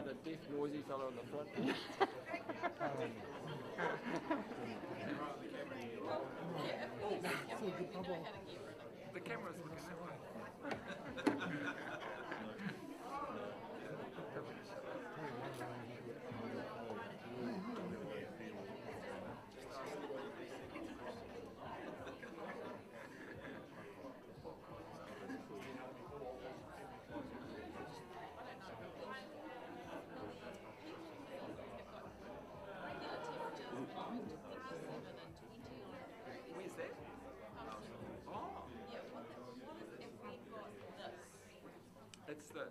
find a deaf, noisy fellow in the front. The camera's looking that way. Where's that? Oh. It's the...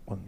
One.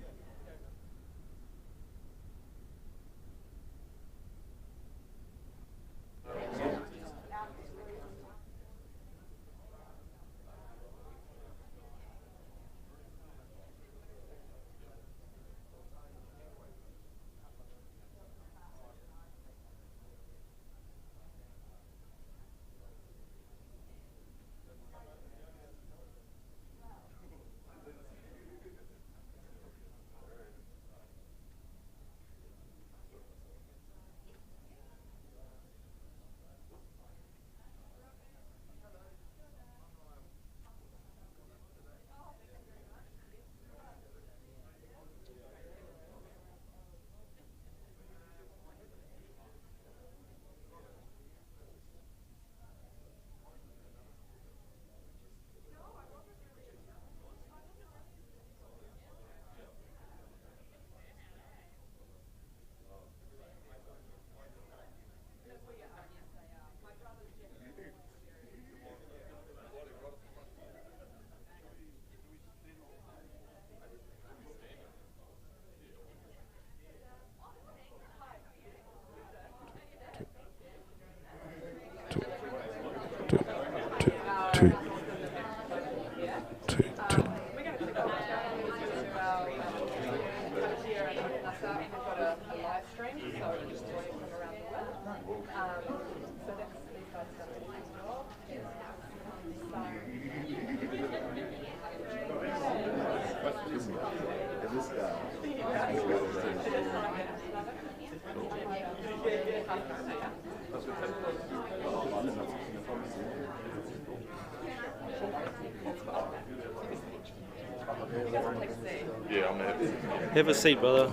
Yeah, I'm happy. Have a seat, brother.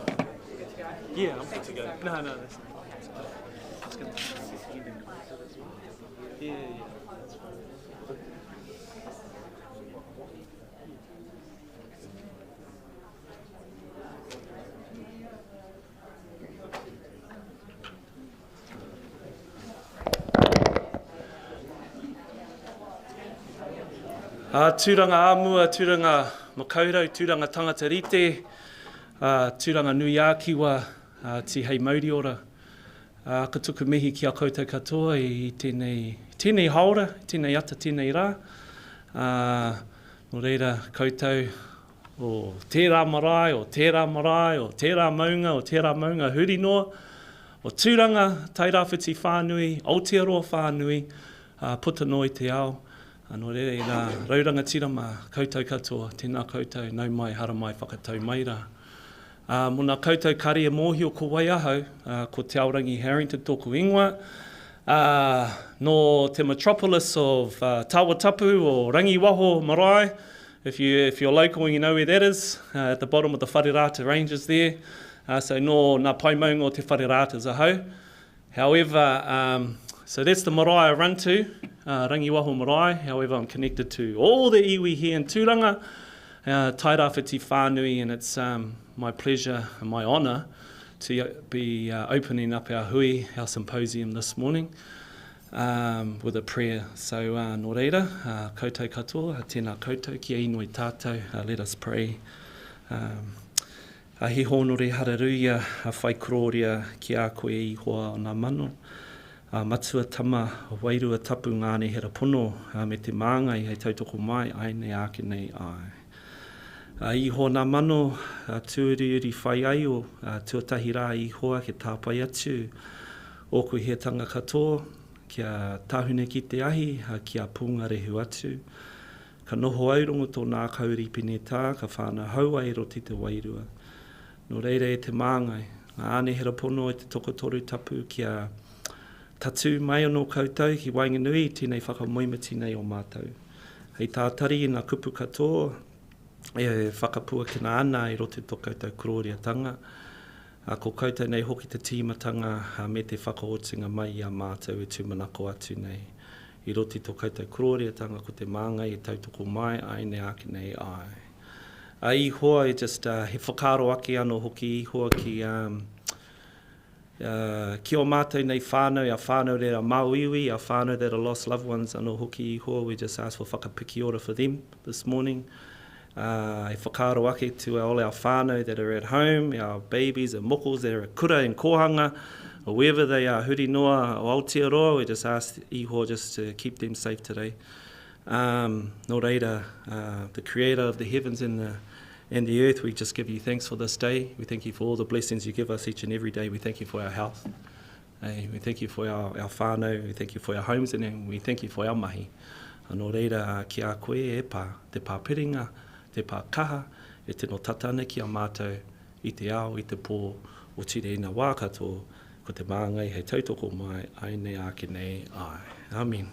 Yeah, I'm good to go. No, that's good. Yeah. That's fine. Tūranga āmua, tūranga makaurau, tūranga tangata rite, tūranga nui ākiwa, te hei mauri ora. Ka tuku mihi ki a koutou katoa I tēnei haora, tēnei ata, tēnei rā. Nō reira koutou o tērā marae, o tērā marae, o tērā maunga huri noa, o tūranga, Tairāwhiti whānui, Aotearoa whānui, puta no I te ao. Nō reira I rā rauranga tira mā koutou katoa, tēnā koutou, nau mai, hara mai, whakatau mai rā. Mō nā koutou kari e mōhio ko Waiahau, ko Te Aorangi Harrington tōku ingoa, no te metropolis of Tāwatapu or Rangiwaho Marae. If you're local, you know where that is, at the bottom of the Wharirata Ranges there. So no nā paimau o te Whariratas ahau. However, so that's the marae I run to, Rangiwaho Marae. However, I'm connected to all the iwi here in Tūranga, Tairāwhiti whānui, and it's my pleasure and my honour to be opening up our hui, our symposium this morning, with a prayer. So, nō reira, koutou katoa, tēnā koutou, kia inui tātou, let us pray. He honore hararuia, a whai kororia ki a koe I hoa o ngā mano. Matua tama, wairua tapu ngāne hera pono, me te māngai hei tautoko mai, ai nei ake nei ai. I hoa ngā mano, tuuriuri whai ai o, tuatahi rā I hoa ke tāpai atu, o koe he tanga katoa, kia tāhune ki te ahi, kia punga rehu atu. Ka noho aurongo tō nā kauripine tā, ka whāna hau ai roti te wairua. Nō reira e te māngai, ngā ane hera pono e te tokotoru tapu kia tatu mai anō koutou ki Wainganui, tēnei whakamoimati nei o mātou. Hei tātari I ngā kupu katoa, e whakapua kina ana I roto tō koutou kororiatanga. Ko koutou nei hoki te tīmatanga me te whakaotinga mai I a mātou e tūmanako atu nei. I roti tō koutou kororiatanga ko te māngai e tautoko mai, ai ne ake nei ai. I hoa e just he whakaro ake anō hoki I hoa ki o mātou nei whānau, our whānau that are mauiwi, our whānau that are lost loved ones anō hoki I hoa. We just ask for whakapiki ora for them this morning. E whakaro ake to all our whānau that are at home, our babies and mokos that are at kura and kohanga, or wherever they are, huri noa o Aotearoa. We just ask I hoa just to keep them safe today. Nō reira, the creator of the heavens and the earth, we just give you thanks for this day. We thank you for all the blessings you give us each and every day. We thank you for our health. We thank you for our whānau. We thank you for our homes and we thank you for our mahi. Nō reira, ki a koe e pā, te pāpiringa, te pākaha, e tino tatane ki a mātou, I te ao, I te pō, o tire ina wākato, ko te māngai hei tautoko mai, ai nei ake nei ai. Amen.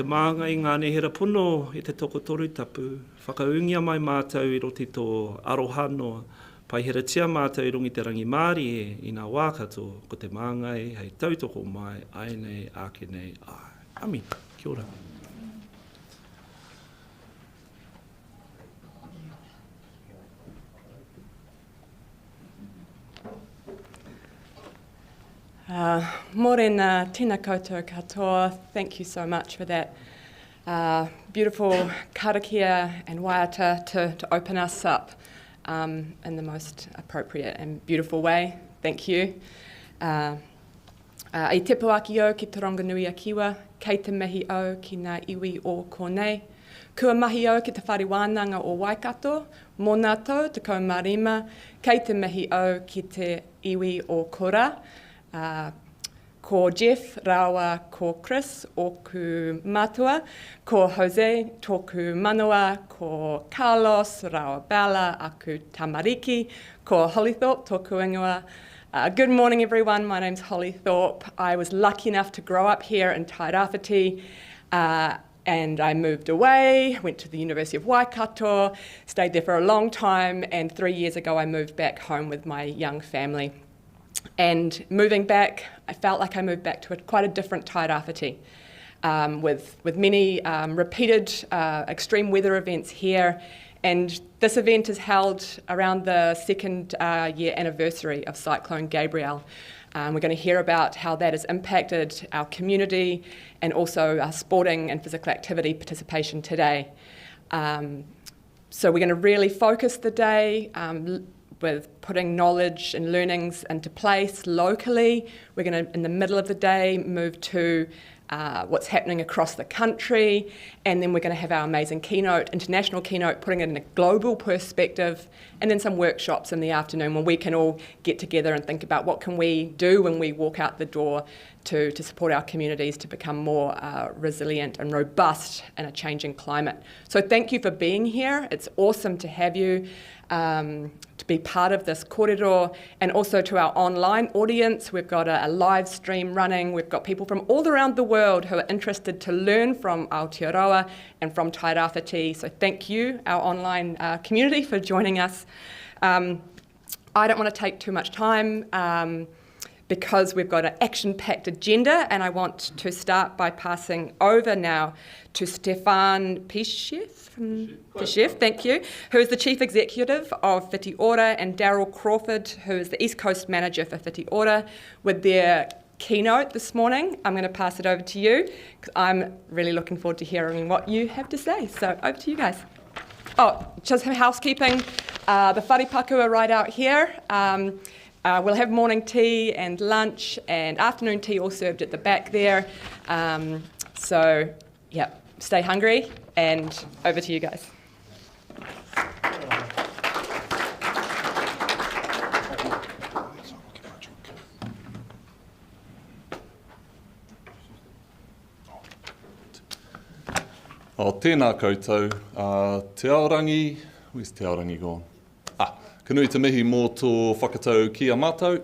Māngai ngāne hera pono e te tokotoru tapu, whakaungia mai mātou I roti tō arohanoa, pai hera tia mātou I rongi te rangi Māori I ngā wākato, ko te māngai hei tautoko mai, ai nei, ake nei, ai. Amen. Kia ora. Morena, tēnā koutou katoa. Thank you so much for that beautiful karakia and waiata to open us up in the most appropriate and beautiful way. Thank you. I te puaki au ki te ronganui a kiwa, kei te mihi au ki ngā iwi o konei. Kua mahi au ki te whariwānanga o Waikato, mō nātou te kaumarima, kei te mihi au ki te iwi o Kora, ko Jeff, Rawa, ko Chris, oku matua, ko Jose, tōku manua, ko Carlos, Rawa Bella, aku tamariki, ko Holly Thorpe, tōku ingoa. Good morning, everyone. My name's Holly Thorpe. I was lucky enough to grow up here in Tairāwhiti, and I moved away, went to the University of Waikato, stayed there for a long time, and 3 years ago I moved back home with my young family. And moving back, I felt like I moved back to quite a different Tairāwhiti, with many repeated extreme weather events here. And this event is held around the second year anniversary of Cyclone Gabriel. We're going to hear about how that has impacted our community and also our sporting and physical activity participation today. So we're going to really focus the day with putting knowledge and learnings into place locally. We're going to, in the middle of the day, move to what's happening across the country, and then we're going to have our amazing keynote, international keynote, putting it in a global perspective, and then some workshops in the afternoon when we can all get together and think about what can we do when we walk out the door to support our communities to become more resilient and robust in a changing climate. So thank you for being here. It's awesome to have you to be part of this kōrero, and also to our online audience. We've got a live stream running. We've got people from all around the world who are interested to learn from Aotearoa and from Tairāwhiti. So thank you, our online community, for joining us. I don't want to take too much time because we've got an action-packed agenda, and I want to start by passing over now to Stefan Pishief, thank you, who is the Chief Executive of Whiti Ora, and Darryl Crawford, who is the East Coast Manager for Whiti Ora, with their keynote this morning. I'm going to pass it over to you, because I'm really looking forward to hearing what you have to say. So over to you guys. Oh, just some housekeeping. The wharipaku are right out here. We'll have morning tea and lunch and afternoon tea all served at the back there. So, yeah, stay hungry, and over to you guys. O tēnā koutou, te aorangi, where's te aorangi gone? Kanui te mihi mō tō whakatau ki a mātou.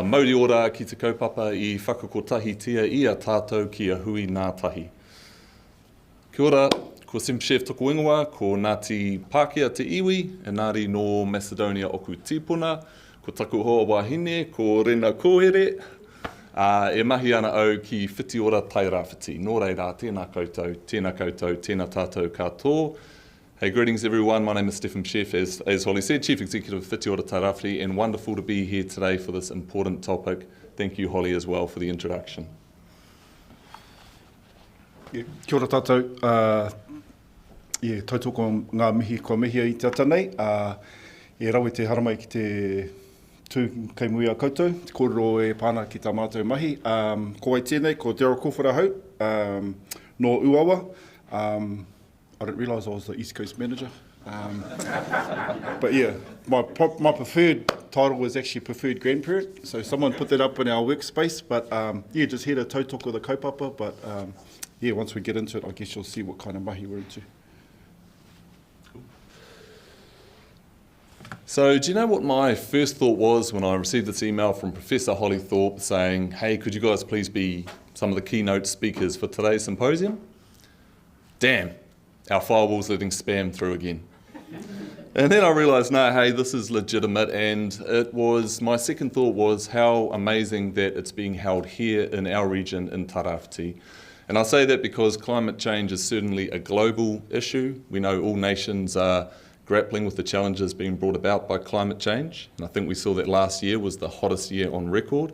Mauri ora ki te kaupapa I whakakotahitia I a tātou ki a hui nā tahi. Kia ora, ko Symposium toko ingoa, ko Ngāti Pākehā te iwi, e Ngāri no Macedonia oku tīpuna, ko taku hoa wahine, ko Rena Kōhere, e mahi ana au ki Whiti Ora Tairāwhiti. Nō reira, tēnā koutou, tēnā tātou katoa. Hey, greetings everyone. My name is Stefan Pishief, as Holly said, Chief Executive of Whiti Ora Tairāwhiti, and wonderful to be here today for this important topic. Thank you, Holly, as well, for the introduction. Kia ora tātou. Tautoko ngā mihi kua mihi I te atanei. Rawe te haramai ki te tū kei mui a koutou. Te kōrero e pāna ki tā mātou mahi. Ko ai tēnei, ko Darryl Crawford ahau, no Uawa. I didn't realise I was the East Coast Manager. But yeah, my preferred title was actually preferred grandparent. So someone put that up in our workspace. But yeah, just here to tautoko the kaupapa. But yeah, once we get into it, I guess you'll see what kind of mahi we're into. So do you know what my first thought was when I received this email from Professor Holly Thorpe saying, hey, could you guys please be some of the keynote speakers for today's symposium? Damn. Our firewall's letting spam through again. And then I realised, no, hey, this is legitimate, and my second thought was how amazing that it's being held here in our region in Tairāwhiti. And I say that because climate change is certainly a global issue. We know all nations are grappling with the challenges being brought about by climate change, and I think we saw that last year was the hottest year on record.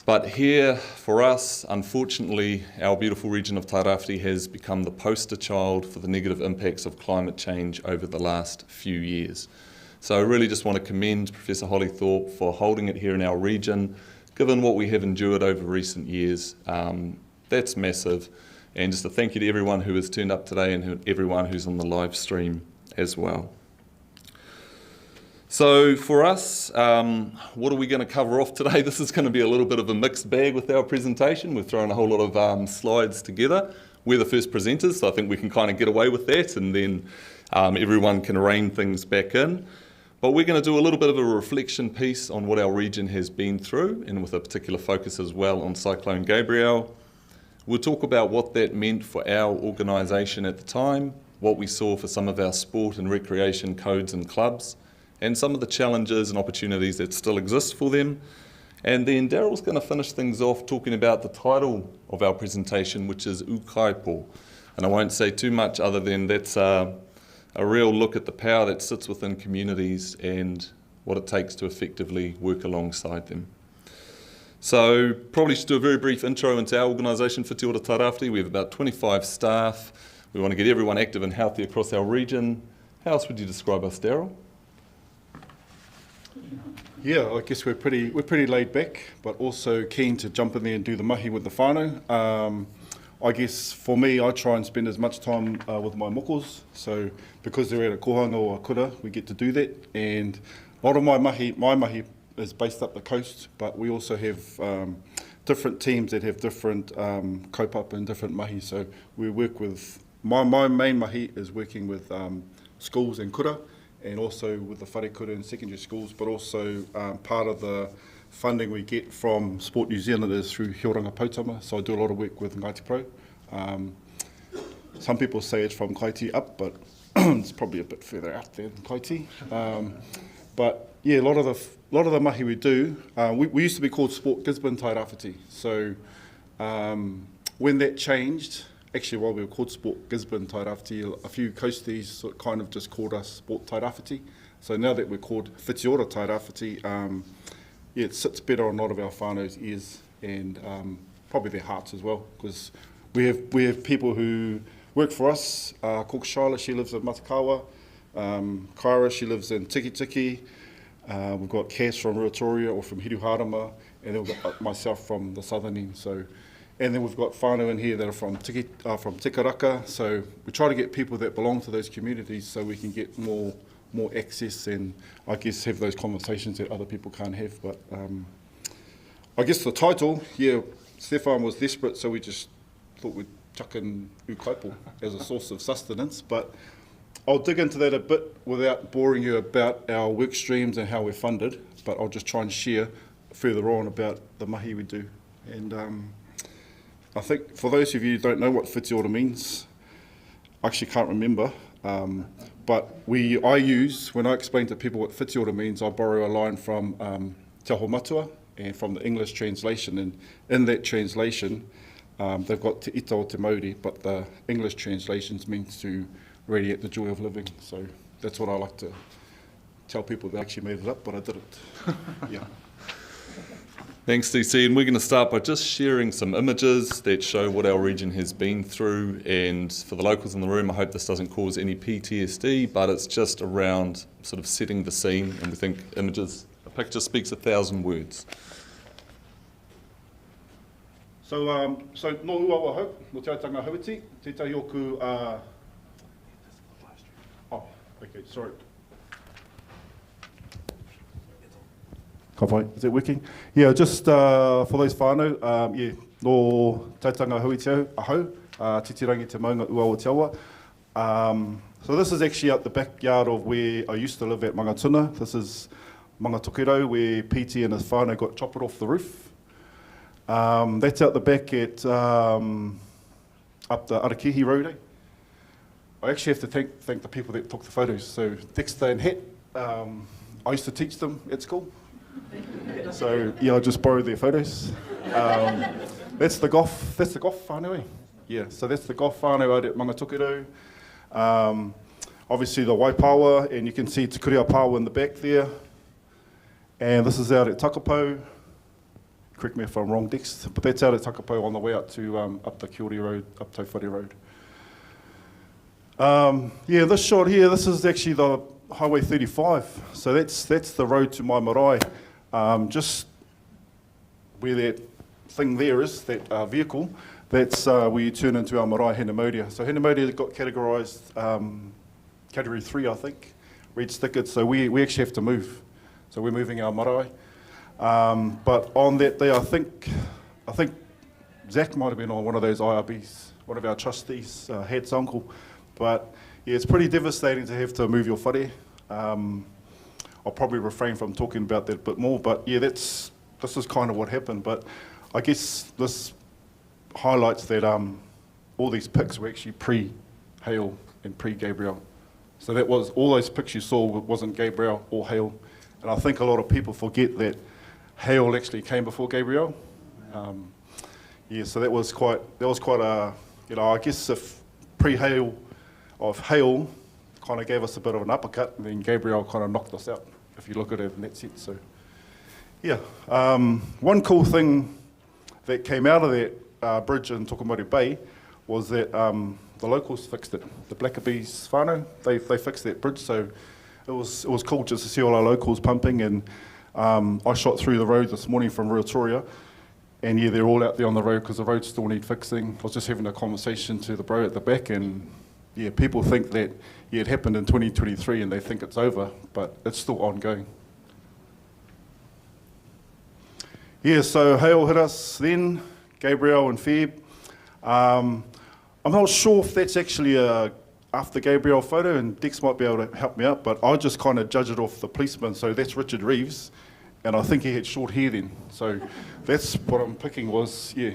But here, for us, unfortunately, our beautiful region of Tairāwhiti has become the poster child for the negative impacts of climate change over the last few years. So I really just want to commend Professor Holly Thorpe for holding it here in our region. Given what we have endured over recent years, that's massive. And just a thank you to everyone who has turned up today and everyone who's on the live stream as well. So for us, what are we going to cover off today? This is going to be a little bit of a mixed bag with our presentation. We've thrown a whole lot of slides together. We're the first presenters, so I think we can kind of get away with that, and then everyone can rein things back in. But we're going to do a little bit of a reflection piece on what our region has been through, and with a particular focus as well on Cyclone Gabrielle. We'll talk about what that meant for our organisation at the time, what we saw for some of our sport and recreation codes and clubs, and some of the challenges and opportunities that still exist for them. And then Darryl's going to finish things off talking about the title of our presentation, which is Ukaipo. And I won't say too much other than that's a real look at the power that sits within communities and what it takes to effectively work alongside them. So probably just do a very brief intro into our organisation, Whiti Tairāwhiti. We have about 25 staff. We want to get everyone active and healthy across our region. How else would you describe us, Darryl? Yeah, I guess we're pretty laid back, but also keen to jump in there and do the mahi with the whānau. I guess for me, I try and spend as much time with my mokos. So because they're at a kohanga or a kura, we get to do that. And a lot of my mahi is based up the coast, but we also have different teams that have different kaupapa and different mahi. So we work with, my main mahi is working with schools and kura, and also with the whare kura and secondary schools, but also part of the funding we get from Sport New Zealand is through Hioranga Pautama, so I do a lot of work with Ngāti Pro. Some people say it's from Kaiti up, but it's probably a bit further out there than Kaiti. But yeah, a lot of the mahi we do, we used to be called Sport Gisborne Tairāwhiti, so when that changed, actually, while we were called Sport Gisborne Tairāwhiti, a few coasties sort of kind of just called us Sport Tairāwhiti. So now that we're called Whiti Tairāwhiti, yeah, it sits better on a lot of our whānau's ears and probably their hearts as well, because we have people who work for us. Called Charlotte, she lives in Matakawa. Kaira, she lives in Tiki. We've got Cass from Ruatoria or from Hiruharama, and then we've got myself from the southern end. So. And then we've got whānau in here that are from Tikaraka, so we try to get people that belong to those communities so we can get more access and I guess have those conversations that other people can't have. But I guess the title, yeah, Stefan was desperate, so we just thought we'd chuck in Ukaipo as a source of sustenance. But I'll dig into that a bit without boring you about our work streams and how we're funded, but I'll just try and share further on about the mahi we do. And I think for those of you who don't know what Whiti Ora means, I actually can't remember, but I use, when I explain to people what Whiti Ora means, I borrow a line from Te Aho Matua and from the English translation, and in that translation they've got Te Ita o Te Mauri, but the English translations means to radiate the joy of living, so that's what I like to tell people. They actually made it up, but I did it. Yeah. Thanks, DC, and we're going to start by just sharing some images that show what our region has been through, and for the locals in the room, I hope this doesn't cause any PTSD, but it's just around sort of setting the scene, and we think a picture speaks 1,000 words. So no ua wa hau, no te aitanga hauiti, te tahi oku, oh, okay, sorry. Is it working? Yeah, just for those whānau, yeah, no taitanga hauiti ahau, titirangi te maunga ua o te awa. So this is actually out the backyard of where I used to live at Mangatuna. This is Mangatokero, where PT and his whānau got chopped off the roof. That's out the back at up the Arakehi Road. Eh? I actually have to thank the people that took the photos. So Dexter and Het, I used to teach them at school. So yeah, I just borrowed their photos. That's the golf whānau. Yeah, so that's the golf whānau out at Mangatokero. Obviously the Waipawa, and you can see Te Kurea Pawa in the back there. And this is out at Takapo. Correct me if I'm wrong, Dex, but that's out at Takapo on the way out to up the Kiori Road, up Tairāwhiti Road. Yeah, this shot here, this is actually the Highway 35. So that's the road to my marae. Just where that thing there is, that vehicle, that's where you turn into our marae Henemodia. So Henemodia got categorised category 3, I think, red stickered. So we actually have to move. So we're moving our marae. But on that day, I think Zach might have been on one of those IRBs, one of our trustees, Had's uncle. But yeah, it's pretty devastating to have to move your whare. I'll probably refrain from talking about that a bit more, but yeah, this is kind of what happened. But I guess this highlights that all these pics were actually pre-Hail and pre-Gabriel. So that was, all those pics you saw wasn't Gabriel or Hail. And I think a lot of people forget that Hail actually came before Gabriel. Yeah, so that was quite a, I guess if pre-Hail of Hail kind of gave us a bit of an uppercut, and then Gabriel kind of knocked us out, if you look at it in that sense. So, yeah. One cool thing that came out of that bridge in Tokomaru Bay was that the locals fixed it. The Blackabees whānau, they fixed that bridge, so it was cool just to see all our locals pumping. And I shot through the road this morning from Ruatoria, and yeah, they're all out there on the road because the roads still need fixing. I was just having a conversation to the bro at the back, and yeah, people think that it happened in 2023 and they think it's over, but it's still ongoing. Yeah, so Hail hit us then, Gabriel and Feb. I'm not sure if that's actually a after Gabriel photo, and Dex might be able to help me out, but I just kind of judged it off the policeman. So that's Richard Reeves, and I think he had short hair then. So that's what I'm picking was, yeah,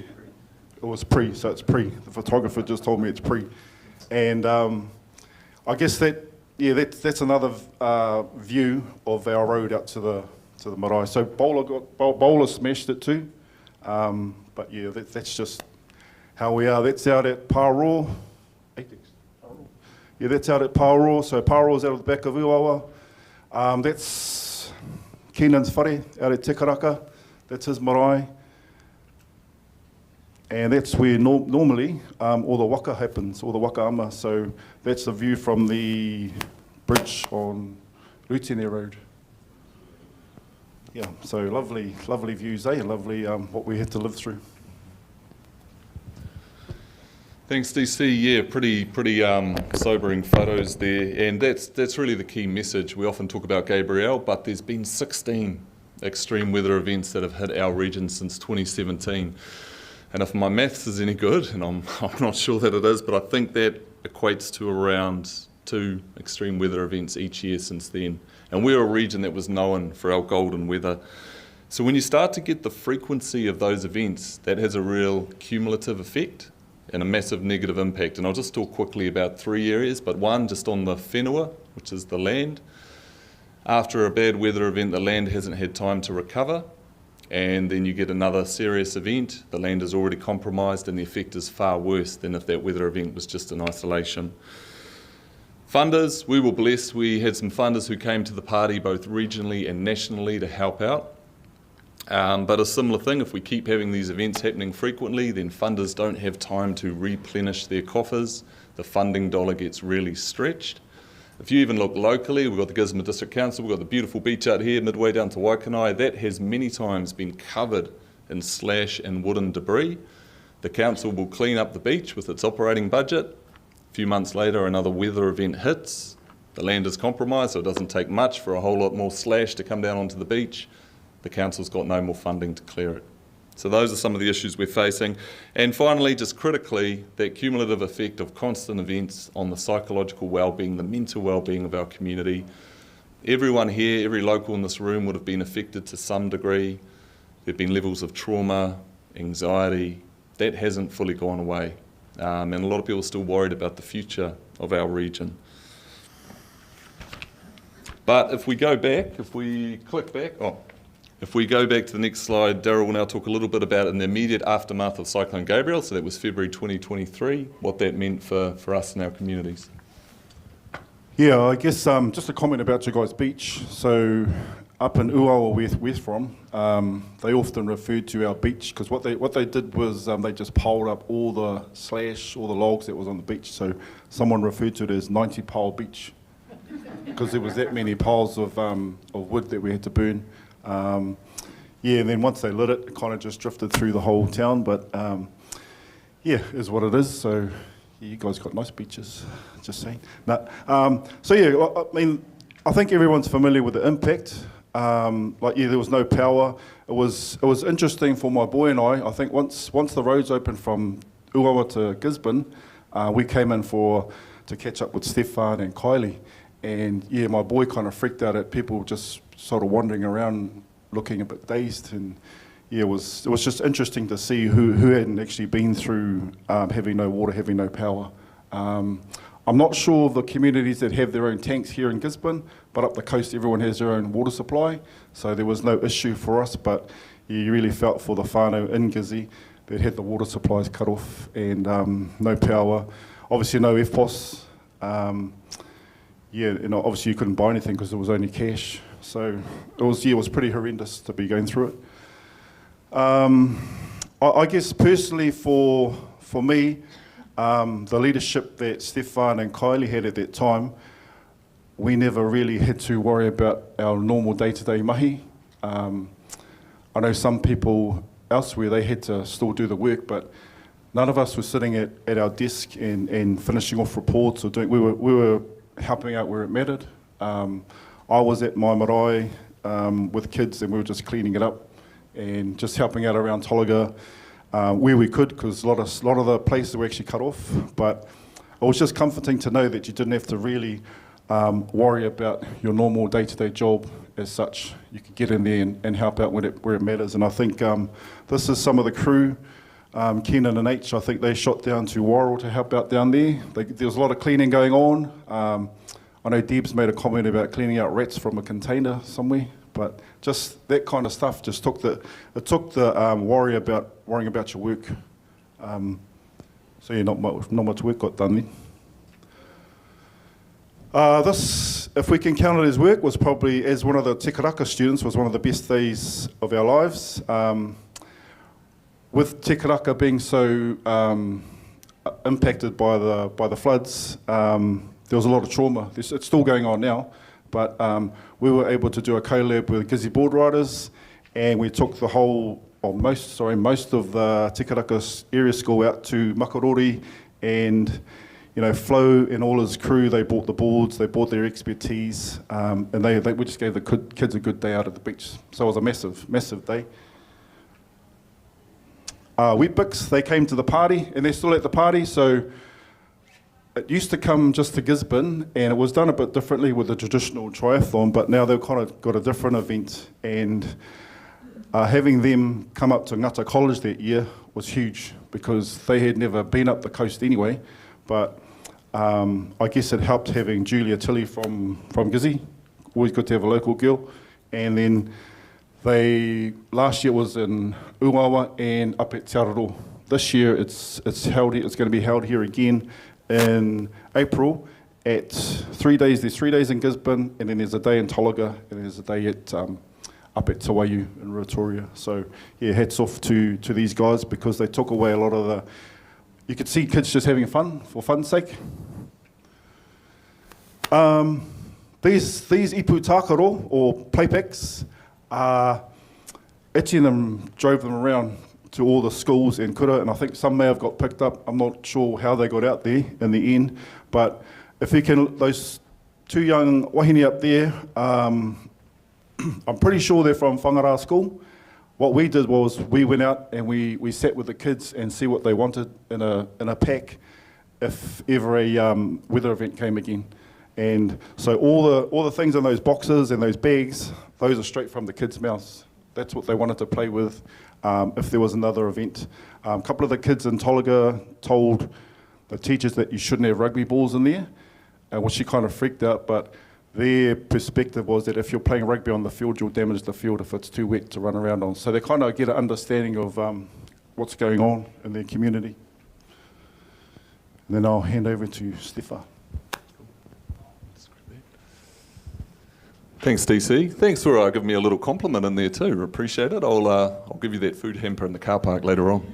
it was pre, so it's pre. The photographer just told me it's pre. And I guess that's another view of our road out to the marae. So Bowler smashed it too, but yeah, that's just how we are. That's out at Pāro. Yeah, that's out at Pāro. So Pāro's out of the back of Uawa. That's Keenan's whare out at Te Karaka. That's his marae. And that's where normally all the waka happens, all the waka ama. So that's the view from the bridge on Rutene Road. Yeah, so lovely views, eh? Lovely what we had to live through. Thanks, DC. Yeah, pretty sobering photos there, and that's really the key message. We often talk about Gabriel, but there's been 16 extreme weather events that have hit our region since 2017. And if my maths is any good, and I'm not sure that it is, but I think that equates to around 2 extreme weather events each year since then. And we're a region that was known for our golden weather. So when you start to get the frequency of those events, that has a real cumulative effect and a massive negative impact. And I'll just talk quickly about 3 areas, but one just on the whenua, which is the land. After a bad weather event, the land hasn't had time to recover, and then you get another serious event, the land is already compromised, and the effect is far worse than if that weather event was just in isolation. Funders, we were blessed. We had some funders who came to the party both regionally and nationally to help out. But a similar thing, if we keep having these events happening frequently, then funders don't have time to replenish their coffers. The funding dollar gets really stretched. If you even look locally, we've got the Gisborne District Council, we've got the beautiful beach out here, Midway down to Waikanae. That has many times been covered in slash and wooden debris. The council will clean up the beach with its operating budget. A few months later, another weather event hits. The land is compromised, so it doesn't take much for a whole lot more slash to come down onto the beach. The council's got no more funding to clear it. So those are some of the issues we're facing. And finally, just critically, that cumulative effect of constant events on the psychological well-being, the mental well-being of our community. Everyone here, every local in this room would have been affected to some degree. There have been levels of trauma, anxiety. That hasn't fully gone away. And a lot of people are still worried about the future of our region. But if we go back, if we click back, if we go back to the next slide, Darryl will now talk a little bit about in the immediate aftermath of Cyclone Gabriel, so that was February 2023, what that meant for us and our communities. Yeah, I guess just a comment about your guys' beach. So up in Uawa, where we're from, they often referred to our beach, because what they did was they just piled up all the slash, all the logs that was on the beach. So someone referred to it as 90 pile beach, because there was that many piles of wood that we had to burn. Yeah, and then once they lit it, it kind of just drifted through the whole town. But yeah, is what it is. So you guys got nice beaches, just saying. No, so yeah, I mean, I think everyone's familiar with the impact. There was no power. It was interesting for my boy and I think once the roads opened from Uawa to Gisborne, we came in to catch up with Stefan and Kylie. And yeah, my boy kind of freaked out at people just sort of wandering around looking a bit dazed. And yeah, it was just interesting to see who hadn't actually been through having no water, having no power. I'm not sure of the communities that have their own tanks here in Gisborne, but up the coast everyone has their own water supply, so there was no issue for us, but you really felt for the whānau in Gizzy that had the water supplies cut off and no power, obviously no FPOS, obviously you couldn't buy anything because there was only cash, so it was pretty horrendous to be going through it. I guess personally for me, the leadership that Stefan and Kylie had at that time, we never really had to worry about our normal day-to-day mahi. I know some people elsewhere, they had to still do the work, but none of us were sitting at our desk and finishing off reports or we were helping out where it mattered. I was at my marae with kids and we were just cleaning it up and just helping out around Tolaga where we could, because a lot of the places were actually cut off. But it was just comforting to know that you didn't have to really worry about your normal day-to-day job as such. You could get in there and help out where it matters. And I think this is some of the crew, Kenan and H, I think they shot down to Warrell to help out down there. There was a lot of cleaning going on. I know Deb's made a comment about cleaning out rats from a container somewhere, but just that kind of stuff just took the worrying about your work. So yeah, not much work got done then. This, if we can count it as work, was probably, as one of the Te Karaka students, was one of the best days of our lives. With Te Karaka being so impacted by the floods, there was a lot of trauma. It's still going on now, but we were able to do a collab with Gizzy board riders, and we took most of the Te Karaka area school out to Makarori, and Flo and all his crew, they bought the boards, they bought their expertise, and we just gave the kids a good day out at the beach. So it was a massive, massive day. Weet-Bix, they came to the party, and they're still at the party, so it used to come just to Gisborne, and it was done a bit differently with the traditional triathlon, but now they've kind of got a different event, and having them come up to Ngata College that year was huge, because they had never been up the coast anyway, but I guess it helped having Julia Tilley from Gizzy. Always good to have a local girl. And then last year was in Uawa and up at Tairāwhiti. This year it's going to be held here again in April at 3 days. There's 3 days in Gisborne, and then there's a day in Tolaga, and there's a day up at Te Waiu in Rotorua. So yeah, hats off to these guys, because they took away a lot of you could see kids just having fun for fun's sake. These ipu tākaro, or playpacks, Etienne and them drove them around to all the schools in Kura, and I think some may have got picked up. I'm not sure how they got out there in the end, but if you can, those two young wahine up there, I'm pretty sure they're from Whangara School. What we did was we went out and we sat with the kids and see what they wanted in a pack if ever a weather event came again. And so all the things in those boxes and those bags, those are straight from the kids' mouths. That's what they wanted to play with if there was another event. A couple of the kids in Tolaga told the teachers that you shouldn't have rugby balls in there, which she kind of freaked out, but their perspective was that if you're playing rugby on the field, you'll damage the field if it's too wet to run around on. So they kind of get an understanding of what's going on in their community. And then I'll hand over to Stefan. Thanks, DC. Thanks for giving me a little compliment in there too. Appreciate it. I'll give you that food hamper in the car park later on.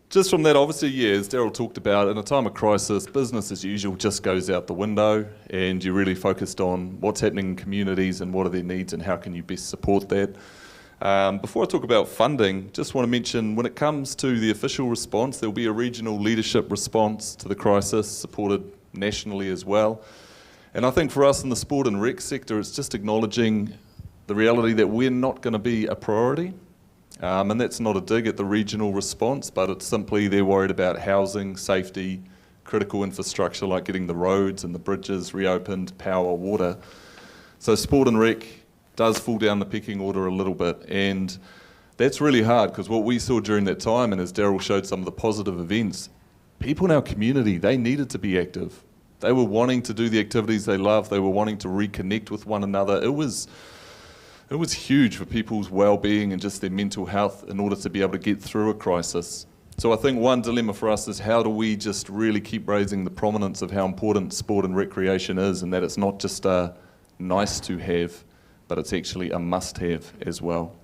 Just from that, obviously, yeah, as Darryl talked about, in a time of crisis, business as usual just goes out the window, and you're really focused on what's happening in communities and what are their needs and how can you best support that. Before I talk about funding, just want to mention when it comes to the official response, there will be a regional leadership response to the crisis, supported nationally as well. And I think for us in the sport and rec sector, it's just acknowledging the reality that we're not going to be a priority. And that's not a dig at the regional response, but it's simply they're worried about housing, safety, critical infrastructure like getting the roads and the bridges reopened, power, water. So sport and rec does fall down the pecking order a little bit, and that's really hard because what we saw during that time, and as Darryl showed some of the positive events, people in our community, they needed to be active. They were wanting to do the activities they love, they were wanting to reconnect with one another. It was huge for people's well-being and just their mental health in order to be able to get through a crisis. So I think one dilemma for us is how do we just really keep raising the prominence of how important sport and recreation is, and that it's not just a nice to have, but it's actually a must-have as well.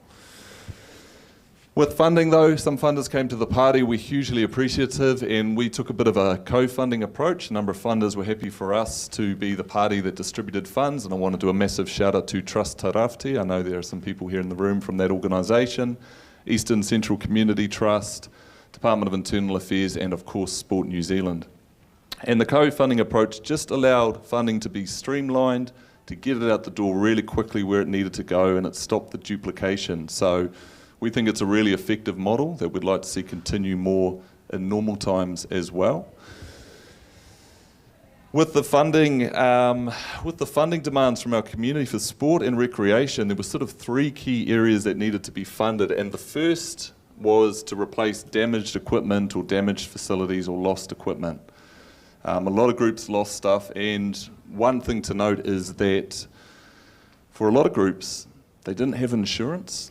With funding though, some funders came to the party. We're hugely appreciative, and we took a bit of a co-funding approach. A number of funders were happy for us to be the party that distributed funds, and I want to do a massive shout out to Trust Tairāwhiti. I know there are some people here in the room from that organisation, Eastern Central Community Trust, Department of Internal Affairs, and of course Sport New Zealand. And the co-funding approach just allowed funding to be streamlined, to get it out the door really quickly where it needed to go, and it stopped the duplication. So we think it's a really effective model that we'd like to see continue more in normal times as well. With the funding demands from our community for sport and recreation, there were sort of three key areas that needed to be funded, and the first was to replace damaged equipment or damaged facilities or lost equipment. A lot of groups lost stuff, and one thing to note is that for a lot of groups, they didn't have insurance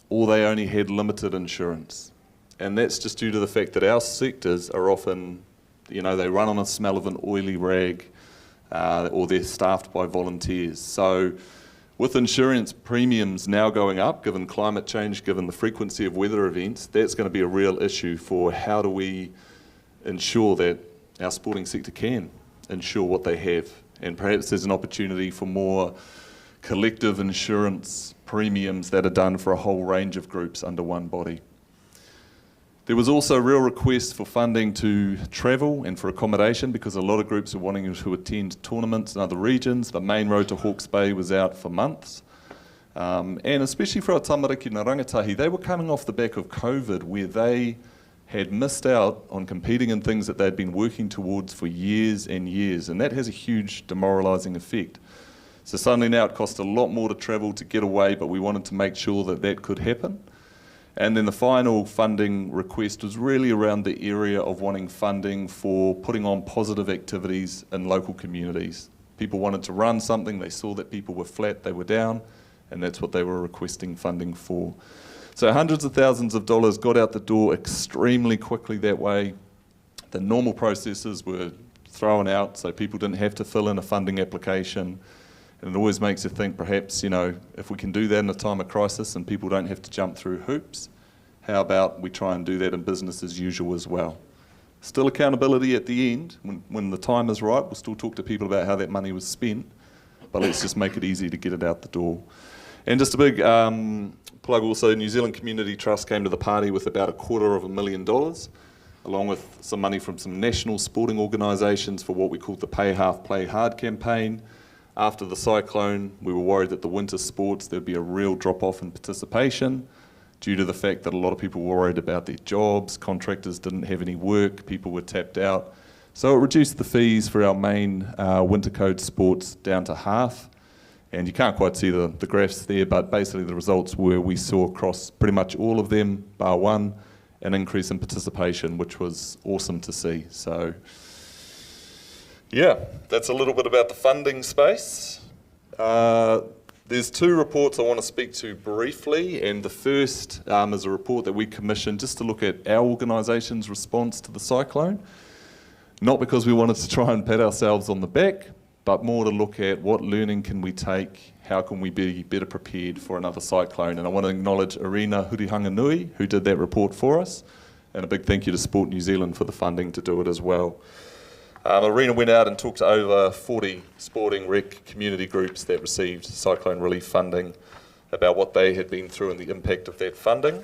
or they only had limited insurance. And that's just due to the fact that our sectors are often, they run on a smell of an oily rag or they're staffed by volunteers. So with insurance premiums now going up, given climate change, given the frequency of weather events, that's going to be a real issue for how do we ensure that our sporting sector can insure what they have. And perhaps there's an opportunity for more collective insurance premiums that are done for a whole range of groups under one body. There was also a real request for funding to travel and for accommodation because a lot of groups are wanting to attend tournaments in other regions. The main road to Hawke's Bay was out for months. And especially for our tamariki and rangatahi, they were coming off the back of COVID where they had missed out on competing in things that they'd been working towards for years and years, and that has a huge demoralising effect. So suddenly now it cost a lot more to travel to get away, but we wanted to make sure that that could happen. And then the final funding request was really around the area of wanting funding for putting on positive activities in local communities. People wanted to run something, they saw that people were flat, they were down, and that's what they were requesting funding for. So hundreds of thousands of dollars got out the door extremely quickly that way. The normal processes were thrown out so people didn't have to fill in a funding application. And it always makes you think perhaps, if we can do that in a time of crisis and people don't have to jump through hoops, how about we try and do that in business as usual as well? Still accountability at the end. When the time is right, we'll still talk to people about how that money was spent, but let's just make it easy to get it out the door. And just a big plug also, New Zealand Community Trust came to the party with about $250,000, along with some money from some national sporting organisations for what we called the Pay Half, Play Hard campaign. After the cyclone, we were worried that the winter sports, there'd be a real drop-off in participation due to the fact that a lot of people were worried about their jobs, contractors didn't have any work, people were tapped out. So it reduced the fees for our main winter code sports down to half. And you can't quite see the graphs there, but basically the results were we saw across pretty much all of them, bar one, an increase in participation, which was awesome to see. So, yeah, that's a little bit about the funding space. There's two reports I want to speak to briefly, and the first is a report that we commissioned just to look at our organisation's response to the cyclone. Not because we wanted to try and pat ourselves on the back, but more to look at what learning can we take, how can we be better prepared for another cyclone. And I want to acknowledge Arena Hurihanganui, who did that report for us, and a big thank you to Sport New Zealand for the funding to do it as well. Arena went out and talked to over 40 sporting rec community groups that received cyclone relief funding about what they had been through and the impact of that funding.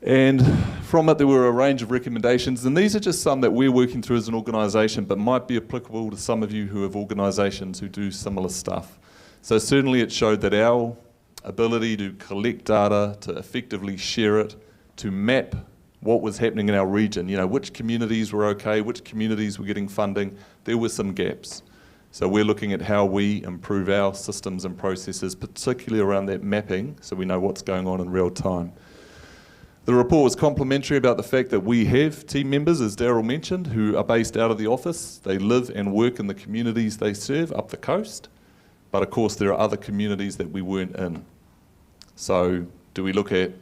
And from it, there were a range of recommendations, and these are just some that we're working through as an organisation, but might be applicable to some of you who have organisations who do similar stuff. So certainly it showed that our ability to collect data, to effectively share it, to map what was happening in our region, you know, which communities were okay, which communities were getting funding, there were some gaps. So we're looking at how we improve our systems and processes, particularly around that mapping, so we know what's going on in real time. The report was complimentary about the fact that we have team members, as Darryl mentioned, who are based out of the office. They live and work in the communities they serve up the coast. But of course, there are other communities that we weren't in. So do we look at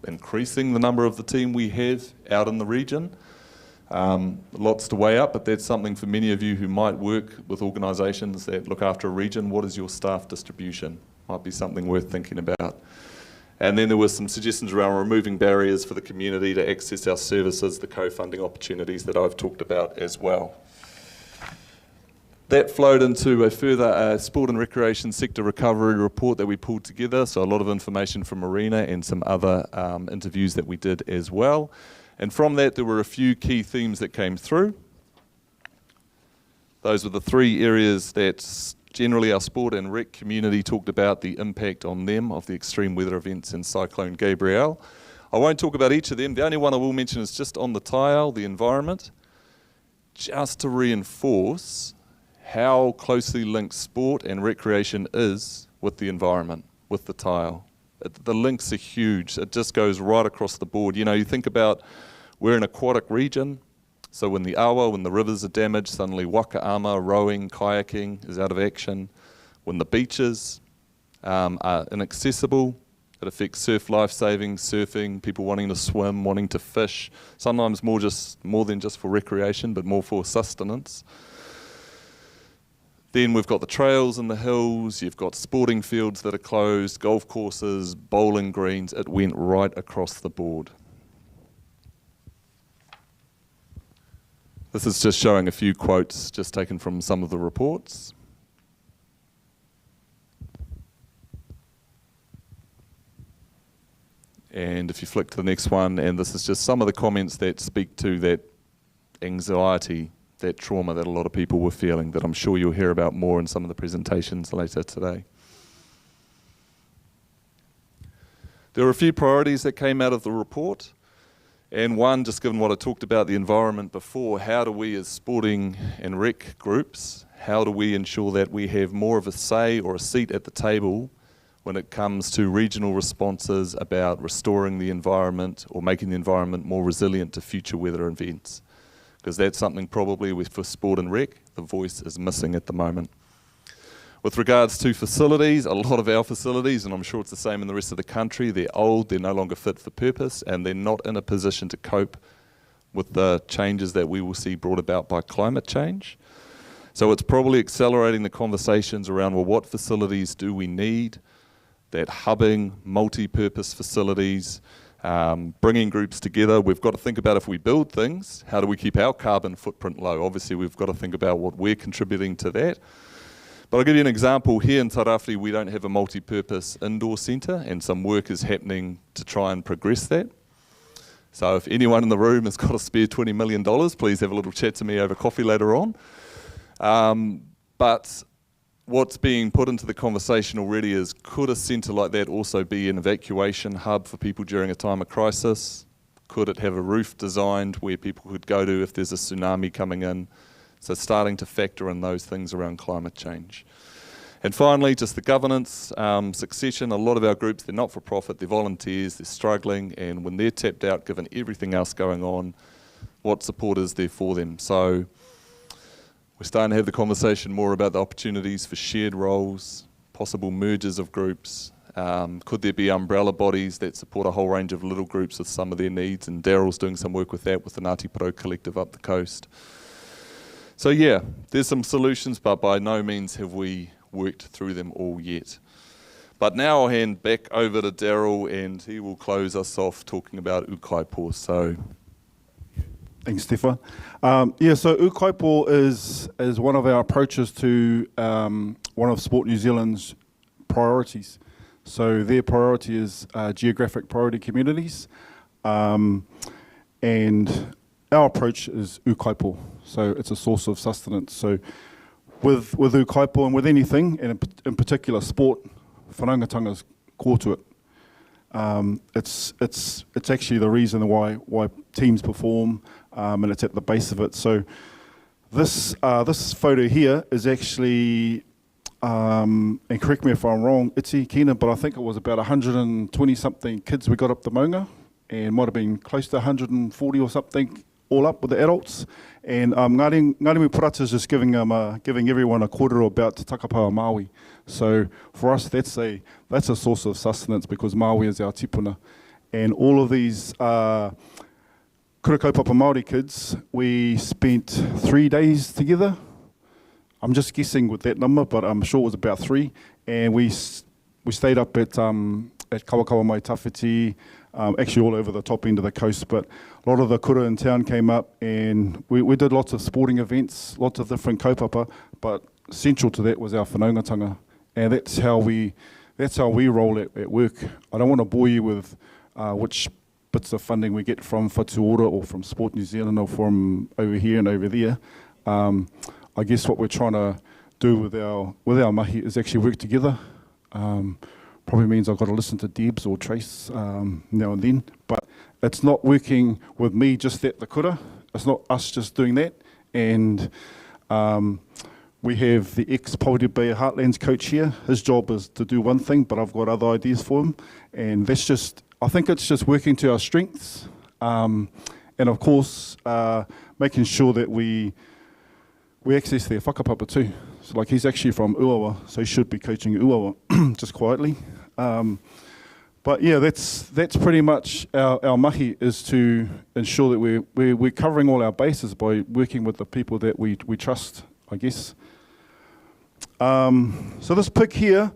increasing the number of the team we have out in the region? Lots to weigh up, but that's something for many of you who might work with organisations that look after a region. What is your staff distribution? Might be something worth thinking about. And then there were some suggestions around removing barriers for the community to access our services, the co-funding opportunities that I've talked about as well. That flowed into a further sport and recreation sector recovery report that we pulled together, so a lot of information from Marina and some other interviews that we did as well. And from that, there were a few key themes that came through. Those were the three areas that generally our sport and rec community talked about, the impact on them of the extreme weather events in Cyclone Gabrielle. I won't talk about each of them. The only one I will mention is just on the tile, the environment, just to reinforce how closely linked sport and recreation is with the environment, with the tile. The links are huge. It just goes right across the board. You know, you think about we're an aquatic region, so when the awa, when the rivers are damaged, suddenly waka ama, rowing, kayaking is out of action. When the beaches are inaccessible, it affects surf lifesaving, surfing, people wanting to swim, wanting to fish, sometimes more than just for recreation, but more for sustenance. Then we've got the trails in the hills, you've got sporting fields that are closed, golf courses, bowling greens. It went right across the board. This is just showing a few quotes just taken from some of the reports. And if you flick to the next one, and this is just some of the comments that speak to that anxiety, that trauma that a lot of people were feeling, that I'm sure you'll hear about more in some of the presentations later today. There were a few priorities that came out of the report. And one, just given what I talked about the environment before, how do we as sporting and rec groups, how do we ensure that we have more of a say or a seat at the table when it comes to regional responses about restoring the environment or making the environment more resilient to future weather events? Because that's something probably for sport and rec, the voice is missing at the moment. With regards to facilities, a lot of our facilities, and I'm sure it's the same in the rest of the country, they're old, they're no longer fit for purpose, and they're not in a position to cope with the changes that we will see brought about by climate change. So it's probably accelerating the conversations around, well, what facilities do we need? That hubbing, multi-purpose facilities, bringing groups together. We've got to think about if we build things, how do we keep our carbon footprint low? Obviously, we've got to think about what we're contributing to that. But I'll give you an example. Here in Tairāwhiti, we don't have a multi-purpose indoor centre, and some work is happening to try and progress that. So if anyone in the room has got a spare $20 million, please have a little chat to me over coffee later on. But what's being put into the conversation already is, could a centre like that also be an evacuation hub for people during a time of crisis? Could it have a roof designed where people could go to if there's a tsunami coming in? So starting to factor in those things around climate change. And finally, just the governance, succession. A lot of our groups, they're not for profit, they're volunteers, they're struggling, and when they're tapped out, given everything else going on, what support is there for them? So we're starting to have the conversation more about the opportunities for shared roles, possible mergers of groups. Could there be umbrella bodies that support a whole range of little groups with some of their needs? And Darryl's doing some work with that with the Ngāti Porou Collective up the coast. So yeah, there's some solutions, but by no means have we worked through them all yet. But now I'll hand back over to Darryl, and he will close us off talking about ukaipo. So, thanks, Stefan. So ukaipo is one of our approaches to one of Sport New Zealand's priorities. So their priority is geographic priority communities, and our approach is ukaipo. So it's a source of sustenance. So with ukaipo and with anything, and in particular sport, whanaungatanga's core to it. It's actually the reason why teams perform, and it's at the base of it. So this photo here is actually, and correct me if I'm wrong, Iti Kina, but I think it was about 120 something kids we got up the maunga, and might have been close to 140 or something all up with the adults. And Ngāti Purata is just giving everyone a kōrero about Te Takapau Māui. So for us, that's a source of sustenance, because Māui is our tipuna. And all of these kura kaupapa Māori kids, we spent 3 days together. I'm just guessing with that number, but I'm sure it was about 3. And we stayed up at Kawakawa mai Tawhiti, actually all over the top end of the coast, but a lot of the kura in town came up, and we did lots of sporting events, lots of different kaupapa, but central to that was our whanaungatanga, and that's how we roll at work. I don't want to bore you with which bits of funding we get from Whatuora or from Sport New Zealand or from over here and over there. I guess what we're trying to do with our mahi is actually work together. Probably means I've got to listen to Debs or Trace now and then, but it's not working with me just at the kura. It's not us just doing that. And we have the ex-Poverty Bay Heartlands coach here. His job is to do one thing, but I've got other ideas for him. And I think it's just working to our strengths. And of course, making sure that we access their whakapapa too. So like, he's actually from Uawa, so he should be coaching Uawa just quietly. But yeah, that's pretty much our mahi, is to ensure that we're covering all our bases by working with the people that we trust, I guess. So this pic here,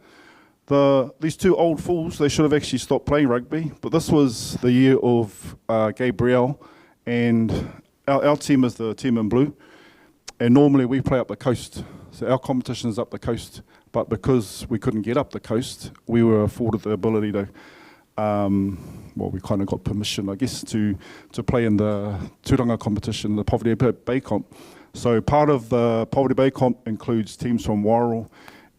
these two old fools, they should have actually stopped playing rugby, but this was the year of Gabriel, and our team is the team in blue, and normally we play up the coast, so our competition is up the coast, but because we couldn't get up the coast, we were afforded the ability to, we kind of got permission, I guess, to play in the Tūranga competition, the Poverty Bay Comp. So part of the Poverty Bay Comp includes teams from Wairau,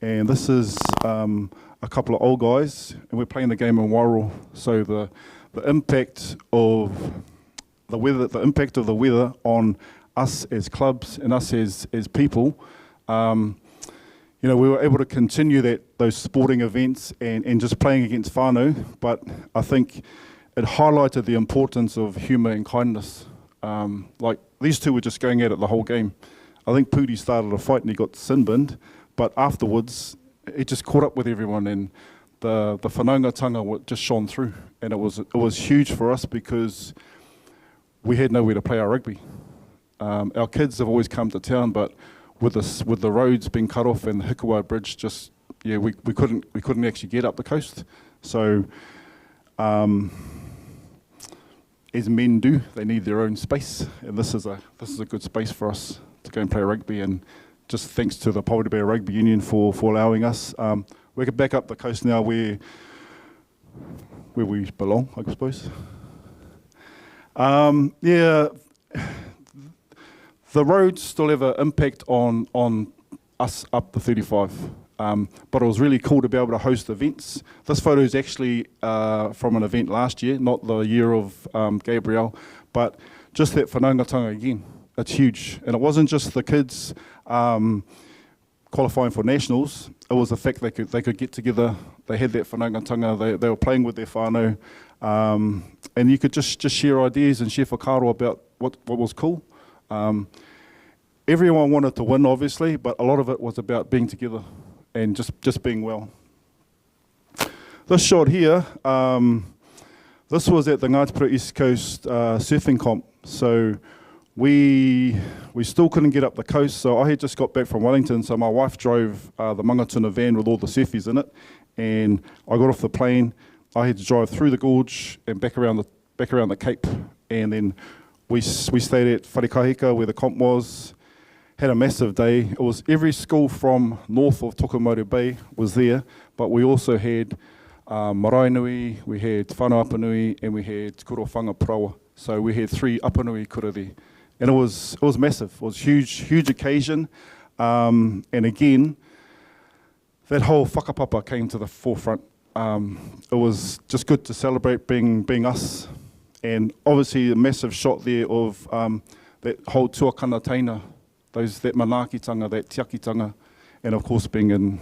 and this is a couple of old guys, and we're playing the game in Wairau. So the impact of the weather on us as clubs and us as people, we were able to continue those sporting events and just playing against whānau, but I think it highlighted the importance of humour and kindness. Like, these two were just going at it the whole game. I think Pudi started a fight and he got sin-binned, but afterwards, it just caught up with everyone, and the whanaungatanga just shone through. And it was huge for us because we had nowhere to play our rugby. Our kids have always come to town, but with the roads being cut off and the Hikuwa Bridge, we couldn't actually get up the coast. So, as men do, they need their own space, and this is a good space for us to go and play rugby. And just thanks to the Poverty Bay Rugby Union for allowing us. We're back up the coast now where we belong, I suppose. The roads still have an impact on us up the 35, but it was really cool to be able to host events. This photo is actually from an event last year, not the year of Gabriel, but just that whanaungatanga again. It's huge, and it wasn't just the kids qualifying for nationals. It was the fact they could get together. They had that whanaungatanga. They were playing with their whānau, and you could just share ideas and share whakaaro about what was cool. Everyone wanted to win, obviously, but a lot of it was about being together and just being well. This shot here, this was at the Ngāti East Coast surfing comp. So we still couldn't get up the coast, so I had just got back from Wellington, so my wife drove the Mangatuna van with all the surfies in it, and I got off the plane. I had to drive through the gorge and back around the Cape, and then we stayed at Wharikahika where the comp was, had a massive day. It was every school from north of Tokomotu Bay was there, but we also had Maraenui, we had Whanau Apanui, and we had Kurowhanga Prawa. So we had 3 Apanui kura there. And it was massive. It was huge occasion. And again, that whole whakapapa came to the forefront. It was just good to celebrate being us. And obviously a massive shot there of that whole tuakana teina, that manaakitanga, that tiakitanga, and of course being in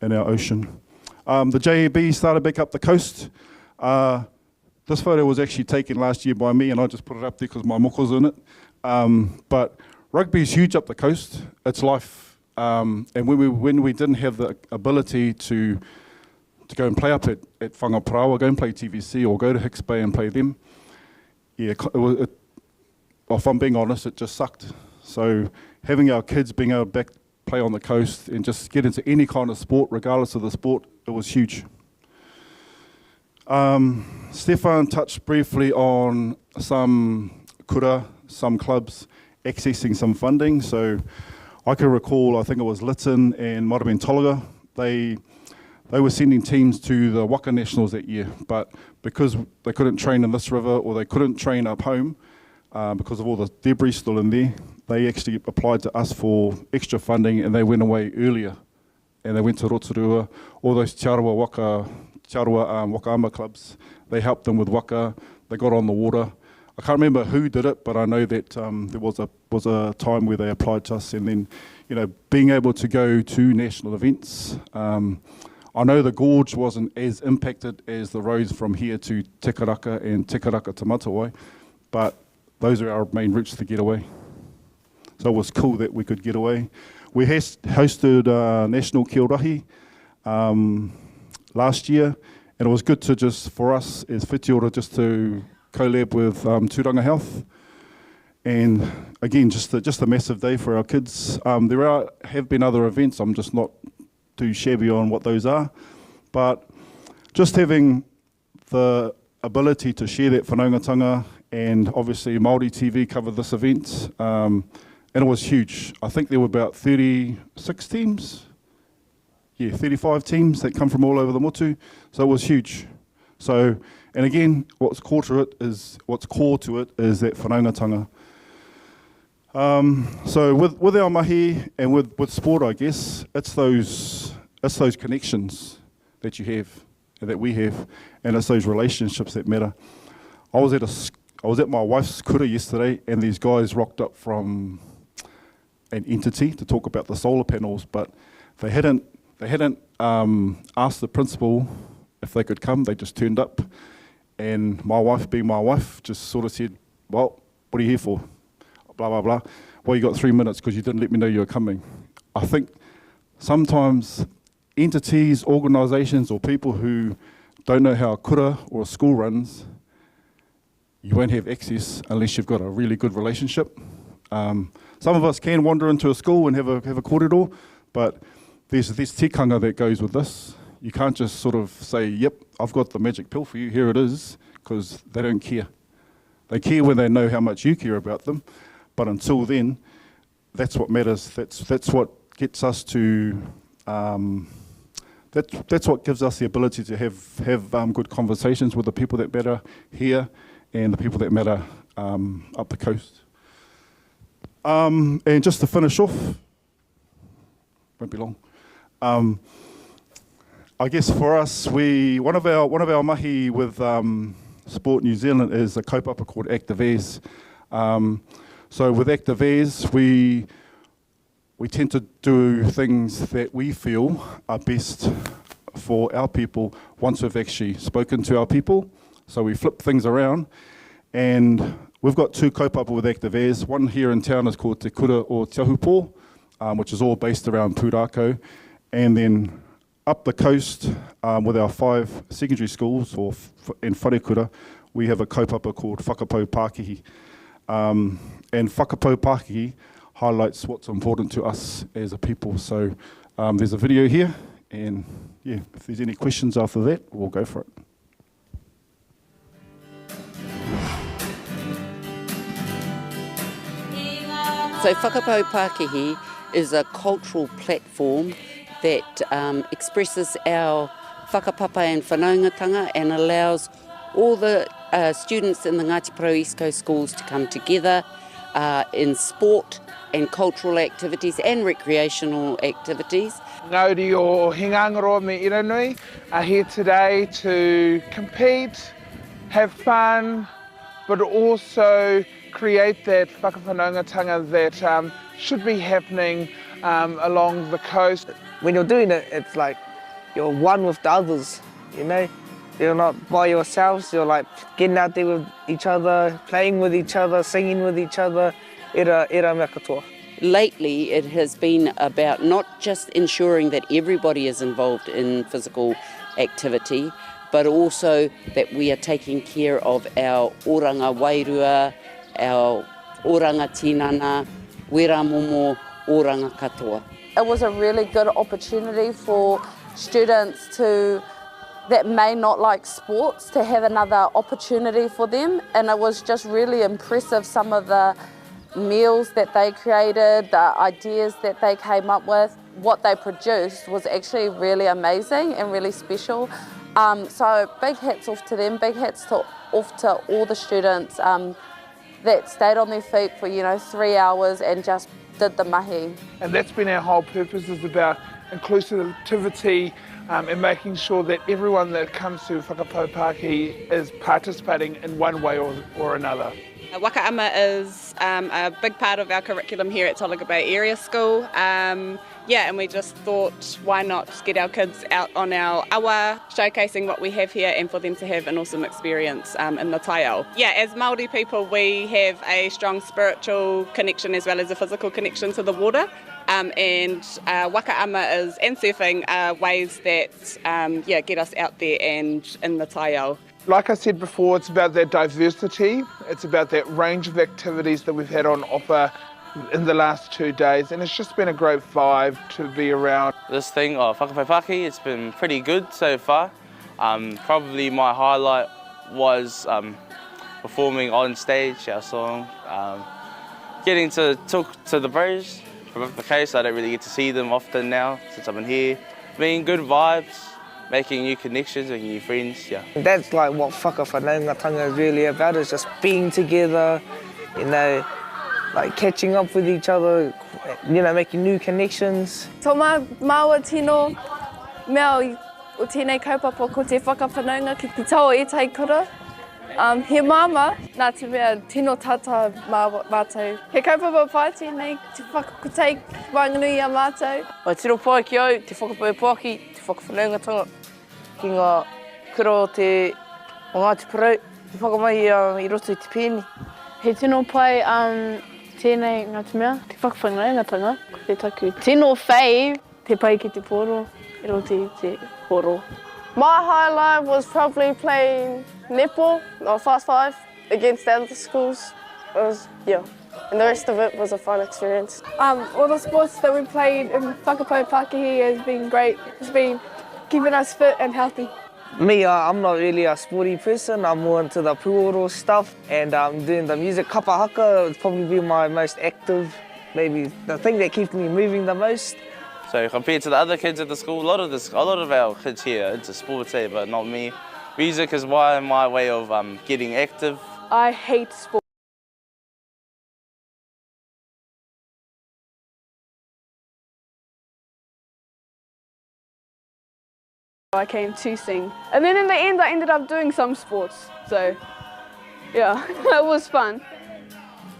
our ocean. The JAB started back up the coast. This photo was actually taken last year by me, and I just put it up there because my moko's in it. But rugby is huge up the coast. It's life. And when we didn't have the ability to go and play up at Whangaprawa, go and play TVC, or go to Hicks Bay and play them, if I'm being honest, it just sucked. So having our kids being able to play on the coast and just get into any kind of sport, regardless of the sport, it was huge. Stefan touched briefly on some kura, some clubs accessing some funding. So I can recall, I think it was Lytton and might have been Tolaga, they were sending teams to the Waka Nationals that year, but because they couldn't train in this river or they couldn't train up home because of all the debris still in there, they actually applied to us for extra funding and they went away earlier. And they went to Rotorua, all those Tairāwhiti Wakaama clubs. They helped them with waka. They got on the water. I can't remember who did it, but I know that there was a time where they applied to us. And then, being able to go to national events. I know the gorge wasn't as impacted as the roads from here to Tekaraka and Tekaraka to Matawai, but those are our main routes to get away. So it was cool that we could get away. We hosted National Kia Rahi last year, and it was good to for us as Whiti just to collab with Tūranga Health. And again, just a massive day for our kids. There have been other events, I'm just not too shabby on what those are, but just having the ability to share that whanaungatanga, and obviously Māori TV covered this event, and it was huge. I think there were about 36 teams. 35 teams that come from all over the motu. So it was huge. So, and again, what's core to it is that whanaungatanga. So with our mahi and with sport, I guess, it's those connections that you have and that we have, and it's those relationships that matter. I was at my wife's kura yesterday, and these guys rocked up from an entity to talk about the solar panels, but they hadn't asked the principal if they could come. They just turned up, and my wife, being my wife, just sort of said, "Well, what are you here for?" Blah blah blah. Well, you got 3 minutes because you didn't let me know you were coming. I think sometimes entities, organisations, or people who don't know how a kura or a school runs, you won't have access unless you've got a really good relationship. Some of us can wander into a school and have a kōrero, but there's this tikanga that goes with this. You can't just sort of say, "Yep, I've got the magic pill for you, here it is," because they don't care. They care when they know how much you care about them, but until then, that's what matters. That's what gets us to. That's what gives us the ability to have good conversations with the people that matter here and the people that matter up the coast. And just to finish off, won't be long. I guess for us, one of our mahi with Sport New Zealand is a kaupapa called Active Airs. So with Active Airs, we tend to do things that we feel are best for our people once we've actually spoken to our people. So we flip things around, and we've got 2 kaupapa with Active Airs. One here in town is called Te Kura o Te Ahupo, which is all based around Pūrākau. And then up the coast, with our 5 secondary schools in wharekura, we have a kaupapa called Whakapau Pākihi. And Whakapau Pākihi highlights what's important to us as a people. So there's a video here, and yeah, if there's any questions after that, we'll go for it. So Whakapau Pākehī is a cultural platform that expresses our whakapapa and whanaungatanga and allows all the students in the Ngāti Porou East Coast schools to come together in sport and cultural activities and recreational activities. Ngauri o Hingangaroa me Iranui are here today to compete, have fun, but also create that whakawhanaungatanga that should be happening along the coast. When you're doing it, it's like you're one with the others, you know? You're not by yourselves, you're like getting out there with each other, playing with each other, singing with each other. Era mea katoa. Lately, it has been about not just ensuring that everybody is involved in physical activity, but also that we are taking care of our oranga wairua, our oranga tinana, wera momo, oranga katoa. It was a really good opportunity for students that may not like sports to have another opportunity for them, and it was just really impressive, some of the meals that they created, the ideas that they came up with. What they produced was actually really amazing and really special. So big hats off to them, big hats off to all the students that stayed on their feet for 3 hours and just did the mahi. And that's been our whole purpose, is about inclusivity and making sure that everyone that comes to Whakapau Pākehī is participating in one way or another. Wakaama is a big part of our curriculum here at Tolaga Bay Area School. And we just thought, why not get our kids out on our awa, showcasing what we have here and for them to have an awesome experience in the taiao. Yeah, as Māori people, we have a strong spiritual connection as well as a physical connection to the water. And wakaama and surfing are ways that get us out there and in the taiao. Like I said before, it's about that diversity, it's about that range of activities that we've had on offer in the last 2 days, and it's just been a great vibe to be around. This thing, Whakapau Pākehī, it's been pretty good so far. Probably my highlight was performing on stage, our song, getting to talk to the bros from the coast. I don't really get to see them often now since I've been here. Being good vibes, making new connections, making new friends, yeah. That's like what whakawhanaungatanga is really about, is just being together, like catching up with each other, making new connections. Tō māua tino, mea o tēnei kaupapa ko te whakawhanaunga ki te tau e tai kura. He mama, nā te mea tino tata mātou. He kaupapa pai tēnei, te whakakotei wanganui a mātou. Mai tino pai ki au, te Whakapau Pākehī, te whakawhanaungatanga, ki ngā kura o Ngāti Porou, te whakamahi I roto I te pēni. He tino pai tēnei ngā mea, te whakawhanaungatanga, ko te taku. Tino whai, te pai ki te poro, I roto I te poro. My highlight was probably playing netball, or fast five, against the other schools. And the rest of it was a fun experience. All the sports that we played in Whakapau Pākehī has been great. It's been keeping us fit and healthy. Me, I'm not really a sporty person. I'm more into the puoro stuff, and doing the music. Kapa haka would probably be my most active, maybe the thing that keeps me moving the most. So compared to the other kids at the school, a lot of our kids here are into sports, but not me. Music is my way of getting active. I hate sport. I came to sing. And then in the end I ended up doing some sports. So yeah, it was fun.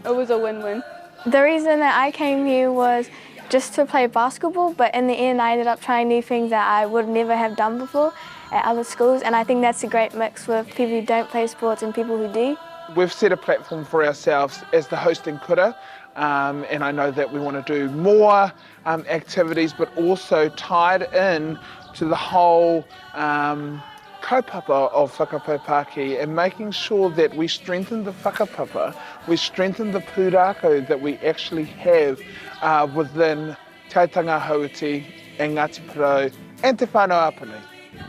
It was a win-win. The reason that I came here was just to play basketball, but in the end I ended up trying new things that I would never have done before at other schools, and I think that's a great mix with people who don't play sports and people who do. We've set a platform for ourselves as the hosting kura, and I know that we want to do more activities, but also tied in to the whole kaupapa of Whakapau Pākehī, and making sure that we strengthen the whakapapa, we strengthen the pūrākau that we actually have within Taitanga Hauiti and Ngāti Porou and Te Whānau Apani.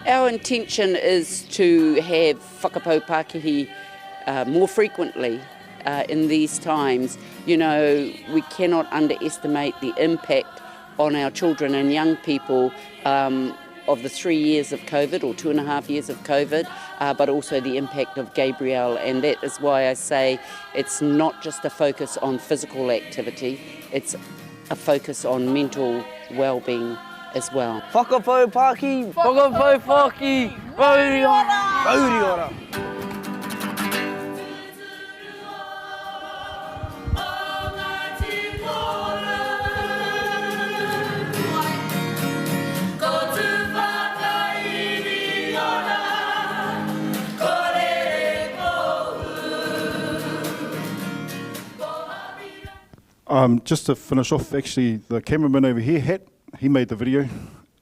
Our intention is to have Whakapau Pākehī more frequently in these times, you know, we cannot underestimate the impact on our children and young people of the 3 years of COVID, or 2.5 years of COVID, but also the impact of Gabrielle. And that is why I say it's not just a focus on physical activity, it's a focus on mental well-being as well. Whakapau Pāki, whakapau Pāki, mauri ora, mauri ora. Just to finish off, actually, the cameraman over here, he made the video,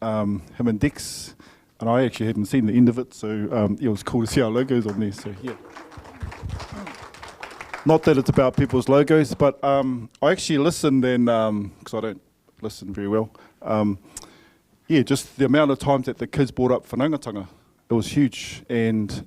him and Dex, and I actually hadn't seen the end of it, so it was cool to see our logos on there, so yeah. Not that it's about people's logos, but I actually listened, and because I don't listen very well, yeah, just the amount of times that the kids brought up whanaungatanga, it was huge, and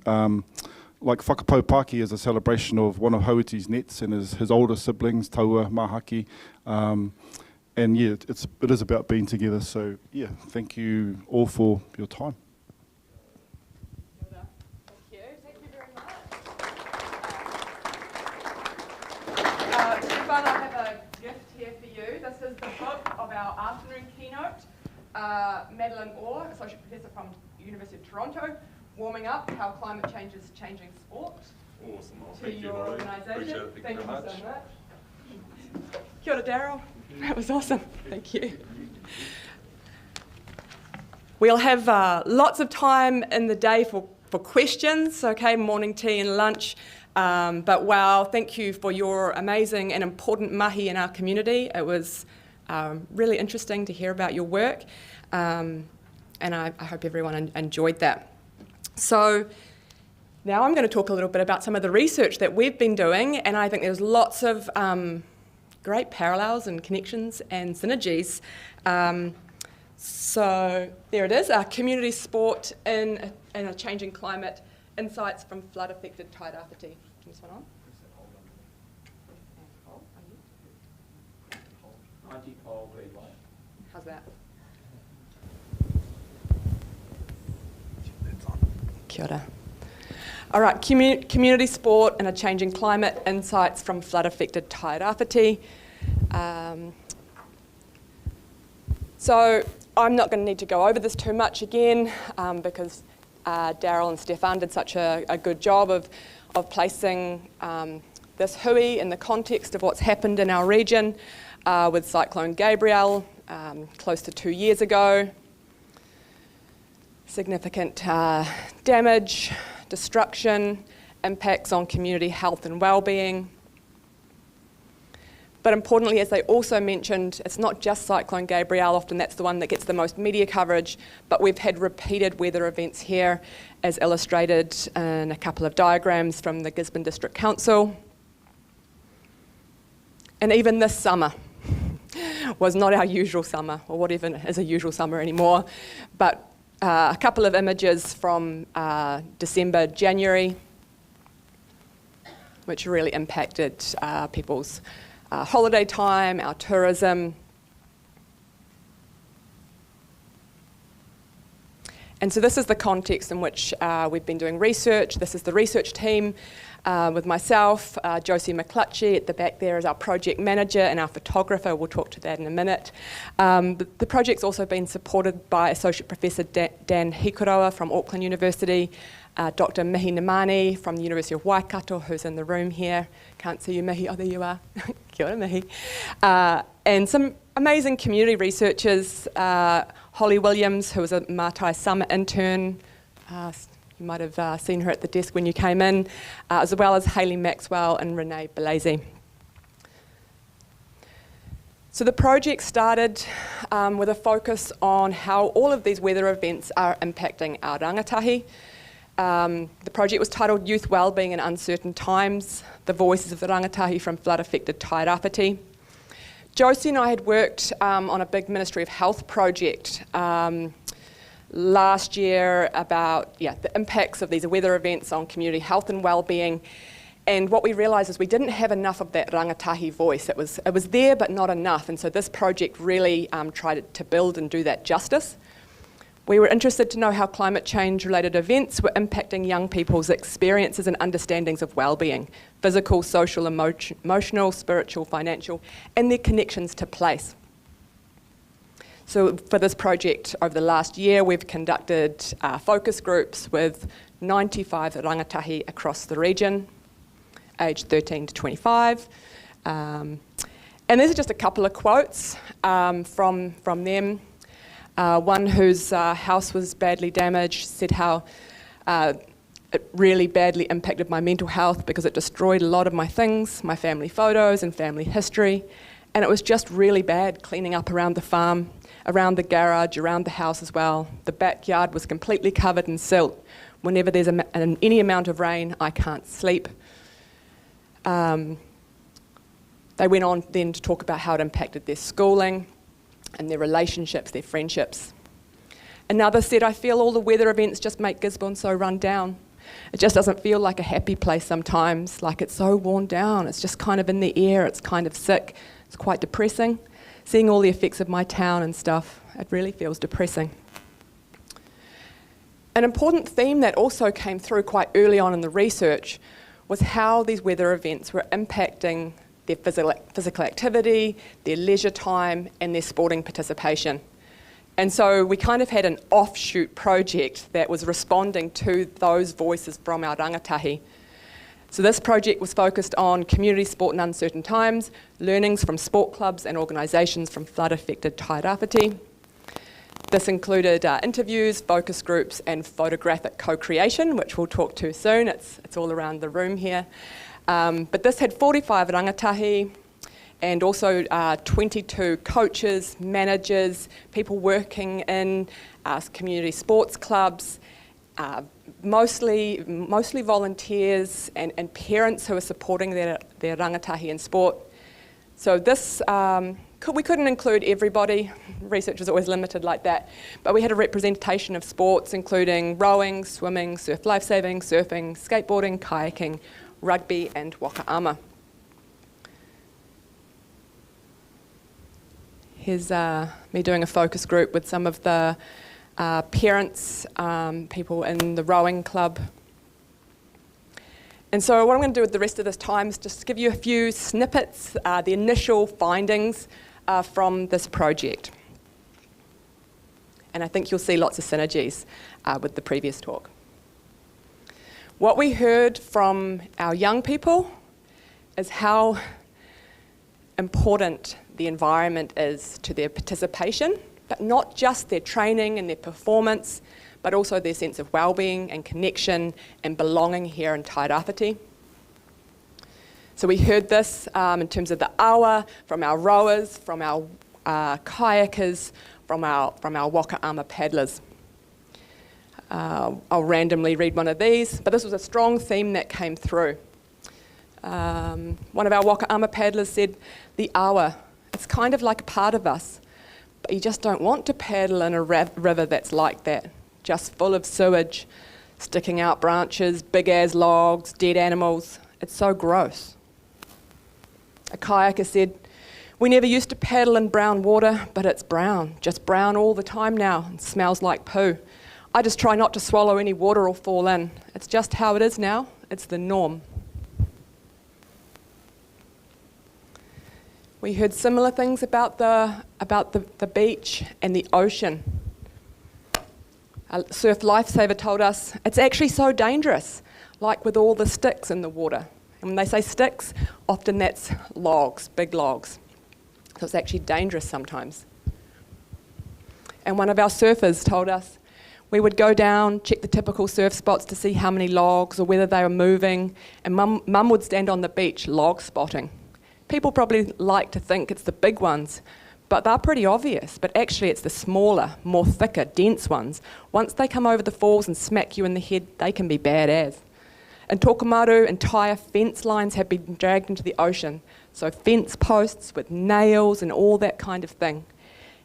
like Whakapau Pāki is a celebration of one of Hauiti's nets and his older siblings, Taua, Mahaki, and yeah, it is about being together. So yeah, thank you all for your time. Thank you very much. Stefan, I have a gift here for you. This is the book of our afternoon keynote. Madeline Orr, Associate Professor from University of Toronto, Warming Up, How Climate Change is Changing Sport. Awesome. Well, To thank you, your Holly. organisation. Appreciate it. Thank you very so much. Kia ora, Darryl. That was awesome. Thank you. We'll have lots of time in the day for questions, okay, morning tea and lunch. But wow, thank you for your amazing and important mahi in our community. It was really interesting to hear about your work, and I hope everyone enjoyed that. So now I'm going to talk a little bit about some of the research that we've been doing, and I think there's lots of great parallels and connections and synergies. So there it is, community sport in a changing climate, insights from flood-affected Tairāwhiti. Turn this one on. How's that? Kia ora. All right, community sport in a changing climate, insights from flood-affected Tairāwhiti. So I'm not going to need to go over this too much again because Darryl and Stefan did such a good job of placing this hui in the context of what's happened in our region with Cyclone Gabrielle close to 2 years ago. Significant damage, destruction, impacts on community health and well-being. But importantly, as they also mentioned, it's not just Cyclone Gabrielle, often that's the one that gets the most media coverage, but we've had repeated weather events here, as illustrated in a couple of diagrams from the Gisborne District Council. And even this summer was not our usual summer, or whatever is a usual summer anymore, but a couple of images from December, January, which really impacted people's holiday time, our tourism. And so this is the context in which we've been doing research. This is the research team with myself, Josie McClutchy at the back there is our project manager and our photographer. We'll talk to that in a minute. The project's also been supported by Associate Professor Dan Hikuroa from Auckland University, Dr. Mihi Namani from the University of Waikato, who's in the room here. Can't see you, Mihi. Oh, there you are. Kia ora, Mihi. And some amazing community researchers, Holly Williams, who was a Mātai summer intern. You might have seen her at the desk when you came in, as well as Hayley Maxwell and Renee Belazy. So the project started with a focus on how all of these weather events are impacting our rangatahi. The project was titled Youth Wellbeing in Uncertain Times, the Voices of the Rangatahi from Flood-Affected Tairāwhiti. Josie and I had worked on a big Ministry of Health project last year about the impacts of these weather events on community health and wellbeing. And what we realised is we didn't have enough of that rangatahi voice. It was there, but not enough. And so this project really tried to build and do that justice. We were interested to know how climate change-related events were impacting young people's experiences and understandings of well-being, physical, social, emotional, spiritual, financial, and their connections to place. So for this project, over the last year, we've conducted focus groups with 95 rangatahi across the region, aged 13 to 25. And these are just a couple of quotes from them. One whose house was badly damaged said how it really badly impacted my mental health because it destroyed a lot of my things, my family photos and family history. And it was just really bad cleaning up around the farm, around the garage, around the house as well. The backyard was completely covered in silt. Whenever there's any amount of rain, I can't sleep. They went on then to talk about how it impacted their schooling and their relationships, their friendships. Another said, I feel all the weather events just make Gisborne so run down. It just doesn't feel like a happy place sometimes, like it's so worn down. It's just kind of in the air, it's kind of sick. It's quite depressing. Seeing all the effects of my town and stuff, it really feels depressing. An important theme that also came through quite early on in the research was how these weather events were impacting their physical activity, their leisure time, and their sporting participation. And so we kind of had an offshoot project that was responding to those voices from our rangatahi. So this project was focused on community sport in uncertain times, learnings from sport clubs and organisations from flood-affected Tairāwhiti. This included interviews, focus groups, and photographic co-creation, which we'll talk to soon. It's all around the room here. But this had 45 rangatahi and also 22 coaches, managers, people working in community sports clubs, mostly volunteers and parents who are supporting their rangatahi in sport. So this, we couldn't include everybody. Research is always limited like that. But we had a representation of sports, including rowing, swimming, surf lifesaving, surfing, skateboarding, kayaking, rugby and wakaama. Here's me doing a focus group with some of the parents, people in the rowing club. And so what I'm going to do with the rest of this time is just give you a few snippets, the initial findings from this project. And I think you'll see lots of synergies with the previous talk. What we heard from our young people is how important the environment is to their participation, but not just their training and their performance, but also their sense of well-being and connection and belonging here in Tairāwhiti. So we heard this in terms of the awa, from our rowers, from our kayakers, from our wakaama paddlers. I'll randomly read one of these, but this was a strong theme that came through. One of our wakaama paddlers said, the awa, it's kind of like a part of us, but you just don't want to paddle in a river that's like that, just full of sewage, sticking out branches, big as logs, dead animals. It's so gross. A kayaker said, we never used to paddle in brown water, but it's brown, just brown all the time now, and smells like poo. I just try not to swallow any water or fall in. It's just how it is now. It's the norm. We heard similar things about the beach and the ocean. A surf lifesaver told us it's actually so dangerous, like with all the sticks in the water. And when they say sticks, often that's logs, big logs. So it's actually dangerous sometimes. And one of our surfers told us we would go down, check the typical surf spots to see how many logs or whether they were moving, and Mum would stand on the beach log spotting. People probably like to think it's the big ones, but they're pretty obvious. But actually it's the smaller, more thicker, dense ones. Once they come over the falls and smack you in the head, they can be bad as. In Tokomaru, entire fence lines have been dragged into the ocean. So fence posts with nails and all that kind of thing.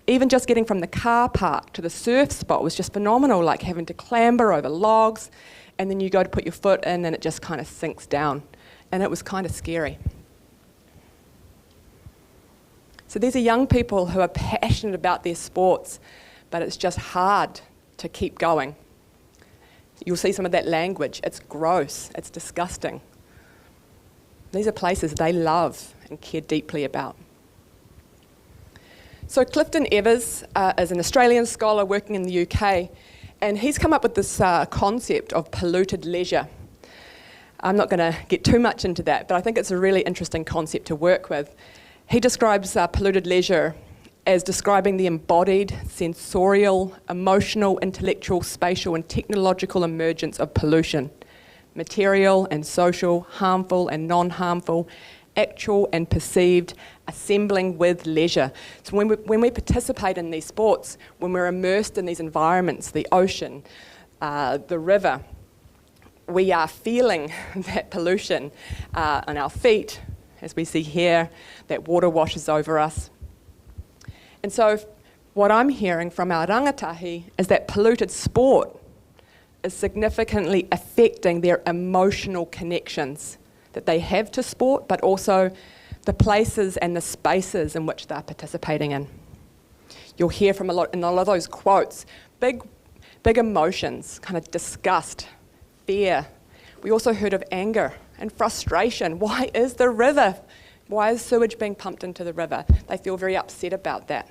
Even just getting from the car park to the surf spot was just phenomenal, like having to clamber over logs, and then you go to put your foot in and it just kind of sinks down. and it was kind of scary. So these are young people who are passionate about their sports, but it's just hard to keep going. You'll see some of that language. It's gross, it's disgusting. These are places they love and care deeply about. So Clifton Evers is an Australian scholar working in the UK, and he's come up with this concept of polluted leisure. I'm not going to get too much into that, but I think it's a really interesting concept to work with. He describes polluted leisure as describing the embodied, sensorial, emotional, intellectual, spatial and technological emergence of pollution, material and social, harmful and non-harmful, actual and perceived, assembling with leisure. So when we participate in these sports, when we're immersed in these environments, the ocean, the river, we are feeling that pollution on our feet, as we see here, that water washes over us. And so what I'm hearing from our rangatahi is that polluted sport is significantly affecting their emotional connections that they have to sport, but also the places and the spaces in which they're participating in. You'll hear from in a lot of those quotes, big emotions, kind of disgust, fear. We also heard of anger and frustration. Why is sewage being pumped into the river? They feel very upset about that.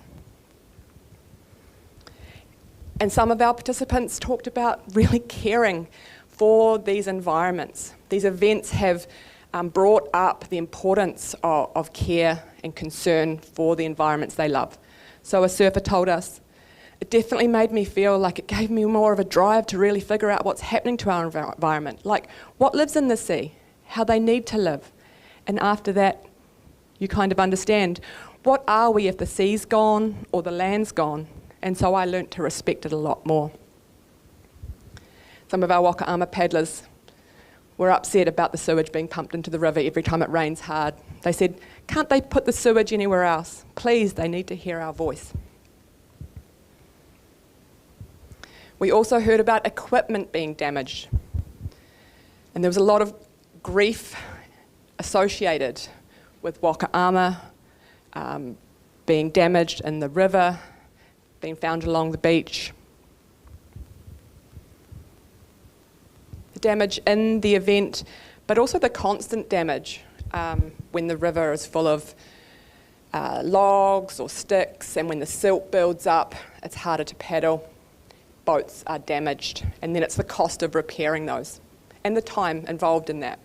And some of our participants talked about really caring for these environments. These events have brought up the importance of care and concern for the environments they love. So a surfer told us, it definitely made me feel like it gave me more of a drive to really figure out what's happening to our environment, like what lives in the sea, how they need to live. And after that, you kind of understand, what are we if the sea's gone or the land's gone? And so I learnt to respect it a lot more. Some of our Wakaama paddlers were upset about the sewage being pumped into the river every time it rains hard. They said, can't they put the sewage anywhere else? Please, they need to hear our voice. We also heard about equipment being damaged. And there was a lot of grief associated with Wakaama being damaged in the river, being found along the beach. The damage in the event, but also the constant damage when the river is full of logs or sticks, and when the silt builds up, it's harder to paddle. Boats are damaged, and then it's the cost of repairing those and the time involved in that.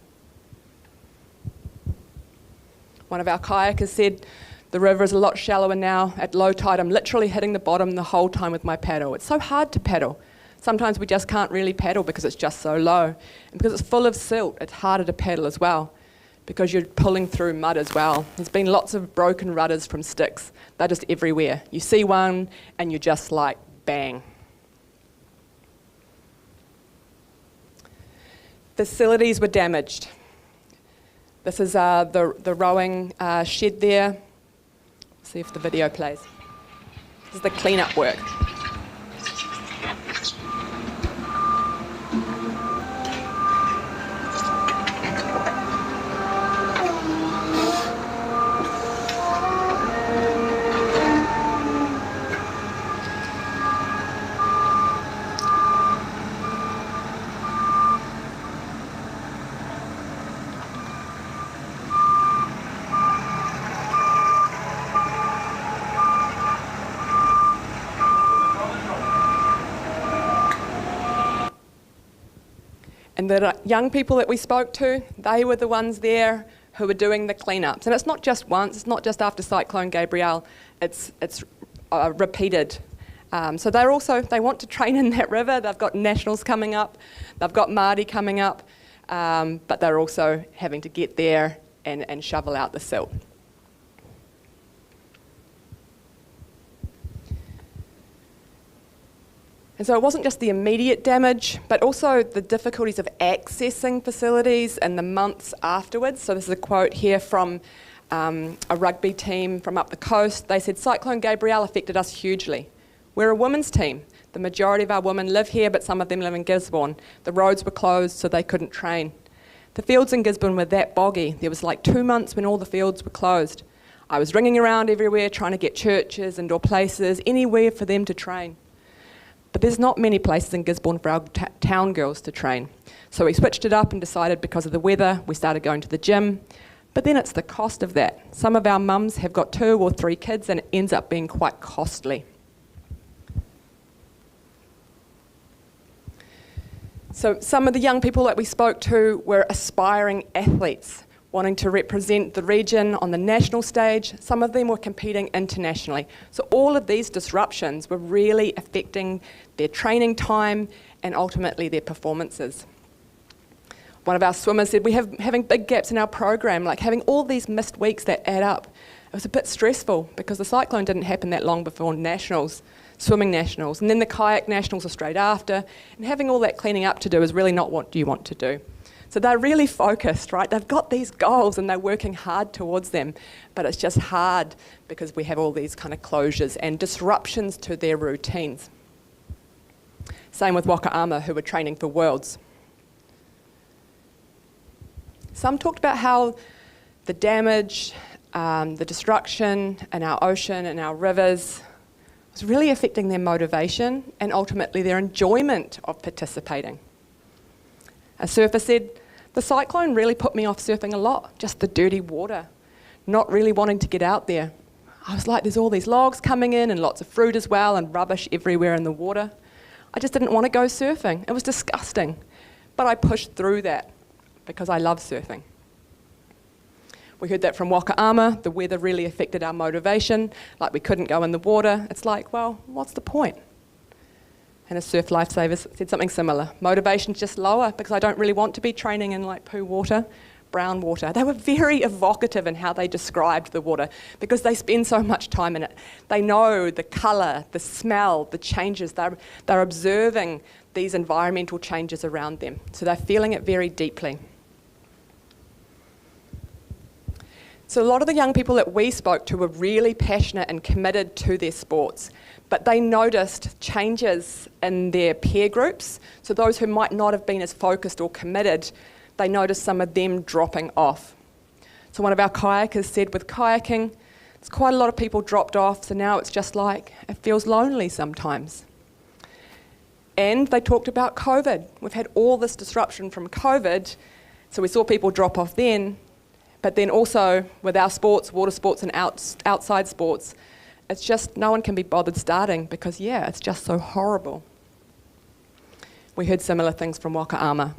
One of our kayakers said, the river is a lot shallower now. At low tide, I'm literally hitting the bottom the whole time with my paddle. It's so hard to paddle. Sometimes we just can't really paddle because it's just so low. And because it's full of silt, it's harder to paddle as well, because you're pulling through mud as well. There's been lots of broken rudders from sticks. They're just everywhere. You see one and you're just like, bang. Facilities were damaged. This is the rowing shed there. See if the video plays. This is the clean-up work. And the young people that we spoke to, they were the ones there who were doing the cleanups. And it's not just once, it's not just after Cyclone Gabrielle, it's repeated. So they want to train in that river. They've got nationals coming up, they've got Māori coming up, but they're also having to get there and shovel out the silt. And so it wasn't just the immediate damage, but also the difficulties of accessing facilities in the months afterwards. So this is a quote here from a rugby team from up the coast. They said, Cyclone Gabrielle affected us hugely. We're a women's team. The majority of our women live here, but some of them live in Gisborne. The roads were closed, so they couldn't train. The fields in Gisborne were that boggy. There was like 2 months when all the fields were closed. I was ringing around everywhere trying to get churches, indoor places, anywhere for them to train. But there's not many places in Gisborne for our town girls to train. So we switched it up and decided because of the weather, we started going to the gym. But then it's the cost of that. Some of our mums have got 2 or 3 kids and it ends up being quite costly. So some of the young people that we spoke to were aspiring athletes, wanting to represent the region on the national stage. Some of them were competing internationally. So all of these disruptions were really affecting their training time and ultimately their performances. One of our swimmers said, we're having big gaps in our program, like having all these missed weeks that add up. It was a bit stressful because the cyclone didn't happen that long before nationals, swimming nationals, and then the kayak nationals are straight after, and having all that cleaning up to do is really not what you want to do. So they're really focused, right? They've got these goals and they're working hard towards them, but it's just hard because we have all these kind of closures and disruptions to their routines. Same with Wakaama, who were training for Worlds. Some talked about how the damage, the destruction in our ocean and our rivers was really affecting their motivation and ultimately their enjoyment of participating. A surfer said, the cyclone really put me off surfing a lot, just the dirty water, not really wanting to get out there. I was like, there's all these logs coming in and lots of fruit as well and rubbish everywhere in the water. I just didn't want to go surfing. It was disgusting. But I pushed through that because I love surfing. We heard that from Wakaama. The weather really affected our motivation, like we couldn't go in the water. It's like, well, what's the point? And a surf lifesaver said something similar. Motivation's just lower because I don't really want to be training in like poo water, brown water. They were very evocative in how they described the water because they spend so much time in it. They know the colour, the smell, the changes. They're observing these environmental changes around them. So they're feeling it very deeply. So a lot of the young people that we spoke to were really passionate and committed to their sports, but they noticed changes in their peer groups. So those who might not have been as focused or committed, they noticed some of them dropping off. So one of our kayakers said with kayaking, it's quite a lot of people dropped off, so now it's just like, it feels lonely sometimes. And they talked about COVID. We've had all this disruption from COVID, so we saw people drop off then, but then also with our sports, water sports and outside sports, it's just no one can be bothered starting because, yeah, it's just so horrible. We heard similar things from Wakaama.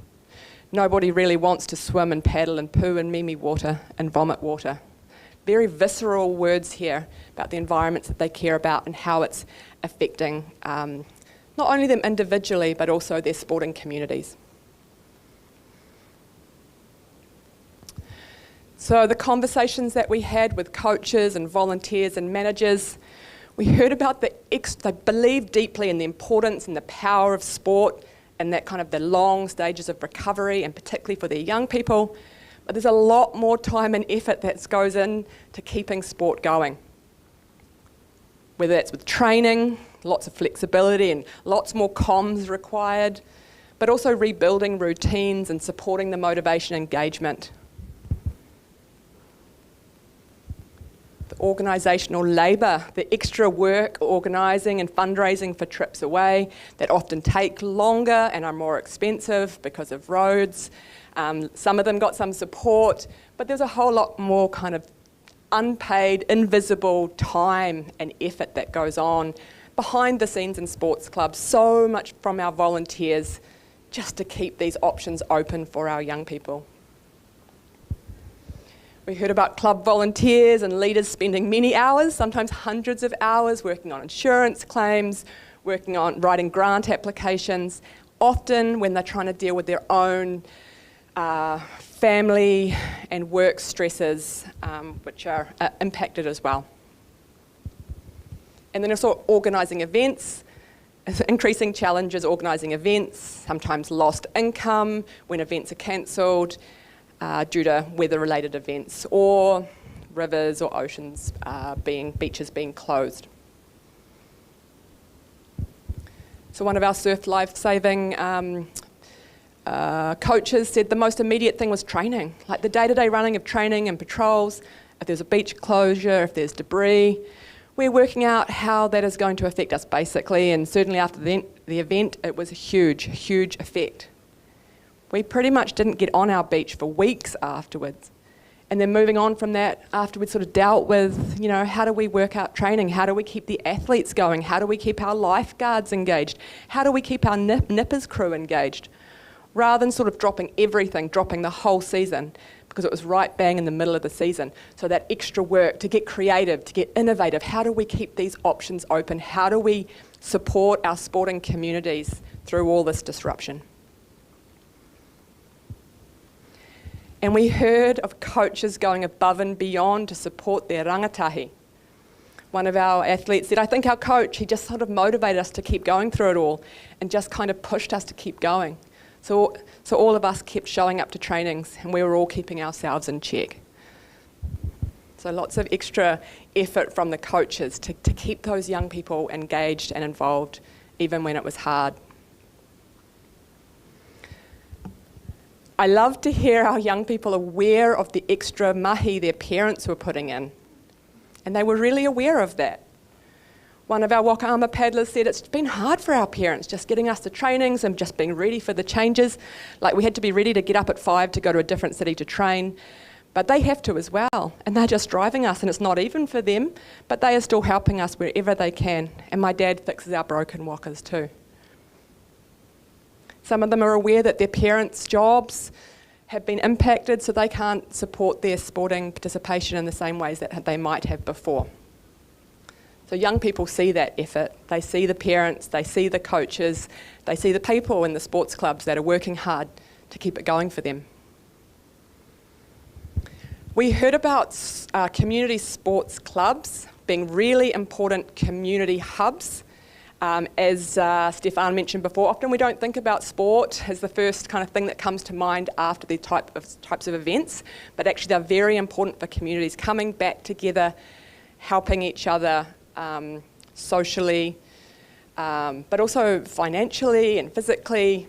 Nobody really wants to swim and paddle and poo and mimi water and vomit water. Very visceral words here about the environments that they care about and how it's affecting not only them individually, but also their sporting communities. So the conversations that we had with coaches and volunteers and managers, we heard about they believe deeply in the importance and the power of sport and that kind of the long stages of recovery, and particularly for their young people. But there's a lot more time and effort that goes into keeping sport going. Whether that's with training, lots of flexibility and lots more comms required, but also rebuilding routines and supporting the motivation and engagement. The organisational labour, the extra work organising and fundraising for trips away that often take longer and are more expensive because of roads. Some of them got some support, but there's a whole lot more kind of unpaid, invisible time and effort that goes on behind the scenes in sports clubs, so much from our volunteers just to keep these options open for our young people. We heard about club volunteers and leaders spending many hours, sometimes hundreds of hours, working on insurance claims, working on writing grant applications, often when they're trying to deal with their own family and work stresses, which are impacted as well. And then also organising events, increasing challenges organising events, sometimes lost income when events are cancelled, due to weather-related events, or rivers or oceans beaches being closed. So one of our surf life-saving coaches said the most immediate thing was training, like the day-to-day running of training and patrols. If there's a beach closure, if there's debris, we're working out how that is going to affect us basically, and certainly after the event, it was a huge, huge effect. We pretty much didn't get on our beach for weeks afterwards. And then moving on from that, after we'd sort of dealt with, you know, how do we work out training? How do we keep the athletes going? How do we keep our lifeguards engaged? How do we keep our nippers crew engaged? Rather than sort of dropping everything, dropping the whole season, because it was right bang in the middle of the season. So that extra work to get creative, to get innovative, how do we keep these options open? How do we support our sporting communities through all this disruption? And we heard of coaches going above and beyond to support their rangatahi. One of our athletes said, I think our coach, he just sort of motivated us to keep going through it all and just kind of pushed us to keep going. So all of us kept showing up to trainings and we were all keeping ourselves in check. So lots of extra effort from the coaches to keep those young people engaged and involved, even when it was hard. I love to hear our young people aware of the extra mahi their parents were putting in. And they were really aware of that. One of our Wakaama paddlers said it's been hard for our parents just getting us to trainings and just being ready for the changes. Like we had to be ready to get up at 5 to go to a different city to train. But they have to as well. And they're just driving us and it's not even for them, but they are still helping us wherever they can. And my dad fixes our broken walkers too. Some of them are aware that their parents' jobs have been impacted, so they can't support their sporting participation in the same ways that they might have before. So young people see that effort. They see the parents, they see the coaches, they see the people in the sports clubs that are working hard to keep it going for them. We heard about community sports clubs being really important community hubs. As Stefan mentioned before, often we don't think about sport as the first kind of thing that comes to mind after the types of events, but actually they're very important for communities coming back together, helping each other socially, but also financially and physically.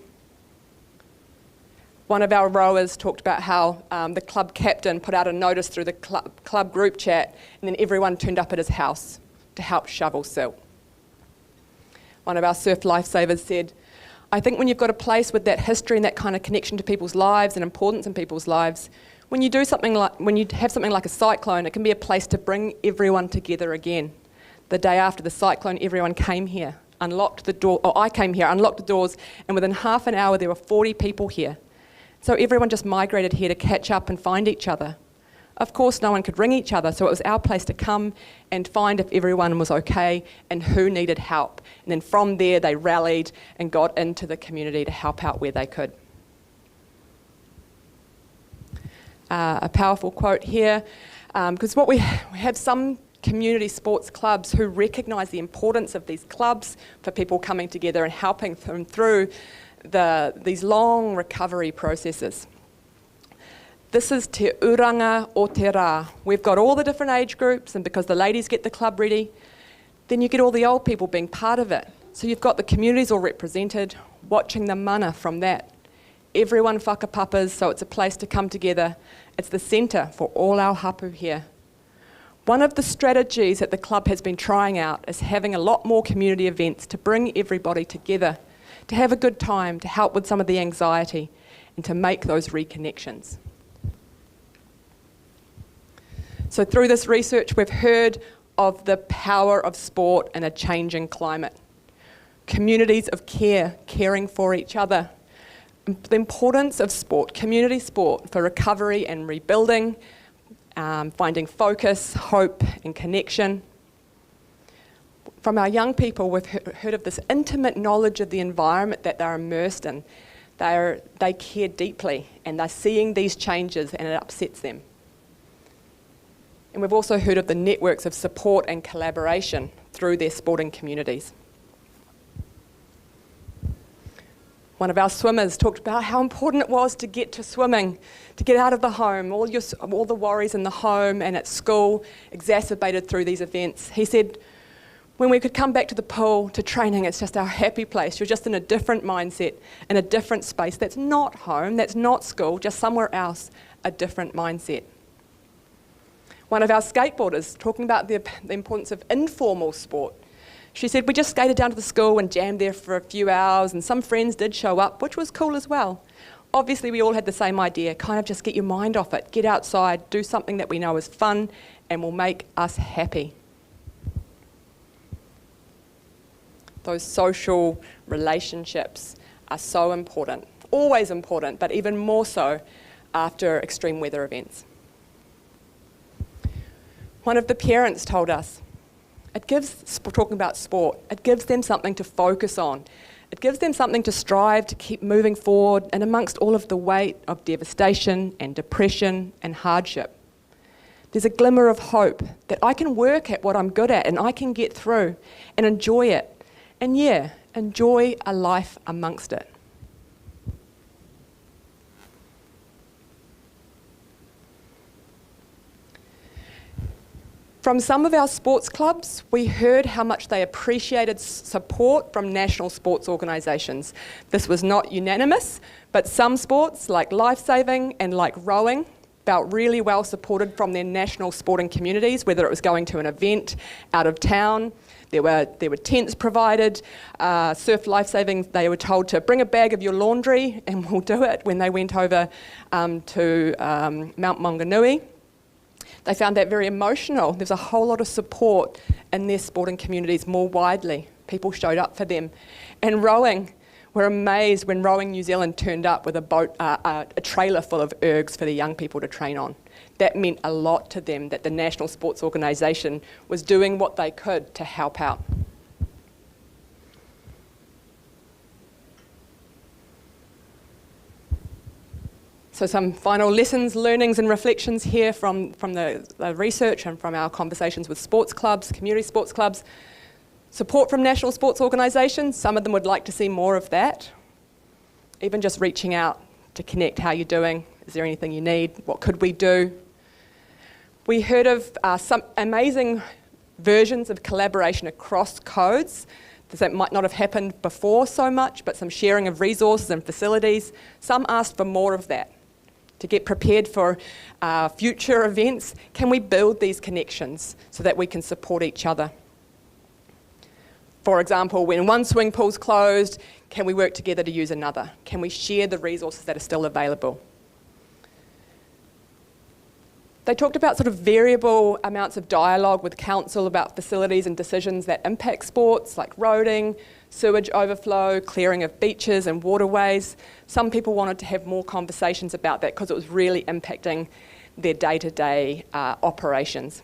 One of our rowers talked about how the club captain put out a notice through the club group chat, and then everyone turned up at his house to help shovel silt. One of our surf lifesavers said, I think when you've got a place with that history and that kind of connection to people's lives and importance in people's lives, when you have something like a cyclone, it can be a place to bring everyone together again. The day after the cyclone, everyone came here, unlocked the door, or I came here, unlocked the doors, and within half an hour there were 40 people here. So everyone just migrated here to catch up and find each other. Of course, no one could ring each other, so it was our place to come and find if everyone was okay and who needed help. And then from there, they rallied and got into the community to help out where they could. A powerful quote here, because we have some community sports clubs who recognise the importance of these clubs for people coming together and helping them through these long recovery processes. This is Te Uranga o Te Rā. We've got all the different age groups, and because the ladies get the club ready, then you get all the old people being part of it. So you've got the communities all represented, watching the mana from that. Everyone whakapapas, so it's a place to come together. It's the centre for all our hapu here. One of the strategies that the club has been trying out is having a lot more community events to bring everybody together, to have a good time, to help with some of the anxiety, and to make those reconnections. So through this research, we've heard of the power of sport in a changing climate. Communities of care, caring for each other. The importance of sport, community sport, for recovery and rebuilding, finding focus, hope and connection. From our young people, we've heard of this intimate knowledge of the environment that they're immersed in. They care deeply and they're seeing these changes and it upsets them. And we've also heard of the networks of support and collaboration through their sporting communities. One of our swimmers talked about how important it was to get to swimming, to get out of the home, all the worries in the home and at school exacerbated through these events. He said, When we could come back to the pool, to training, it's just our happy place. You're just in a different mindset, in a different space. That's not home, that's not school, just somewhere else, a different mindset. One of our skateboarders, talking about the importance of informal sport, she said, we just skated down to the school and jammed there for a few hours, and some friends did show up, which was cool as well. Obviously, we all had the same idea, kind of just get your mind off it, get outside, do something that we know is fun and will make us happy. Those social relationships are so important, always important, but even more so after extreme weather events. One of the parents told us, talking about sport, it gives them something to focus on. It gives them something to strive to keep moving forward and amongst all of the weight of devastation and depression and hardship. There's a glimmer of hope that I can work at what I'm good at and I can get through and enjoy it. And yeah, enjoy a life amongst it. From some of our sports clubs, we heard how much they appreciated support from national sports organisations. This was not unanimous, but some sports, like lifesaving and like rowing, felt really well supported from their national sporting communities, whether it was going to an event out of town. There were tents provided. Surf lifesaving, they were told to bring a bag of your laundry and we'll do it when they went over to Mount Maunganui. They found that very emotional. There's a whole lot of support in their sporting communities more widely. People showed up for them. And rowing, we're amazed when Rowing New Zealand turned up with a trailer full of ergs for the young people to train on. That meant a lot to them that the National Sports Organisation was doing what they could to help out. So some final lessons, learnings and reflections here from the research and from our conversations with sports clubs, community sports clubs. Support from national sports organisations, some of them would like to see more of that. Even just reaching out to connect, how you're doing, is there anything you need, what could we do? We heard of some amazing versions of collaboration across codes that might not have happened before so much, but some sharing of resources and facilities. Some asked for more of that. To get prepared for future events, can we build these connections so that we can support each other? For example, when one swimming pool's closed, can we work together to use another? Can we share the resources that are still available? They talked about sort of variable amounts of dialogue with council about facilities and decisions that impact sports, like roading, sewage overflow, clearing of beaches and waterways. Some people wanted to have more conversations about that because it was really impacting their day-to-day operations.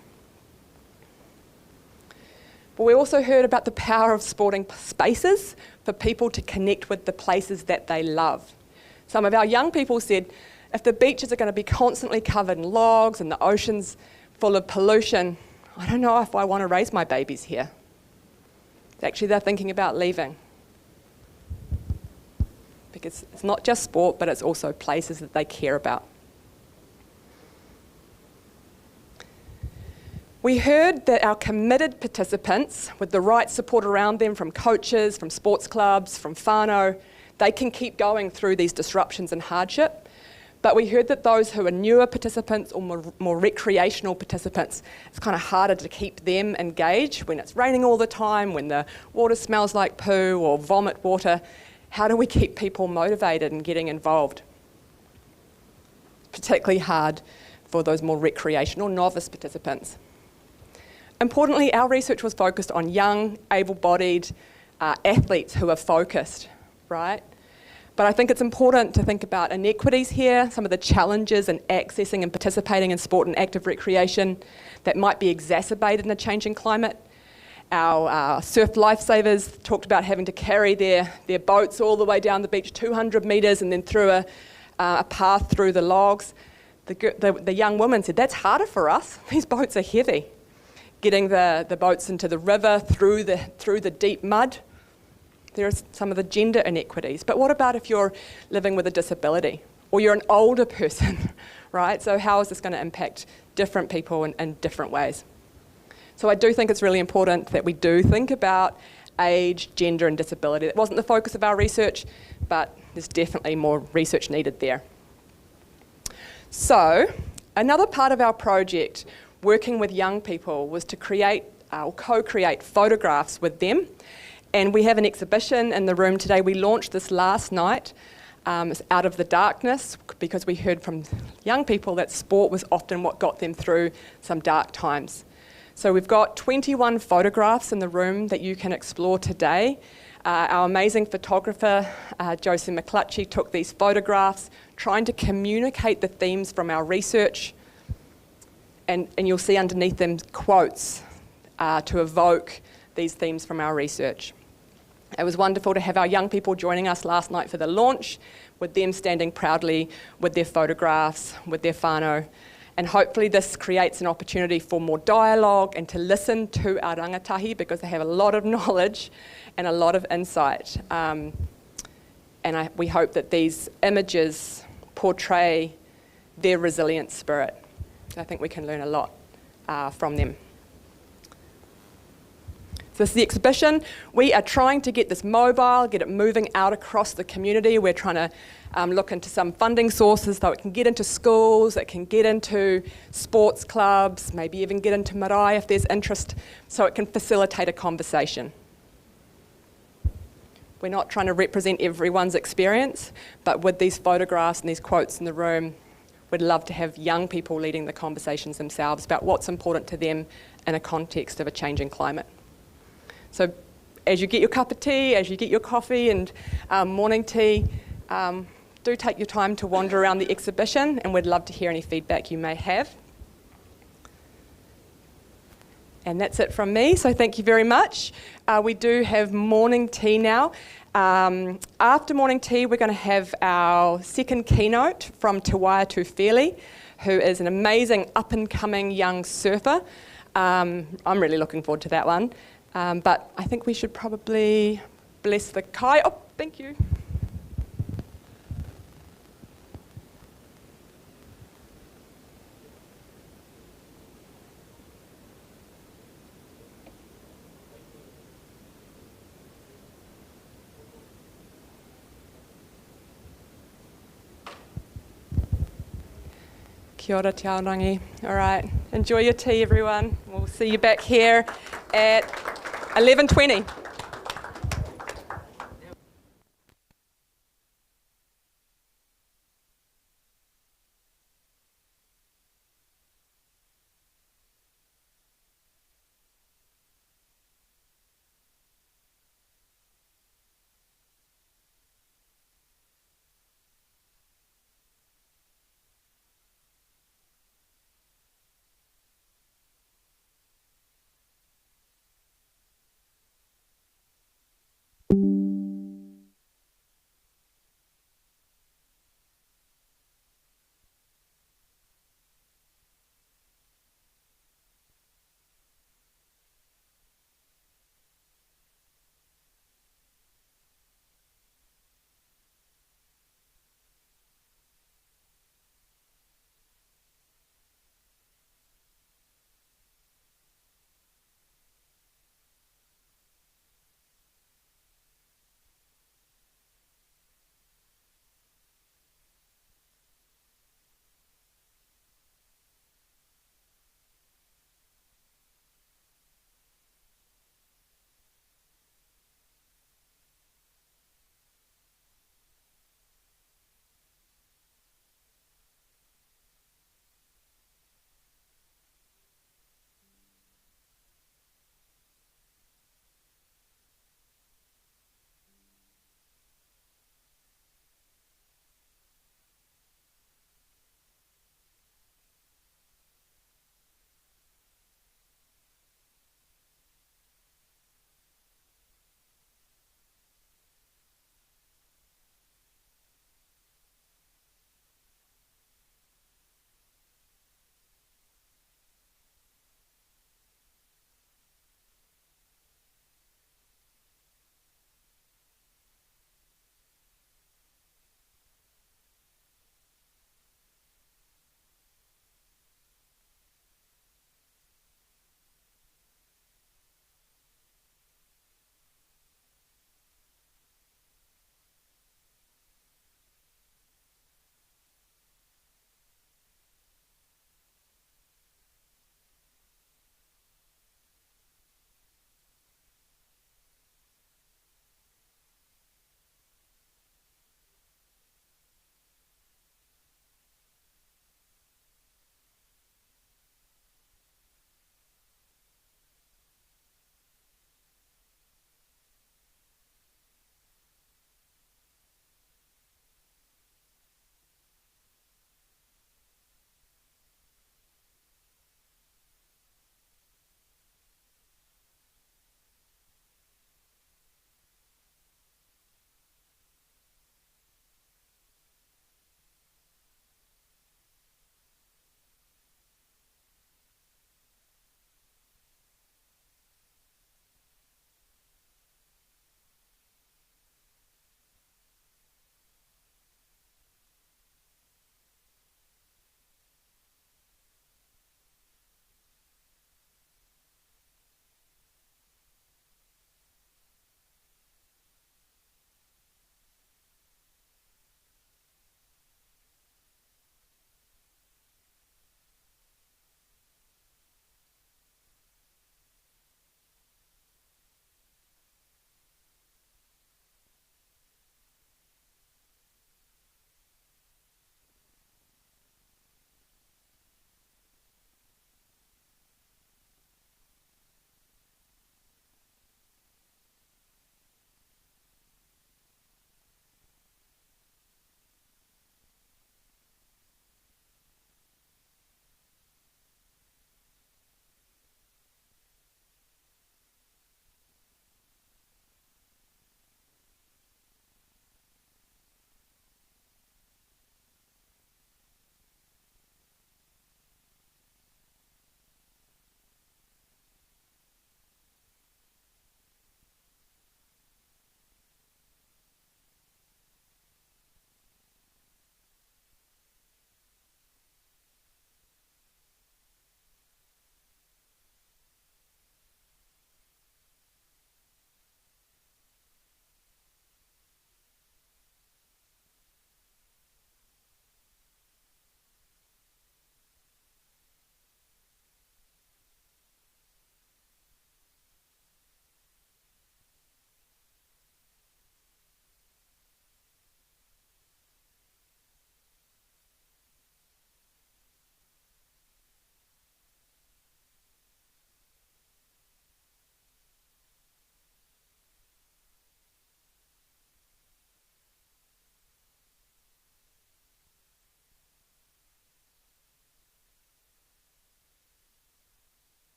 But we also heard about the power of sporting spaces for people to connect with the places that they love. Some of our young people said, if the beaches are going to be constantly covered in logs and the oceans full of pollution, I don't know if I want to raise my babies here. Actually, they're thinking about leaving. Because it's not just sport, but it's also places that they care about. We heard that our committed participants, with the right support around them from coaches, from sports clubs, from whānau, they can keep going through these disruptions and hardship. But we heard that those who are newer participants or more recreational participants, it's kind of harder to keep them engaged when it's raining all the time, when the water smells like poo or vomit water. How do we keep people motivated and getting involved? Particularly hard for those more recreational novice participants. Importantly, our research was focused on young, able-bodied athletes who are focused, right? But I think it's important to think about inequities here, some of the challenges in accessing and participating in sport and active recreation that might be exacerbated in a changing climate. Our surf lifesavers talked about having to carry their boats all the way down the beach 200 metres and then through a path through the logs. The young woman said, that's harder for us. These boats are heavy. Getting the boats into the river through the deep mud. There are some of the gender inequities. But what about if you're living with a disability or you're an older person, right? So how is this going to impact different people in different ways? So I do think it's really important that we do think about age, gender and disability. That wasn't the focus of our research, but there's definitely more research needed there. So another part of our project, working with young people, was to create or co-create photographs with them. And we have an exhibition in the room today. We launched this last night. It's Out of the Darkness, because we heard from young people that sport was often what got them through some dark times. So we've got 21 photographs in the room that you can explore today. Our amazing photographer, Josie McClutchie, took these photographs, trying to communicate the themes from our research. And you'll see underneath them quotes to evoke these themes from our research. It was wonderful to have our young people joining us last night for the launch, with them standing proudly with their photographs, with their whānau. And hopefully this creates an opportunity for more dialogue and to listen to our rangatahi, because they have a lot of knowledge and a lot of insight. We hope that these images portray their resilient spirit. I think we can learn a lot from them. So this is the exhibition. We are trying to get this mobile, get it moving out across the community. We're trying to look into some funding sources so it can get into schools, it can get into sports clubs, maybe even get into marae if there's interest, so it can facilitate a conversation. We're not trying to represent everyone's experience, but with these photographs and these quotes in the room, we'd love to have young people leading the conversations themselves about what's important to them in a context of a changing climate. So as you get your cup of tea, as you get your coffee and morning tea, do take your time to wander around the exhibition, and we'd love to hear any feedback you may have. And that's it from me, so thank you very much. We do have morning tea now. After morning tea, we're going to have our second keynote from Waiotu Fairlie, who is an amazing up-and-coming young surfer. I'm really looking forward to that one. But I think we should probably bless the kai. Oh, thank you. Kia ora, te aorangi. All right, enjoy your tea, everyone. We'll see you back here at 11:20.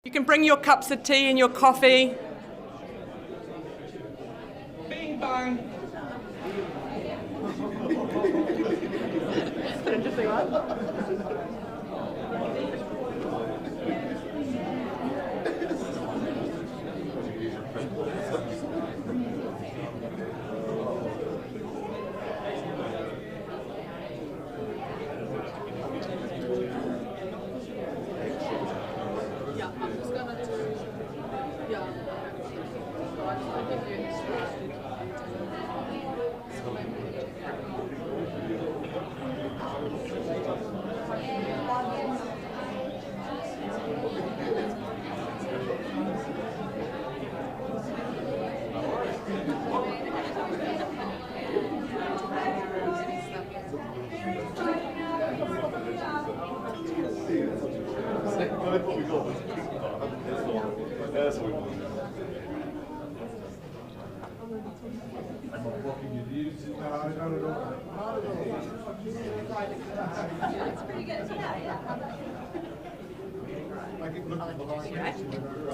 You can bring your cups of tea and your coffee. Bing bang. Interesting one.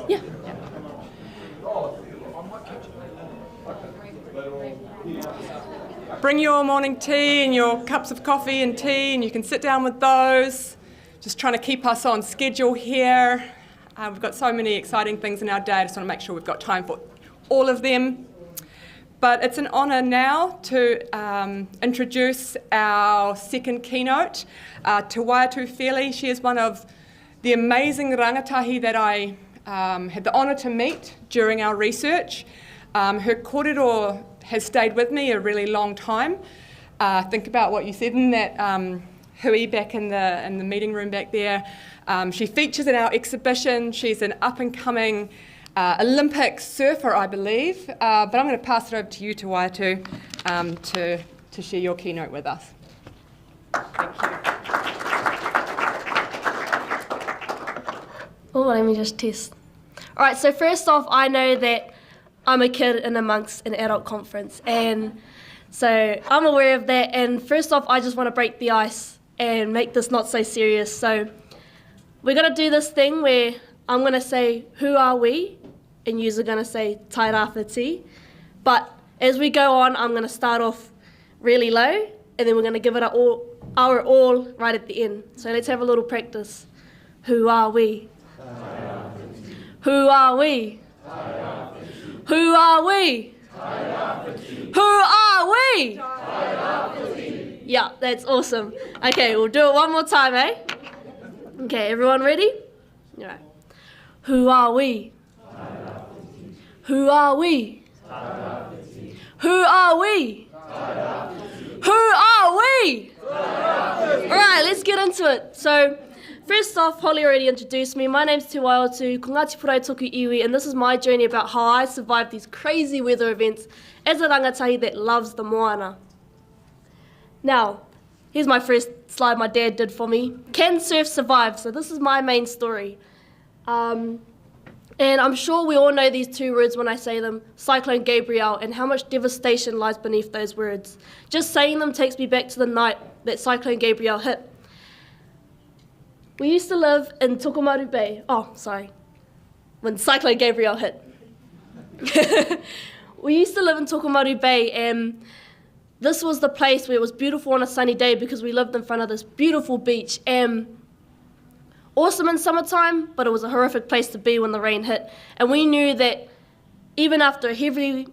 Yeah. Bring your morning tea and your cups of coffee and tea, and you can sit down with those. Just trying to keep us on schedule here. We've got so many exciting things in our day. I just want to make sure we've got time for all of them. But it's an honour now to introduce our second keynote, to Waiotu Fairlie. She is one of the amazing rangatahi that I had the honour to meet during our research. Her kōrero has stayed with me a really long time. Think about what you said in that hui back in the meeting room back there. She features in our exhibition. She's an up-and-coming Olympic surfer, I believe. But I'm going to pass it over to you, Te Waiotu, to share your keynote with us. Thank you. Oh, let me just test. All right, so first off, I know that I'm a kid in amongst an adult conference, and so I'm aware of that. And first off, I just want to break the ice and make this not so serious. So we're going to do this thing where I'm going to say, who are we? And you're going to say, Tairāwhiti. But as we go on, I'm going to start off really low, and then we're going to give it our all right at the end. So let's have a little practice. Who are we? Who are we? Who are we? Who are we? Yeah, that's awesome. Okay, we'll do it one more time, eh? Okay, everyone ready? All right. Who are we? Who are we? Who are we? Who are we? All right, let's get into it. So, first off, Holly already introduced me. My name's Te Waiotu, ko Ngāti Porou Toku Iwi, and this is my journey about how I survived these crazy weather events as a rangatahi that loves the moana. Now, here's my first slide my dad did for me. Can surf survive? So this is my main story. And I'm sure we all know these two words when I say them, Cyclone Gabrielle, and how much devastation lies beneath those words. Just saying them takes me back to the night that Cyclone Gabrielle hit. We used to live in Tokomaru Bay. Oh, sorry. When Cyclone Gabrielle hit. We used to live in Tokomaru Bay, and this was the place where it was beautiful on a sunny day because we lived in front of this beautiful beach. And awesome in summertime, but it was a horrific place to be when the rain hit. And we knew that even after a heavy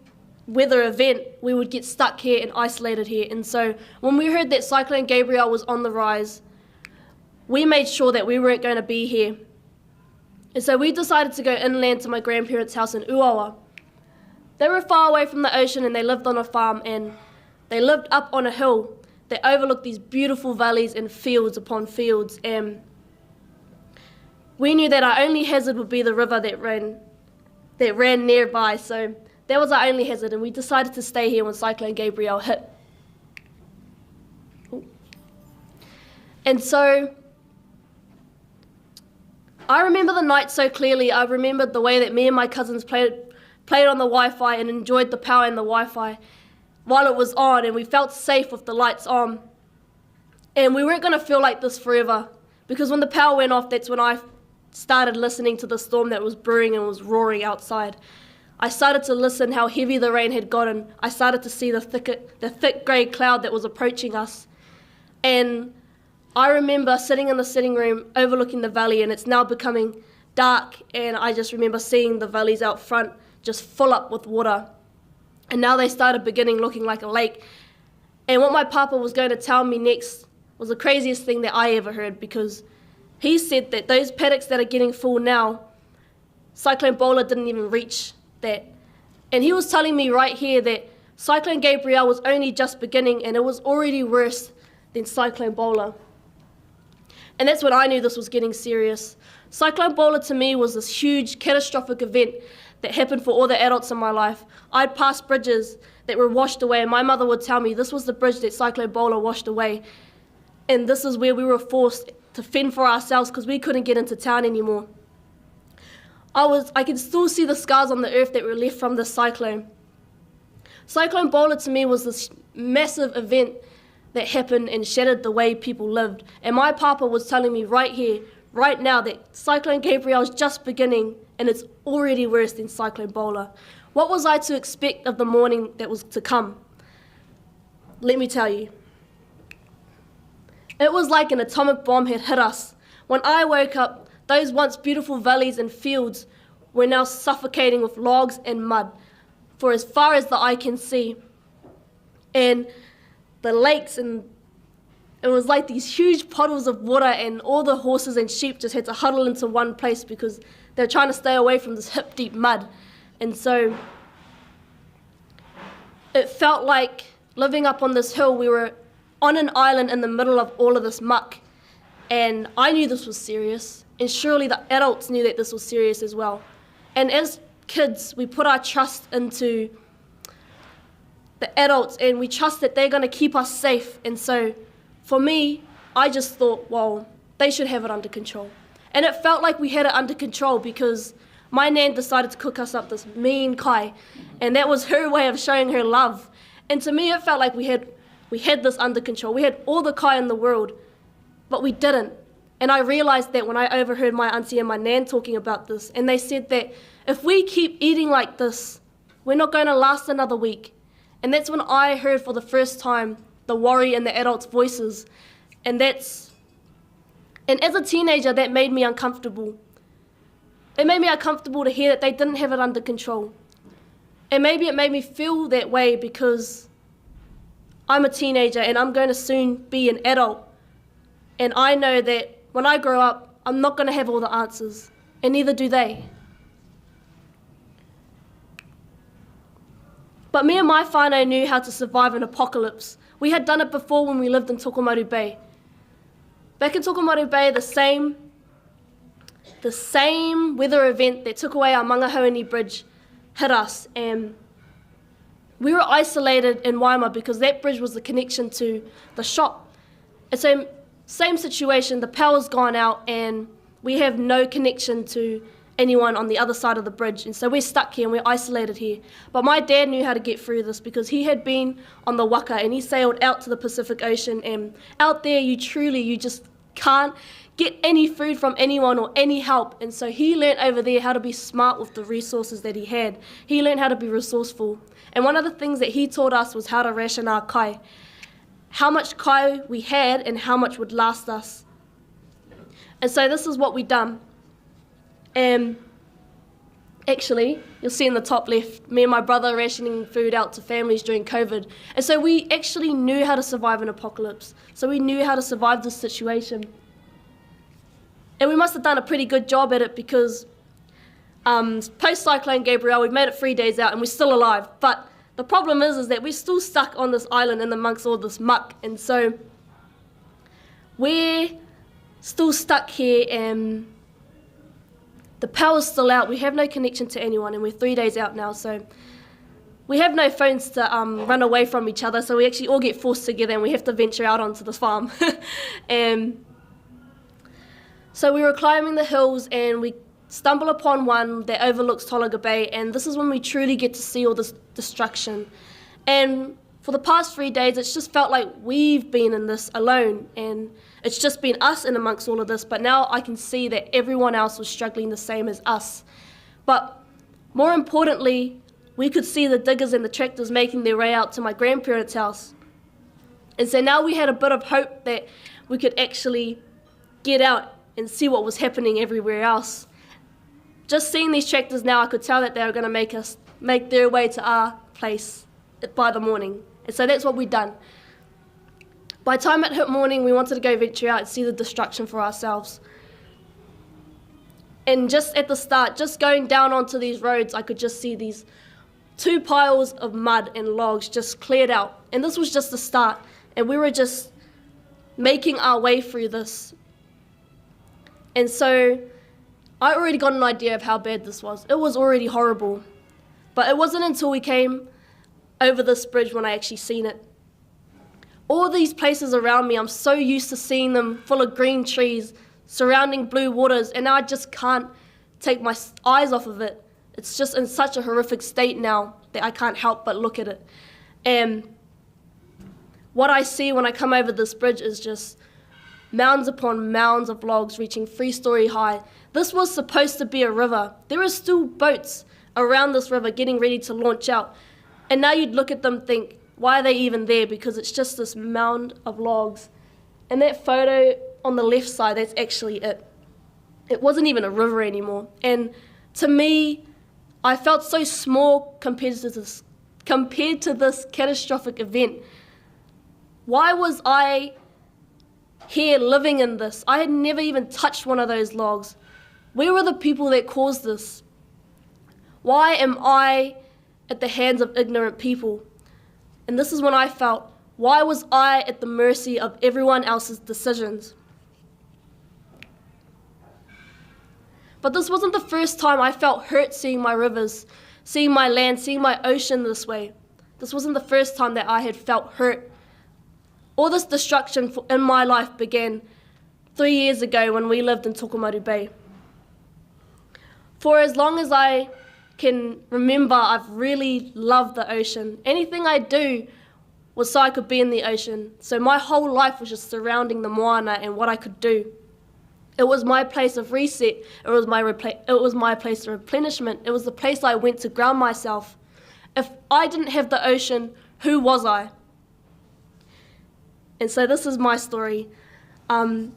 weather event, we would get stuck here and isolated here. And so when we heard that Cyclone Gabrielle was on the rise, we made sure that we weren't going to be here. And so we decided to go inland to my grandparents' house in Uawa. They were far away from the ocean and they lived on a farm, and they lived up on a hill that overlooked these beautiful valleys and fields upon fields. And we knew that our only hazard would be the river that ran nearby. So that was our only hazard, and we decided to stay here when Cyclone Gabrielle hit. Ooh. And so I remember the night so clearly. I remembered the way that me and my cousins played on the Wi-Fi and enjoyed the power in the Wi-Fi while it was on, and we felt safe with the lights on. And we weren't going to feel like this forever, because when the power went off, that's when I started listening to the storm that was brewing and was roaring outside. I started to listen how heavy the rain had gotten. I started to see the thick grey cloud that was approaching us. And I remember sitting in the sitting room overlooking the valley, and it's now becoming dark, and I just remember seeing the valleys out front just full up with water. And now they started beginning looking like a lake. And what my papa was going to tell me next was the craziest thing that I ever heard, because he said that those paddocks that are getting full now, Cyclone Bola didn't even reach that. And he was telling me right here that Cyclone Gabrielle was only just beginning, and it was already worse than Cyclone Bola. And that's when I knew this was getting serious. Cyclone Bola to me was this huge catastrophic event that happened for all the adults in my life. I'd passed bridges that were washed away, and my mother would tell me this was the bridge that Cyclone Bola washed away. And this is where we were forced to fend for ourselves because we couldn't get into town anymore. I can still see the scars on the earth that were left from the cyclone. Cyclone Bola to me was this massive event that happened and shattered the way people lived. And my papa was telling me right here, right now, that Cyclone Gabrielle is just beginning and it's already worse than Cyclone Bola. What was I to expect of the morning that was to come? Let me tell you. It was like an atomic bomb had hit us. When I woke up, those once beautiful valleys and fields were now suffocating with logs and mud for as far as the eye can see. And the lakes, and it was like these huge puddles of water, and all the horses and sheep just had to huddle into one place because they were trying to stay away from this hip-deep mud. And so it felt like living up on this hill, we were on an island in the middle of all of this muck. And I knew this was serious, and surely the adults knew that this was serious as well. And as kids, we put our trust into the adults, and we trust that they're going to keep us safe. And so for me, I just thought, well, they should have it under control. And it felt like we had it under control because my nan decided to cook us up this mean kai, and that was her way of showing her love. And to me, it felt like we had this under control. We had all the kai in the world, but we didn't. And I realized that when I overheard my auntie and my nan talking about this, and they said that if we keep eating like this, we're not going to last another week. And that's when I heard for the first time the worry in the adults' voices. And as a teenager, that made me uncomfortable. It made me uncomfortable to hear that they didn't have it under control. And maybe it made me feel that way because I'm a teenager and I'm going to soon be an adult. And I know that when I grow up, I'm not going to have all the answers, and neither do they. But me and my whānau knew how to survive an apocalypse. We had done it before when we lived in Tokomaru Bay. Back in Tokomaru Bay, the same weather event that took away our Mangahoini Bridge hit us, and we were isolated in Waima because that bridge was the connection to the shop. And so same situation, the power's gone out and we have no connection to anyone on the other side of the bridge. And so we're stuck here and we're isolated here. But my dad knew how to get through this because he had been on the waka and he sailed out to the Pacific Ocean, and out there you just can't get any food from anyone or any help. And so he learned over there how to be smart with the resources that he had. He learned how to be resourceful. And one of the things that he taught us was how to ration our kai. How much kai we had and how much would last us. And so this is what we done. Actually, you'll see in the top left, me and my brother rationing food out to families during COVID. And so we actually knew how to survive an apocalypse. So we knew how to survive this situation. And we must have done a pretty good job at it because post-Cyclone Gabrielle, we've made it 3 days out and we're still alive. But the problem is that we're still stuck on this island in amongst all this muck. And so we're still stuck here and the power's still out. We have no connection to anyone and we're 3 days out now. So we have no phones to run away from each other. So we actually all get forced together and we have to venture out onto the farm. So we were climbing the hills and we stumble upon one that overlooks Tolaga Bay, and this is when we truly get to see all this destruction. And for the past 3 days, it's just felt like we've been in this alone, and it's just been us in amongst all of this, but now I can see that everyone else was struggling the same as us. But more importantly, we could see the diggers and the tractors making their way out to my grandparents' house. And so now we had a bit of hope that we could actually get out and see what was happening everywhere else. Just seeing these tractors now, I could tell that they were going to make their way to our place by the morning. And so that's what we'd done. By the time it hit morning, we wanted to go venture out and see the destruction for ourselves. And just at the start, just going down onto these roads, I could just see these 2 piles of mud and logs just cleared out. And this was just the start. And we were just making our way through this. And so I already got an idea of how bad this was. It was already horrible. But it wasn't until we came over this bridge when I actually seen it. All these places around me, I'm so used to seeing them full of green trees, surrounding blue waters, and now I just can't take my eyes off of it. It's just in such a horrific state now that I can't help but look at it. And what I see when I come over this bridge is just mounds upon mounds of logs reaching 3-story high. This was supposed to be a river. There are still boats around this river getting ready to launch out. And now you'd look at them and think, why are they even there? Because it's just this mound of logs. And that photo on the left side, that's actually it. It wasn't even a river anymore. And to me, I felt so small compared to this catastrophic event. Why was I here living in this? I had never even touched one of those logs. Where were the people that caused this? Why am I at the hands of ignorant people? And this is when I felt, why was I at the mercy of everyone else's decisions? But this wasn't the first time I felt hurt seeing my rivers, seeing my land, seeing my ocean this way. This wasn't the first time that I had felt hurt. All this destruction in my life began 3 years ago when we lived in Tokomaru Bay. For as long as I can remember, I've really loved the ocean. Anything I do was so I could be in the ocean. So my whole life was just surrounding the moana and what I could do. It was my place of reset. It was my place of replenishment. It was the place I went to ground myself. If I didn't have the ocean, who was I? And so this is my story. So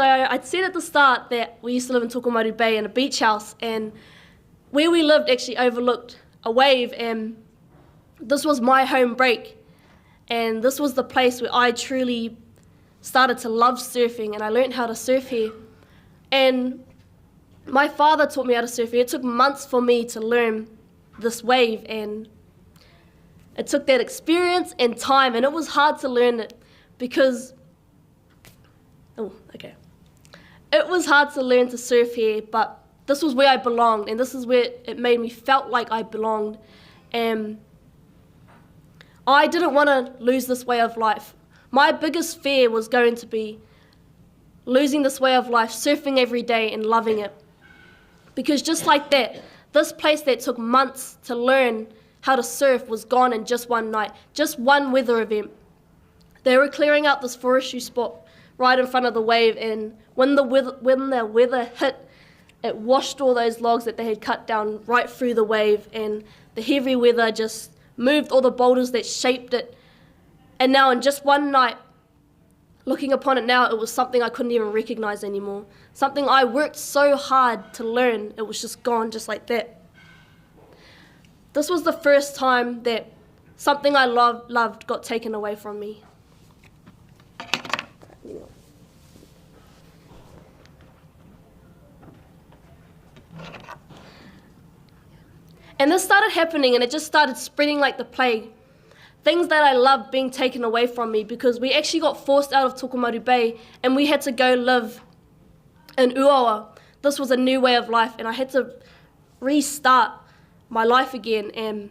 I'd said at the start that we used to live in Tokomaru Bay in a beach house, and where we lived actually overlooked a wave, and this was my home break. And this was the place where I truly started to love surfing, and I learned how to surf here. And my father taught me how to surf here. It took months for me to learn this wave, and it took that experience and time, and it was hard to learn it because, it was hard to learn to surf here, but this was where I belonged, and this is where it made me felt like I belonged. And I didn't want to lose this way of life. My biggest fear was going to be losing this way of life, surfing every day and loving it. Because just like that, this place that took months to learn how to surf was gone in just one night, just one weather event. They were clearing out this forestry spot right in front of the wave, and when the weather hit, it washed all those logs that they had cut down right through the wave, and the heavy weather just moved all the boulders that shaped it. And now in just one night, looking upon it now, it was something I couldn't even recognize anymore. Something I worked so hard to learn, it was just gone just like that. This was the first time that something I loved got taken away from me. And this started happening, and it just started spreading like the plague. Things that I loved being taken away from me, because we actually got forced out of Tokomaru Bay and we had to go live in Uawa. This was a new way of life, and I had to restart my life again.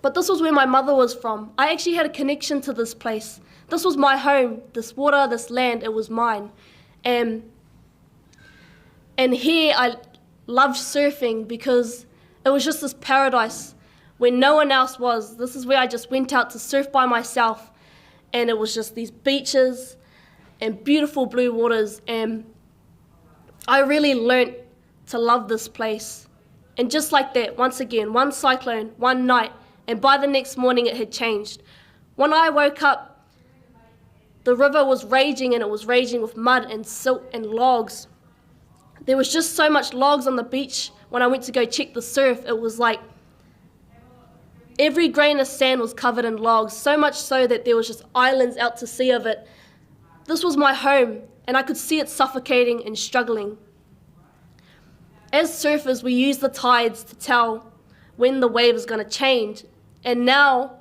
But this was where my mother was from. I actually had a connection to this place. This was my home, this water, this land, it was mine. And here I loved surfing because it was just this paradise when no one else was. This is where I just went out to surf by myself, and it was just these beaches and beautiful blue waters, and I really learnt to love this place. And just like that, once again, one cyclone, one night, and by the next morning it had changed. When I woke up, the river was raging, and it was raging with mud and silt and logs. There was just so much logs on the beach. When I went to go check the surf, it was like every grain of sand was covered in logs, so much so that there was just islands out to sea of it. This was my home, and I could see it suffocating and struggling. As surfers, we use the tides to tell when the wave is going to change, and now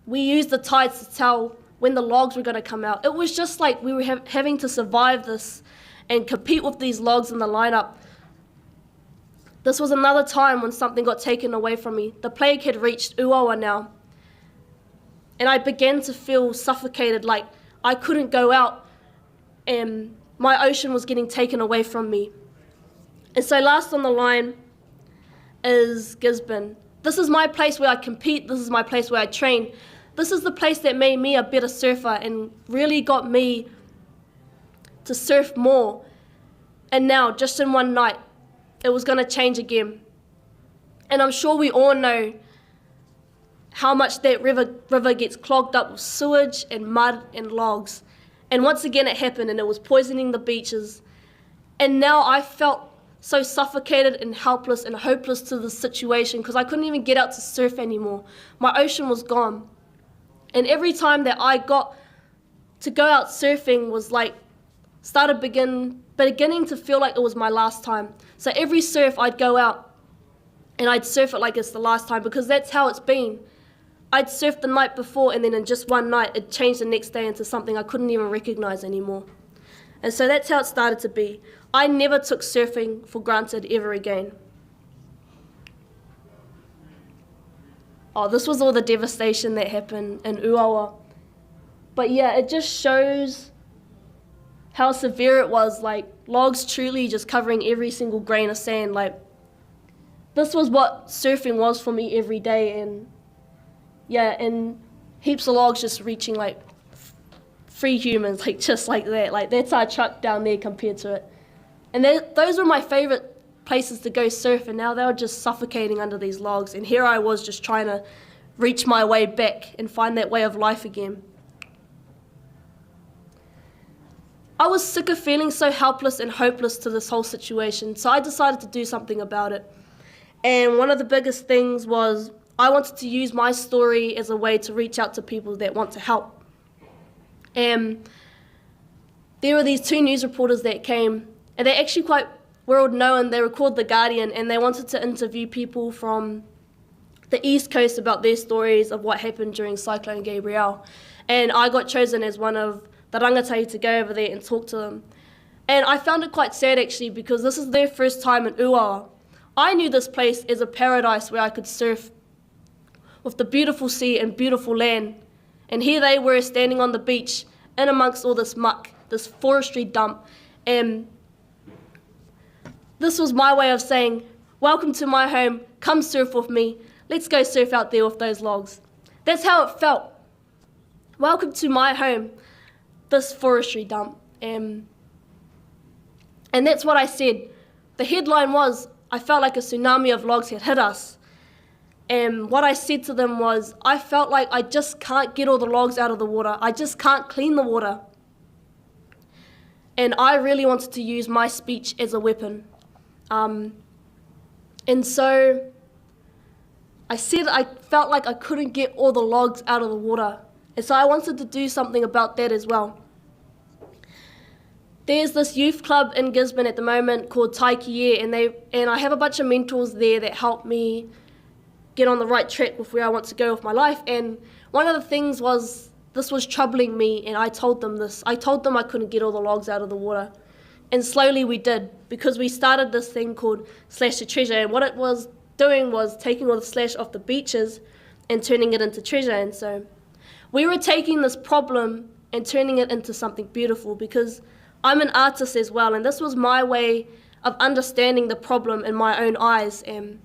we use the tides to tell when the logs were going to come out. It was just like we were having to survive this and compete with these logs in the lineup. This was another time when something got taken away from me. The plague had reached Uawa now, and I began to feel suffocated, like I couldn't go out, and my ocean was getting taken away from me. And so last on the line is Gisborne. This is my place where I compete. This is my place where I train. This is the place that made me a better surfer and really got me to surf more. And now, just in one night, it was going to change again. And I'm sure we all know how much that river gets clogged up with sewage and mud and logs. And once again it happened, and it was poisoning the beaches. And now I felt so suffocated and helpless and hopeless to the situation because I couldn't even get out to surf anymore. My ocean was gone. And every time that I got to go out surfing was like, beginning to feel like it was my last time. So every surf I'd go out and I'd surf it like it's the last time, because that's how it's been. I'd surf the night before, and then in just one night it changed the next day into something I couldn't even recognize anymore. And so that's how it started to be. I never took surfing for granted ever again. Oh, this was all the devastation that happened in Uawa. But yeah, it just shows how severe it was, like logs truly just covering every single grain of sand. Like, this was what surfing was for me every day, and yeah, and heaps of logs just reaching like 3 humans, like just like that. Like, that's our truck down there compared to it. And those were my favorite places to go surf, and now they were just suffocating under these logs, and here I was just trying to reach my way back and find that way of life again. I was sick of feeling so helpless and hopeless to this whole situation, so I decided to do something about it. And one of the biggest things was I wanted to use my story as a way to reach out to people that want to help. And there were these 2 news reporters that came, and they're actually quite world known. They were called The Guardian, and they wanted to interview people from the East Coast about their stories of what happened during Cyclone Gabrielle. And I got chosen as one of the rangatahi to go over there and talk to them. And I found it quite sad actually, because this is their first time in Uawa. I knew this place as a paradise where I could surf with the beautiful sea and beautiful land. And here they were standing on the beach in amongst all this muck, this forestry dump. And this was my way of saying, welcome to my home, come surf with me, let's go surf out there with those logs. That's how it felt. Welcome to my home, this forestry dump. And that's what I said. The headline was, I felt like a tsunami of logs had hit us. And what I said to them was, I felt like I just can't get all the logs out of the water. I just can't clean the water. And I really wanted to use my speech as a weapon. And so I said I felt like I couldn't get all the logs out of the water. And so I wanted to do something about that as well. There's this youth club in Gisborne at the moment called Tairāwhiti, and I have a bunch of mentors there that help me get on the right track with where I want to go with my life. And one of the things was, this was troubling me, and I told them this. I told them I couldn't get all the logs out of the water. And slowly we did, because we started this thing called Slash to Treasure, and what it was doing was taking all the slash off the beaches and turning it into treasure. And so we were taking this problem and turning it into something beautiful, because I'm an artist as well, and this was my way of understanding the problem in my own eyes. And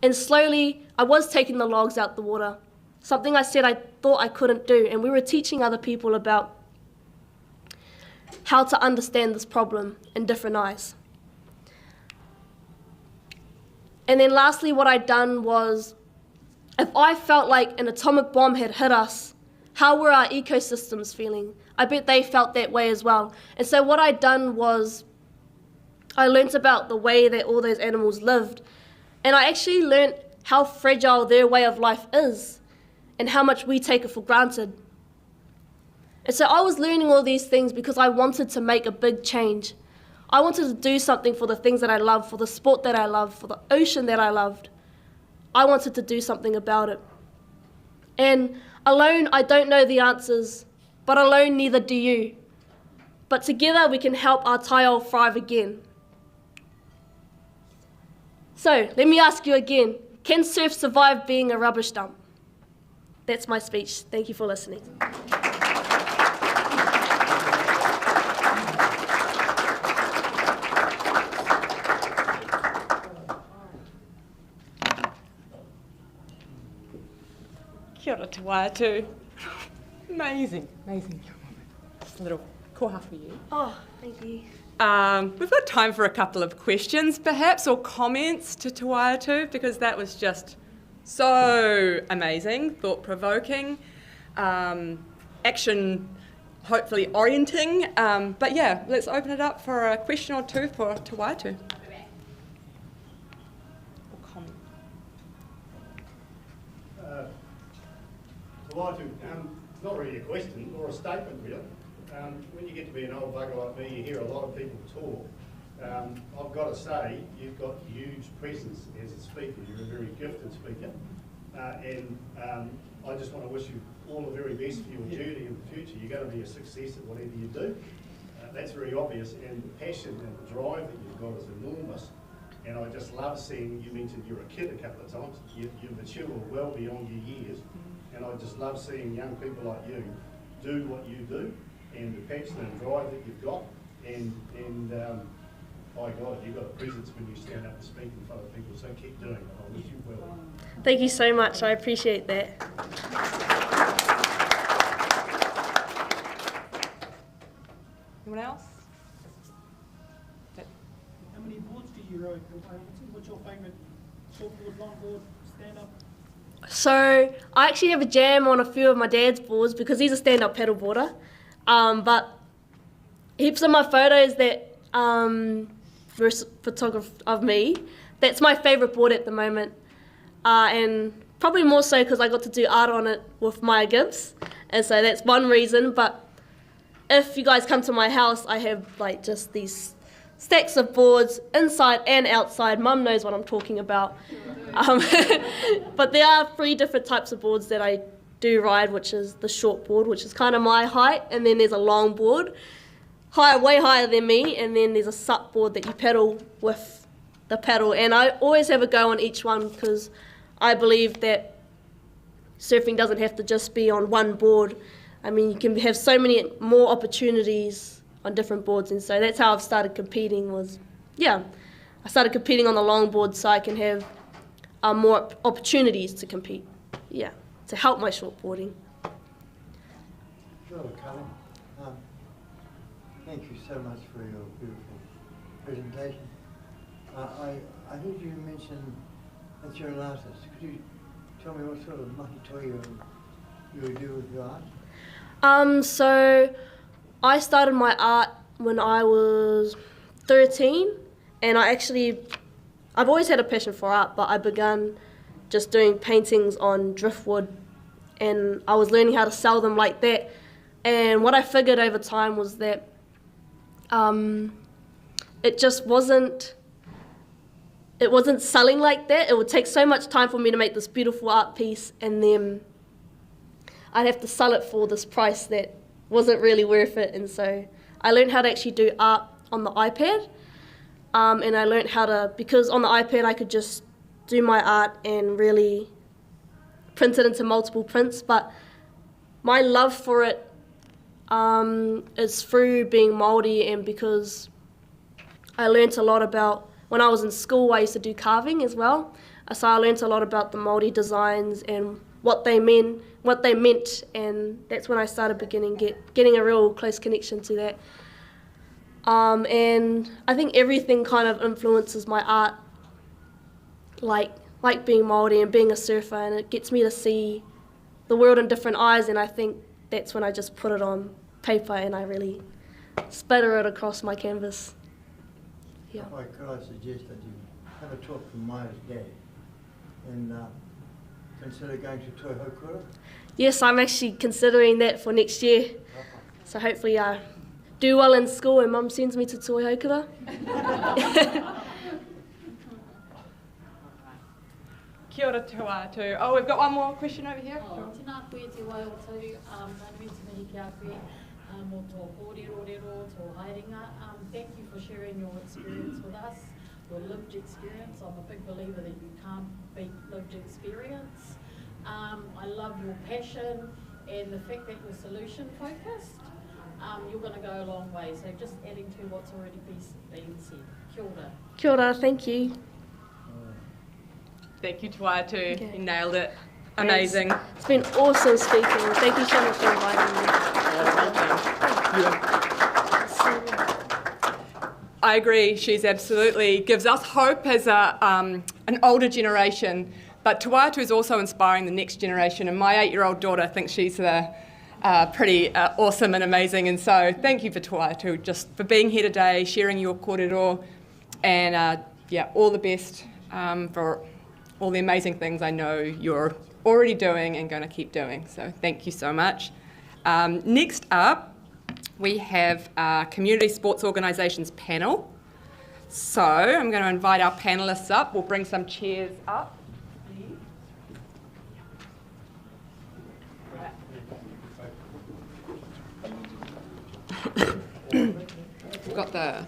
And slowly, I was taking the logs out the water, something I said I thought I couldn't do. And we were teaching other people about how to understand this problem in different eyes. And then lastly, what I'd done was, if I felt like an atomic bomb had hit us, how were our ecosystems feeling? I bet they felt that way as well. And so what I'd done was, I learnt about the way that all those animals lived, and I actually learnt how fragile their way of life is and how much we take it for granted. And so I was learning all these things because I wanted to make a big change. I wanted to do something for the things that I love, for the sport that I love, for the ocean that I loved. I wanted to do something about it. And alone, I don't know the answers, but alone, neither do you. But together, we can help our taiao thrive again. So, let me ask you again, can surf survive being a rubbish dump? That's my speech. Thank you for listening. Kia ora te Waiotu. Amazing, amazing. Just a little koha for you. Oh, thank you. We've got time for a couple of questions, perhaps, or comments to Te Waiotu, because that was just so amazing, thought-provoking, action, hopefully orienting. But yeah, let's open it up for a question or two for Te Waiotu. Or comment. Te Waiotu, not really a question, or a statement, really. When you get to be an old bugger like me, you hear a lot of people talk. I've got to say, you've got huge presence as a speaker. You're a very gifted speaker. And I just want to wish you all the very best for your journey in the future. You're going to be a success at whatever you do. That's very obvious. And the passion and the drive that you've got is enormous. And I just love seeing, you mentioned you're a kid a couple of times. You mature well beyond your years. And I just love seeing young people like you do what you do, and the passion and drive that you've got, and by God, you've got a presence when you stand up and speak in front of people, so keep doing it. I wish you well. Thank you so much, I appreciate that. Anyone else? How many boards do you row? What's your favourite shortboard, longboard, stand-up? So I actually have a jam on a few of my dad's boards because he's a stand-up paddleboarder. But heaps of my photos that were photographed of me, that's my favourite board at the moment. And probably more so because I got to do art on it with Maya Gibbs. And so that's one reason. But if you guys come to my house, I have like just these stacks of boards inside and outside. Mum knows what I'm talking about. But there are 3 different types of boards that I do ride, which is the short board, which is kind of my height, and then there's a long board, way higher than me, and then there's a sup board that you paddle with the paddle. And I always have a go on each one because I believe that surfing doesn't have to just be on one board. I mean, you can have so many more opportunities on different boards, and so that's how I've started competing was, I started competing on the long board so I can have more opportunities to compete, to help my shortboarding. Sure, Colin. Thank you so much for your beautiful presentation. I heard you mention that you're an artist. Could you tell me what sort of mahi toi you do with your art? So I started my art when I was 13, and I've always had a passion for art, but I began just doing paintings on driftwood, and I was learning how to sell them like that. And what I figured over time was that it just wasn't selling like that. It would take so much time for me to make this beautiful art piece, and then I'd have to sell it for this price that wasn't really worth it. And so I learned how to actually do art on the iPad. And I learned how to, because on the iPad I could just do my art and really print it into multiple prints. But my love for it is through being Māori, and because I learnt a lot about, when I was in school I used to do carving as well. So I learnt a lot about the Māori designs and what they meant, and that's when I started getting a real close connection to that. And I think everything kind of influences my art, like being Māori and being a surfer, and it gets me to see the world in different eyes, and I think that's when I just put it on paper and I really splatter it across my canvas. Yeah. Could I suggest that you have a talk from Maya's dad and consider going to Toi Haukura? Yes, I'm actually considering that for next year. So hopefully I do well in school and Mum sends me to Toi Haukura. Kia ora te Waiotu. Oh, we've got one more question over here. Tēnā koe te Waiotu, nānui te mihi ki a koe, mō tō kōrero, tō haerenga. Thank you for sharing your experience with us, your lived experience. I'm a big believer that you can't beat lived experience. I love your passion and the fact that you're solution focused. You're going to go a long way, so just adding to what's already been said. Kia ora. Kia ora, thank you. Thank you, Te Waiotu. Okay. You nailed it. Amazing. Thanks. It's been awesome speaking. Thank you so much for inviting me. I agree. She's absolutely gives us hope as an older generation, but Te Waiotu is also inspiring the next generation. And my 8-year-old daughter thinks she's pretty awesome and amazing. And so thank you for Te Waiotu just for being here today, sharing your kōrero, and all the best for all the amazing things I know you're already doing and going to keep doing. So thank you so much. Next up, we have our Community Sports Organisations panel. So I'm going to invite our panellists up. We'll bring some chairs up. We've got the...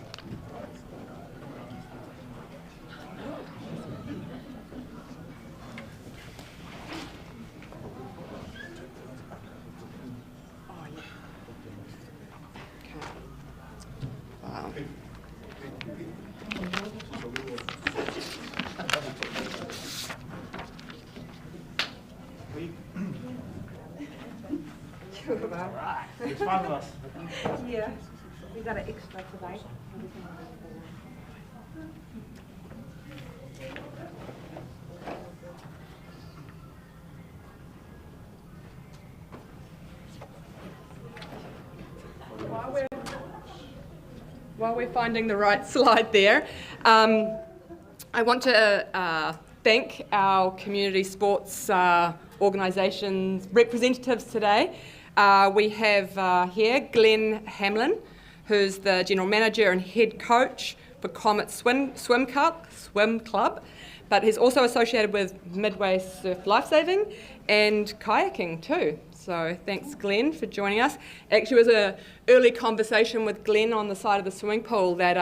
There's 5 of us. Yeah, we got an extra today. While we're finding the right slide there, I want to thank our community sports organisations representatives today. We have here Glenn Hamlin, who's the General Manager and Head Coach for Comet Swim Club, but he's also associated with Midway Surf Lifesaving and kayaking too. So thanks, Glenn, for joining us. Actually, it was an early conversation with Glenn on the side of the swimming pool that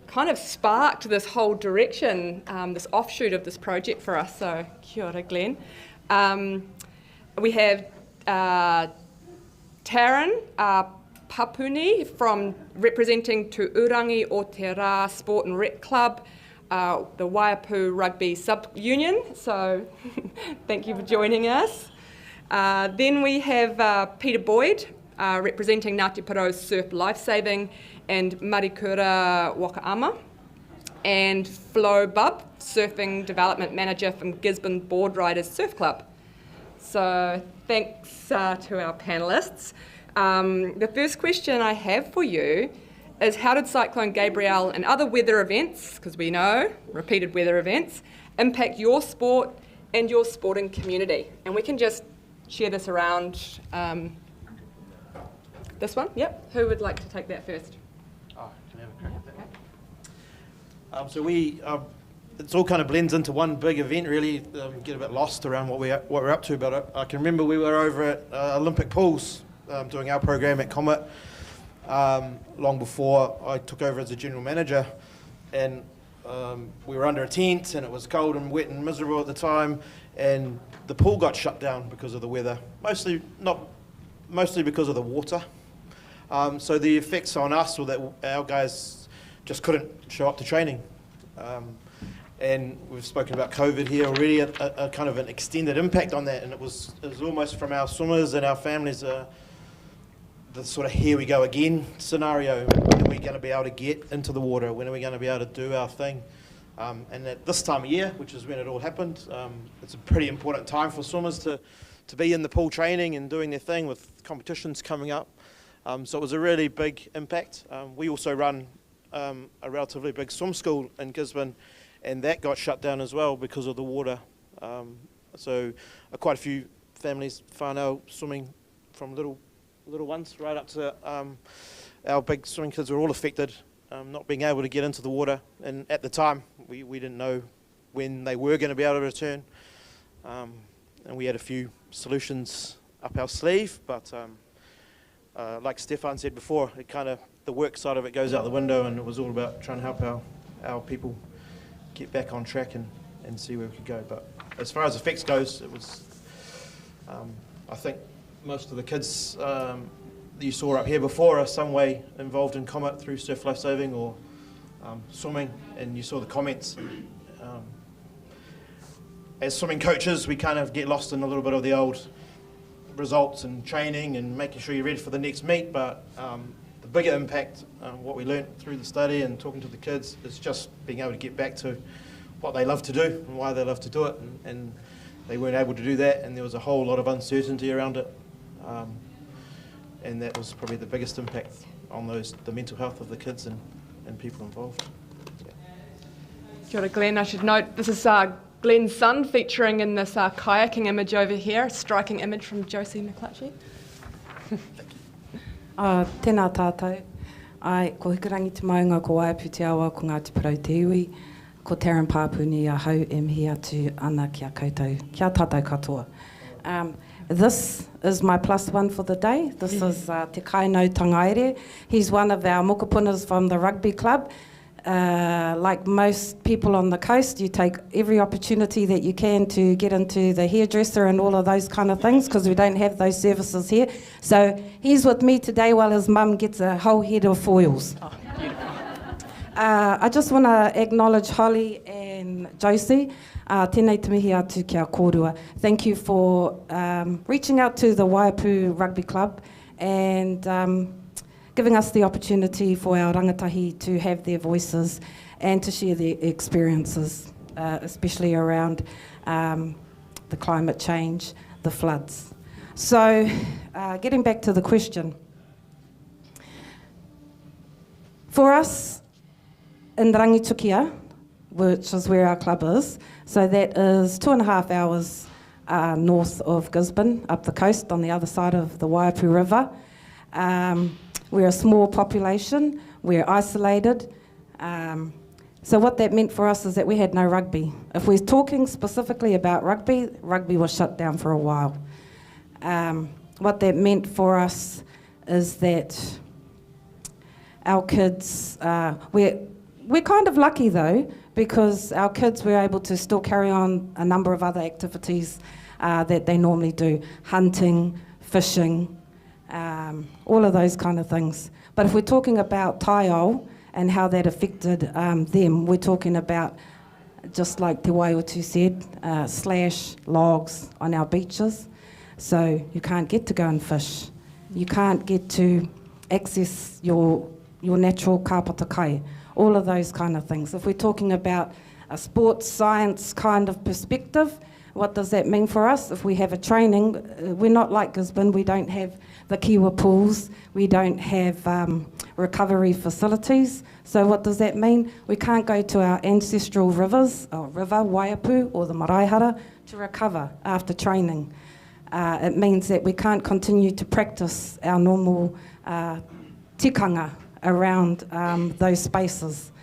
kind of sparked this whole direction, this offshoot of this project for us. So kia ora, Glenn. We have Taryn Papuni from representing Te Ihi Aotearoa Sport and Rec Club, the Waiotu Rugby Sub-Union. So thank you for joining us. Then we have Peter Boyd representing Ngāti Porou Surf Lifesaving and Marikura Wakaama, and Flo Bubb, Surfing Development Manager from Gisborne Board Riders Surf Club. So thanks to our panellists. The first question I have for you is, how did Cyclone Gabrielle and other weather events, because we know repeated weather events, impact your sport and your sporting community? And we can just share this around. This one, yep. Who would like to take that first? Oh, can I have a crack at that? So we, it's all kind of blends into one big event, really. Get a bit lost around what we're up to, but I can remember we were over at Olympic Pools doing our program at Comet long before I took over as a general manager, and we were under a tent and it was cold and wet and miserable at the time, and the pool got shut down because of the weather, mostly because of the water. So the effects on us were that our guys just couldn't show up to training. And we've spoken about COVID here already, a kind of an extended impact on that, and it was almost from our swimmers and our families the sort of here we go again scenario. When are we going to be able to get into the water? When are we going to be able to do our thing? And at this time of year, which is when it all happened, it's a pretty important time for swimmers to be in the pool training and doing their thing with competitions coming up. So it was a really big impact. We also run a relatively big swim school in Gisborne, and that got shut down as well because of the water. So quite a few families, whānau, swimming from little ones right up to our big swimming kids were all affected, not being able to get into the water. And at the time, we didn't know when they were going to be able to return. And we had a few solutions up our sleeve, but like Stefan said before, it kind of, the work side of it goes out the window, and it was all about trying to help our people get back on track and see where we could go. But as far as effects goes, it was, I think most of the kids that you saw up here before are some way involved in Comet through surf lifesaving or swimming, and you saw the comments. As swimming coaches, we kind of get lost in a little bit of the old results and training and making sure you're ready for the next meet, but the bigger impact, what we learnt through the study and talking to the kids, is just being able to get back to what they love to do and why they love to do it, and they weren't able to do that, and there was a whole lot of uncertainty around it, and that was probably the biggest impact on the mental health of the kids and people involved. Kia ora, Glenn. I should note this is Glenn's son featuring in this kayaking image over here, a striking image from Josie McClutchy. Tēnā tātou. Ko hikurangi te maunga ko Waiotu Aotearoa ko Ngāti Parau te iwi, ko Taryn Pāpuni a hau e mihi atu ana kia koutou, kia tātou katoa. This is my +1 for the day. This is Te Kainau Tangaere. He's one of our mokapunas from the rugby club. Like most people on the coast, you take every opportunity that you can to get into the hairdresser and all of those kind of things, because we don't have those services here. So he's with me today while his mum gets a whole head of foils. Oh, I just want to acknowledge Holly and Josie. Tēnei te mihi atu kia kōrua. Thank you for reaching out to the Waiotu Rugby Club and giving us the opportunity for our rangatahi to have their voices and to share their experiences, especially around the climate change, the floods. So, getting back to the question. For us in Rangitukia, which is where our club is, so that is 2.5 hours north of Gisborne, up the coast on the other side of the Waiotu River. We're a small population, we're isolated. So what that meant for us is that we had no rugby. If we're talking specifically about rugby, rugby was shut down for a while. What that meant for us is that our kids, we're kind of lucky though, because our kids were able to still carry on a number of other activities that they normally do, hunting, fishing, all of those kind of things. But if we're talking about Tairāwhiti and how that affected them, we're talking about, just like Te Waiotu said, slash logs on our beaches. So you can't get to go and fish. You can't get to access your natural kāpata kai, all of those kind of things. If we're talking about a sports science kind of perspective, what does that mean for us? If we have a training, we're not like Gisborne, we don't have the kiwa pools, we don't have recovery facilities. So what does that mean? We can't go to our ancestral rivers, or river, Waiapu, or the Maraihara, to recover after training. It means that we can't continue to practice our normal tikanga around those spaces.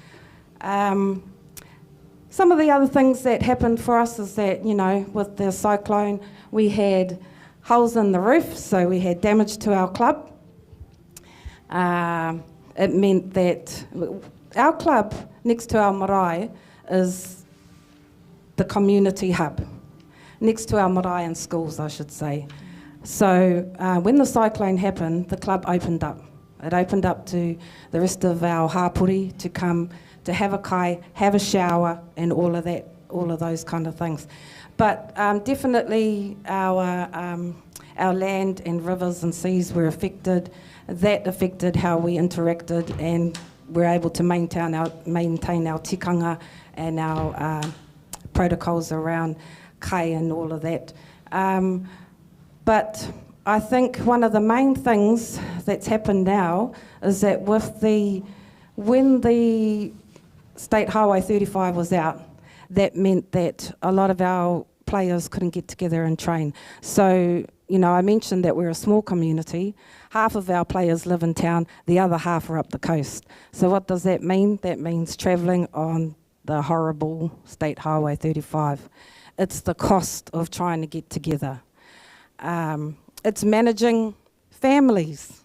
Some of the other things that happened for us is that, you know, with the cyclone, we had holes in the roof, so we had damage to our club. It meant that our club, next to our marae, is the community hub. Next to our marae and schools, I should say. So when the cyclone happened, the club opened up. It opened up to the rest of our hapuri to come to have a kai, have a shower, and all of that, all of those kind of things. But definitely our land and rivers and seas were affected. That affected how we interacted and were able to maintain our tikanga and our protocols around kai and all of that. But I think one of the main things that's happened now is that when the State Highway 35 was out, that meant that a lot of our players couldn't get together and train. So, you know, I mentioned that we're a small community. Half of our players live in town, the other half are up the coast. So what does that mean? That means travelling on the horrible State Highway 35. It's the cost of trying to get together. It's managing families,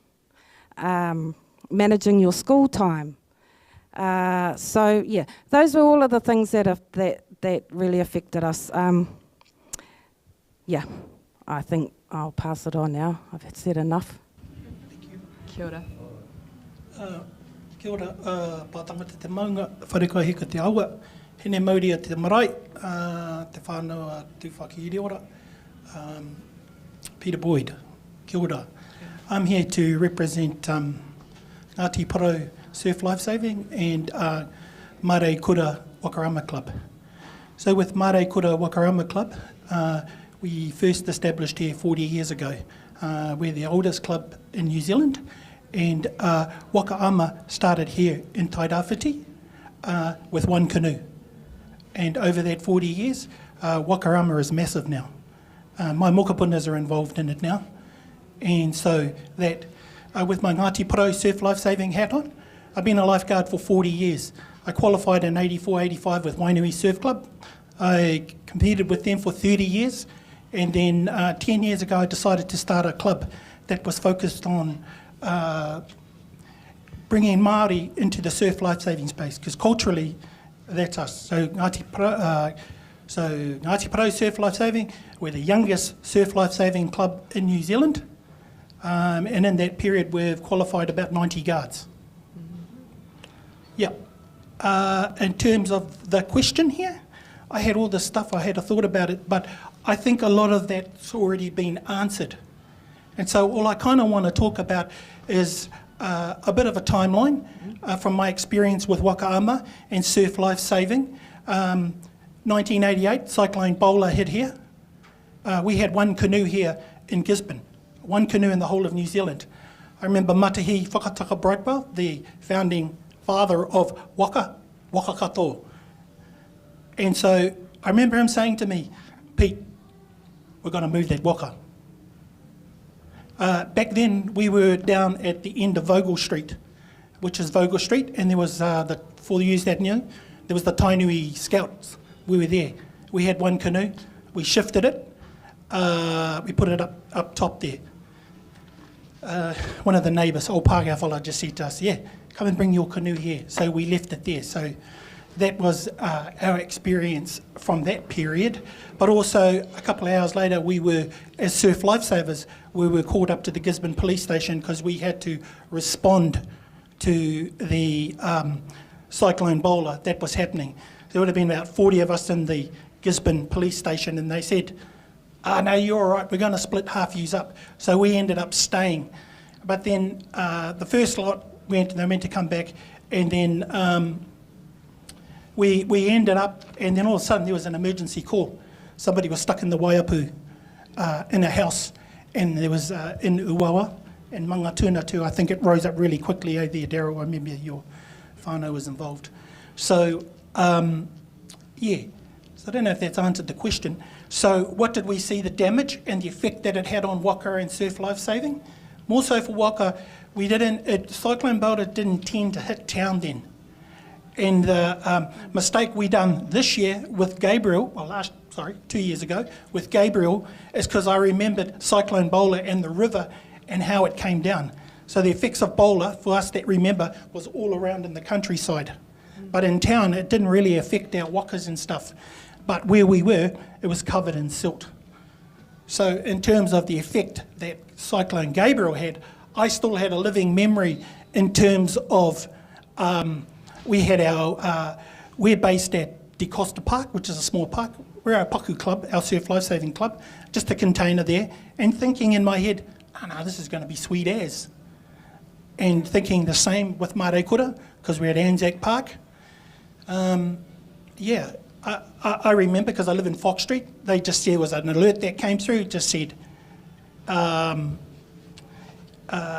managing your school time. So yeah, those were all of the things that really affected us. Yeah, I think I'll pass it on now. I've said enough. Kia ora. Kia ora, pātangata te maunga, wharekoa heka te aua, hene mauri a te marae, te whānau tūwhaki iri ora, Peter Boyd, kia ora. I'm here to represent Ngāti Porou Surf Lifesaving and Mare Kura Wakarama Club. So with Mare Kura Wakarama Club, we first established here 40 years ago. We're the oldest club in New Zealand, and Wakaama started here in Tairāwhiti with one canoe. And over that 40 years, Wakarama is massive now. My mokapunas are involved in it now. And so that, with my Ngāti Porou Surf Lifesaving hat on, I've been a lifeguard for 40 years. I qualified in 84-85 with Wainui Surf Club. I competed with them for 30 years. And then 10 years ago, I decided to start a club that was focused on bringing Māori into the surf lifesaving space, because culturally, that's us. So Ngāti Porou Surf Lifesaving, we're the youngest surf lifesaving club in New Zealand. And in that period, we've qualified about 90 guards. Yeah. In terms of the question here, I had all this stuff, I had a thought about it, but I think a lot of that's already been answered. And so all I kind of want to talk about is a bit of a timeline from my experience with Wakaama and surf life saving. 1988, Cyclone Bowler hit here. We had one canoe here in Gisborne, one canoe in the whole of New Zealand. I remember Matahi Whakataka Brightwell, the founding father of Wakakato. And so I remember him saying to me, Pete, we're going to move that waka. Back then, we were down at the end of Vogel Street, which is Vogel Street, and there was, for you that knew, there was the Tainui Scouts. We were there. We had one canoe. We shifted it. We put it up top there. One of the neighbours, old Pākehā fella, just said to us, yeah, come and bring your canoe here. So we left it there. So that was our experience from that period. But also, a couple of hours later, we were, as surf lifesavers, we were called up to the Gisborne police station because we had to respond to the cyclone bowler that was happening. There would have been about 40 of us in the Gisborne police station, and they said, no, you're all right, we're going to split half yous up. So we ended up staying. But then the first lot, they meant to come back, and then we ended up, and then all of a sudden there was an emergency call. Somebody was stuck in the Waiapu in a house, and there was in Uawa and Mangatuna too. I think it rose up really quickly there, Darryl. I remember your whānau was involved. So, yeah. So I don't know if that's answered the question. So what did we see the damage and the effect that it had on waka and surf lifesaving? More so for waka, Cyclone Bowler didn't tend to hit town then. And the mistake we done this year with Gabriel, 2 years ago, with Gabriel, is because I remembered Cyclone Bowler and the river and how it came down. So the effects of Bowler, for us that remember, was all around in the countryside. But in town, it didn't really affect our wakas and stuff. But where we were, it was covered in silt. So in terms of the effect that Cyclone Gabriel had, I still had a living memory in terms of we had we're based at De Costa Park, which is a small park. We're our Paku club, our surf lifesaving club, just a container there, and thinking in my head, oh no, this is going to be sweet as. And thinking the same with Mare Kura, because we're at Anzac Park. Yeah, I remember, because I live in Fox Street, they just said, was an alert that came through, just said,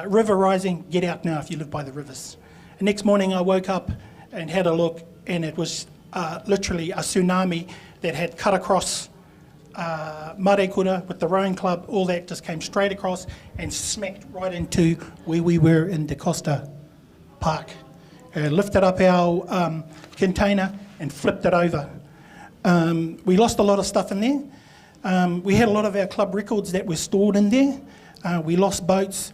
river rising, get out now if you live by the rivers. And next morning I woke up and had a look, and it was literally a tsunami that had cut across Mare Kura with the rowing club. All that just came straight across and smacked right into where we were in De Costa Park. Lifted up our container and flipped it over. We lost a lot of stuff in there. We had a lot of our club records that were stored in there. We lost boats.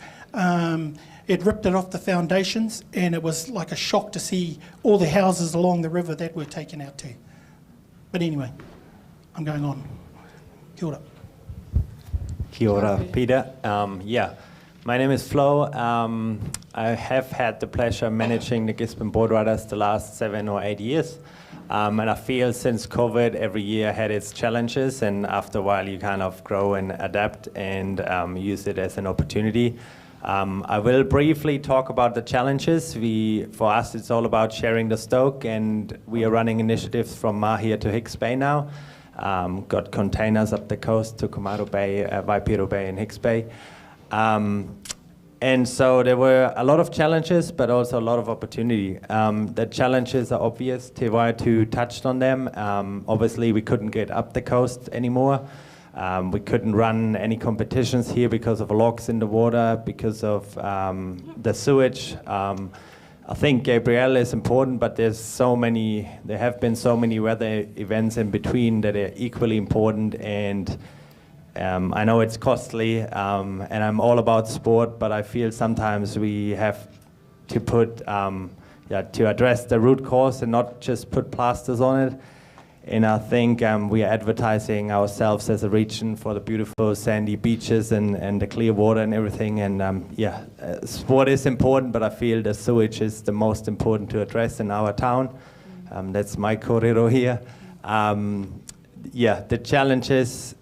It ripped it off the foundations, and it was like a shock to see all the houses along the river that were taken out too. But anyway, I'm going on. Kia ora. Kia ora, Peter. Yeah, my name is Flo. I have had the pleasure of managing the Gisborne Board Riders the last 7 or 8 years. And I feel since COVID, every year had its challenges, and after a while you kind of grow and adapt and use it as an opportunity. I will briefly talk about the challenges. For us, it's all about sharing the stoke, and we are running initiatives from Mahia to Hicks Bay now. Got containers up the coast to Komaru Bay, Waipiro Bay and Hicks Bay. And so there were a lot of challenges, but also a lot of opportunity. The challenges are obvious. Te Waiotu touched on them. Obviously, we couldn't get up the coast anymore. We couldn't run any competitions here because of logs in the water, because of the sewage. I think Gabrielle is important, but there have been so many weather events in between that are equally important, and I know it's costly, and I'm all about sport, but I feel sometimes we have to to address the root cause and not just put plasters on it. And I think we are advertising ourselves as a region for the beautiful sandy beaches and the clear water and everything. And sport is important, but I feel the sewage is the most important to address in our town. That's my kōrero here. The challenges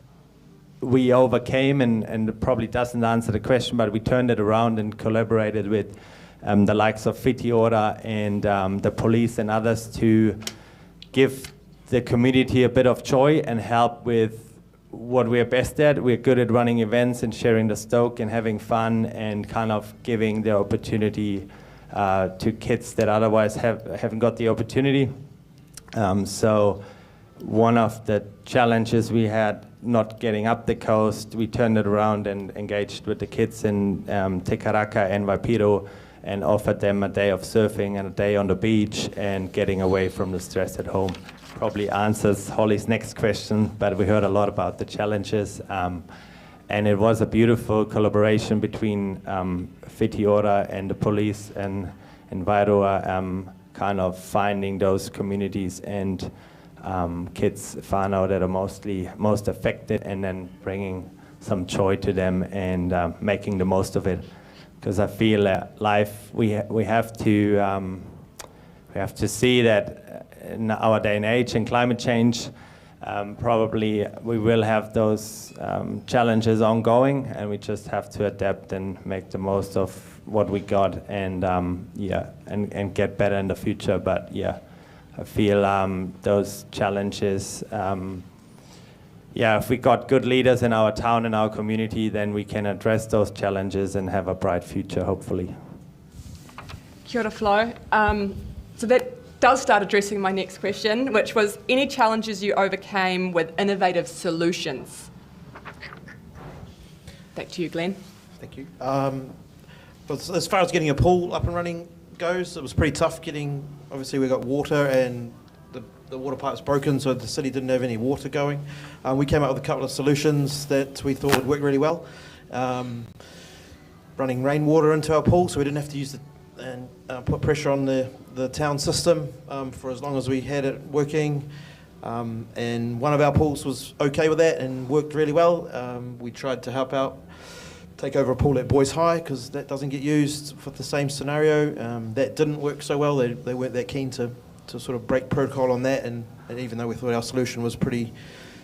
we overcame, and it probably doesn't answer the question, but we turned it around and collaborated with the likes of Whiti Ora and the police and others to give the community a bit of joy and help with what we're best at. We're good at running events and sharing the stoke and having fun and kind of giving the opportunity to kids that otherwise haven't got the opportunity. So one of the challenges we had, not getting up the coast, we turned it around and engaged with the kids in Te Karaka and Waipiro and offered them a day of surfing and a day on the beach and getting away from the stress at home. Probably answers Holly's next question, but we heard a lot about the challenges. And it was a beautiful collaboration between Whiti Ora and the police and Wairoa, kind of finding those communities and kids whānau that are most affected, and then bringing some joy to them and making the most of it. Because I feel that life, we have to see that in our day and age and climate change, probably we will have those challenges ongoing, and we just have to adapt and make the most of what we got and and get better in the future. But I feel those challenges, if we got good leaders in our town and our community, then we can address those challenges and have a bright future, hopefully. Kia ora, Flo. So that does start addressing my next question, which was any challenges you overcame with innovative solutions? Back to you, Glenn. Thank you. As far as getting a pool up and running goes, it was pretty tough getting, obviously we got water and the water pipe's broken, so the city didn't have any water going. We came up with a couple of solutions that we thought would work really well. Running rainwater into our pool, so we didn't have to use put pressure on the town system for as long as we had it working. And one of our pools was okay with that and worked really well. We tried to help out take over a pool at Boys High because that doesn't get used for the same scenario. That didn't work so well. They weren't that keen to sort of break protocol on that, and even though we thought our solution was pretty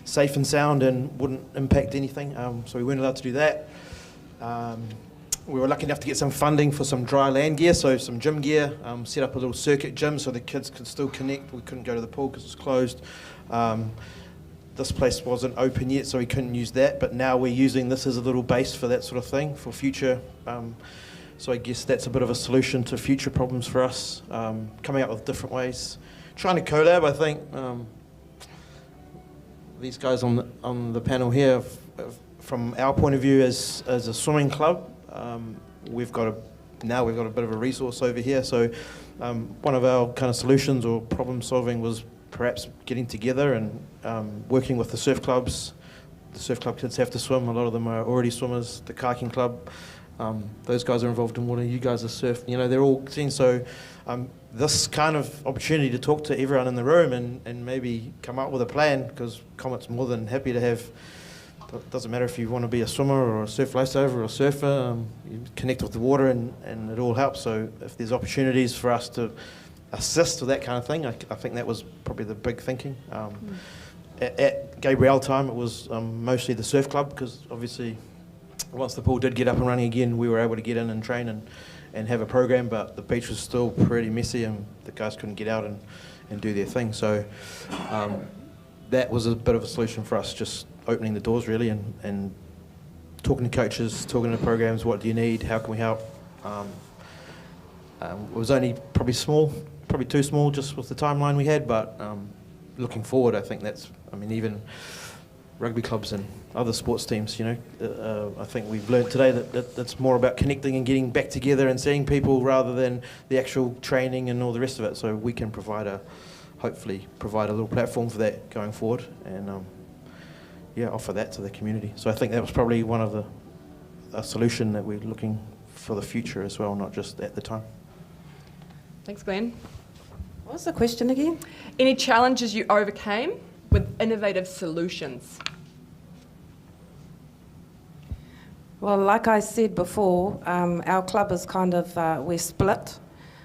safe and sound and wouldn't impact anything, so we weren't allowed to do that. We were lucky enough to get some funding for some dry land gear, so some gym gear, set up a little circuit gym so the kids could still connect. We couldn't go to the pool because it was closed. This place wasn't open yet, so we couldn't use that, but now we're using this as a little base for that sort of thing, for future. So I guess that's a bit of a solution to future problems for us, coming up with different ways. Trying to collab, I think. These guys on the panel here, from our point of view as a swimming club, we've got a bit of a resource over here. So one of our kind of solutions or problem solving was perhaps getting together and working with the surf clubs. The surf club kids have to swim. A lot of them are already swimmers. The kayaking club, those guys are involved in water. You guys are surf. You know, they're all seen. So this kind of opportunity to talk to everyone in the room and maybe come up with a plan, because Comet's more than happy to have. It doesn't matter if you want to be a swimmer or a surf lifesaver or a surfer, you connect with the water and it all helps. So if there's opportunities for us to assist with that kind of thing, I think that was probably the big thinking. At Gabriel time, it was mostly the surf club, because obviously once the pool did get up and running again, we were able to get in and train and have a program, but the beach was still pretty messy and the guys couldn't get out and do their thing. So that was a bit of a solution for us, just opening the doors really and talking to coaches, talking to programs, what do you need, how can we help. It was only probably too small just with the timeline we had, but looking forward, I think even rugby clubs and other sports teams, you know, I think we've learned today that it's more about connecting and getting back together and seeing people rather than the actual training and all the rest of it. So we can hopefully provide a little platform for that going forward and offer that to the community. So I think that was probably one of a solution that we're looking for the future as well, not just at the time. Thanks, Glenn. What was the question again? Any challenges you overcame with innovative solutions? Well, like I said before, our club is kind of, we're split.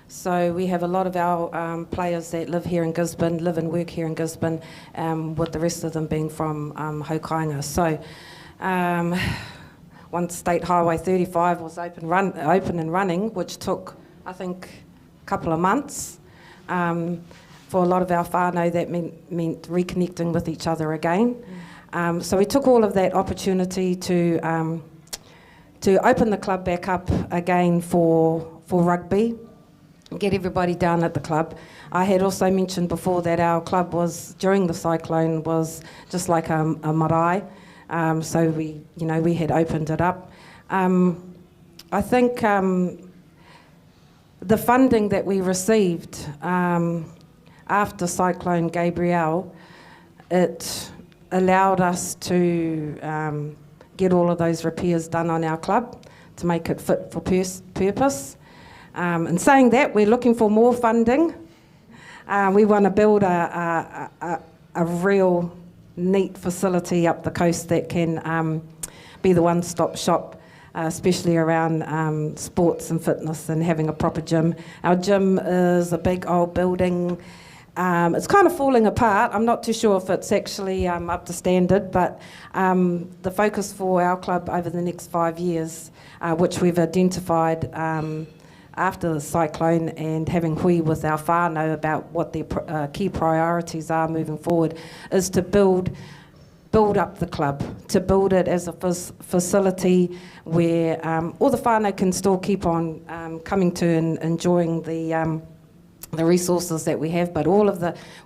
So we have a lot of our players that live here in Gisborne, live and work here in Gisborne, with the rest of them being from Hokianga. So once State Highway 35 was open and running, which took, I think, a couple of months, for a lot of our whānau, that meant reconnecting with each other again. So we took all of that opportunity to open the club back up again for rugby, get everybody down at the club. I had also mentioned before that our club was, during the cyclone, was just like a marae. So we had opened it up. I think the funding that we received after Cyclone Gabrielle, it allowed us to get all of those repairs done on our club to make it fit for purpose. In saying that, we're looking for more funding. We want to build a real neat facility up the coast that can be the one-stop shop, especially around sports and fitness and having a proper gym. Our gym is a big old building. It's kind of falling apart. I'm not too sure if it's actually up to standard, but the focus for our club over the next 5 years, which we've identified after the cyclone and having hui with our whānau about what their key priorities are moving forward, is to build up the club, to build it as a facility where all the whānau can still keep on coming to and enjoying the resources that we have, but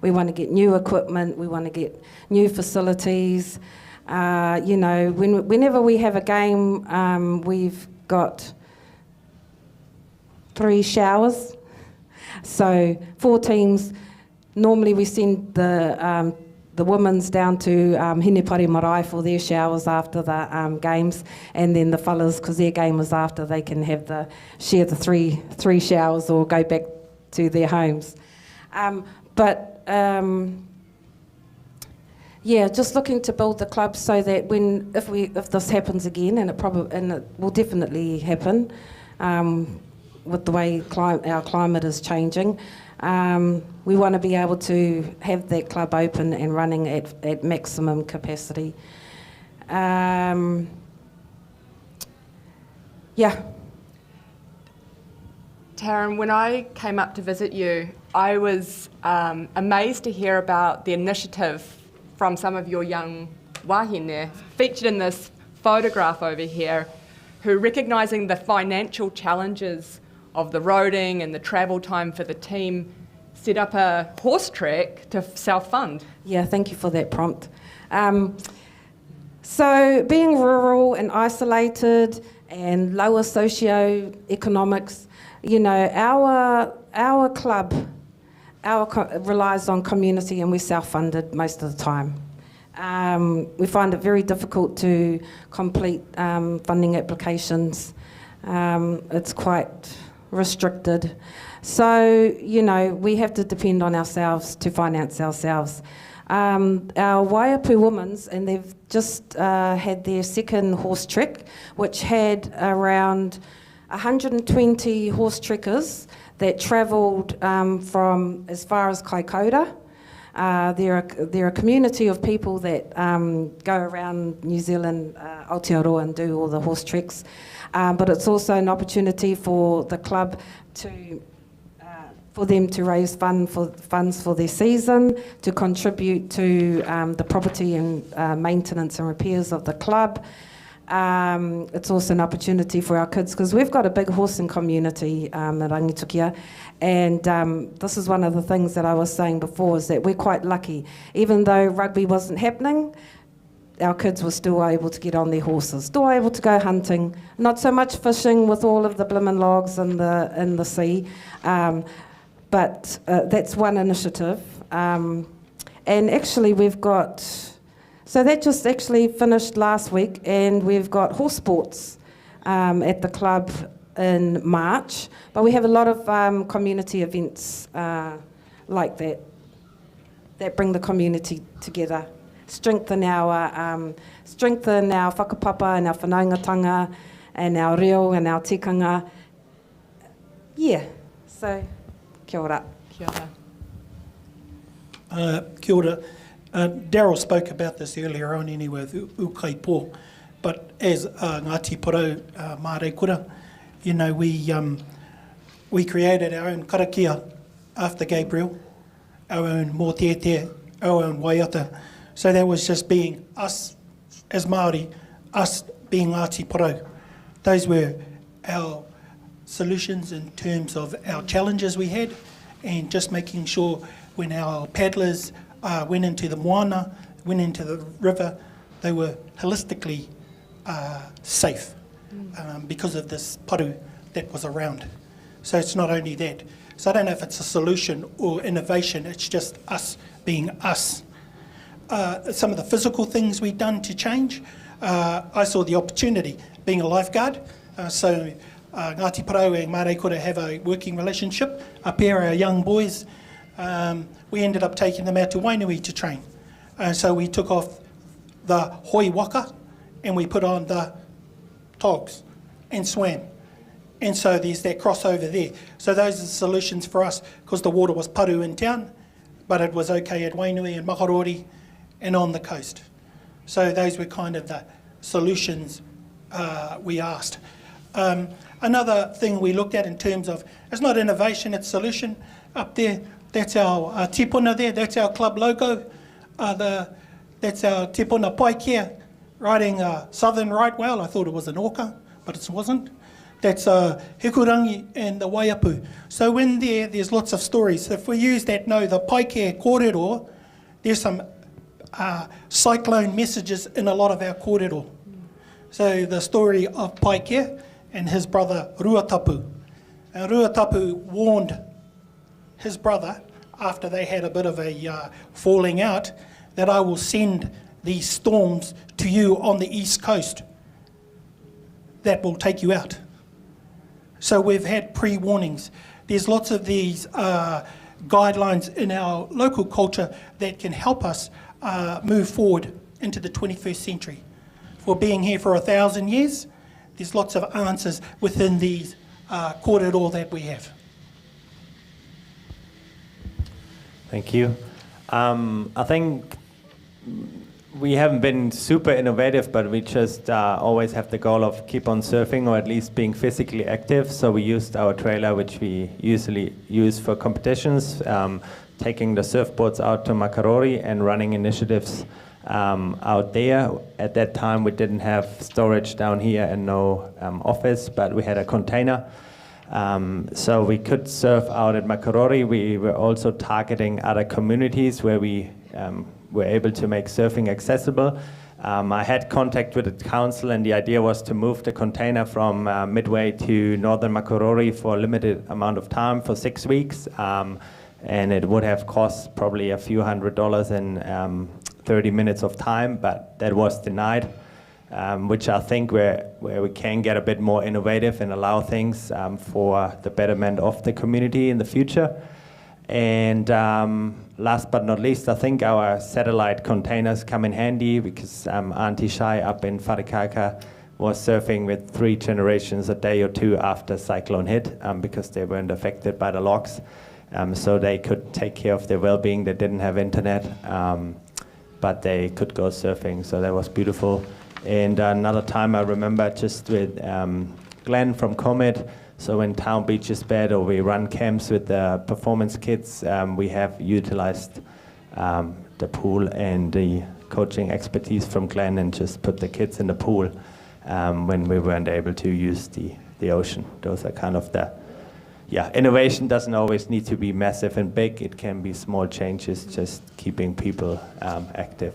we want to get new equipment, we want to get new facilities. Whenever we have a game, we've got 3 showers. So 4 teams. Normally we send the women's down to Hinepari Marae for their showers after the games, and then the fellas, because their game is after, they can share the three showers or go back to their homes. Yeah, just looking to build the club so that if this happens again, and it will definitely happen, with the way our climate is changing, we want to be able to have that club open and running at maximum capacity. Yeah. Taryn, when I came up to visit you, I was amazed to hear about the initiative from some of your young wahine, featured in this photograph over here, who, recognising the financial challenges of the roading and the travel time for the team, set up a horse track to self-fund. Yeah, thank you for that prompt. So being rural and isolated and lower socio-economics, you know, our club relies on community, and we're self-funded most of the time. We find it very difficult to complete funding applications. It's quite restricted. So, you know, we have to depend on ourselves to finance ourselves. Our Waiotu Women's, and they've just had their second horse trek, which had around 120 horse trekkers that travelled from as far as Kaikoura. They're a community of people that go around New Zealand, Aotearoa, and do all the horse treks. But it's also an opportunity for the club for them to raise funds for their season, to contribute to the property and maintenance and repairs of the club. It's also an opportunity for our kids, because we've got a big horsing community at Rangitukia, and this is one of the things that I was saying before, is that we're quite lucky. Even though rugby wasn't happening, our kids were still able to get on their horses, still able to go hunting, not so much fishing with all of the blimmin' logs in the sea, but that's one initiative. And actually we've got, so that just actually finished last week, and we've got horse sports at the club in March, but we have a lot of community events like that bring the community together, strengthen our whakapapa and our whanaungatanga and our reo and our tikanga. Yeah, so kia ora. Kia ora. Kia ora. Darryl spoke about this earlier on anyway with Ukaipo, but as Ngāti Porou Mārei Kura, you know, we created our own karakia after Gabriel, our own mōtete, our own waiata. So that was just being us as Māori, us being Ngāti Porou. Those were our solutions in terms of our challenges we had, and just making sure when our paddlers went into the moana, went into the river, they were holistically safe because of this paru that was around. So it's not only that. So I don't know if it's a solution or innovation, it's just us being us. Some of the physical things we've done to change, I saw the opportunity being a lifeguard. So Ngāti Porou and Mārei Kura have a working relationship. Up here, our young boys, we ended up taking them out to Wainui to train. So we took off the hoi waka and we put on the togs and swam. And so there's that crossover there. So those are the solutions for us, because the water was paru in town, but it was okay at Wainui and Makarori and on the coast. So those were kind of the solutions we asked. Another thing we looked at in terms of, it's not innovation, it's solution. Up there, that's our tipuna there, that's our club logo. That's our tipuna paikea, riding southern right whale. I thought it was an orca, but it wasn't. That's Hikurangi and the Waiapu. So when there's lots of stories. If we use that the paikea kōrero, there's some cyclone messages in a lot of our kōrero. So the story of Paikea and his brother Ruatapu. And Ruatapu warned his brother, after they had a bit of a falling out, that I will send these storms to you on the east coast that will take you out. So we've had pre-warnings. There's lots of these guidelines in our local culture that can help us move forward into the 21st century. For being here for 1,000 years, there's lots of answers within these kōrero that we have. Thank you. I think we haven't been super innovative, but we just always have the goal of keep on surfing or at least being physically active. So we used our trailer, which we usually use for competitions, taking the surfboards out to Makarori and running initiatives out there. At that time, we didn't have storage down here and no office, but we had a container. So we could surf out at Makarori. We were also targeting other communities where we were able to make surfing accessible. I had contact with the council, and the idea was to move the container from Midway to northern Makarori for a limited amount of time, for 6 weeks. And it would have cost probably a few $100 and 30 minutes of time, but that was denied, which I think where we can get a bit more innovative and allow things for the betterment of the community in the future. And last but not least, I think our satellite containers come in handy, because Auntie Shai up in Wharekaka was surfing with 3 generations a day or 2 after cyclone hit, because they weren't affected by the locks. So they could take care of their well-being. They didn't have internet, but they could go surfing, so that was beautiful. And another time I remember just with Glenn from Comet. So when Town Beach is bad or we run camps with the performance kids, we have utilized the pool and the coaching expertise from Glenn and just put the kids in the pool when we weren't able to use the ocean. Those are kind of the, innovation doesn't always need to be massive and big. It can be small changes, just keeping people active,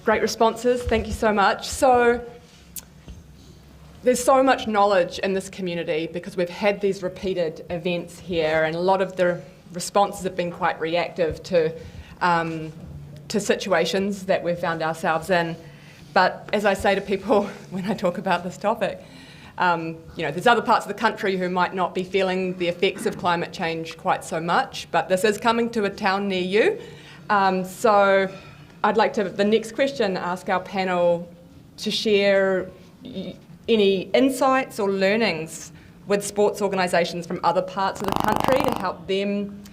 Great responses, thank you so much. So there's so much knowledge in this community because we've had these repeated events here, and a lot of the responses have been quite reactive to situations that we've found ourselves in. But as I say to people when I talk about this topic, there's other parts of the country who might not be feeling the effects of climate change quite so much, but this is coming to a town near you. So I'd like to, the next question, ask our panel to share any insights or learnings with sports organisations from other parts of the country to help them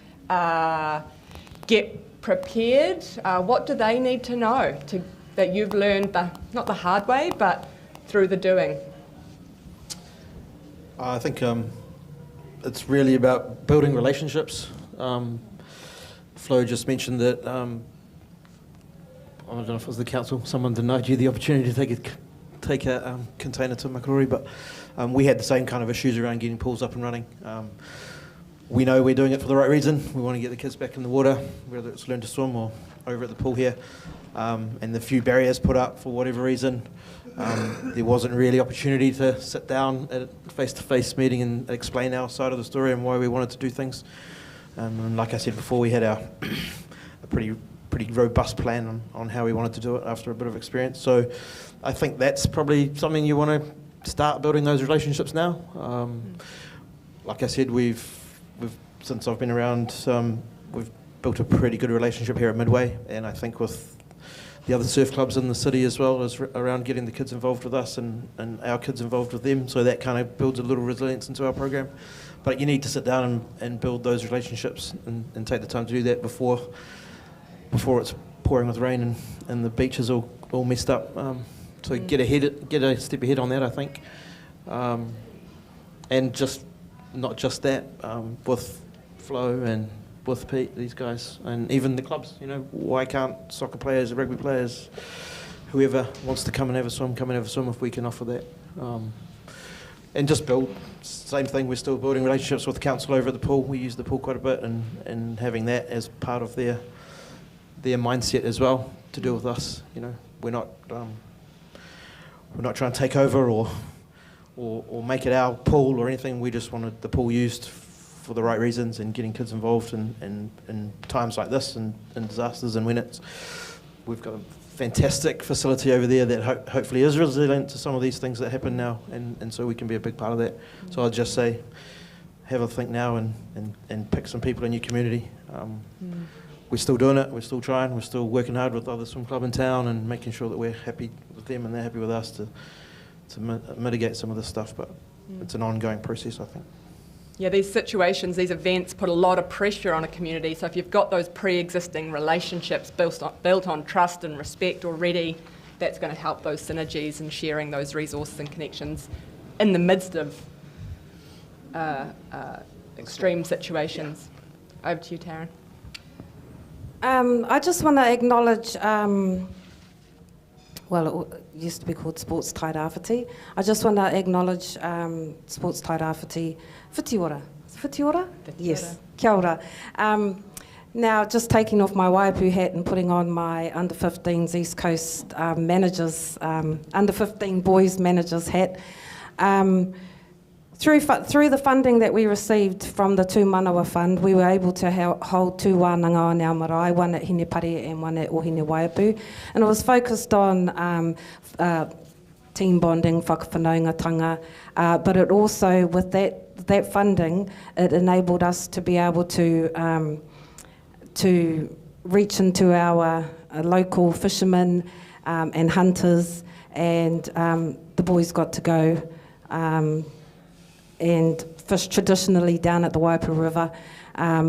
get prepared. What do they need to know that you've learned, not the hard way, but through the doing? I think it's really about building relationships. Flo just mentioned that, I don't know if it was the council, someone denied you the opportunity to take a container to Makarori, but we had the same kind of issues around getting pools up and running. We know we're doing it for the right reason. We want to get the kids back in the water, whether it's learn to swim or over at the pool here. And the few barriers put up for whatever reason, there wasn't really opportunity to sit down at a face-to-face meeting and explain our side of the story and why we wanted to do things. And like I said before, we had a pretty robust plan on how we wanted to do it after a bit of experience. So I think that's probably something you want to start building those relationships now. Like I said, we've since I've been around, we've built a pretty good relationship here at Midway, and I think with the other surf clubs in the city as well, is around getting the kids involved with us and our kids involved with them, so that kind of builds a little resilience into our program. But you need to sit down and build those relationships and take the time to do that before it's pouring with rain and the beach is all messed up. So get a step ahead on that, I think. And just not just that, with Flo and with Pete, these guys, and even the clubs, why can't soccer players, rugby players, whoever wants to come and have a swim, if we can offer that. And just build, same thing, we're still building relationships with the council over at the pool. We use the pool quite a bit, and having that as part of their mindset as well to deal with us. We're not trying to take over or make it our pool or anything. We just wanted the pool used for the right reasons and getting kids involved in times like this and disasters and when we've got a fantastic facility over there that hopefully is resilient to some of these things that happen now, and so we can be a big part of that. So I'd just say have a think now and pick some people in your community. we're still doing it, we're still trying, we're still working hard with the other swim club in town and making sure that we're happy with them and they're happy with us to mitigate some of this stuff, but it's an ongoing process, I think. Yeah, these situations, these events put a lot of pressure on a community, so if you've got those pre-existing relationships built on trust and respect already, that's going to help those synergies and sharing those resources and connections in the midst of extreme situations. Over to you, Taryn. I just want to acknowledge, well, it used to be called Sports Tairāwhiti. I just want to acknowledge Sports Tairāwhiti Whiti. Whiti? Yes, kia ora. Now, just taking off my Waiotu hat and putting on my under-15s East Coast managers, under-15 boys managers hat. Through the funding that we received from the Tū Manawa Fund, we were able to hold two wānanga on our marae, one at Hinepare and one at Ohine Waiapu. And it was focused on team bonding, whakawhanaungatanga, but it also, with that funding, it enabled us to be able to reach into our local fishermen and hunters, and the boys got to go and fish traditionally down at the Waipu River.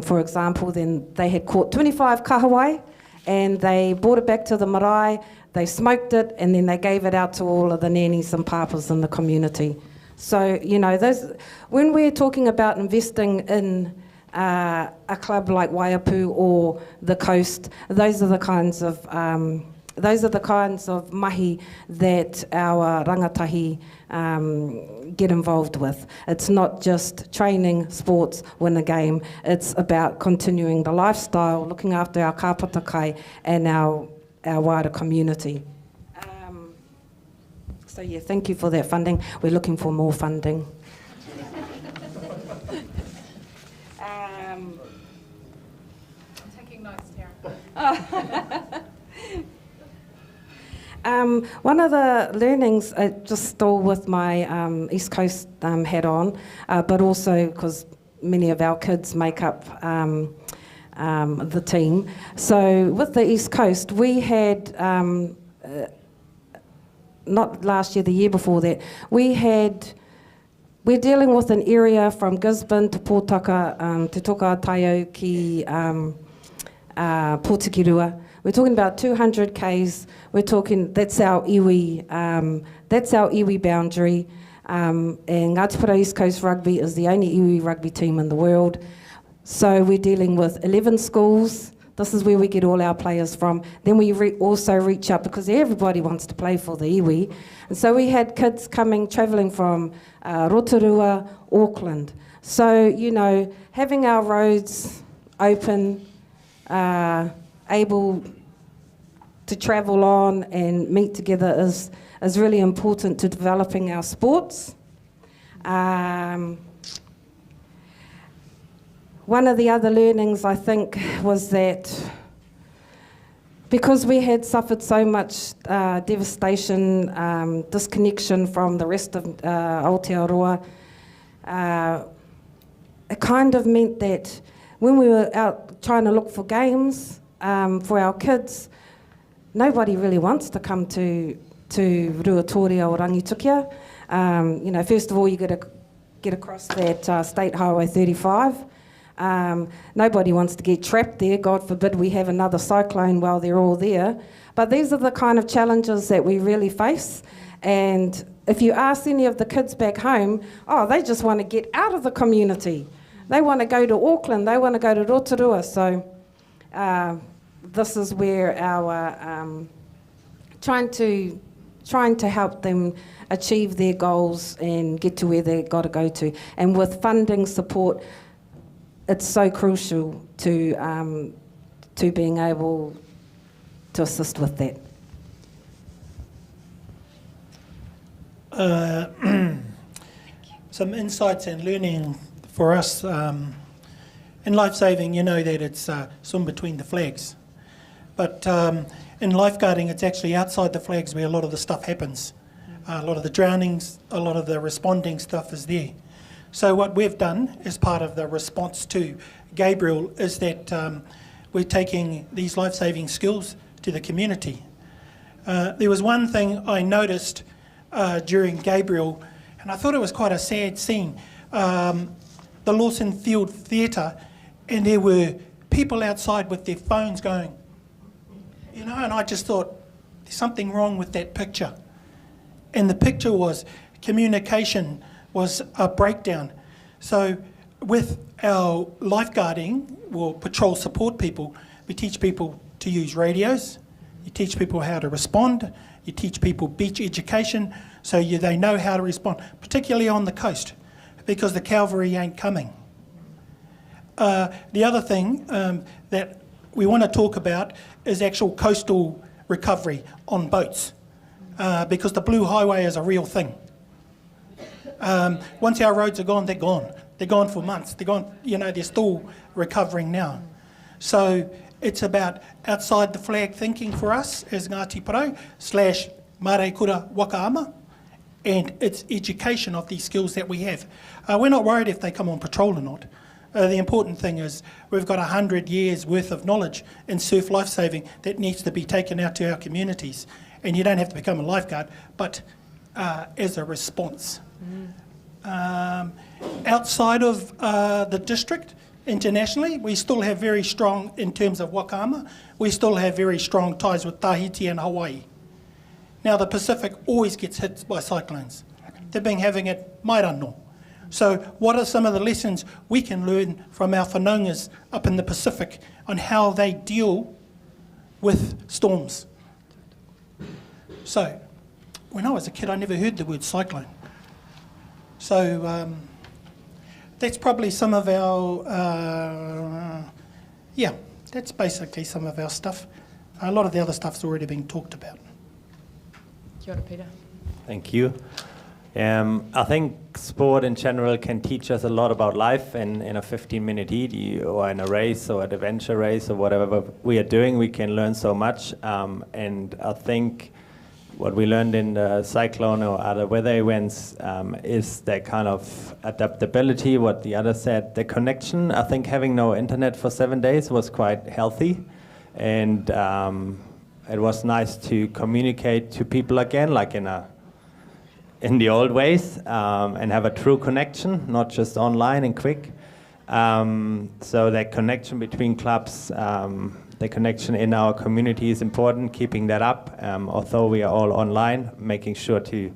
For example, then they had caught 25 kahawai and they brought it back to the marae, they smoked it, and then they gave it out to all of the nannies and papas in the community. So, you know, when we're talking about investing in a club like Waiapu or the coast, those are the kinds of mahi that our rangatahi get involved with. It's not just training, sports, win a game. It's about continuing the lifestyle, looking after our kāpata and our wider community. So yeah, thank you for that funding. We're looking for more funding. Taking notes, Taryn. One of the learnings, just still with my East Coast hat on, but also because many of our kids make up the team. So with the East Coast, we had, not last year, the year before that, we're dealing with an area from Gisborne to Pōtaka, Te Toka Taio ki Pōtikirua. We're talking about 200 k's. We're talking, that's our iwi boundary. And Ngāti East Coast Rugby is the only iwi rugby team in the world. So we're dealing with 11 schools. This is where we get all our players from. Then we also reach out, because everybody wants to play for the iwi. And so we had kids travelling from Rotorua, Auckland. So, you know, having our roads open, able to travel on and meet together is really important to developing our sports. One of the other learnings, I think, was that because we had suffered so much devastation, disconnection from the rest of Aotearoa, it kind of meant that when we were out trying to look for games for our kids, nobody really wants to come to Ruatoria or Rangitukia. You know, first of all, you got to get across that State Highway 35. Nobody wants to get trapped there. God forbid we have another cyclone while they're all there. But these are the kind of challenges that we really face. And if you ask any of the kids back home, they just want to get out of the community. They want to go to Auckland. They want to go to Rotorua. So this is where our trying to help them achieve their goals and get to where they've got to go to. And with funding support, it's so crucial to being able to assist with that. Some insights and learning for us in lifesaving. You know that it's swim between the flags, but in lifeguarding, it's actually outside the flags where a lot of the stuff happens. A lot of the drownings, a lot of the responding stuff is there. So what we've done as part of the response to Gabriel is that we're taking these life-saving skills to the community. There was one thing I noticed during Gabriel, and I thought it was quite a sad scene. The Lawson Field Theatre, and there were people outside with their phones going, you know, and I just thought, there's something wrong with that picture. And the picture was communication was a breakdown. So with our lifeguarding or patrol support people, we teach people to use radios, you teach people how to respond, you teach people beach education so they know how to respond, particularly on the coast, because the cavalry ain't coming. The other thing that we want to talk about is actual coastal recovery on boats, because the Blue Highway is a real thing. Once our roads are gone, they're gone. They're gone for months. They're gone, you know, they're still recovering now. So it's about outside the flag thinking for us as Ngāti Porou / Mare Kura Wakaama, and it's education of these skills that we have. We're not worried if they come on patrol or not. The important thing is we've got 100 years worth of knowledge in surf lifesaving that needs to be taken out to our communities. And you don't have to become a lifeguard, but as a response. Outside of the district, internationally, we still have very strong, in terms of Wakaama, we still have very strong ties with Tahiti and Hawaii. Now the Pacific always gets hit by cyclones. They've been having it Mairano. So what are some of the lessons we can learn from our whanaungas up in the Pacific on how they deal with storms? So when I was a kid, I never heard the word cyclone. So that's probably some of our, that's basically some of our stuff. A lot of the other stuff's already been talked about. Kia ora, Peter. Thank you. I think sport in general can teach us a lot about life, and in a 15-minute heat or in a race or an adventure race or whatever we are doing, we can learn so much. And I think what we learned in the cyclone or other weather events is that kind of adaptability, what the other said, the connection. I think having no internet for 7 days was quite healthy, and it was nice to communicate to people again, like in the old ways, and have a true connection, not just online and quick. So that connection between clubs, the connection in our community is important, keeping that up, although we are all online, making sure to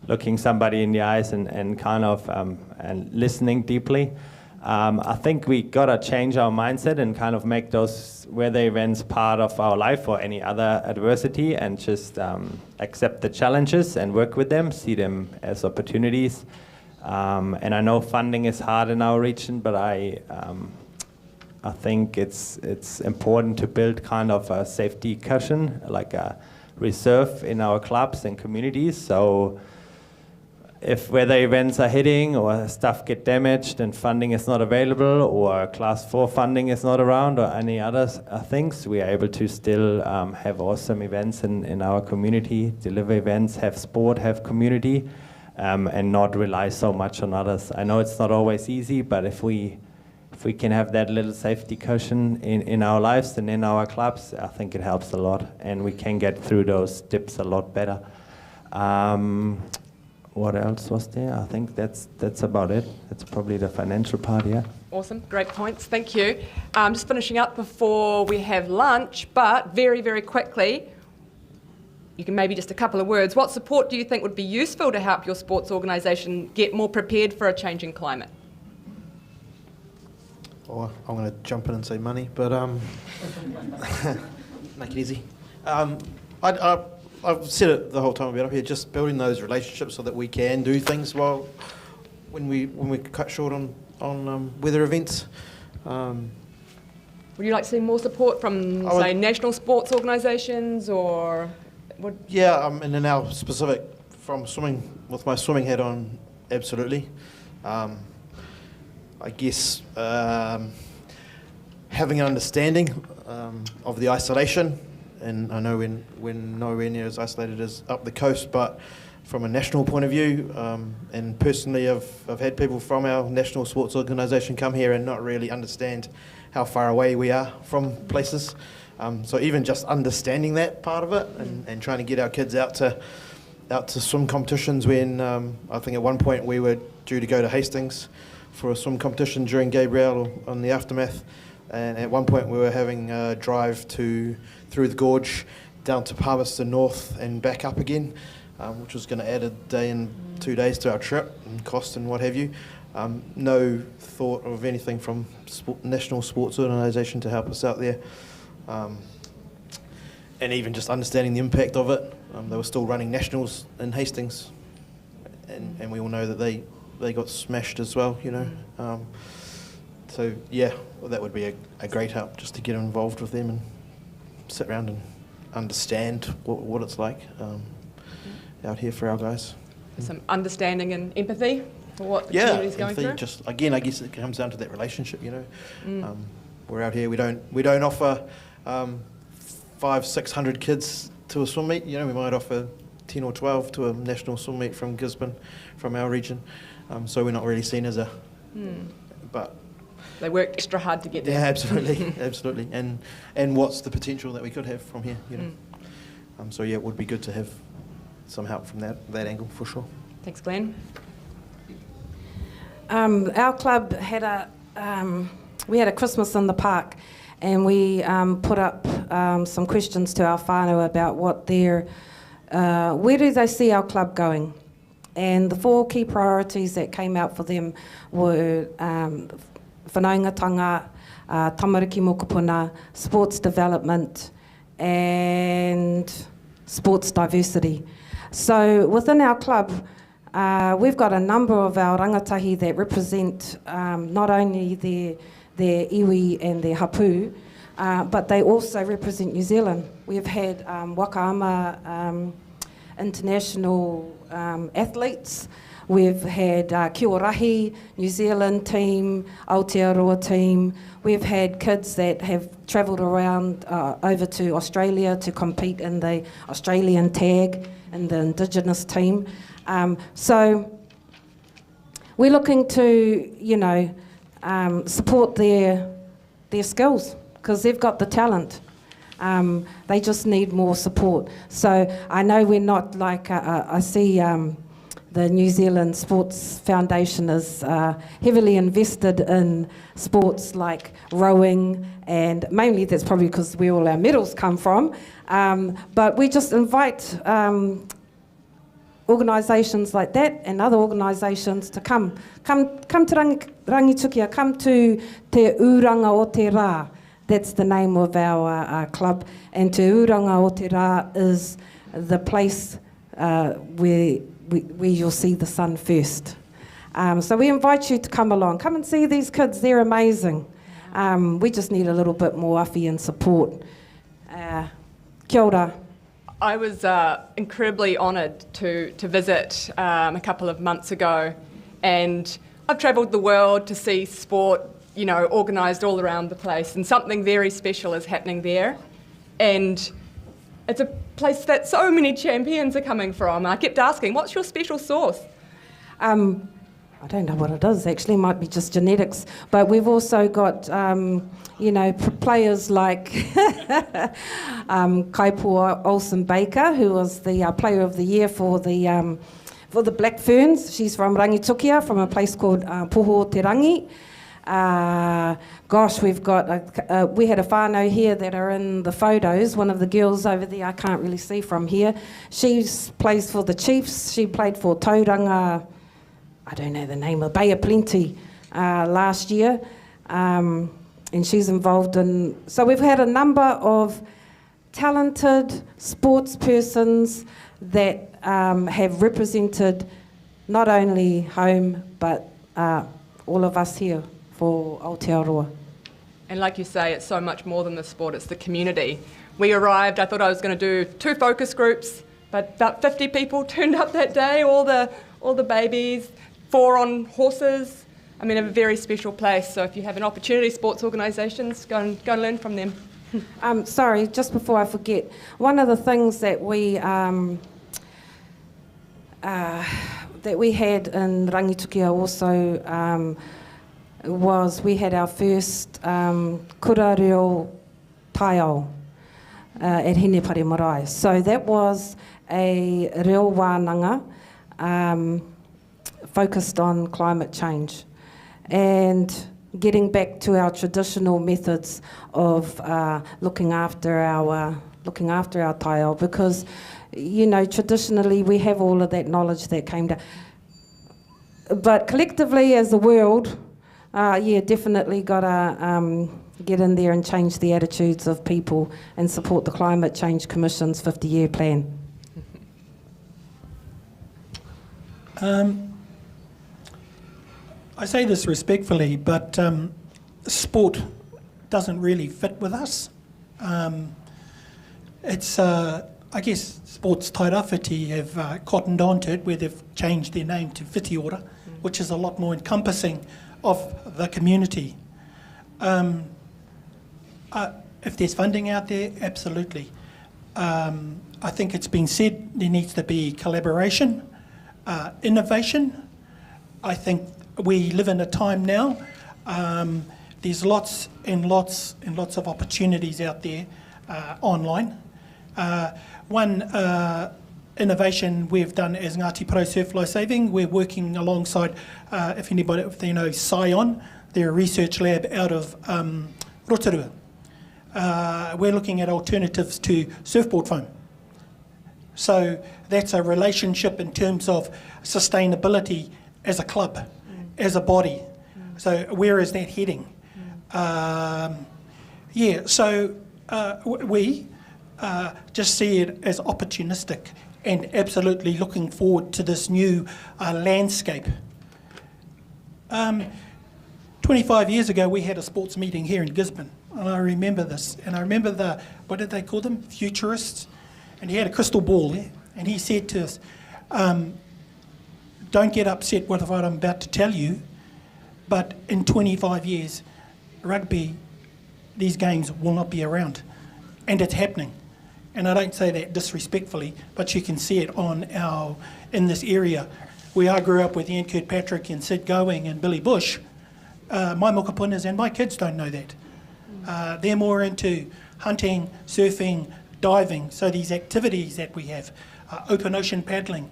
looking somebody in the eyes and kind of and listening deeply. I think we gotta change our mindset and kind of make those weather events part of our life or any other adversity, and just accept the challenges and work with them, see them as opportunities. And I know funding is hard in our region, but I think it's important to build kind of a safety cushion, like a reserve in our clubs and communities. So if weather events are hitting or stuff get damaged and funding is not available or class 4 funding is not around or any other things, we are able to still have awesome events in our community, deliver events, have sport, have community, and not rely so much on others. I know it's not always easy, but if we can have that little safety cushion in our lives and in our clubs, I think it helps a lot, and we can get through those dips a lot better. What else was there? I think that's about it. That's probably the financial part, yeah. Awesome, great points, thank you. Just finishing up before we have lunch, but very, very quickly, you can maybe just a couple of words. What support do you think would be useful to help your sports organisation get more prepared for a changing climate? Oh, I'm going to jump in and say money, but make it easy. I've said it the whole time I've been up here, just building those relationships so that we can do things when we cut short on weather events. Would you like to see more support from, say, national sports organisations, or? Yeah, and in our specific, from swimming, with my swimming hat on, absolutely. I guess having an understanding of the isolation, and I know when nowhere near as isolated as up the coast, but from a national point of view, and personally I've had people from our national sports organisation come here and not really understand how far away we are from places. So even just understanding that part of it and trying to get our kids out to swim competitions when I think at one point we were due to go to Hastings for a swim competition during Gabriel on the aftermath, and at one point we were having a drive through the gorge down to Palmerston North and back up again, which was going to add a day and 2 days to our trip and cost and what have you. No thought of anything from national sports organisation to help us out there, and even just understanding the impact of it. They were still running nationals in Hastings, and we all know that they got smashed as well, you know. So yeah, well, that would be a great help, just to get involved with them and sit around and understand what it's like out here for our guys. Some understanding and empathy for what the community's going through. Just again, I guess it comes down to that relationship, you know. We're out here. We don't offer 500-600 kids to a swim meet. You know, we might offer 10 or 12 to a national swim meet from Gisborne, from our region. So we're not really seen as a. But they work extra hard to get there. Yeah, absolutely, absolutely. And what's the potential that we could have from here? You know. So yeah, it would be good to have some help from that angle for sure. Thanks, Glenn. Our club had we had a Christmas in the park, and we put up some questions to our whānau about what where do they see our club going? And the 4 key priorities that came out for them were whanaungatanga, tamariki mokopuna, sports development, and sports diversity. So within our club, we've got a number of our rangatahi that represent not only their iwi and their hapu, but they also represent New Zealand. We've had Wakaama international athletes. We've had Kia Rahi, New Zealand team, Aotearoa team. We've had kids that have travelled around over to Australia to compete in the Australian tag and the Indigenous team. So we're looking to, you know, support their skills, because they've got the talent. They just need more support. So I know we're not like, I see the New Zealand Sports Foundation is heavily invested in sports like rowing, and mainly that's probably because where all our medals come from. But we just invite organisations like that and other organisations to come to Rangitukia, come to Te Uranga o Te Rā. That's the name of our club, and Te Uranga o Te Rā is the place where you'll see the sun first. So we invite you to come along. Come and see these kids, they're amazing. We just need a little bit more awhi and support. Kia ora. I was incredibly honoured to visit a couple of months ago, and I've travelled the world to see sport, you know, organised all around the place, and something very special is happening there. And it's a place that so many champions are coming from. I kept asking, what's your special sauce? I don't know what it is, actually. It might be just genetics. But we've also got, you know, players like Kaipua Olsen-Baker, who was the Player of the Year for the Black Ferns. She's from Rangitukia, from a place called Poho Te Rangi. Gosh, we've got, we had a whānau here that are in the photos. One of the girls over there, I can't really see from here. She plays for the Chiefs. She played for Tauranga, I don't know the name, of Bay of Plenty last year. And she's involved in, so we've had a number of talented sports persons that have represented not only home, but all of us here for Aotearoa. And like you say, it's so much more than the sport, it's the community. We arrived, I thought I was going to do 2 focus groups, but about 50 people turned up that day, all the babies, 4 on horses. I mean, a very special place. So if you have an opportunity, sports organisations, go and learn from them. Sorry, just before I forget, one of the things that we that we had in Rangitukia also was we had our first kura reo taiao at Hinepare Marae. So that was a reo wānanga focused on climate change and getting back to our traditional methods of looking after our taiao, because you know traditionally we have all of that knowledge that came down, but collectively as the world, definitely got to get in there and change the attitudes of people and support the Climate Change Commission's 50-year plan. I say this respectfully, but sport doesn't really fit with us. It's, I guess, Sports Tairāwhiti have cottoned on to it, where they've changed their name to Whiti Ora, which is a lot more encompassing of the community. If there's funding out there, absolutely. I think it's been said there needs to be collaboration, innovation. I think we live in a time now. There's lots and lots and lots of opportunities out there online. One innovation we've done as Ngāti Pro Surf Life Saving, we're working alongside, if they know Scion, they're a research lab out of Rotorua. We're looking at alternatives to surfboard foam. So that's a relationship in terms of sustainability as a club, as a body. So where is that heading? We just see it as opportunistic and absolutely looking forward to this new landscape. 25 years ago, we had a sports meeting here in Gisborne, and I remember this. And I remember what did they call them? Futurists. And he had a crystal ball there, and he said to us, don't get upset with what I'm about to tell you, but in 25 years, rugby, these games will not be around. And it's happening. And I don't say that disrespectfully, but you can see it in this area. Where I grew up with Ian Kirkpatrick and Sid Going and Billy Bush, my mokapunas and my kids don't know that. They're more into hunting, surfing, diving. So these activities that we have, open ocean paddling,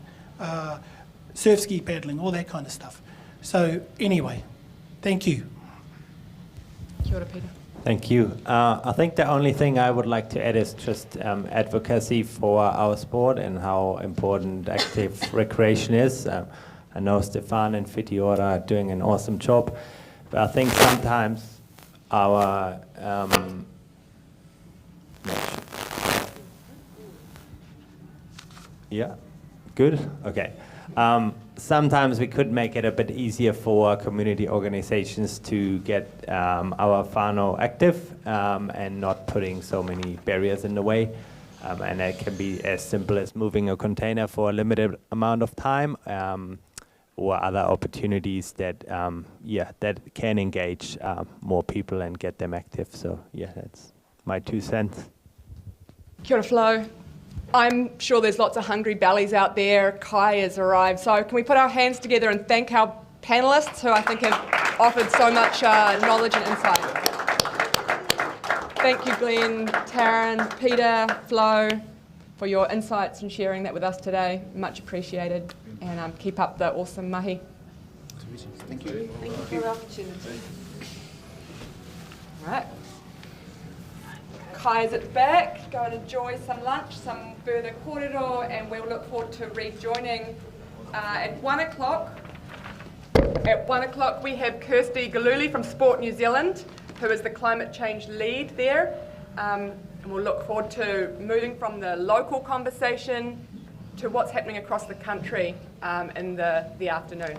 surf ski paddling, all that kind of stuff. So anyway, thank you. Kia ora, Peter. Thank you. I think the only thing I would like to add is just advocacy for our sport and how important active recreation is. I know Stefan and Whiti Ora are doing an awesome job, but I think sometimes our yeah, good? Okay. Sometimes we could make it a bit easier for community organizations to get our whānau active and not putting so many barriers in the way. And it can be as simple as moving a container for a limited amount of time or other opportunities that, that can engage more people and get them active. So yeah, that's my 2 cents. Kia ora, Flo. I'm sure there's lots of hungry bellies out there. Kai has arrived. So can we put our hands together and thank our panellists who I think have offered so much knowledge and insight. Thank you, Glenn, Taryn, Peter, Flo, for your insights and sharing that with us today. Much appreciated. And keep up the awesome mahi. Thank you. Thank you for the opportunity. All right. Kai is at the back. Go and enjoy some lunch, some further kōrero, and we'll look forward to rejoining at 1 o'clock. At 1 o'clock we have Kirsty Gillooly from Sport New Zealand, who is the climate change lead there. And we'll look forward to moving from the local conversation to what's happening across the country in the afternoon.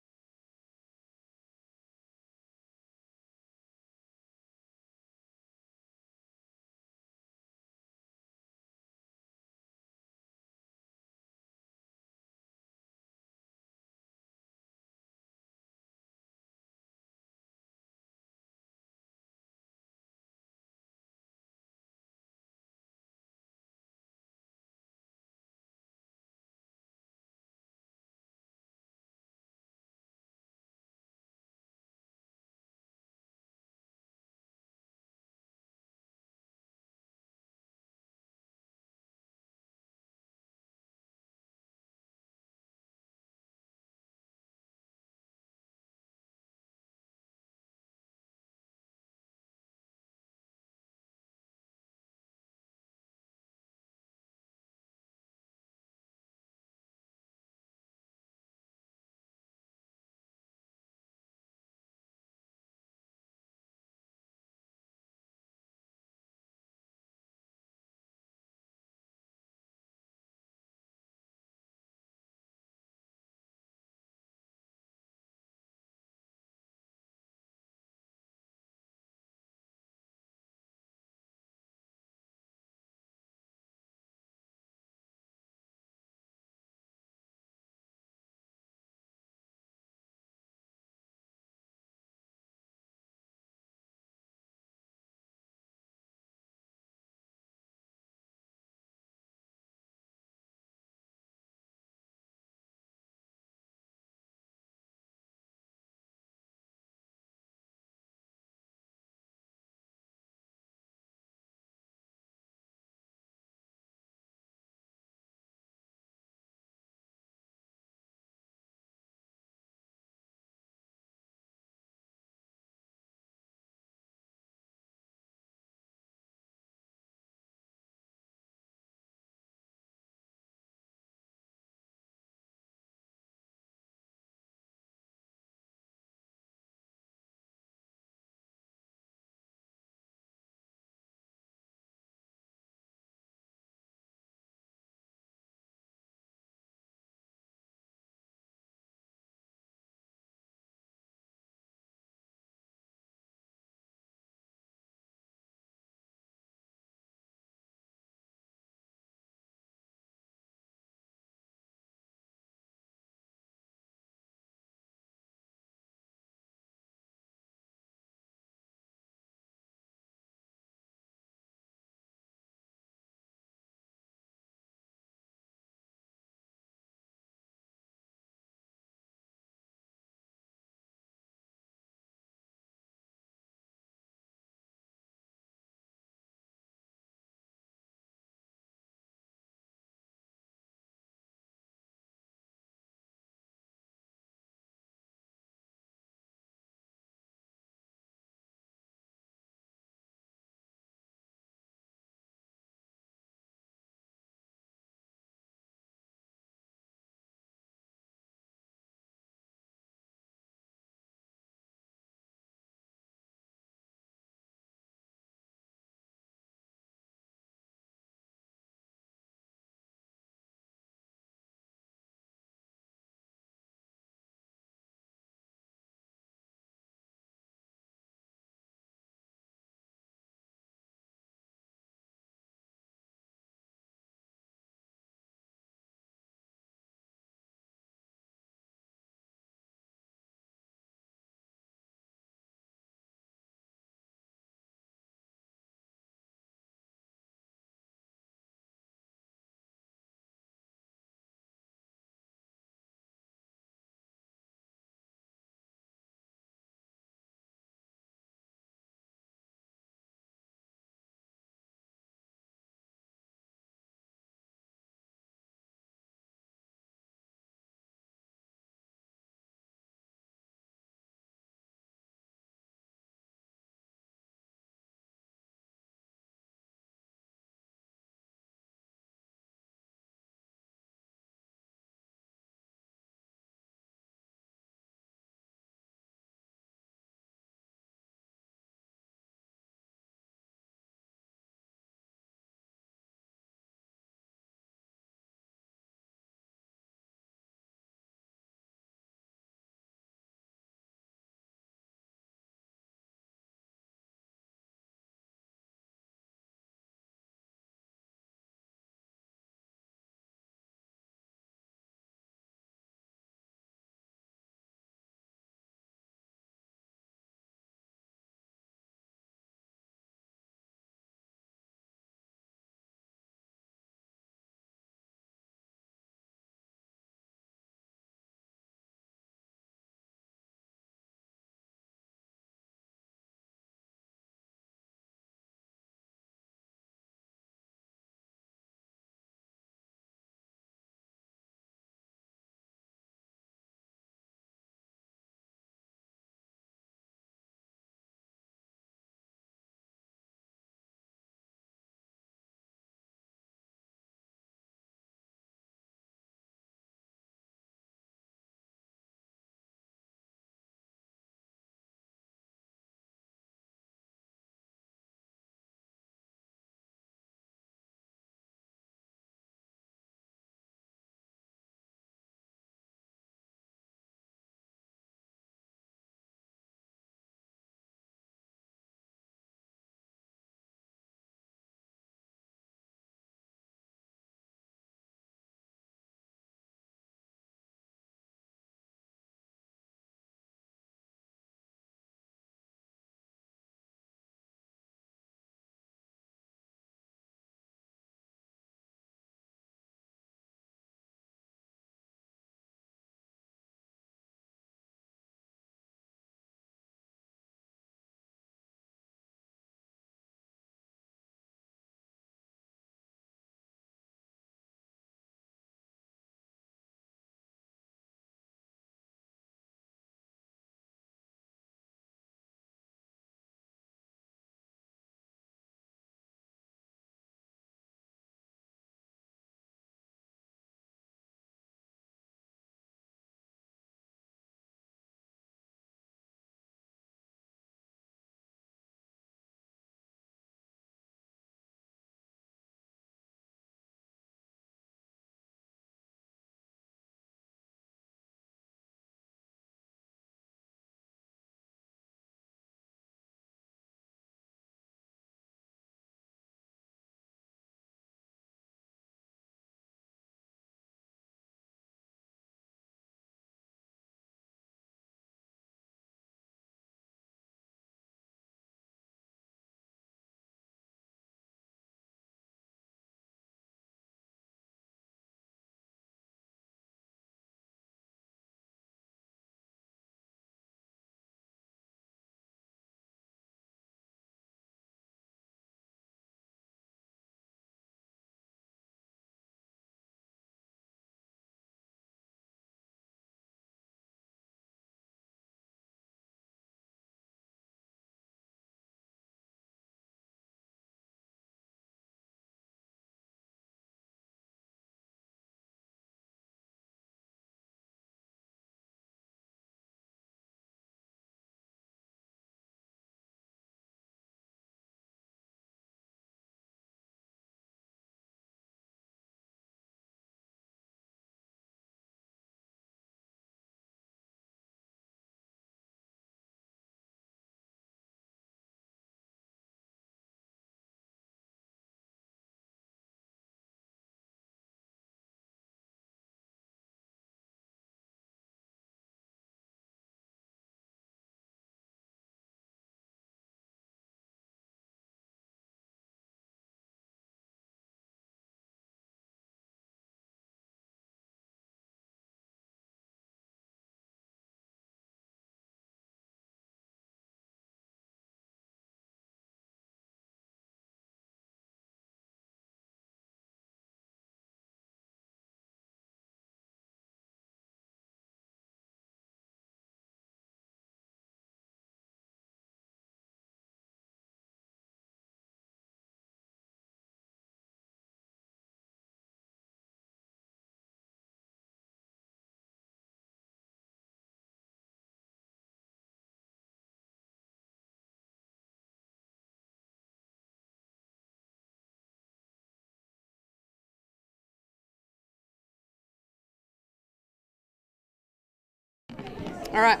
All right.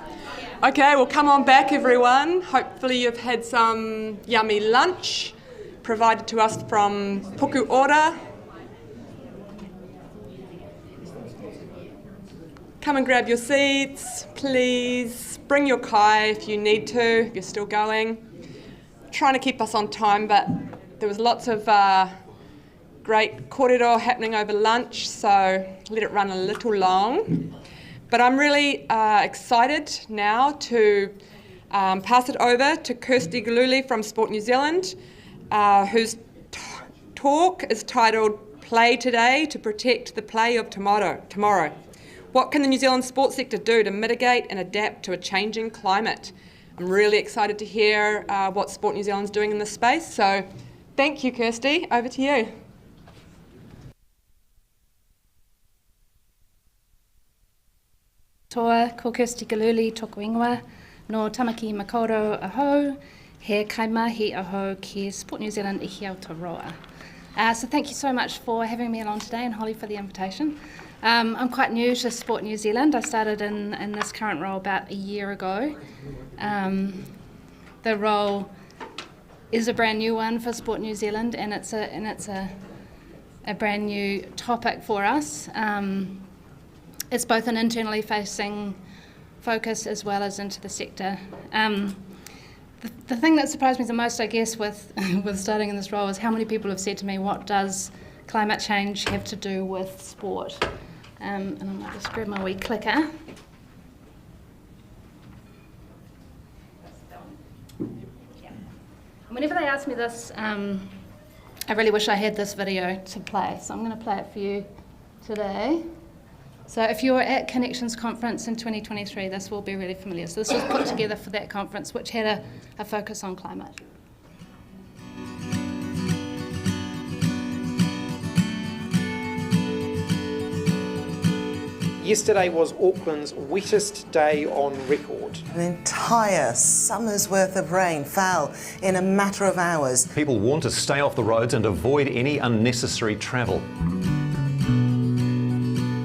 Okay, well, come on back, everyone. Hopefully you've had some yummy lunch provided to us from Puku Ora. Come and grab your seats, please. Bring your kai if you need to, if you're still going. Trying to keep us on time, but there was lots of great kōrero happening over lunch, so let it run a little long. But I'm really excited now to pass it over to Kirsty Gillooly from Sport New Zealand, whose talk is titled Play Today to Protect the Play of Tomorrow. What can the New Zealand sports sector do to mitigate and adapt to a changing climate? I'm really excited to hear what Sport New Zealand's doing in this space, so thank you, Kirsty. Over to you. Toa, ko Kirsty Gillooly, tōku ingoa, no Tamaki Makaurau ahau, he kaimahi ahau ki Sport New Zealand Ihi Aotearoa. So thank you so much for having me along today, and Holly for the invitation. I'm quite new to Sport New Zealand. I started in this current role about a year ago. The role is a brand new one for Sport New Zealand, and it's a brand new topic for us. It's both an internally facing focus as well as into the sector. The thing that surprised me the most, I guess, with starting in this role is how many people have said to me, what does climate change have to do with sport? And I might just grab my wee clicker. Whenever they ask me this, I really wish I had this video to play, so I'm going to play it for you today. So if you were at Connections Conference in 2023, this will be really familiar. So this was put together for that conference, which had a focus on climate. Yesterday was Auckland's wettest day on record. An entire summer's worth of rain fell in a matter of hours. People warned to stay off the roads and avoid any unnecessary travel.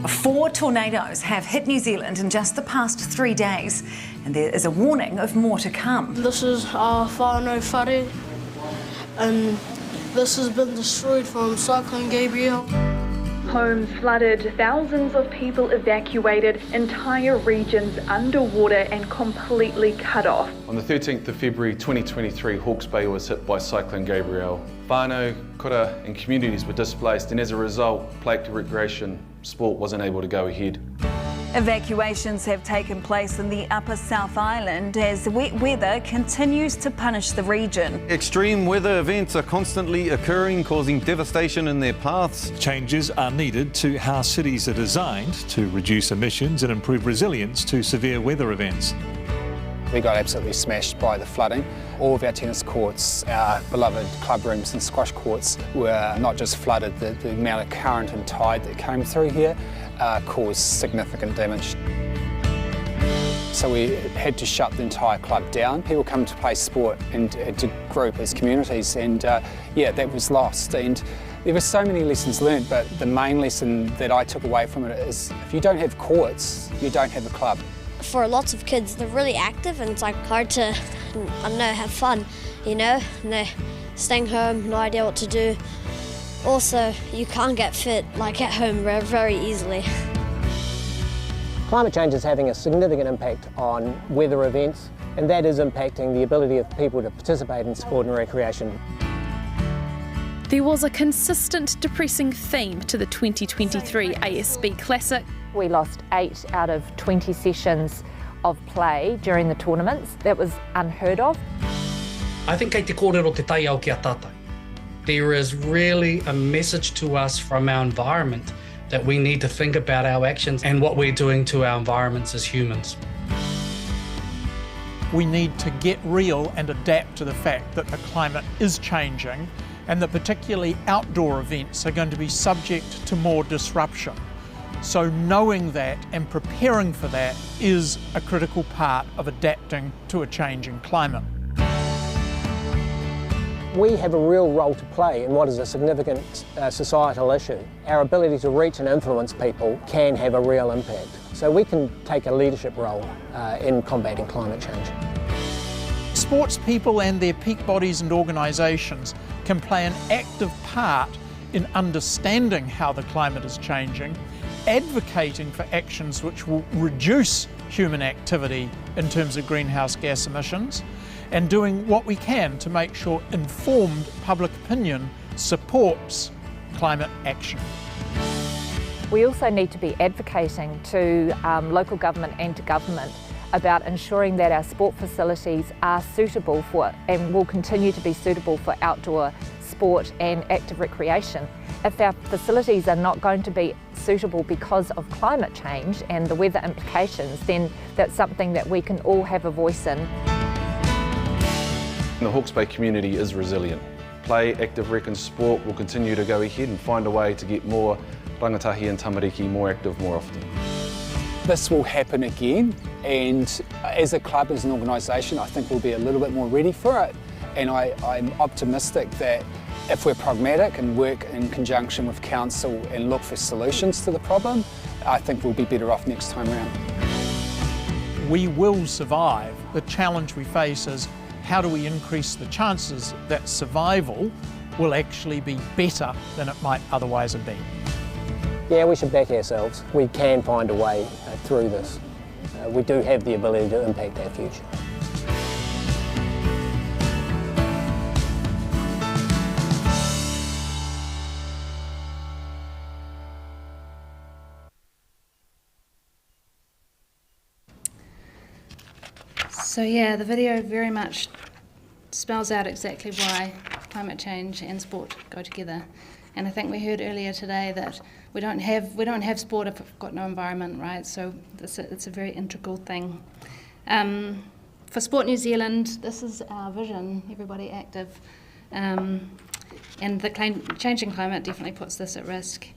4 tornadoes have hit New Zealand in just the past 3 days, and there is a warning of more to come. This is Whānau Whare, and this has been destroyed from Cyclone Gabrielle. Homes flooded, thousands of people evacuated, entire regions underwater and completely cut off. On the 13th of February 2023, Hawke's Bay was hit by Cyclone Gabrielle. Whānau, kura and communities were displaced, and as a result, Lake recreation sport wasn't able to go ahead. Evacuations have taken place in the Upper South Island as wet weather continues to punish the region. Extreme weather events are constantly occurring, causing devastation in their paths. Changes are needed to how cities are designed to reduce emissions and improve resilience to severe weather events. We got absolutely smashed by the flooding. All of our tennis courts, our beloved club rooms and squash courts were not just flooded, the amount of current and tide that came through here caused significant damage. So we had to shut the entire club down. People come to play sport and to group as communities, and yeah, that was lost. And there were so many lessons learned, but the main lesson that I took away from it is if you don't have courts, you don't have a club. For lots of kids, they're really active, and it's like hard to, I don't know, have fun, you know, and they're staying home, no idea what to do. Also, you can't get fit like at home very easily. Climate change is having a significant impact on weather events, and that is impacting the ability of people to participate in sport and recreation. There was a consistent depressing theme to the 2023 ASB Classic. We lost 8 out of 20 sessions of play during the tournaments. That was unheard of. I think kei te kōrero te tai au ki a tātou. There is really a message to us from our environment that we need to think about our actions and what we're doing to our environments as humans. We need to get real and adapt to the fact that the climate is changing, and that particularly outdoor events are going to be subject to more disruption. So knowing that and preparing for that is a critical part of adapting to a changing climate. We have a real role to play in what is a significant societal issue. Our ability to reach and influence people can have a real impact. So we can take a leadership role in combating climate change. Sports people and their peak bodies and organisations can play an active part in understanding how the climate is changing, advocating for actions which will reduce human activity in terms of greenhouse gas emissions, and doing what we can to make sure informed public opinion supports climate action. We also need to be advocating to local government and to government about ensuring that our sport facilities are suitable for and will continue to be suitable for outdoor sport and active recreation. If our facilities are not going to be suitable because of climate change and the weather implications, then that's something that we can all have a voice in. The Hawke's Bay community is resilient. Play, active rec and sport will continue to go ahead and find a way to get more rangatahi and tamariki more active more often. This will happen again, and as a club, as an organisation, I think we'll be a little bit more ready for it. And I'm optimistic that if we're pragmatic and work in conjunction with council and look for solutions to the problem, I think we'll be better off next time round. We will survive. The challenge we face is how do we increase the chances that survival will actually be better than it might otherwise have been. Yeah, we should back ourselves. We can find a way through this. We do have the ability to impact our future. So yeah, the video very much spells out exactly why climate change and sport go together. And I think we heard earlier today that we don't have sport if we've got no environment, right? So it's a very integral thing. For Sport New Zealand, this is our vision, everybody active. And the changing climate definitely puts this at risk.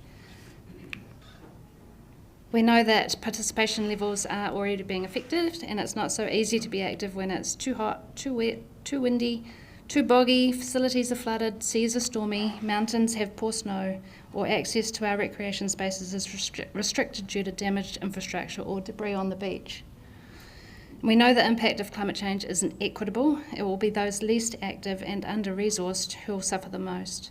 We know that participation levels are already being affected, and it's not so easy to be active when it's too hot, too wet, too windy, too boggy, facilities are flooded, seas are stormy, mountains have poor snow, or access to our recreation spaces is restricted due to damaged infrastructure or debris on the beach. We know the impact of climate change isn't equitable. It will be those least active and under-resourced who will suffer the most.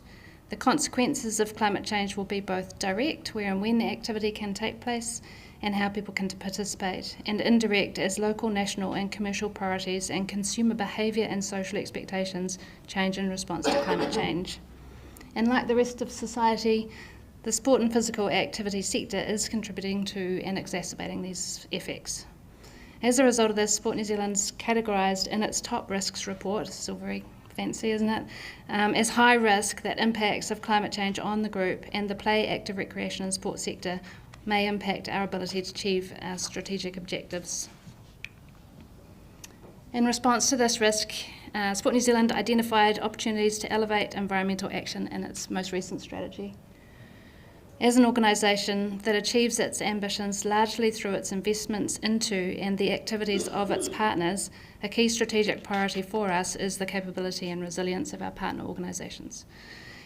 The consequences of climate change will be both direct, where and when the activity can take place, and how people can participate, and indirect as local, national and commercial priorities and consumer behaviour and social expectations change in response to climate change. And like the rest of society, the sport and physical activity sector is contributing to and exacerbating these effects. As a result of this, Sport New Zealand's categorised in its top risks report, still very fancy, isn't it, as high risk that impacts of climate change on the group and the play, active recreation and sport sector may impact our ability to achieve our strategic objectives. In response to this risk, Sport New Zealand identified opportunities to elevate environmental action in its most recent strategy. As an organisation that achieves its ambitions largely through its investments into and the activities of its partners, a key strategic priority for us is the capability and resilience of our partner organisations.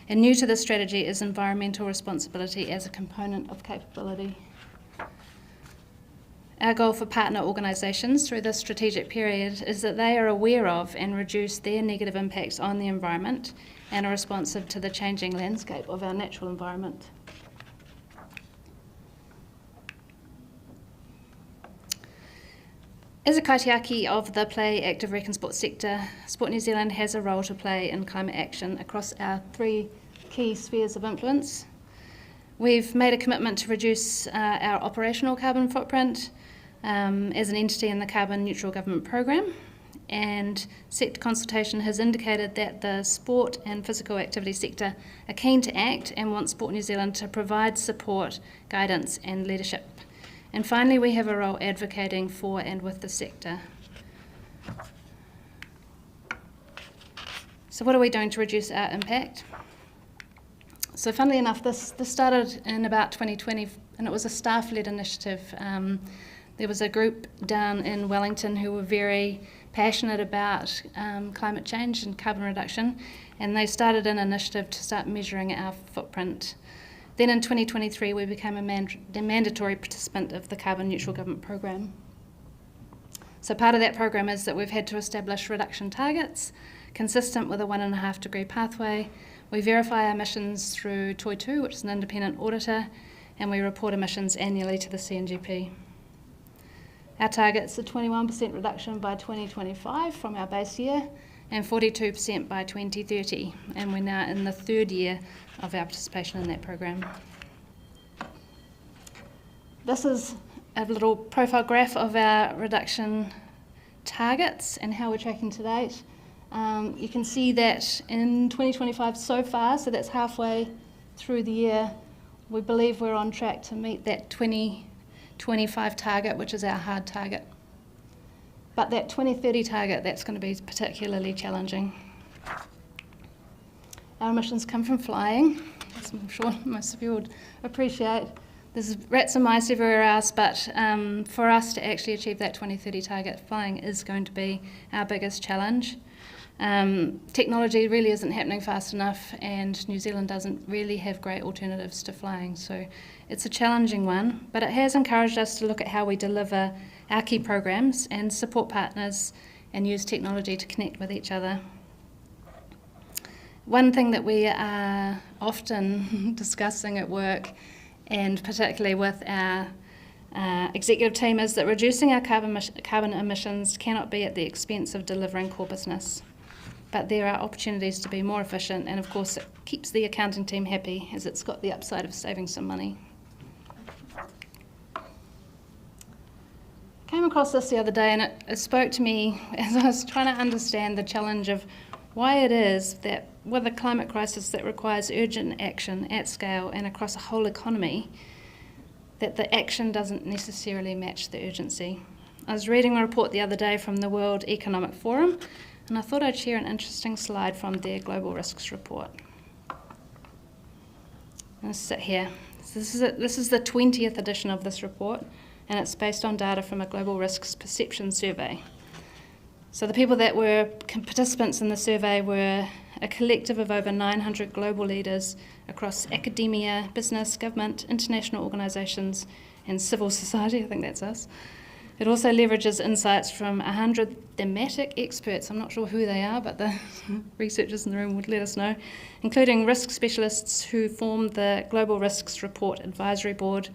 And new to this strategy is environmental responsibility as a component of capability. Our goal for partner organisations through this strategic period is that they are aware of and reduce their negative impacts on the environment and are responsive to the changing landscape of our natural environment. As a kaitiaki of the play, active rec and sport sector, Sport New Zealand has a role to play in climate action across our three key spheres of influence. We've made a commitment to reduce our operational carbon footprint as an entity in the Carbon Neutral Government Programme, and sector consultation has indicated that the sport and physical activity sector are keen to act and want Sport New Zealand to provide support, guidance and leadership. And finally, we have a role advocating for and with the sector. So what are we doing to reduce our impact? So funnily enough, this started in about 2020, and it was a staff-led initiative. There was a group down in Wellington who were very passionate about climate change and carbon reduction, and they started an initiative to start measuring our footprint. Then in 2023 we became a mandatory participant of the Carbon Neutral Government Programme. So part of that program is that we've had to establish reduction targets consistent with a 1.5 degree pathway. We verify our emissions through Toitū, which is an independent auditor, and we report emissions annually to the CNGP. Our target's a 21% reduction by 2025 from our base year and 42% by 2030, and we're now in the third year of our participation in that program. This is a little profile graph of our reduction targets and how we're tracking to date. You can see that in 2025 so far, so that's halfway through the year, we believe we're on track to meet that 2025 target, which is our hard target. But that 2030 target, that's going to be particularly challenging. Our emissions come from flying, as I'm sure most of you would appreciate. There's rats and mice everywhere else, but for us to actually achieve that 2030 target, flying is going to be our biggest challenge. Technology really isn't happening fast enough, and New Zealand doesn't really have great alternatives to flying, so it's a challenging one, but it has encouraged us to look at how we deliver our key programs and support partners and use technology to connect with each other. One thing that we are often discussing at work, and particularly with our executive team, is that reducing our carbon emissions cannot be at the expense of delivering core business. But there are opportunities to be more efficient, and of course it keeps the accounting team happy as it's got the upside of saving some money. Came across this the other day, and it spoke to me as I was trying to understand the challenge of why it is that with a climate crisis that requires urgent action at scale and across a whole economy, that the action doesn't necessarily match the urgency. I was reading a report the other day from the World Economic Forum, and I thought I'd share an interesting slide from their Global Risks report. Let's sit here. This is the 20th edition of this report, and it's based on data from a Global Risks Perception Survey. So the people that were participants in the survey were a collective of over 900 global leaders across academia, business, government, international organisations, and civil society. I think that's us. It also leverages insights from 100 thematic experts. I'm not sure who they are, but the researchers in the room would let us know, including risk specialists who formed the Global Risks Report Advisory Board,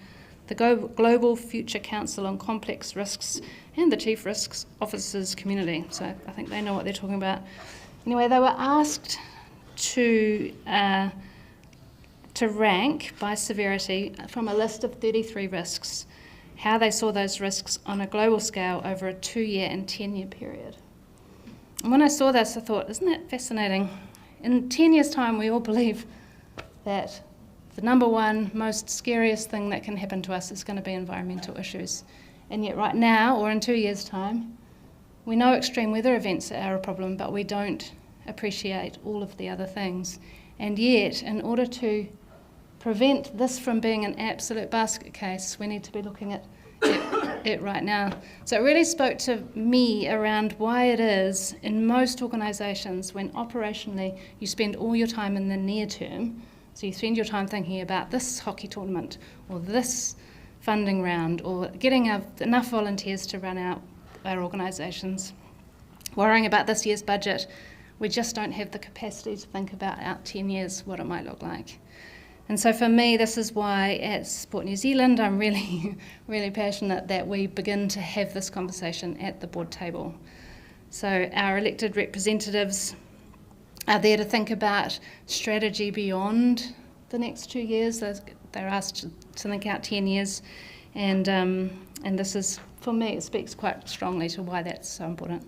the Global Future Council on Complex Risks, and the Chief Risks Officers community. So I think they know what they're talking about. Anyway, they were asked to rank by severity from a list of 33 risks, how they saw those risks on a global scale over a 2-year and 10-year period. And when I saw this, I thought, isn't that fascinating? In 10 years' time, we all believe that the number one most scariest thing that can happen to us is going to be environmental issues. And yet right now, or in 2 years' time, we know extreme weather events are a problem, but we don't appreciate all of the other things. And yet, in order to prevent this from being an absolute basket case, we need to be looking at it right now. So it really spoke to me around why it is in most organisations when operationally you spend all your time in the near term. So you spend your time thinking about this hockey tournament or this funding round or getting enough volunteers to run our organisations, worrying about this year's budget. We just don't have the capacity to think about out 10 years what it might look like. And so for me, this is why at Sport New Zealand, I'm really, really passionate that we begin to have this conversation at the board table. So our elected representatives are there to think about strategy beyond the next 2 years. They're asked to think out 10 years. And this is, for me, it speaks quite strongly to why that's so important.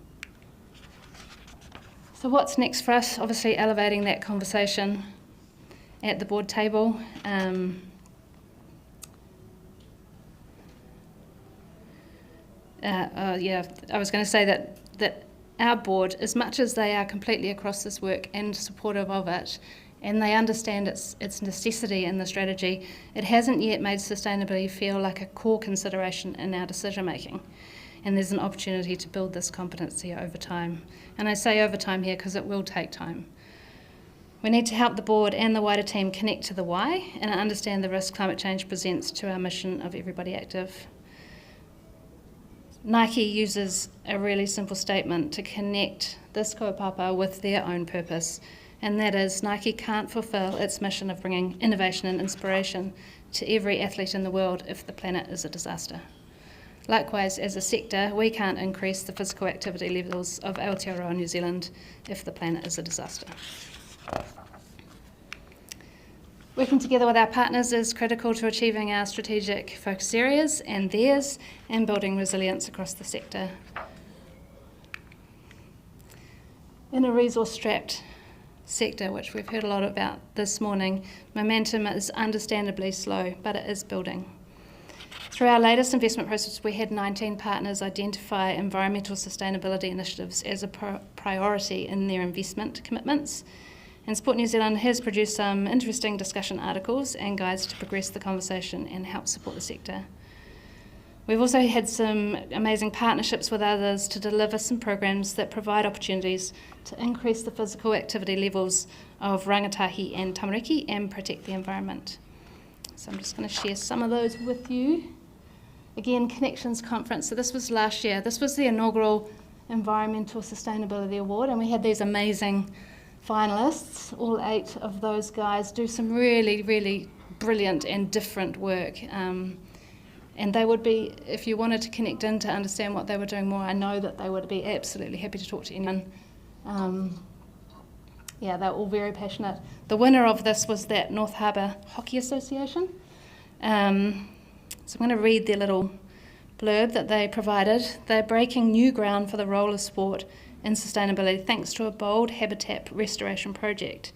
So what's next for us? Obviously elevating that conversation at the board table. I was going to say that our board, as much as they are completely across this work and supportive of it, and they understand its necessity in the strategy, it hasn't yet made sustainability feel like a core consideration in our decision making. And there's an opportunity to build this competency over time. And I say over time here because it will take time. We need to help the board and the wider team connect to the why and understand the risk climate change presents to our mission of everybody active. Nike uses a really simple statement to connect this kaupapa with their own purpose, and that is Nike can't fulfil its mission of bringing innovation and inspiration to every athlete in the world if the planet is a disaster. Likewise, as a sector, we can't increase the physical activity levels of Aotearoa New Zealand if the planet is a disaster. Working together with our partners is critical to achieving our strategic focus areas and theirs, and building resilience across the sector. In a resource-strapped sector, which we've heard a lot about this morning, momentum is understandably slow, but it is building. Through our latest investment process, we had 19 partners identify environmental sustainability initiatives as a priority in their investment commitments. And Sport New Zealand has produced some interesting discussion articles and guides to progress the conversation and help support the sector. We've also had some amazing partnerships with others to deliver some programs that provide opportunities to increase the physical activity levels of rangatahi and tamariki and protect the environment. So I'm just going to share some of those with you. Again, Connections Conference. So this was last year. This was the inaugural Environmental Sustainability Award, and we had these amazing finalists. All 8 of those guys do some really, really brilliant and different work. And they would be, if you wanted to connect in to understand what they were doing more, I know that they would be absolutely happy to talk to anyone. Yeah, they're all very passionate. The winner of this was that North Harbour Hockey Association. So I'm going to read their little blurb that they provided. They're breaking new ground for the role of sport in sustainability thanks to a bold habitat restoration project.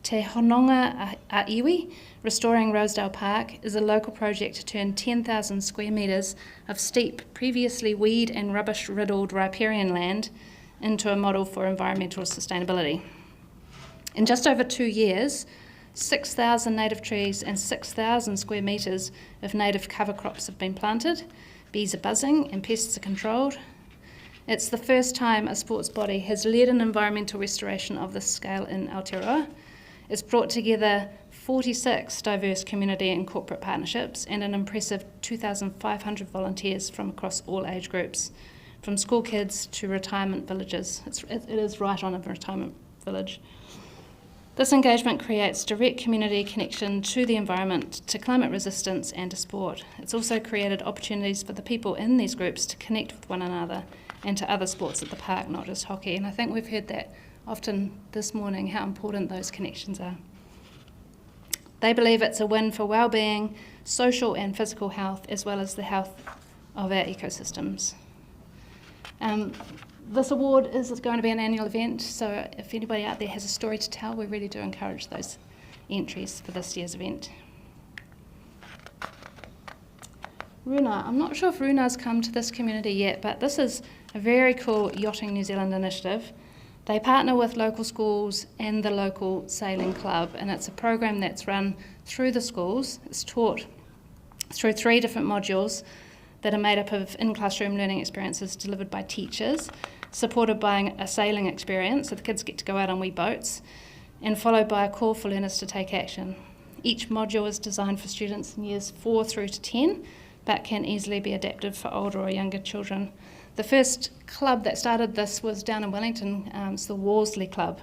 Te Hononga a Iwi, Restoring Rosedale Park, is a local project to turn 10,000 square metres of steep, previously weed and rubbish-riddled riparian land into a model for environmental sustainability. In just over 2 years, 6,000 native trees and 6,000 square metres of native cover crops have been planted, bees are buzzing and pests are controlled. It's the first time a sports body has led an environmental restoration of this scale in Aotearoa. It's brought together 46 diverse community and corporate partnerships and an impressive 2,500 volunteers from across all age groups, from school kids to retirement villages. It is right on a retirement village. This engagement creates direct community connection to the environment, to climate resistance and to sport. It's also created opportunities for the people in these groups to connect with one another and to other sports at the park, not just hockey. And I think we've heard that often this morning, how important those connections are. They believe it's a win for well-being, social and physical health, as well as the health of our ecosystems. This award is going to be an annual event, so if anybody out there has a story to tell, we really do encourage those entries for this year's event. Runa, I'm not sure if Runa's come to this community yet, but this is a very cool Yachting New Zealand initiative. They partner with local schools and the local sailing club, and it's a program that's run through the schools. It's taught through 3 different modules that are made up of in-classroom learning experiences delivered by teachers, supported by a sailing experience, so the kids get to go out on wee boats, and followed by a call for learners to take action. Each module is designed for students in years 4 through to 10, but can easily be adapted for older or younger children. The first club that started this was down in Wellington, it's the Worsley Club,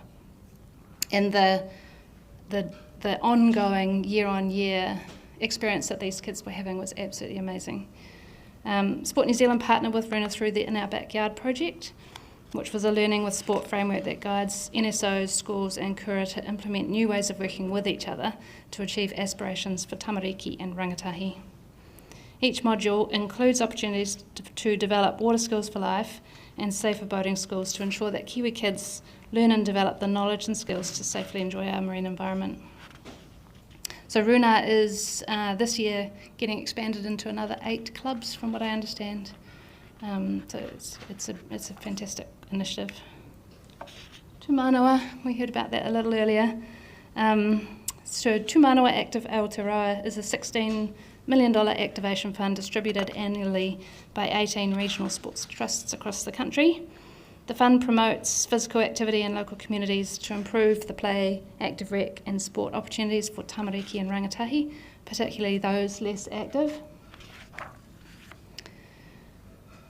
and the ongoing year-on-year experience that these kids were having was absolutely amazing. Sport New Zealand partnered with Runa through the In Our Backyard project, which was a learning with sport framework that guides NSOs, schools and kura to implement new ways of working with each other to achieve aspirations for tamariki and rangatahi. Each module includes opportunities to develop water skills for life and safer boating skills to ensure that Kiwi kids learn and develop the knowledge and skills to safely enjoy our marine environment. So Runa is this year getting expanded into another 8 clubs, from what I understand. So it's a fantastic initiative. Tūmanawa, we heard about that a little earlier. So Tūmanawa Active Aotearoa is a $16 million activation fund distributed annually by 18 regional sports trusts across the country. The fund promotes physical activity in local communities to improve the play, active rec and sport opportunities for tamariki and rangatahi, particularly those less active.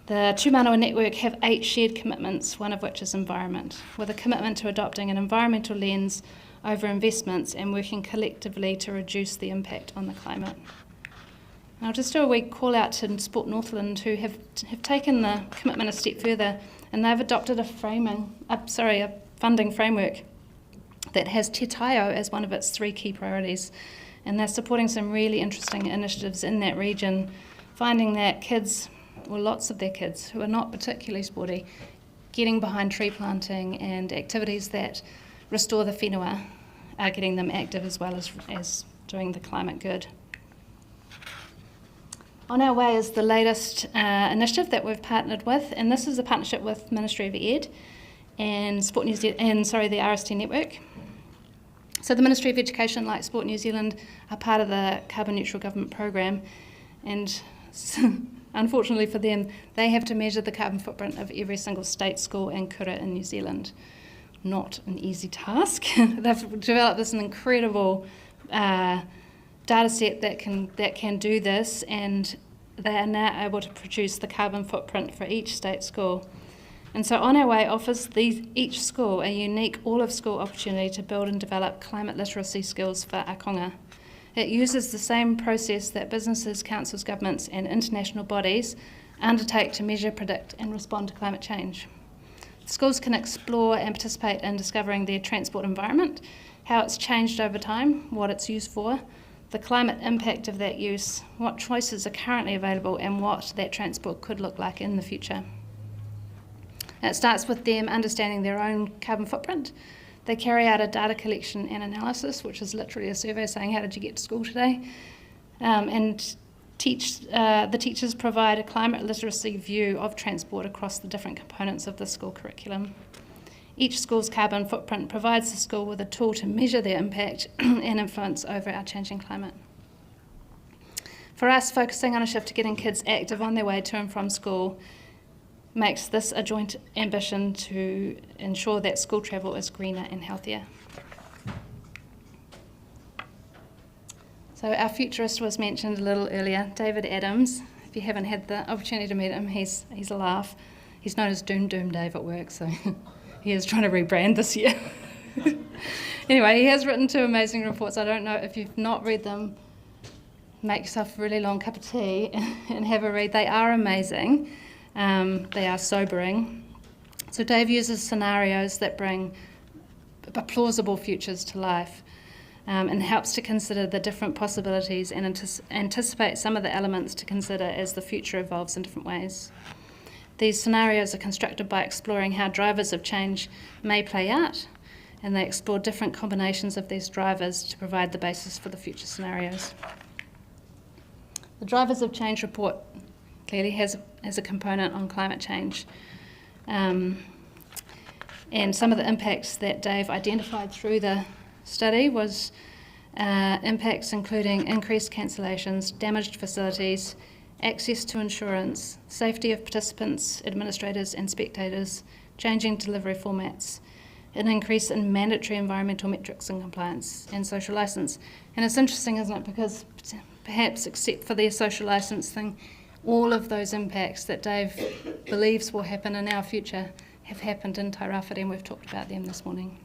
The Tūmanawa Network have 8 shared commitments, one of which is environment, with a commitment to adopting an environmental lens over investments and working collectively to reduce the impact on the climate. And I'll just do a wee call out to Sport Northland, who have taken the commitment a step further, and they've adopted a funding framework that has Te Taio as one of its 3 key priorities. And they're supporting some really interesting initiatives in that region, finding that kids, or lots of their kids, who are not particularly sporty, getting behind tree planting and activities that restore the whenua are getting them active as well as doing the climate good. On Our Way is the latest initiative that we've partnered with, and this is a partnership with Ministry of Ed and Sport New Zealand, the RST network. So the Ministry of Education, like Sport New Zealand, are part of the Carbon Neutral Government Programme, and unfortunately for them, they have to measure the carbon footprint of every single state, school and kura in New Zealand. Not an easy task. They've developed this incredible data set that can do this, and they are now able to produce the carbon footprint for each state school. And so On Our Way offers each school a unique all-of-school opportunity to build and develop climate literacy skills for akonga. It uses the same process that businesses, councils, governments and international bodies undertake to measure, predict and respond to climate change. Schools can explore and participate in discovering their transport environment, how it's changed over time, what it's used for, the climate impact of that use, what choices are currently available and what that transport could look like in the future. It starts with them understanding their own carbon footprint. They carry out a data collection and analysis, which is literally a survey saying, how did you get to school today? And the teachers provide a climate literacy view of transport across the different components of the school curriculum. Each school's carbon footprint provides the school with a tool to measure their impact and influence over our changing climate. For us, focusing on a shift to getting kids active on their way to and from school makes this a joint ambition to ensure that school travel is greener and healthier. So our futurist was mentioned a little earlier, David Adams. If you haven't had the opportunity to meet him, he's a laugh. He's known as Doom Dave at work, so he is trying to rebrand this year. Anyway, he has written 2 amazing reports. I don't know if you've not read them, make yourself a really long cup of tea and have a read. They are amazing. They are sobering. So Dave uses scenarios that bring plausible futures to life and helps to consider the different possibilities and anticipate some of the elements to consider as the future evolves in different ways. These scenarios are constructed by exploring how drivers of change may play out, and they explore different combinations of these drivers to provide the basis for the future scenarios. The Drivers of Change report clearly has a component on climate change. And some of the impacts that Dave identified through the study was impacts including increased cancellations, damaged facilities, access to insurance, safety of participants, administrators and spectators, changing delivery formats, an increase in mandatory environmental metrics and compliance, and social licence. And it's interesting, isn't it, because perhaps except for their social licence thing, all of those impacts that Dave believes will happen in our future have happened in Tairāwhiti, and we've talked about them this morning.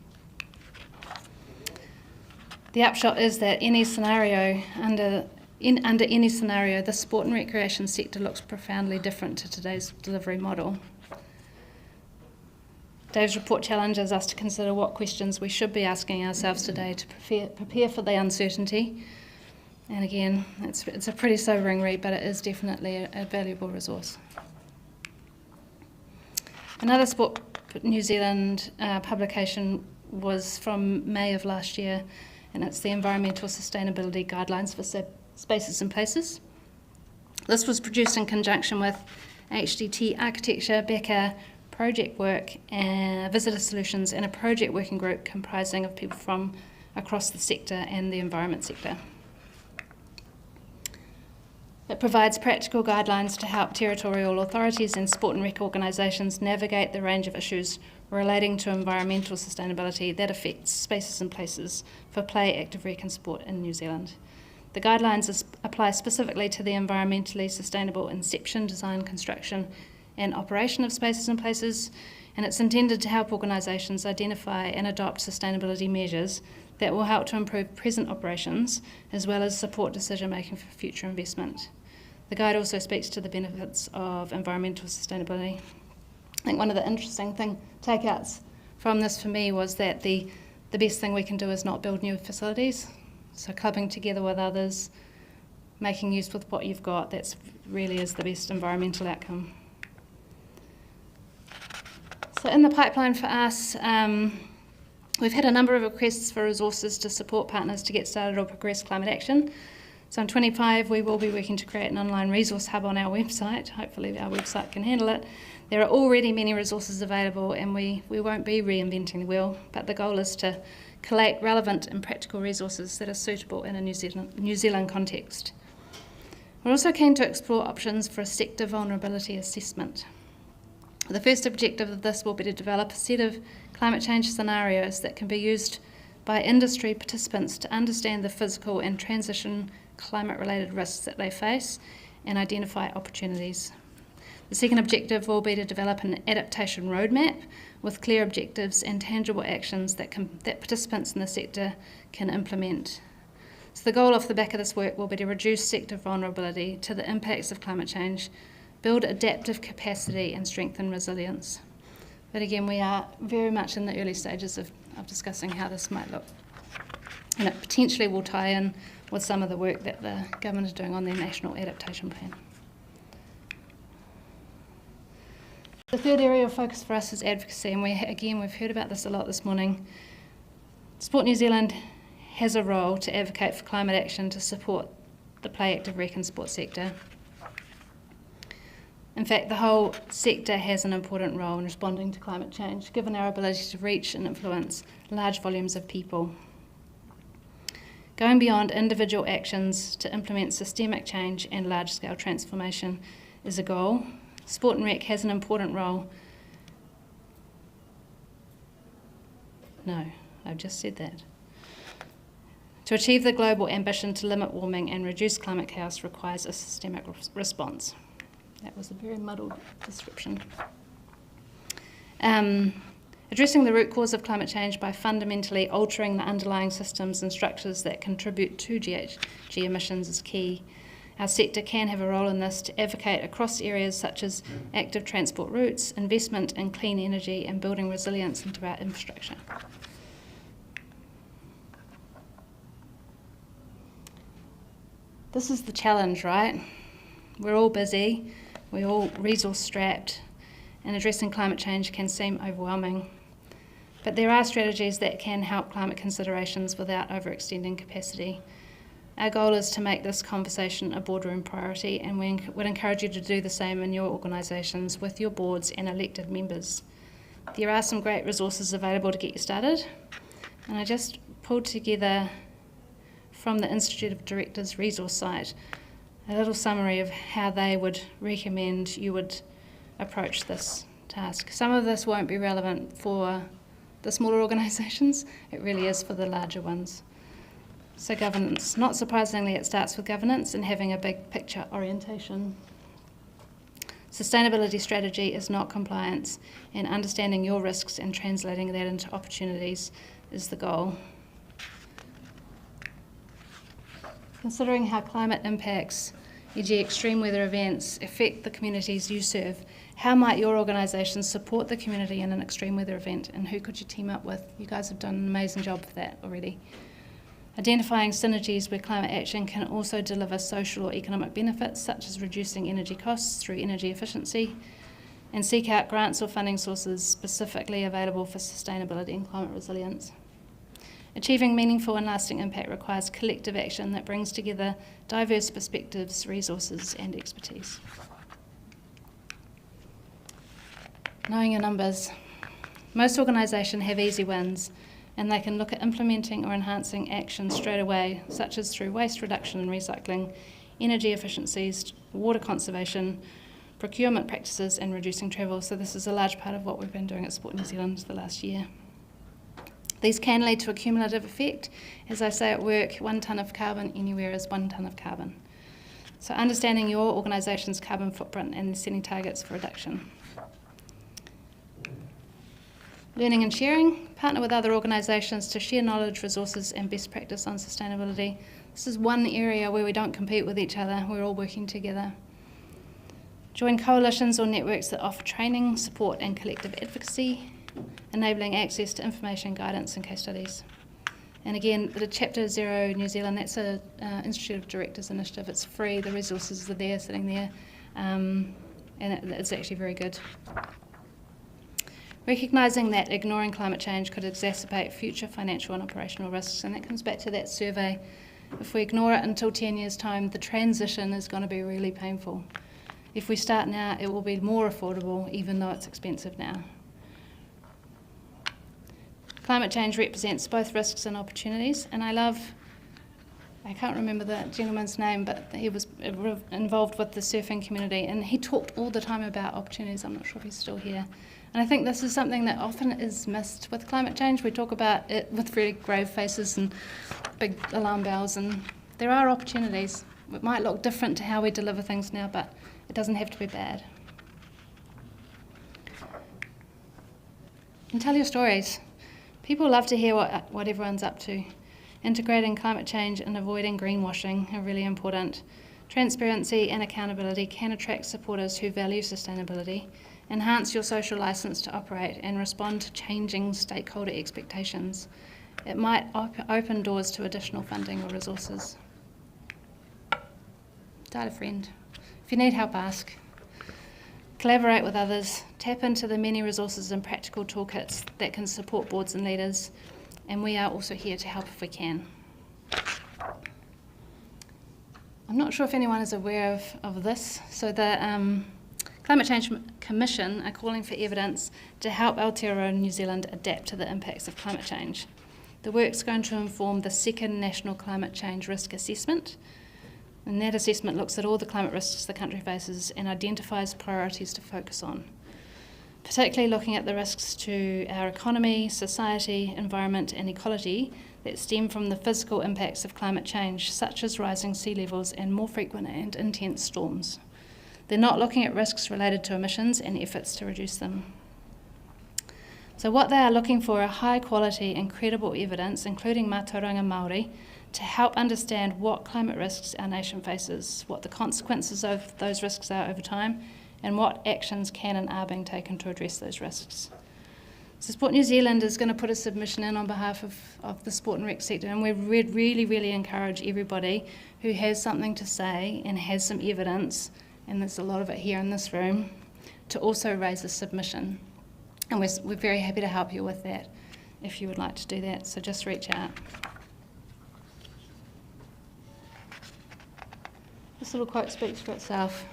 The upshot is that any scenario, under any scenario, the sport and recreation sector looks profoundly different to today's delivery model. Dave's report challenges us to consider what questions we should be asking ourselves today to prepare for the uncertainty. And again, it's a pretty sobering read, but it is definitely a valuable resource. Another Sport New Zealand publication was from May of last year, and it's the Environmental Sustainability Guidelines for Spaces and Places. This was produced in conjunction with HDT Architecture, Becker, Project Work, Visitor Solutions, and a project working group comprising of people from across the sector and the environment sector. It provides practical guidelines to help territorial authorities and sport and rec organisations navigate the range of issues relating to environmental sustainability that affects spaces and places for play, active rec and sport in New Zealand. The guidelines apply specifically to the environmentally sustainable inception, design, construction and operation of spaces and places, and it's intended to help organisations identify and adopt sustainability measures that will help to improve present operations as well as support decision making for future investment. The guide also speaks to the benefits of environmental sustainability. I think one of the interesting takeouts from this for me was that the best thing we can do is not build new facilities. So clubbing together with others, making use with what you've got, that's really is the best environmental outcome. So in the pipeline for us, we've had a number of requests for resources to support partners to get started or progress climate action. So in 25, we will be working to create an online resource hub on our website. Hopefully our website can handle it. There are already many resources available and we won't be reinventing the wheel, but the goal is to collate relevant and practical resources that are suitable in a New Zealand context. We're also keen to explore options for a sector vulnerability assessment. The first objective of this will be to develop a set of climate change scenarios that can be used by industry participants to understand the physical and transition climate-related risks that they face and identify opportunities. The second objective will be to develop an adaptation roadmap with clear objectives and tangible actions that participants in the sector can implement. So the goal off the back of this work will be to reduce sector vulnerability to the impacts of climate change, build adaptive capacity and strengthen resilience. But again, we are very much in the early stages of discussing how this might look. And it potentially will tie in with some of the work that the government is doing on their National Adaptation Plan. The third area of focus for us is advocacy, and we've heard about this a lot this morning. Sport New Zealand has a role to advocate for climate action to support the play, active rec and sport sector. In fact, the whole sector has an important role in responding to climate change, given our ability to reach and influence large volumes of people. Going beyond individual actions to implement systemic change and large-scale transformation is a goal. Sport and rec has an important role. No, I've just said that. To achieve the global ambition to limit warming and reduce climate chaos requires a systemic response. That was a very muddled description. Addressing the root cause of climate change by fundamentally altering the underlying systems and structures that contribute to GHG emissions is key. Our sector can have a role in this to advocate across areas such as active transport routes, investment in clean energy and building resilience into our infrastructure. This is the challenge, right? We're all busy, we're all resource strapped, and addressing climate change can seem overwhelming. But there are strategies that can help climate considerations without overextending capacity. Our goal is to make this conversation a boardroom priority, and we would encourage you to do the same in your organisations with your boards and elected members. There are some great resources available to get you started, and I just pulled together from the Institute of Directors resource site a little summary of how they would recommend you would approach this task. Some of this won't be relevant for the smaller organisations, it really is for the larger ones. So governance, not surprisingly it starts with governance and having a big picture orientation. Sustainability strategy is not compliance, and understanding your risks and translating that into opportunities is the goal. Considering how climate impacts, e.g. extreme weather events, affect the communities you serve, how might your organisation support the community in an extreme weather event, and who could you team up with? You guys have done an amazing job of that already. Identifying synergies where climate action can also deliver social or economic benefits, such as reducing energy costs through energy efficiency, and seek out grants or funding sources specifically available for sustainability and climate resilience. Achieving meaningful and lasting impact requires collective action that brings together diverse perspectives, resources, and expertise. Knowing your numbers. Most organisations have easy wins, and they can look at implementing or enhancing action straight away, such as through waste reduction and recycling, energy efficiencies, water conservation, procurement practices and reducing travel. So this is a large part of what we've been doing at Sport New Zealand the last year. These can lead to a cumulative effect. As I say at work, 1 tonne of carbon anywhere is 1 tonne of carbon. So understanding your organisation's carbon footprint and setting targets for reduction. Learning and sharing, partner with other organisations to share knowledge, resources and best practice on sustainability. This is one area where we don't compete with each other, we're all working together. Join coalitions or networks that offer training, support and collective advocacy, enabling access to information, guidance and case studies. And again, the Chapter Zero New Zealand, that's an Institute of Directors initiative. It's free, the resources are there, sitting there, and it's actually very good. Recognising that ignoring climate change could exacerbate future financial and operational risks, and that comes back to that survey. If we ignore it until 10 years' time, the transition is going to be really painful. If we start now, it will be more affordable, even though it's expensive now. Climate change represents both risks and opportunities, and I can't remember the gentleman's name, but he was involved with the surfing community, and he talked all the time about opportunities. I'm not sure if he's still here. And I think this is something that often is missed with climate change. We talk about it with really grave faces and big alarm bells, and there are opportunities. It might look different to how we deliver things now, but it doesn't have to be bad. And tell your stories. People love to hear what everyone's up to. Integrating climate change and avoiding greenwashing are really important. Transparency and accountability can attract supporters who value sustainability. Enhance your social licence to operate and respond to changing stakeholder expectations. It might open doors to additional funding or resources. Dial a friend. If you need help, ask. Collaborate with others. Tap into the many resources and practical toolkits that can support boards and leaders. And we are also here to help if we can. I'm not sure if anyone is aware of this. So the Climate Change Commission are calling for evidence to help Aotearoa New Zealand adapt to the impacts of climate change. The work's going to inform the second National Climate Change Risk Assessment, and that assessment looks at all the climate risks the country faces and identifies priorities to focus on, particularly looking at the risks to our economy, society, environment and ecology that stem from the physical impacts of climate change, such as rising sea levels and more frequent and intense storms. They're not looking at risks related to emissions and efforts to reduce them. So what they are looking for are high quality and credible evidence, including mātauranga Māori, to help understand what climate risks our nation faces, what the consequences of those risks are over time, and what actions can and are being taken to address those risks. So Sport New Zealand is going to put a submission in on behalf of the sport and rec sector, and we really encourage everybody who has something to say and has some evidence, and there's a lot of it here in this room, to also raise a submission. And we're very happy to help you with that if you would like to do that, so just reach out. This little quote speaks for itself.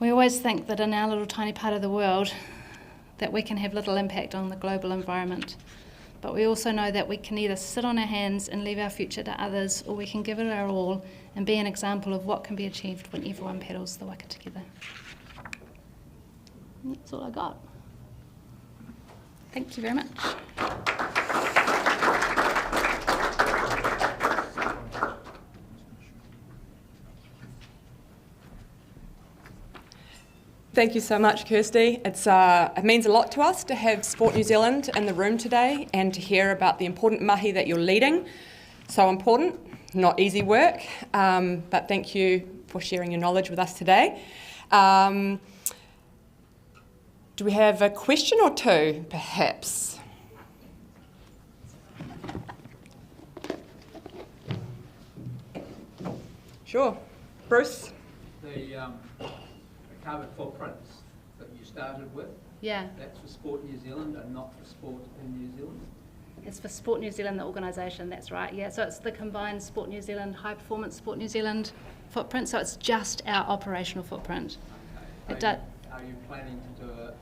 We always think that in our little tiny part of the world that we can have little impact on the global environment, but we also know that we can either sit on our hands and leave our future to others, or we can give it our all and be an example of what can be achieved when everyone paddles the waka together. And that's all I got. Thank you very much. Thank you so much, Kirsty. It means a lot to us to have Sport New Zealand in the room today and to hear about the important mahi that you're leading. So important, not easy work, but thank you for sharing your knowledge with us today. Do we have a question or two, perhaps? Sure. Bruce? The carbon footprints that you started with, that's for Sport New Zealand and not for Sport in New Zealand? It's for Sport New Zealand, the organisation, that's right, yeah. So it's the combined Sport New Zealand, High Performance Sport New Zealand footprint, so it's just our operational footprint. Okay. Are you planning to do a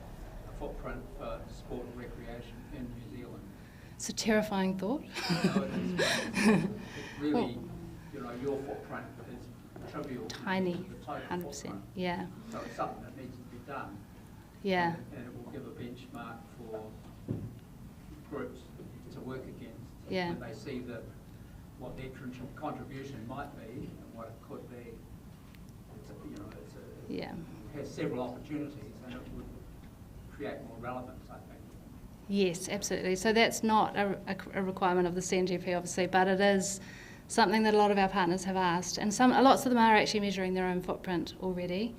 footprint for sport and recreation in New Zealand? It's a terrifying thought. No, it is. Really, your footprint in trivial tiny, to the total 100%, footprint. yeah. So it's something that needs to be done. Yeah. And it will give a benchmark for groups to work against. Yeah. When they see that what their contribution might be and what it could be. It's a, you know, it's a, yeah. It has several opportunities and it would create more relevance, I think. Yes, absolutely. So that's not a requirement of the CNGP, obviously, but it is something that a lot of our partners have asked, and lots of them are actually measuring their own footprint already.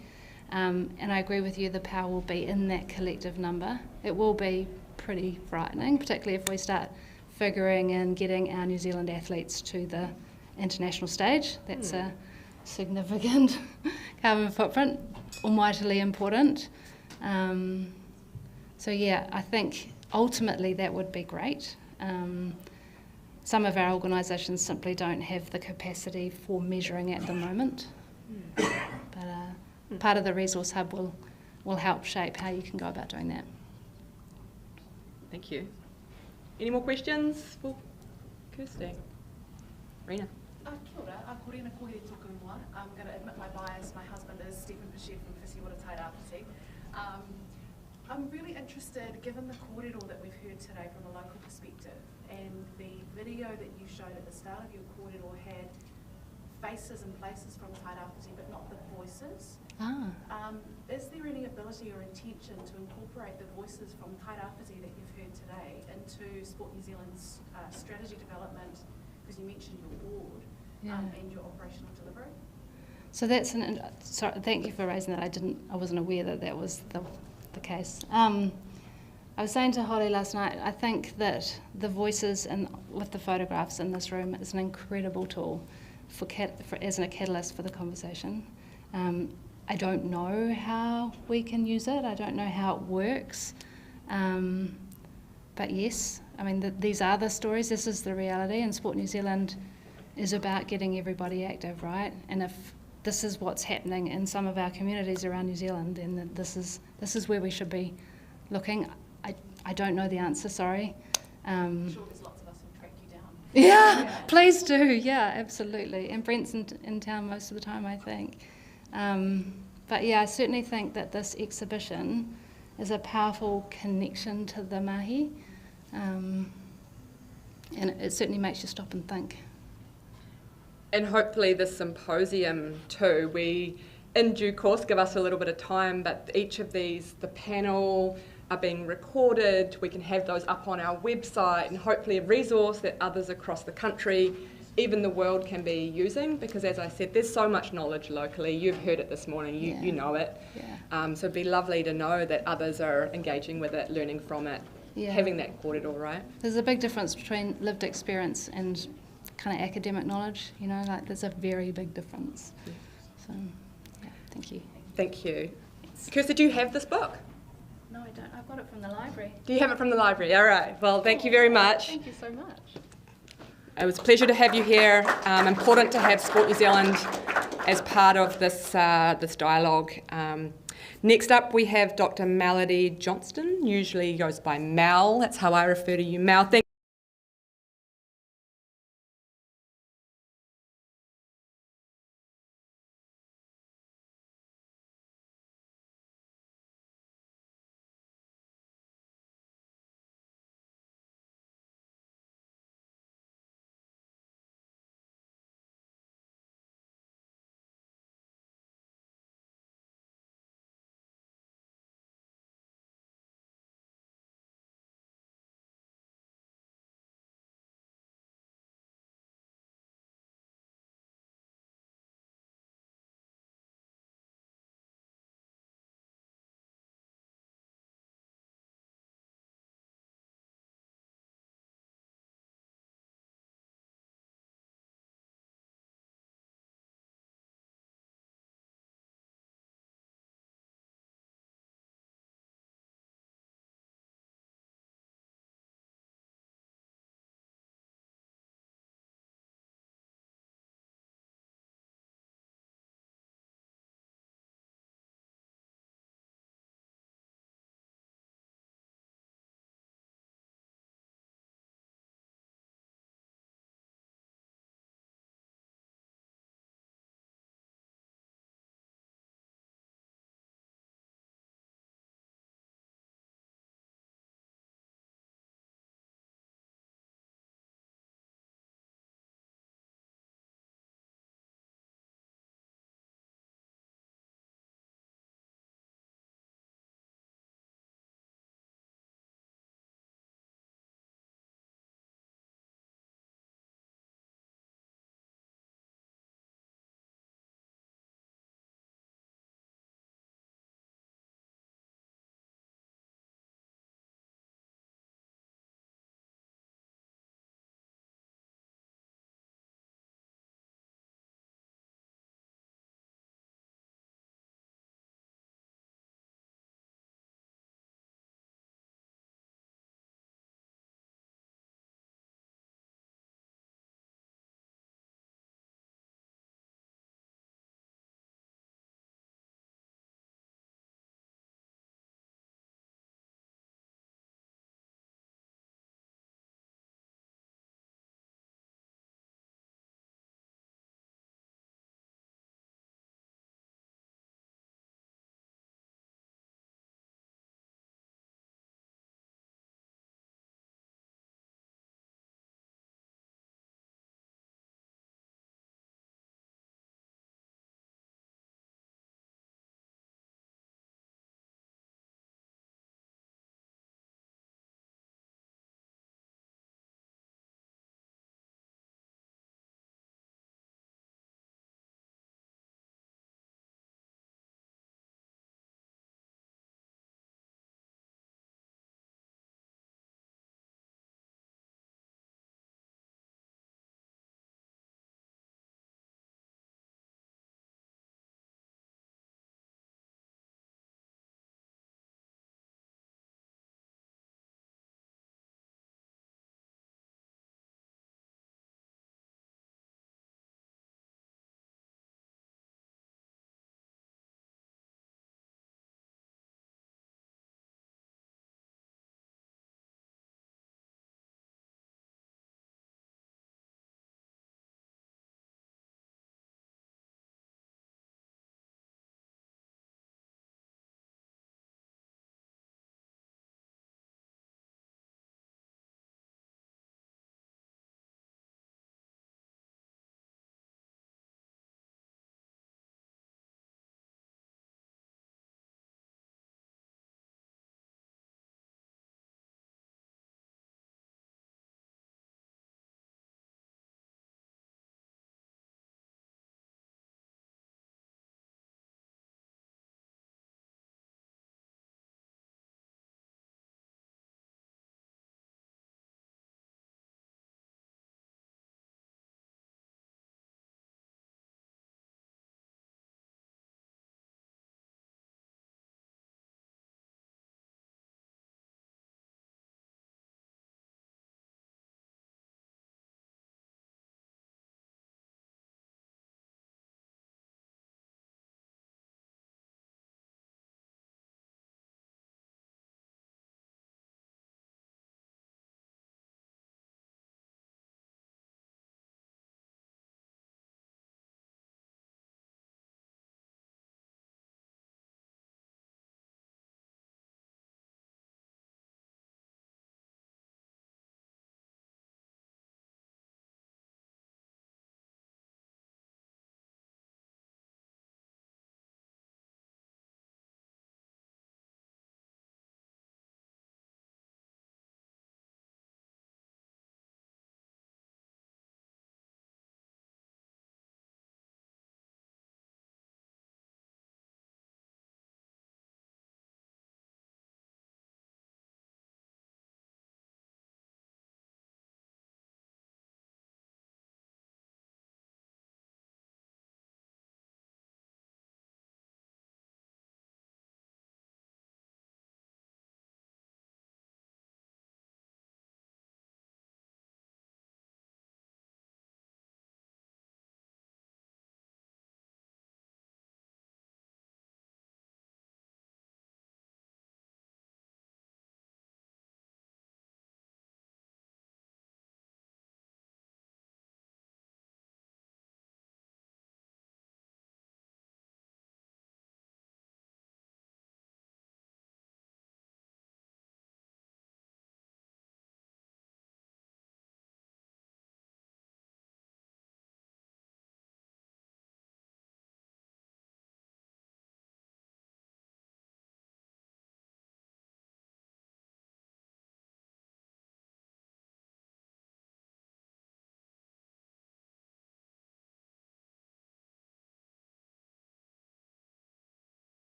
And I agree with you, the power will be in that collective number. It will be pretty frightening, particularly if we start figuring in getting our New Zealand athletes to the international stage. That's a significant carbon footprint, almightily important. So yeah, I think ultimately that would be great. Some of our organisations simply don't have the capacity for measuring at the moment. But part of the Resource Hub will help shape how you can go about doing that. Thank you. Any more questions for Kirsty? Rena? Kia ora, ko rena kohere tōku ingoa. I'm going to admit my bias. My husband is Stefan Pishief from Waiotu Fairlie. I'm really interested, given the kōrero that we've heard today from a local perspective, and the video that you showed at the start of your kōrero had faces and places from Tairāwhiti, but not the voices. Is there any ability or intention to incorporate the voices from Tairāwhiti that you've heard today into Sport New Zealand's strategy development, because you mentioned your board and your operational delivery? So that's sorry, thank you for raising that. I wasn't aware that that was the case. I was saying to Holly last night, I think that the voices and with the photographs in this room is an incredible tool as a catalyst for the conversation. I don't know how we can use it. I don't know how it works. But yes, I mean, these are the stories. This is the reality, and Sport New Zealand is about getting everybody active, right? And if this is what's happening in some of our communities around New Zealand, then this is where we should be looking. I don't know the answer, sorry. I'm sure there's lots of us who track you down. Yeah, please do. Yeah, absolutely. And Brent's in town most of the time, I think. But yeah, I certainly think that this exhibition is a powerful connection to the mahi, and it certainly makes you stop and think. And hopefully this symposium too, we in due course give us a little bit of time, but each of these, the panel are being recorded, we can have those up on our website, and hopefully a resource that others across the country, even the world, can be using, because as I said, there's so much knowledge locally. You've heard it this morning, you know it. So it'd be lovely to know that others are engaging with it, learning from it, having that corridor, right? There's a big difference between lived experience and kind of academic knowledge, you know, like there's a very big difference. So, yeah, thank you. Thank you. Kirsty, do you have this book? No, I don't. I've got it from the library. Do you have it from the library? All right. Well, thank you very much. Thank you so much. It was a pleasure to have you here. Important to have Sport New Zealand as part of this this dialogue. Next up, we have Dr. Melody Johnston. Usually goes by Mel. That's how I refer to you, Mel. Thank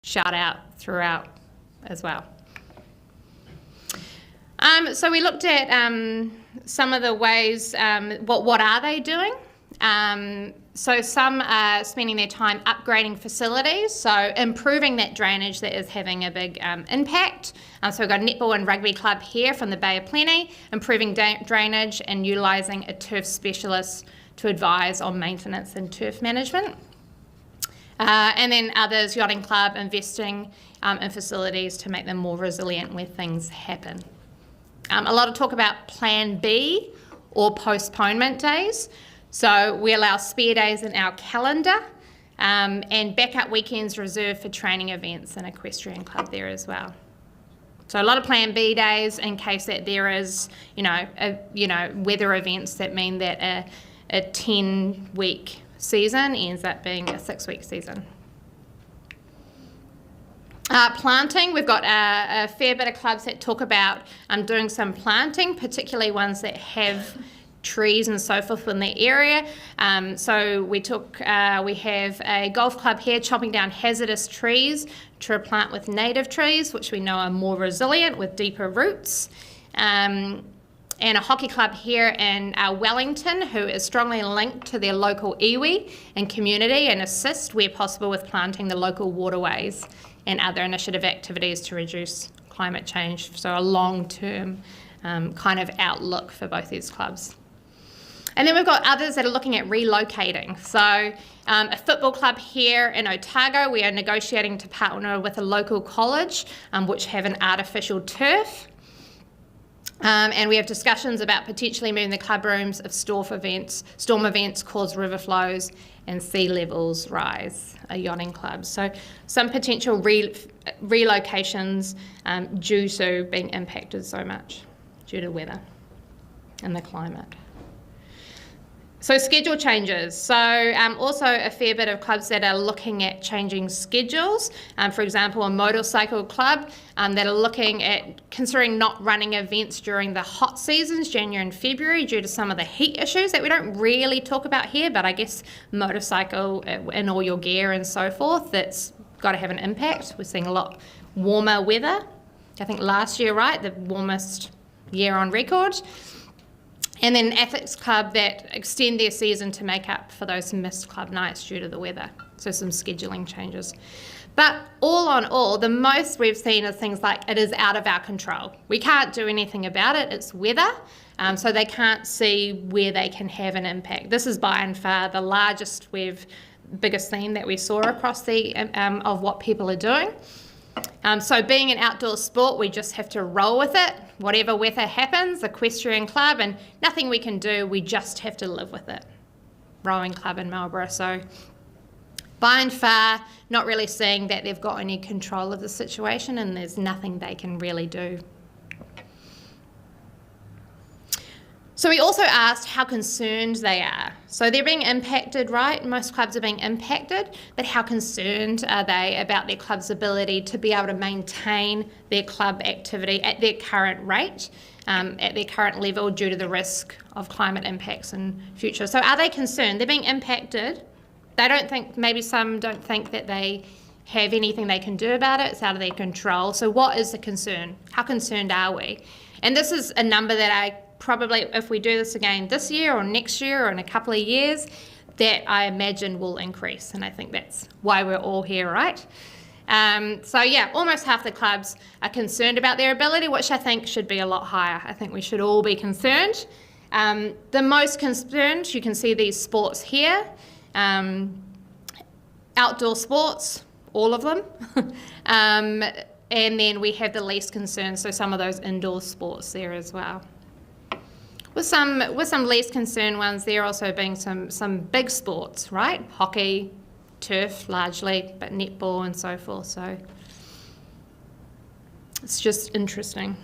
shout out throughout as well. So we looked at some of the ways, what are they doing? So some are spending their time upgrading facilities, so improving that drainage that is having a big impact. So we've got a netball and rugby club here from the Bay of Plenty, improving drainage and utilising a turf specialist to advise on maintenance and turf management. And then others, yachting club, investing in facilities to make them more resilient where things happen. A lot of talk about Plan B or postponement days. So we allow spare days in our calendar and backup weekends reserved for training events and equestrian club there as well. So a lot of Plan B days in case that there is, weather events that mean that a 10-week season ends up being a 6-week season. Planting, we've got a fair bit of clubs that talk about doing some planting, particularly ones that have trees and so forth in the area. So we have a golf club here chopping down hazardous trees to replant with native trees, which we know are more resilient with deeper roots. And a hockey club here in Wellington who is strongly linked to their local iwi and community and assist where possible with planting the local waterways and other initiative activities to reduce climate change. So a long-term kind of outlook for both these clubs. And then we've got others that are looking at relocating. So a football club here in Otago, we are negotiating to partner with a local college which have an artificial turf. And we have discussions about potentially moving the club rooms if storm events cause river flows and sea levels rise, a yachting club. So some potential relocations due to being impacted so much due to weather and the climate. So schedule changes. So also a fair bit of clubs that are looking at changing schedules. For example, a motorcycle club that are looking at considering not running events during the hot seasons, January and February, due to some of the heat issues that we don't really talk about here, but I guess motorcycle in all your gear and so forth, that's got to have an impact. We're seeing a lot warmer weather. I think last year, right, the warmest year on record. And then athletics club that extend their season to make up for those missed club nights due to the weather. So some scheduling changes. But all on all, the most we've seen is things like it is out of our control. We can't do anything about it, it's weather. So they can't see where they can have an impact. This is by and far the biggest theme that we saw across the of what people are doing. So being an outdoor sport, we just have to roll with it. Whatever weather happens, equestrian club, and nothing we can do, we just have to live with it. Rowing club in Marlborough. So by and far, not really seeing that they've got any control of the situation and there's nothing they can really do. So we also asked how concerned they are. So they're being impacted, right? Most clubs are being impacted, but how concerned are they about their club's ability to be able to maintain their club activity at their current rate, at their current level due to the risk of climate impacts in future? So are they concerned? They're being impacted. Maybe some don't think that they have anything they can do about it. It's out of their control. So what is the concern? How concerned are we? And this is a number that I probably, if we do this again this year or next year or in a couple of years, that I imagine will increase. And I think that's why we're all here, right? So yeah, almost half the clubs are concerned about their ability, which I think should be a lot higher. I think we should all be concerned. The most concerned, you can see these sports here. Outdoor sports, all of them. And then we have the least concern, so some of those indoor sports there as well. With some least concerned ones, there also being some big sports, right? Hockey, turf largely, but netball and so forth. So it's just interesting.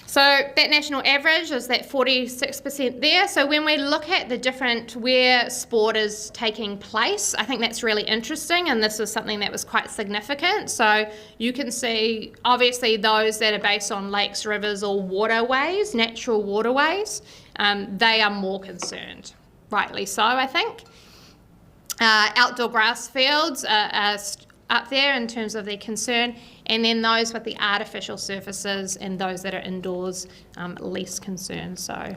So that national average is that 46% there. So when we look at the different where sport is taking place, I think that's really interesting, and this is something that was quite significant. So you can see obviously those that are based on lakes, rivers or waterways, natural waterways, they are more concerned, rightly so I think. Outdoor grass fields are up there in terms of their concern, and then those with the artificial surfaces and those that are indoors, less concern. So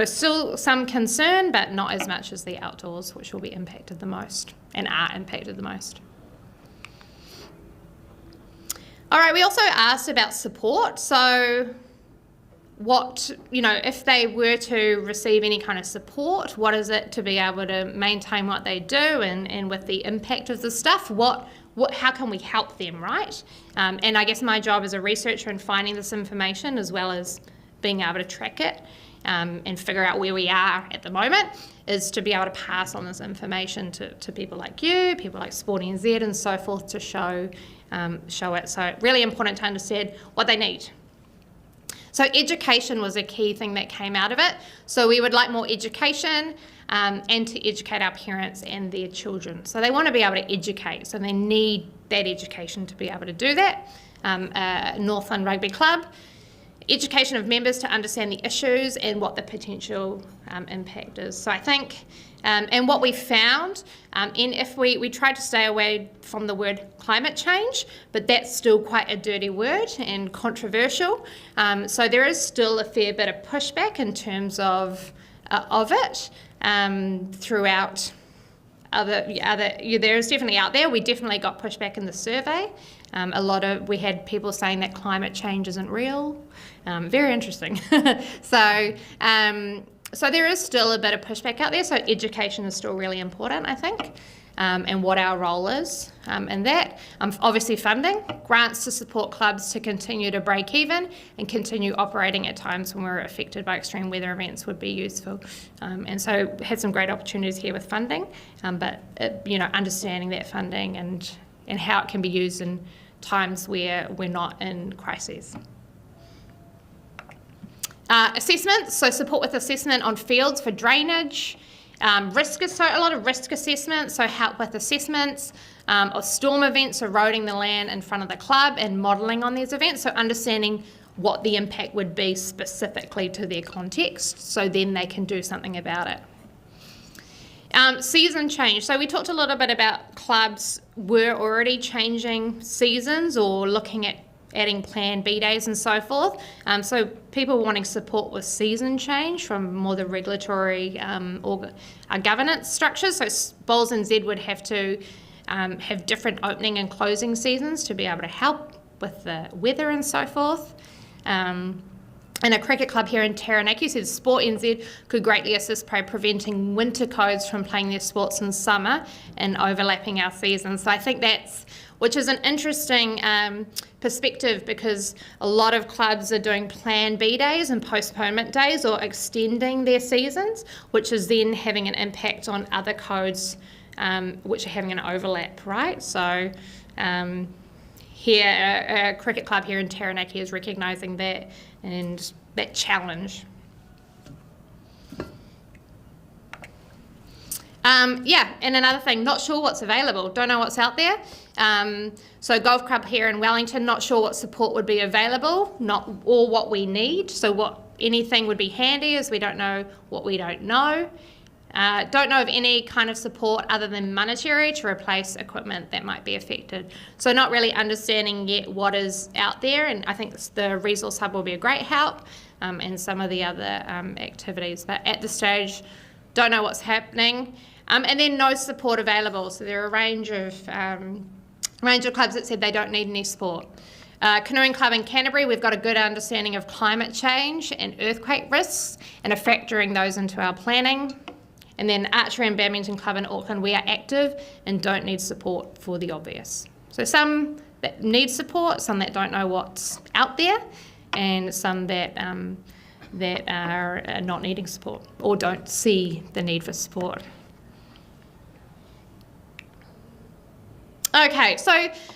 still some concern, but not as much as the outdoors, which will be impacted the most and are impacted the most. All right, we also asked about support. So what, if they were to receive any kind of support, what is it to be able to maintain what they do, and with the impact of the stuff, how can we help them, right? And I guess my job as a researcher in finding this information, as well as being able to track it and figure out where we are at the moment, is to be able to pass on this information to people like you, people like Sport NZ and so forth, to show it. So really important to understand what they need. So education was a key thing that came out of it. So we would like more education and to educate our parents and their children. So they want to be able to educate, so they need that education to be able to do that. Northland Rugby Club, education of members to understand the issues and what the potential impact is. So I think, and what we found, if we tried to stay away from the word climate change, but that's still quite a dirty word and controversial. So there is still a fair bit of pushback in terms of it throughout there is definitely out there. We definitely got pushback in the survey. We had people saying that climate change isn't real. Very interesting. So there is still a bit of pushback out there. So education is still really important, I think, and what our role is in that. Obviously funding, grants to support clubs to continue to break even and continue operating at times when we're affected by extreme weather events would be useful. And so had some great opportunities here with funding, but understanding that funding and how it can be used in times where we're not in crises. Assessments, so support with assessment on fields for drainage, a lot of risk assessments, so help with assessments of storm events eroding the land in front of the club and modelling on these events, so understanding what the impact would be specifically to their context, so then they can do something about it. Season change. So we talked a little bit about clubs were already changing seasons or looking at adding Plan B days and so forth. So people wanting support with season change from more the regulatory governance structures. So Bowls NZ would have to have different opening and closing seasons to be able to help with the weather and so forth. And a cricket club here in Tairāwhiti says Sport NZ could greatly assist by preventing winter codes from playing their sports in summer and overlapping our seasons. So I think which is an interesting perspective, because a lot of clubs are doing Plan B days and postponement days or extending their seasons, which is then having an impact on other codes which are having an overlap, right? So here, a cricket club here in Tairāwhiti is recognising that and that challenge. And another thing, not sure what's available, don't know what's out there. So golf club here in Wellington, not sure what support would be available, or what we need. So anything would be handy, as we don't know what we don't know. Don't know of any kind of support other than monetary to replace equipment that might be affected. So not really understanding yet what is out there, and I think the resource hub will be a great help, and some of the other activities. But at this stage, don't know what's happening. And then no support available. So there are a range of clubs that said they don't need any support. Canoeing club in Canterbury, we've got a good understanding of climate change and earthquake risks and are factoring those into our planning. And then Archery and Badminton Club in Auckland, we are active and don't need support for the obvious. So some that need support, some that don't know what's out there, and some that are not needing support or don't see the need for support. Okay, so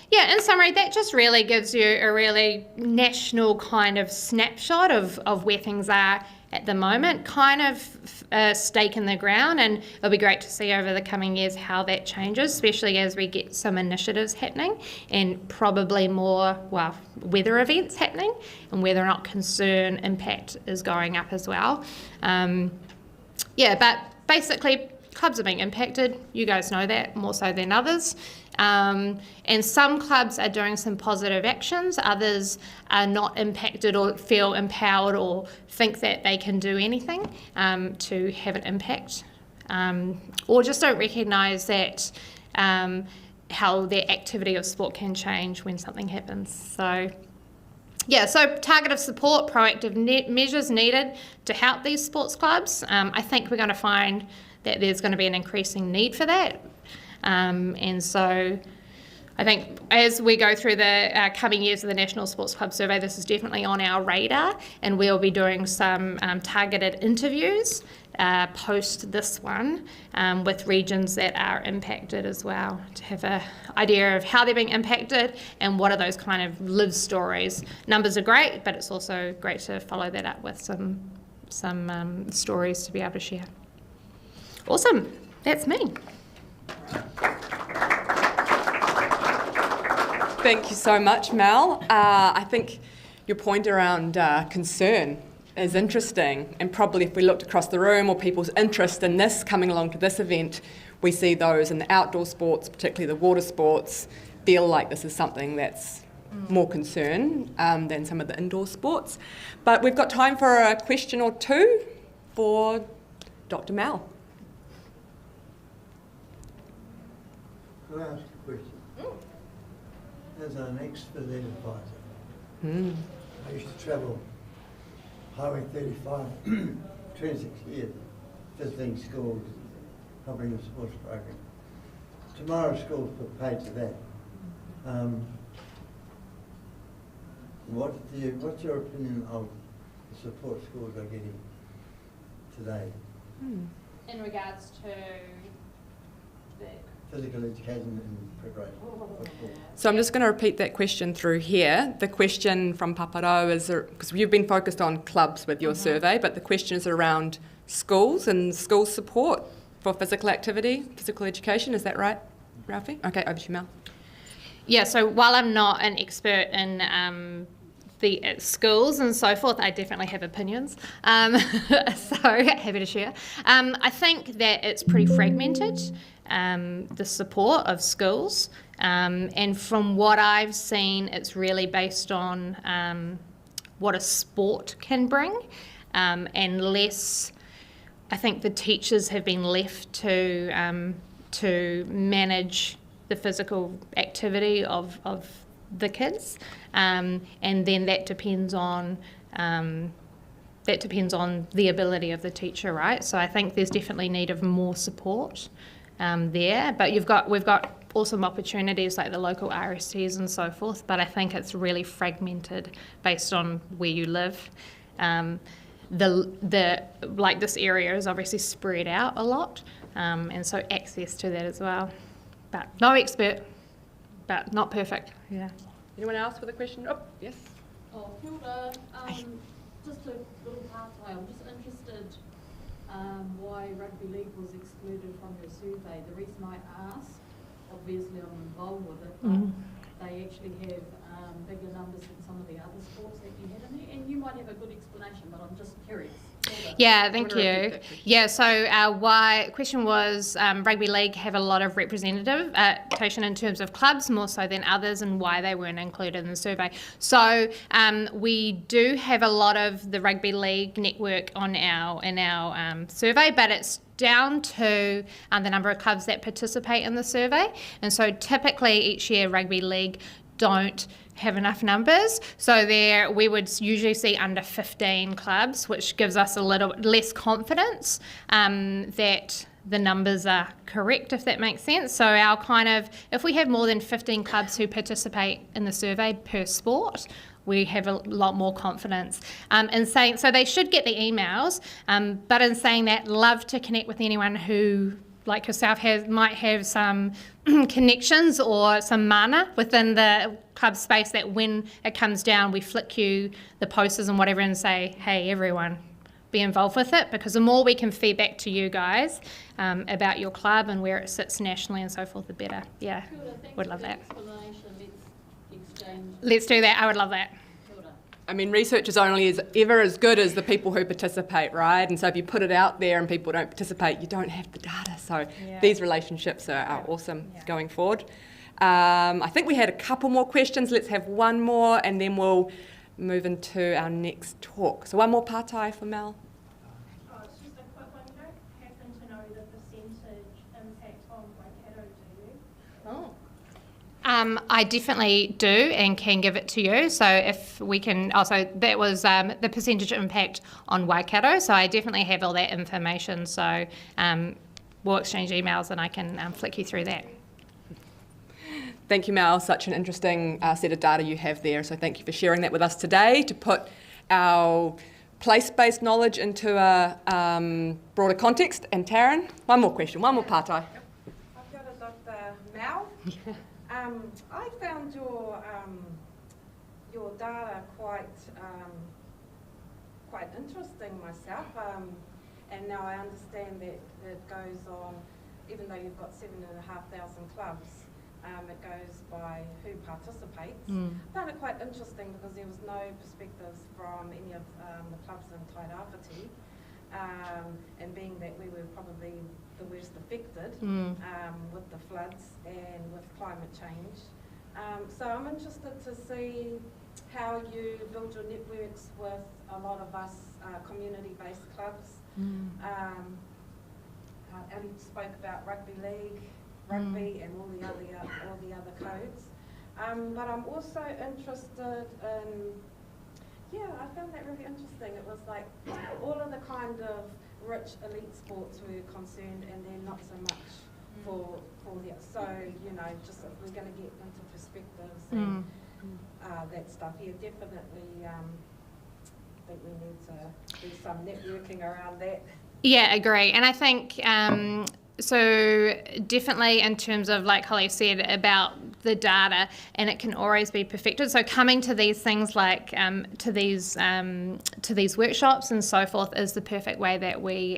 yeah, in summary, that just really gives you a really national kind of snapshot of where things are at the moment, kind of a stake in the ground, and it'll be great to see over the coming years how that changes, especially as we get some initiatives happening and probably more, weather events happening, and whether or not concern impact is going up as well. But basically, clubs are being impacted. You guys know that more so than others. And some clubs are doing some positive actions. Others are not impacted or feel empowered or think that they can do anything to have an impact, or just don't recognise that how their activity of sport can change when something happens. So, yeah, so targeted support, proactive measures needed to help these sports clubs. I think we're going to find that there's going to be an increasing need for that. And so I think as we go through the coming years of the National Sports Club Survey, this is definitely on our radar, and we'll be doing some targeted interviews post this one with regions that are impacted as well, to have an idea of how they're being impacted and what are those kind of lived stories. Numbers are great, but it's also great to follow that up with some stories to be able to share. Awesome, that's me. Thank you so much, Mel. I think your point around concern is interesting, and probably if we looked across the room or people's interest in this coming along to this event, we see those in the outdoor sports, particularly the water sports, feel like this is something that's more concern than some of the indoor sports. But we've got time for a question or two for Dr. Mel. Can I ask a question? As an ex-Philed advisor, I used to travel Highway 35, 26 years, visiting schools, helping the sports program. Tomorrow's schools put paid to that. What's your opinion of the support schools are getting today? In regards to the physical education and preparation. So I'm just going to repeat that question through here. The question from Paparau is, because you've been focused on clubs with your survey, but the question is around schools and school support for physical activity, physical education. Is that right, Ralphie? Okay, over to you, Mel. Yeah, so while I'm not an expert in the schools and so forth, I definitely have opinions. So happy to share. I think that it's pretty fragmented, the support of schools. And from what I've seen, it's really based on what a sport can bring, and less, I think the teachers have been left to manage the physical activity of the kids, and then that depends on the ability of the teacher, right? So I think there's definitely need of more support there, but we've got awesome opportunities like the local RSTs and so forth, but I think it's really fragmented based on where you live. This area is obviously spread out a lot, and so access to that as well. But no expert, but not perfect. Yeah. Anyone else with a question? Oh, yes. Oh, kia ora. Just a little part-time. I'm just interested why rugby league was excluded from your survey. The reason I ask, obviously I'm involved with it, but they actually have bigger numbers than some of the other sports that you had in there, and you might have a good explanation, but I'm just curious. Yeah, thank you. Yeah, so why question was rugby league have a lot of representation in terms of clubs, more so than others, and why they weren't included in the survey. So we do have a lot of the rugby league network in our survey, but it's down to the number of clubs that participate in the survey. And so typically each year rugby league don't have enough numbers, so we would usually see under 15 clubs, which gives us a little less confidence that the numbers are correct, if that makes sense. So if we have more than 15 clubs who participate in the survey per sport, we have a lot more confidence. In saying, so they should get the emails, but in saying that, love to connect with anyone who, like yourself, might have some connections or some mana within the club space, that when it comes down, we flick you the posters and whatever and say, hey, everyone, be involved with it, because the more we can feed back to you guys about your club and where it sits nationally and so forth, the better. Yeah, would love that. Let's do that. I would love that. I mean, research is only ever as good as the people who participate, right? And so if you put it out there and people don't participate, you don't have the data. So these relationships are awesome going forward. I think we had a couple more questions. Let's have one more and then we'll move into our next talk. So one more partai for Mel. Oh, it's just a quick one. You don't happen to know the percentage impact on Waikato, do you? Oh. I definitely do and can give it to you. So if we can, also that was the percentage impact on Waikato. So I definitely have all that information. So we'll exchange emails and I can flick you through that. Thank you, Mel. Such an interesting set of data you have there. So thank you for sharing that with us today to put our place-based knowledge into a broader context. And Taryn, one more question, one more partai. I've got a Dr. Mel. I found your data quite interesting myself, and now I understand that it goes on, even though you've got 7,500 clubs, it goes by who participates. I found it quite interesting because there was no perspectives from any of the clubs in Tairāwhiti, and being that we were probably the worst affected with the floods and with climate change. So I'm interested to see how you build your networks with a lot of us community-based clubs. Ellie spoke about rugby league, rugby and all the other codes. But I'm also interested in, I found that really interesting. It was like all of the kind of rich elite sports were concerned and then not so much for the, so, just if we're going to get into perspectives and that stuff, definitely think we need to do some networking around that. Yeah, agree. And I think, so definitely in terms of, like Holly said, about the data, and it can always be perfected. So coming to these things like to these workshops and so forth is the perfect way that we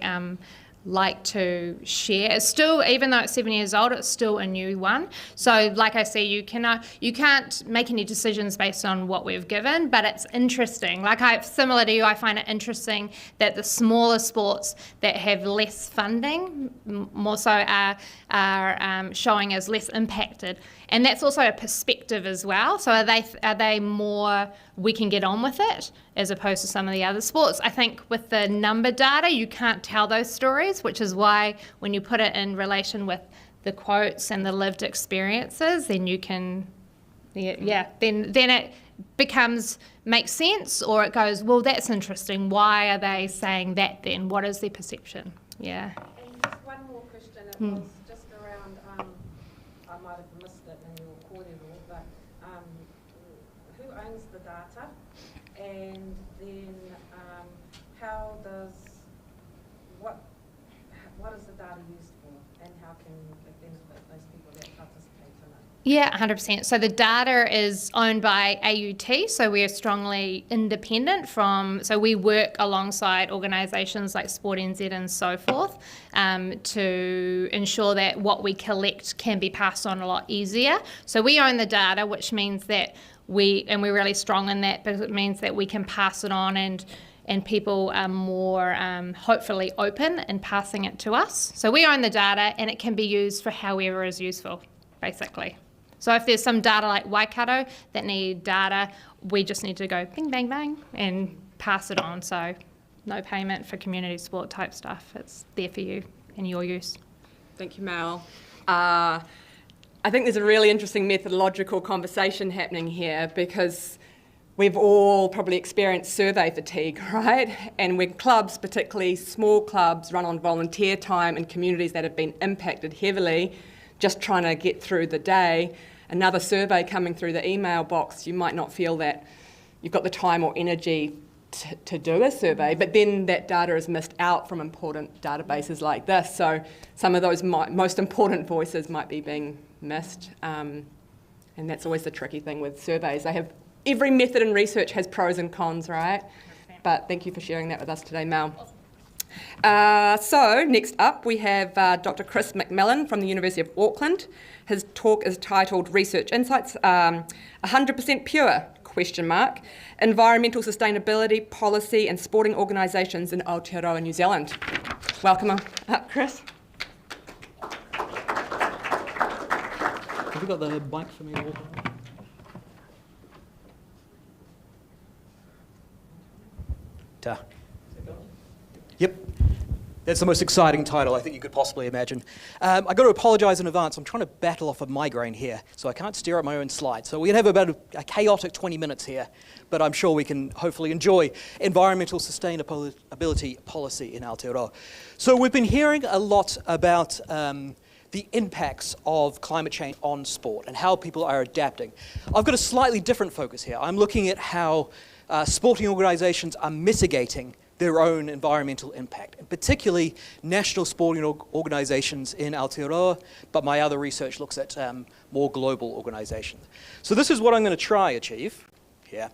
like to share. It's still, even though it's 7 years old, it's still a new one. So like I say, you can't make any decisions based on what we've given, but it's interesting. Similar to you, I find it interesting that the smaller sports that have less funding, more so are showing as less impacted. And that's also a perspective as well. So are they more, we can get on with it, as opposed to some of the other sports? I think with the number data, you can't tell those stories, which is why when you put it in relation with the quotes and the lived experiences, then you can, then it makes sense, or it goes, well, that's interesting. Why are they saying that then? What is their perception? Yeah. And just one more question. It was just around, I might have missed it in your corridor, but who owns the data? And then what is the data used for, and how can it benefit those people that participate in it? Yeah, 100%. So the data is owned by AUT, so we are strongly independent from, so we work alongside organisations like Sport NZ and so forth to ensure that what we collect can be passed on a lot easier. So we own the data, which means that we're really strong in that, because it means that we can pass it on, and people are more hopefully open in passing it to us. So we own the data, and it can be used for however is useful, basically. So if there's some data like Waikato that need data, we just need to go bing, bang, bang, and pass it on. So no payment for community sport type stuff. It's there for you and your use. Thank you, Mel. I think there's a really interesting methodological conversation happening here, because we've all probably experienced survey fatigue, right? And when clubs, particularly small clubs, run on volunteer time in communities that have been impacted heavily, just trying to get through the day, another survey coming through the email box, you might not feel that you've got the time or energy to do a survey, but then that data is missed out from important databases like this. So some of those most important voices might be being missed. And that's always the tricky thing with surveys. Every method in research has pros and cons, right? But thank you for sharing that with us today, Mel. So next up we have Dr. Chris McMillan from the University of Auckland. His talk is titled Research Insights, 100% Pure, Environmental Sustainability Policy and Sporting Organisations in Aotearoa, New Zealand. Welcome up, Chris. Have you got the mic for me? Yep. That's the most exciting title I think you could possibly imagine. I've got to apologise in advance. I'm trying to battle off a migraine here, so I can't stare at my own slides. So we're going to have about a chaotic 20 minutes here, but I'm sure we can hopefully enjoy environmental sustainability policy in Aotearoa. So we've been hearing a lot about the impacts of climate change on sport and how people are adapting. I've got a slightly different focus here. I'm looking at how sporting organisations are mitigating their own environmental impact, and particularly national sporting organisations in Aotearoa, but my other research looks at more global organisations. So this is what I'm going to try achieve here,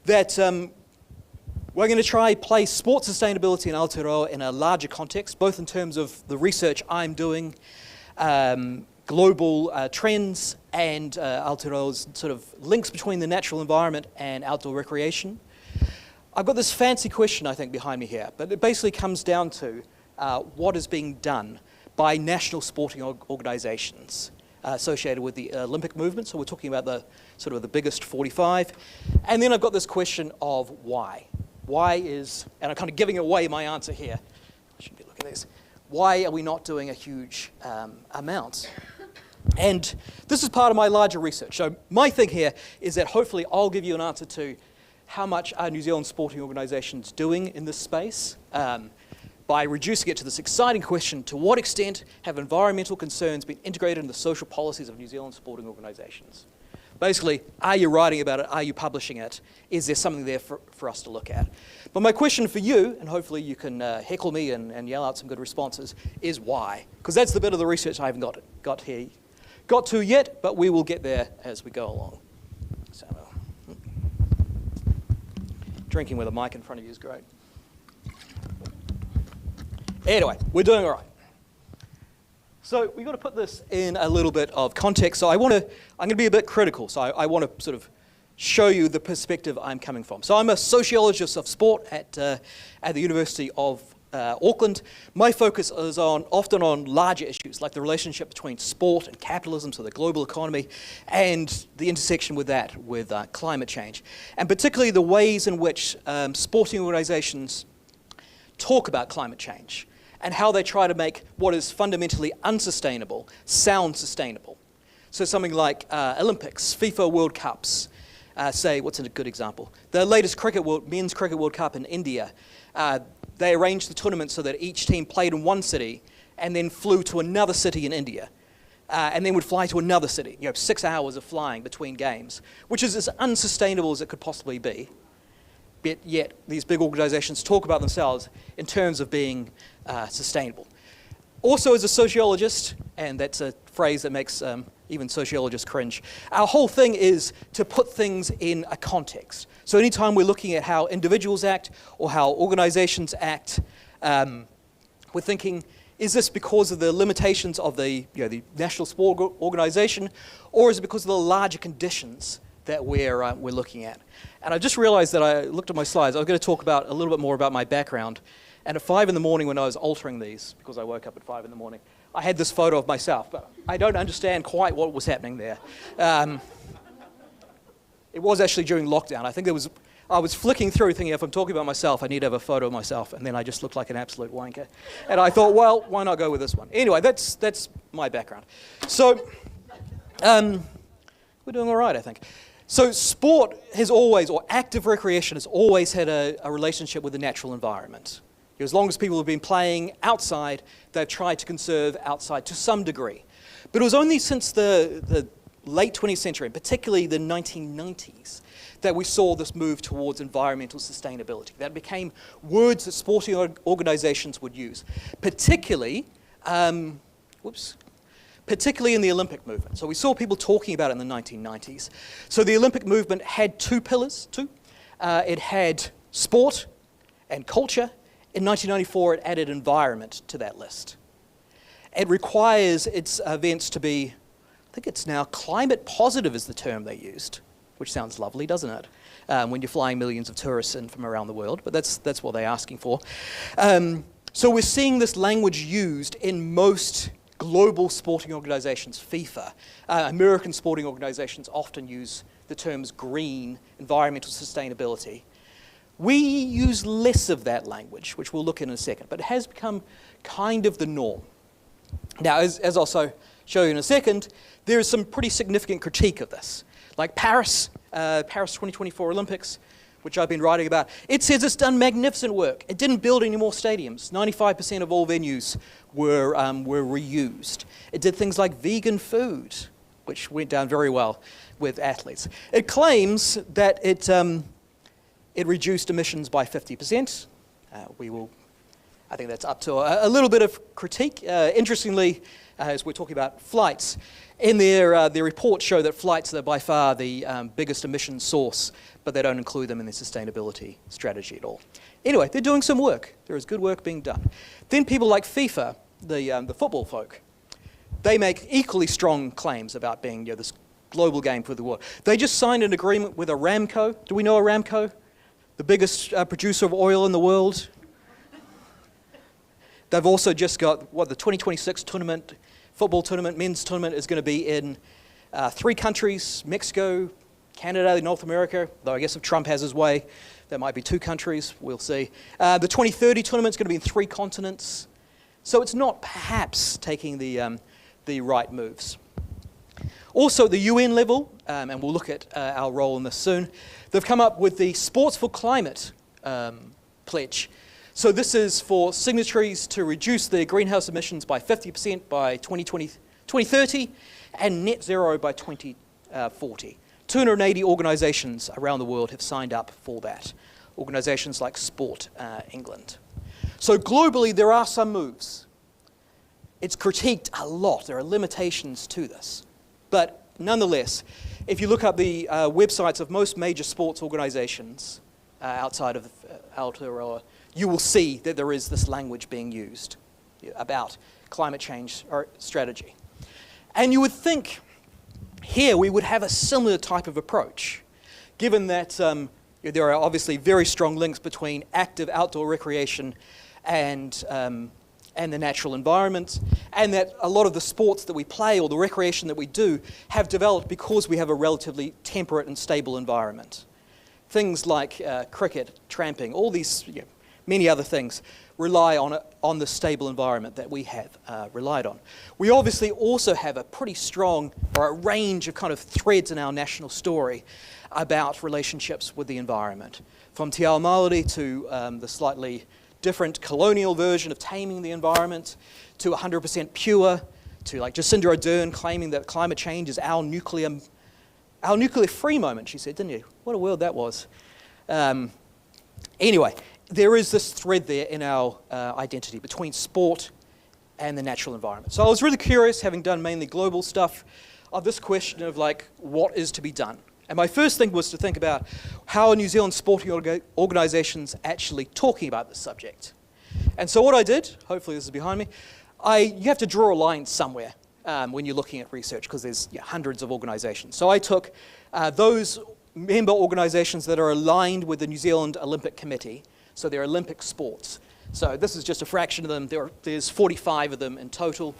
that we're going to try place sport sustainability in Aotearoa in a larger context, both in terms of the research I'm doing, global trends, and Aotearoa's sort of links between the natural environment and outdoor recreation. I've got this fancy question, I think, behind me here, but it basically comes down to what is being done by national sporting organisations associated with the Olympic movement. So we're talking about the sort of the biggest 45. And then I've got this question of why. Why is, and I'm kind of giving away my answer here. I shouldn't be looking at this. Why are we not doing a huge amount? And this is part of my larger research. So my thing here is that hopefully I'll give you an answer to how much are New Zealand sporting organisations doing in this space by reducing it to this exciting question, to what extent have environmental concerns been integrated in the social policies of New Zealand sporting organisations? Basically, are you writing about it? Are you publishing it? Is there something there for us to look at? But my question for you, and hopefully you can heckle me and yell out some good responses, is why? Because that's the bit of the research I haven't got to yet, but we will get there as we go along. So, drinking with a mic in front of you is great. Anyway, we're doing all right. So we've got to put this in a little bit of context. So I'm going to be a bit critical. So I want to sort of show you the perspective I'm coming from. So I'm a sociologist of sport at the University of Auckland. My focus is often on larger issues like the relationship between sport and capitalism, so the global economy, and the intersection with that, with climate change. And particularly the ways in which sporting organisations talk about climate change and how they try to make what is fundamentally unsustainable sound sustainable. So something like Olympics, FIFA World Cups, say, what's a good example? The latest men's cricket World Cup in India. They arranged the tournament so that each team played in one city and then flew to another city in India and then would fly to another city. 6 hours of flying between games, which is as unsustainable as it could possibly be. But yet these big organisations talk about themselves in terms of being sustainable. Also, as a sociologist, and that's a phrase that makes even sociologists cringe, our whole thing is to put things in a context. So anytime we're looking at how individuals act or how organisations act, we're thinking, is this because of the limitations of the national sport organisation, or is it because of the larger conditions that we're looking at? And I just realised that I looked at my slides. I was going to talk about a little bit more about my background. And at 5 in the morning when I was altering these, because I woke up at 5 in the morning, I had this photo of myself, but I don't understand quite what was happening there. It was actually during lockdown. I think I was flicking through thinking if I'm talking about myself, I need to have a photo of myself, and then I just looked like an absolute wanker. And I thought, well, why not go with this one? Anyway, that's my background. So we're doing all right, I think. So sport has always, or active recreation has always had a relationship with the natural environment. As long as people have been playing outside, they've tried to conserve outside to some degree. But it was only since the late 20th century, and particularly the 1990s, that we saw this move towards environmental sustainability. That became words that sporting organisations would use, particularly in the Olympic movement. So we saw people talking about it in the 1990s. So the Olympic movement had two pillars. It had sport and culture. In 1994, it added environment to that list. It requires its events to be, I think it's now climate positive is the term they used, which sounds lovely, doesn't it? when you're flying millions of tourists in from around the world, but that's what they're asking for. So we're seeing this language used in most global sporting organizations, FIFA. American sporting organizations often use the terms green, environmental sustainability. We use less of that language, which we'll look in a second, but it has become kind of the norm. Now, as I'll show you in a second, there is some pretty significant critique of this. Like Paris 2024 Olympics, which I've been writing about, it says it's done magnificent work. It didn't build any more stadiums. 95% of all venues were reused. It did things like vegan food, which went down very well with athletes. It claims that it reduced emissions by 50%. I think that's up to a little bit of critique. Interestingly, as we're talking about flights, in their reports show that flights are by far the biggest emission source, but they don't include them in their sustainability strategy at all. Anyway, they're doing some work. There is good work being done. Then people like FIFA, the football folk, they make equally strong claims about being this global game for the world. They just signed an agreement with Aramco. Do we know Aramco? The biggest producer of oil in the world. They've also just got, the 2026 tournament, football tournament, men's tournament is going to be in 3 countries, Mexico, Canada, North America, though I guess if Trump has his way, that might be 2 countries, we'll see. The 2030 tournament is going to be in 3 continents. So it's not perhaps taking the right moves. Also at the UN level, and we'll look at our role in this soon, they've come up with the Sports for Climate pledge. So this is for signatories to reduce their greenhouse emissions by 50% by 2030 and net zero by 2040. 280 organisations around the world have signed up for that. Organisations like Sport England. So globally there are some moves. It's critiqued a lot. There are limitations to this. But nonetheless, if you look up the websites of most major sports organisations outside of Aotearoa, you will see that there is this language being used about climate change or strategy. And you would think here we would have a similar type of approach, given that there are obviously very strong links between active outdoor recreation and the natural environment, and that a lot of the sports that we play or the recreation that we do have developed because we have a relatively temperate and stable environment. Things like cricket, tramping, all these many other things rely on the stable environment that we have relied on. We obviously also have a pretty strong, or a range of kind of threads in our national story about relationships with the environment. From Te Ao Māori to the slightly different colonial version of taming the environment, to 100% pure, to like Jacinda Ardern claiming that climate change is our nuclear free moment, she said, didn't you? What a world that was. Anyway, there is this thread there in our identity between sport and the natural environment. So I was really curious, having done mainly global stuff, of this question of like, what is to be done? And my first thing was to think about how are New Zealand sporting organisations actually talking about this subject. And so what I did, hopefully this is behind me, you have to draw a line somewhere when you're looking at research, because there's hundreds of organisations. So I took those member organisations that are aligned with the New Zealand Olympic Committee, so they're Olympic sports. So this is just a fraction of them. There's 45 of them in total.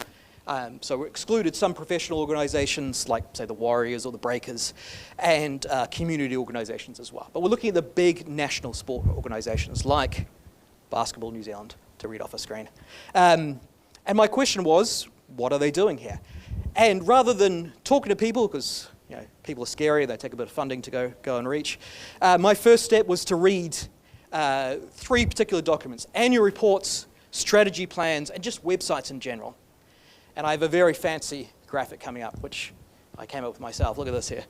So we excluded some professional organisations like, say, the Warriors or the Breakers, and community organisations as well. But we're looking at the big national sport organisations like Basketball New Zealand, to read off a screen. And my question was, what are they doing here? And rather than talking to people, because people are scary, they take a bit of funding to go and reach, my first step was to read 3 particular documents: annual reports, strategy plans, and just websites in general. And I have a very fancy graphic coming up, which I came up with myself. Look at this here.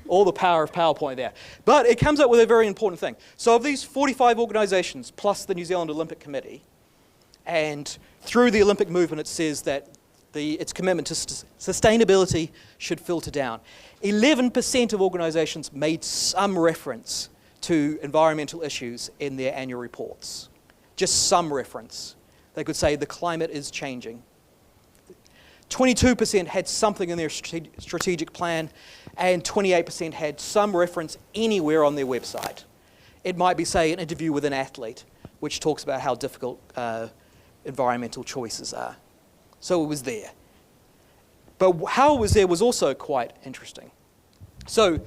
All the power of PowerPoint there. But it comes up with a very important thing. So of these 45 organisations, plus the New Zealand Olympic Committee, and through the Olympic movement, it says that its commitment to sustainability should filter down. 11% of organisations made some reference to environmental issues in their annual reports. Just some reference. They could say the climate is changing. 22% had something in their strategic plan, and 28% had some reference anywhere on their website. It might be, say, an interview with an athlete, which talks about how difficult environmental choices are. So it was there. But how it was there was also quite interesting. So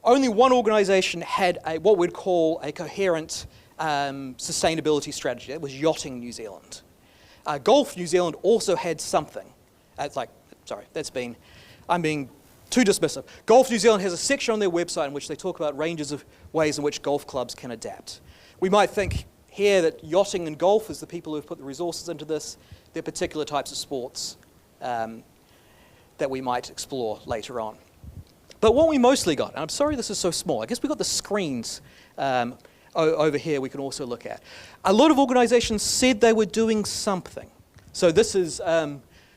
only one organisation had what we'd call a coherent sustainability strategy. That was Yachting New Zealand. Golf New Zealand also had something. I'm being too dismissive. Golf New Zealand has a section on their website in which they talk about ranges of ways in which golf clubs can adapt. We might think here that yachting and golf is the people who have put the resources into this. They're particular types of sports that we might explore later on. But what we mostly got, and I'm sorry this is so small, I guess we got the screens over here we can also look at. A lot of organisations said they were doing something. So this is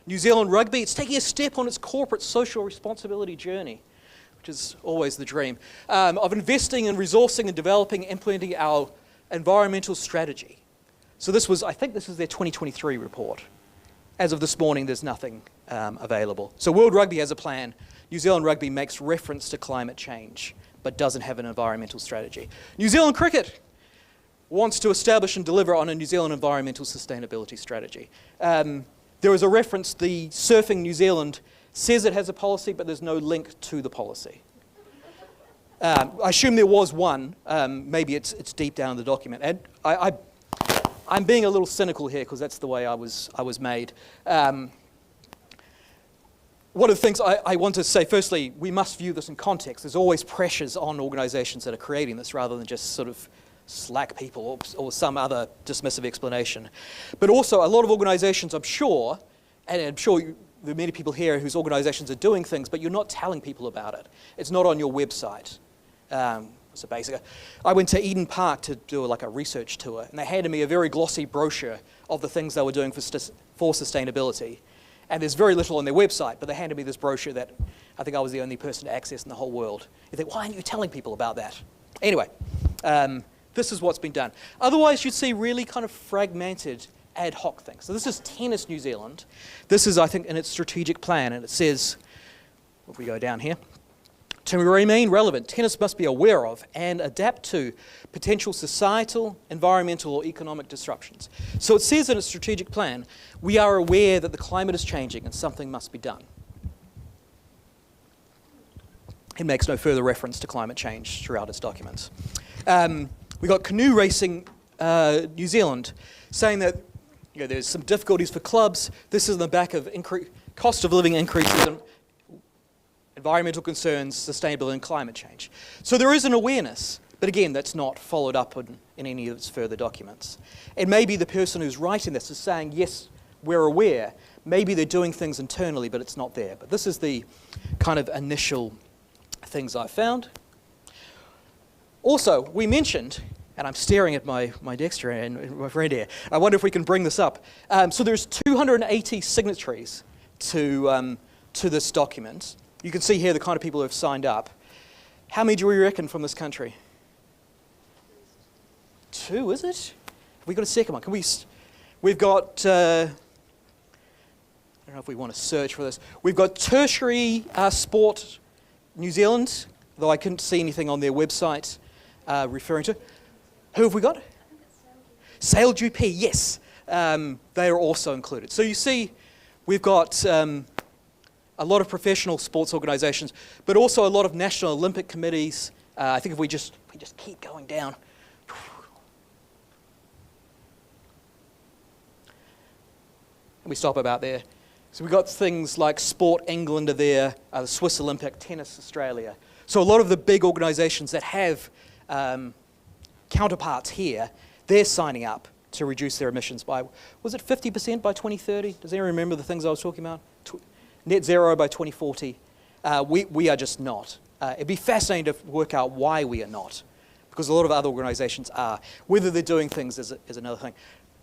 New Zealand Rugby. It's taking a step on its corporate social responsibility journey, which is always the dream, of investing in resourcing and developing and implementing our environmental strategy. So I think this is their 2023 report. As of this morning, there's nothing available. So World Rugby has a plan. New Zealand Rugby makes reference to climate change, but doesn't have an environmental strategy. New Zealand Cricket wants to establish and deliver on a New Zealand environmental sustainability strategy. There is a reference, the Surfing New Zealand says it has a policy, but there's no link to the policy. I assume there was one. Maybe it's deep down in the document. And I'm being a little cynical here because that's the way I was made. One of the things I want to say, firstly, we must view this in context. There's always pressures on organisations that are creating this rather than just sort of slack people or some other dismissive explanation. But also, a lot of organisations, I'm sure, and I'm sure there are many people here whose organisations are doing things, but you're not telling people about it. It's not on your website. So basically, I went to Eden Park to do a research tour, and they handed me a very glossy brochure of the things they were doing for sustainability. And there's very little on their website, but they handed me this brochure that I think I was the only person to access in the whole world. You think, why aren't you telling people about that? Anyway, this is what's been done. Otherwise, you'd see really kind of fragmented ad hoc things. So this is Tennis New Zealand. This is, I think, in its strategic plan, and it says, if we go down here, to remain relevant, tennis must be aware of and adapt to potential societal, environmental, or economic disruptions. So it says in its strategic plan, we are aware that the climate is changing and something must be done. It makes no further reference to climate change throughout its documents. We got Canoe Racing New Zealand saying that there's some difficulties for clubs. This is on the back of cost of living increases and environmental concerns, sustainability, and climate change. So there is an awareness, but again, that's not followed up in any of its further documents. And maybe the person who's writing this is saying, yes, we're aware. Maybe they're doing things internally, but it's not there. But this is the kind of initial things I found. Also, we mentioned, and I'm staring at my Dexter and my friend here, I wonder if we can bring this up. So there's 280 signatories to this document. You can see here the kind of people who have signed up. How many do we reckon from this country? 2, is it? Have we got a second one? We've got, I don't know if we want to search for this. We've got Tertiary Sport New Zealand, though I couldn't see anything on their website referring to. Who have we got? Sail GP, yes. They are also included. So you see, we've got a lot of professional sports organisations, but also a lot of national Olympic committees. I think if we just keep going down. And we stop about there. So we've got things like Sport England are there, the Swiss Olympic, Tennis Australia. So a lot of the big organisations that have counterparts here, they're signing up to reduce their emissions by, was it 50% by 2030? Does anyone remember the things I was talking about? Net zero by 2040. We are just not. It'd be fascinating to work out why we are not, because a lot of other organisations are. Whether they're doing things is another thing.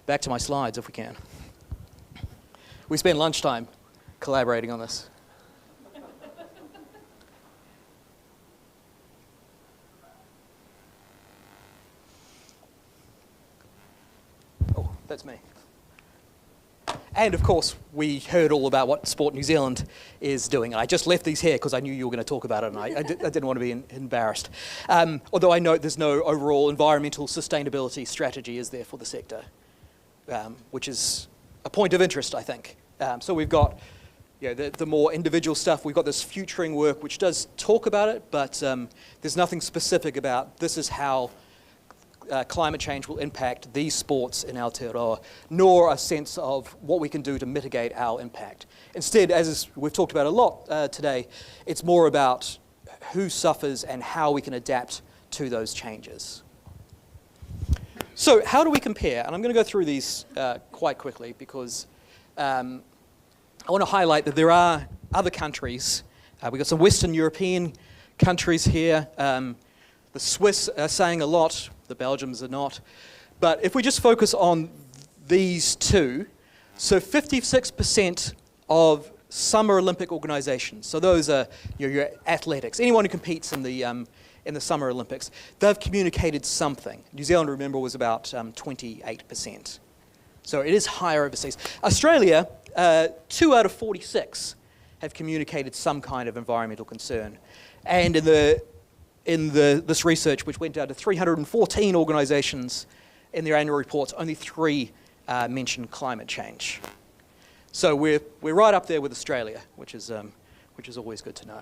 Back to my slides, if we can. We spent lunchtime collaborating on this. Oh, that's me. And of course, we heard all about what Sport New Zealand is doing. And I just left these here because I knew you were going to talk about it, and I didn't want to be embarrassed. Although I note there's no overall environmental sustainability strategy is there for the sector, which is a point of interest, I think. So we've got the more individual stuff. We've got this futuring work which does talk about it, but there's nothing specific about this is how climate change will impact these sports in Aotearoa, nor a sense of what we can do to mitigate our impact. Instead, as we've talked about a lot today, it's more about who suffers and how we can adapt to those changes. So how do we compare? And I'm going to go through these quite quickly because I want to highlight that there are other countries. We've got some Western European countries here. The Swiss are saying a lot, the Belgians are not. But if we just focus on these two, so 56% of Summer Olympic organisations, so those are your athletics, anyone who competes in the Summer Olympics, they've communicated something. New Zealand, remember, was about 28%. So it is higher overseas. Australia, 2 out of 46 have communicated some kind of environmental concern. And in this research, which went out to 314 organisations in their annual reports, only 3 mentioned climate change. So we're right up there with Australia, which is always good to know.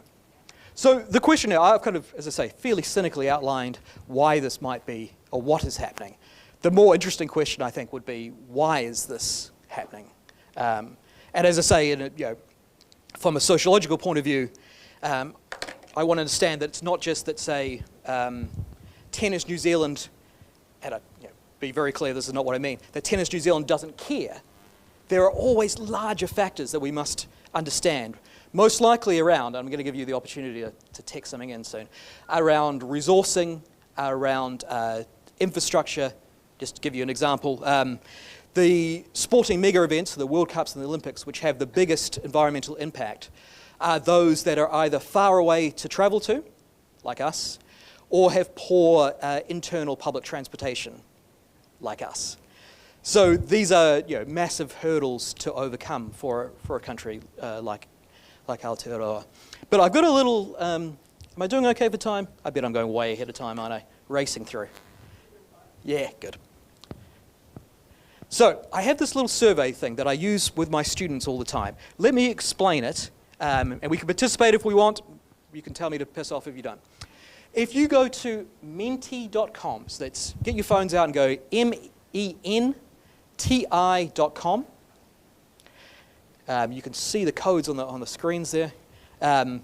So the question now, I've kind of, as I say, fairly cynically outlined why this might be or what is happening. The more interesting question, I think, would be why is this happening? And as I say, from a sociological point of view, I want to understand that it's not just that, say, Tennis New Zealand, and be very clear, this is not what I mean, that Tennis New Zealand doesn't care. There are always larger factors that we must understand, most likely around, I'm going to give you the opportunity to text something in soon, around resourcing, around infrastructure. Just to give you an example, the sporting mega events, the World Cups and the Olympics, which have the biggest environmental impact, are those that are either far away to travel to, like us, or have poor internal public transportation, like us. So these are massive hurdles to overcome for a country like Aotearoa. But I've got a little, am I doing okay for time? I bet I'm going way ahead of time, aren't I? Racing through. Yeah, good. So I have this little survey thing that I use with my students all the time. Let me explain it. And we can participate if we want. You can tell me to piss off if you don't. If you go to menti.com, so that's, get your phones out and go menti.com. You can see the codes on the screens there. And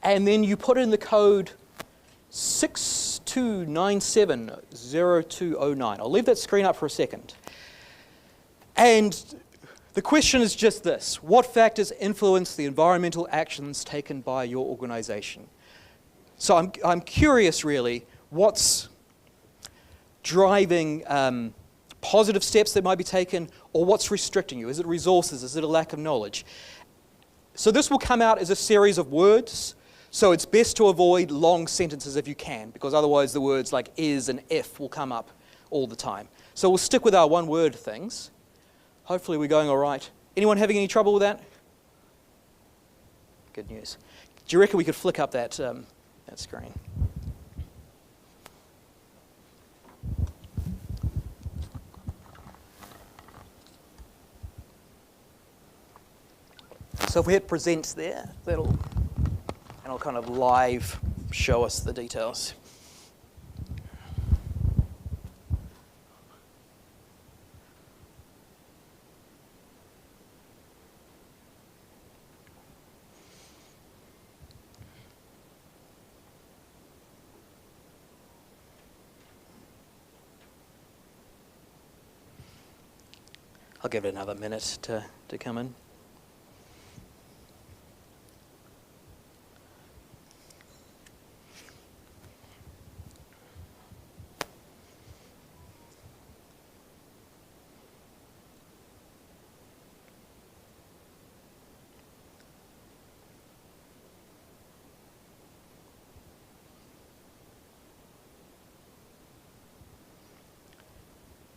then you put in the code 62970209. I'll leave that screen up for a second. And the question is just this: what factors influence the environmental actions taken by your organisation? So I'm curious, really, what's driving positive steps that might be taken, or what's restricting you? Is it resources? Is it a lack of knowledge? So this will come out as a series of words, so it's best to avoid long sentences if you can, because otherwise the words like is and if will come up all the time. So we'll stick with our one-word things. Hopefully we're going all right. Anyone having any trouble with that? Good news. Do you reckon we could flick up that screen? So if we hit present there, and it'll kind of live show us the details. I'll give it another minute to come in.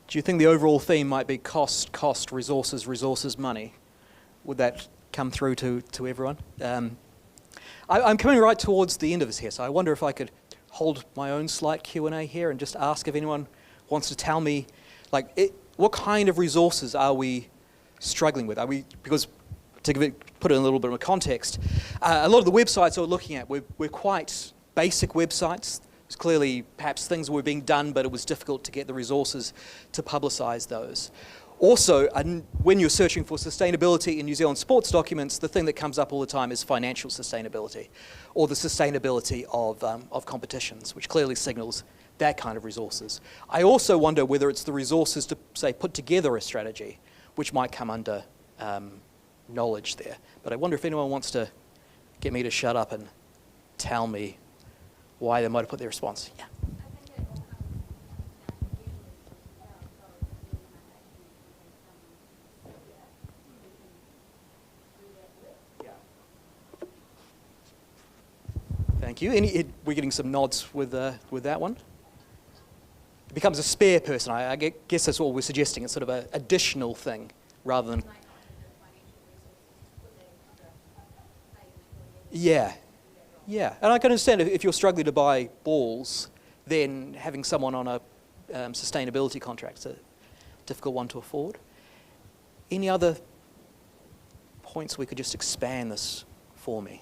Do you think the overall theme might be cost, resources, money? Would that come through to everyone? I'm coming right towards the end of this here, so I wonder if I could hold my own slight Q&A here and just ask if anyone wants to tell me, what kind of resources are we struggling with? Because to put it in a little bit of a context, a lot of the websites we're looking at, we're quite basic websites. There's clearly perhaps things were being done, but it was difficult to get the resources to publicise those. Also, when you're searching for sustainability in New Zealand sports documents, the thing that comes up all the time is financial sustainability, or the sustainability of competitions, which clearly signals that kind of resources. I also wonder whether it's the resources to, say, put together a strategy, which might come under knowledge there. But I wonder if anyone wants to get me to shut up and tell me why they might have put their response. Yeah. Thank you. We're getting some nods with that one. It becomes a spare person. I guess that's what we're suggesting. It's sort of an additional thing rather than... Yeah. Yeah. And I can understand if you're struggling to buy balls, then having someone on a sustainability contract is a difficult one to afford. Any other points we could just expand this for me?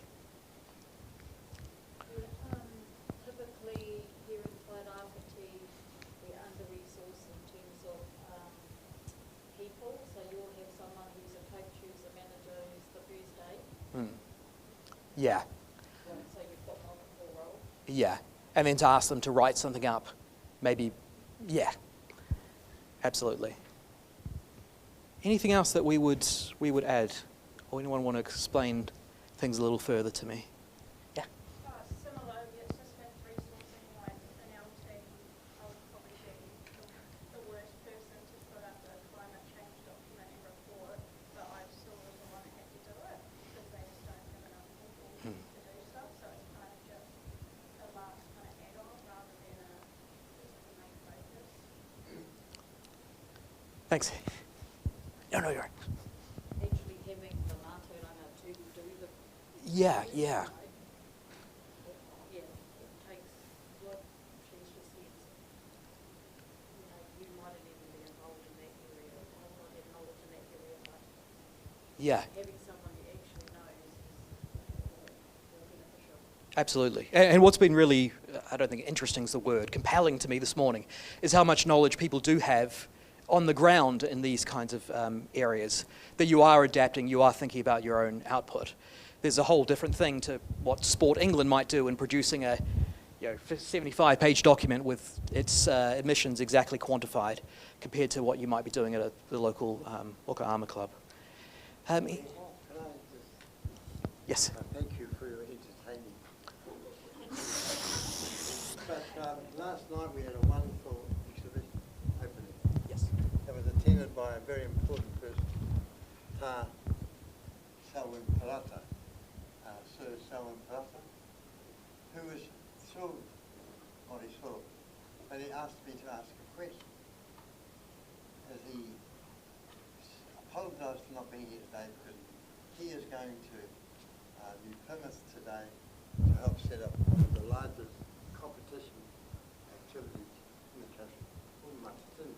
Typically here in Tairāwhiti, we're under-resourced in terms of people. So you'll have someone who's a coach, who's a manager, who's the first aid. Yeah. So you've got multiple roles. Yeah. And then to ask them to write something up, maybe, yeah. Absolutely. Anything else that we would add? Or anyone want to explain things a little further to me? Yeah. Similar, it's just with resourcing, like in our team, I would probably be the worst person to put up a climate change document and report, but I still was the one that had to do it because they just don't have enough people to do stuff. So it's kind of just a last kind of add-on rather than the main focus. Thanks. No, you're right. Actually having the mātauranga to do the... Yeah. Yeah, it takes what she's just said. You might have even been involved in that area, or not have knowledge in that area, but Yeah. having someone you actually know is more beneficial. Absolutely. And what's been really, I don't think interesting is the word, compelling to me this morning, is how much knowledge people do have on the ground in these kinds of areas, that you are adapting, you are thinking about your own output. There's a whole different thing to what Sport England might do in producing a 75-page document with its emissions exactly quantified compared to what you might be doing at the local Armour Club. Yes? Thank you for your entertaining. But last night we had a wonderful exhibition opening. Yes. It was attended by a very important person, Selwyn Parata, Sir Selwyn Parata, who was thrilled, what he saw, but he asked me to ask a question. As he apologised for not being here today because he is going to New Plymouth today to help set up one of the largest competition activities in the country, almost in.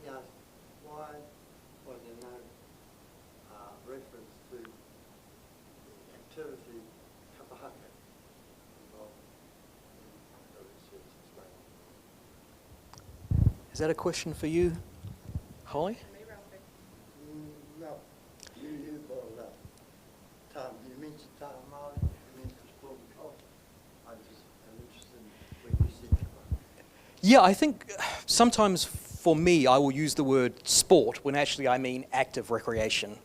He asked, why was there no reference to the activity kapahaka involved in the research as well? Is that a question for you, Holly? No, you brought it up. You mentioned Taha Māori, you mentioned sport and culture. I'm interested in when you said kapahaka. Yeah, I think sometimes for me, I will use the word sport when actually I mean active recreation.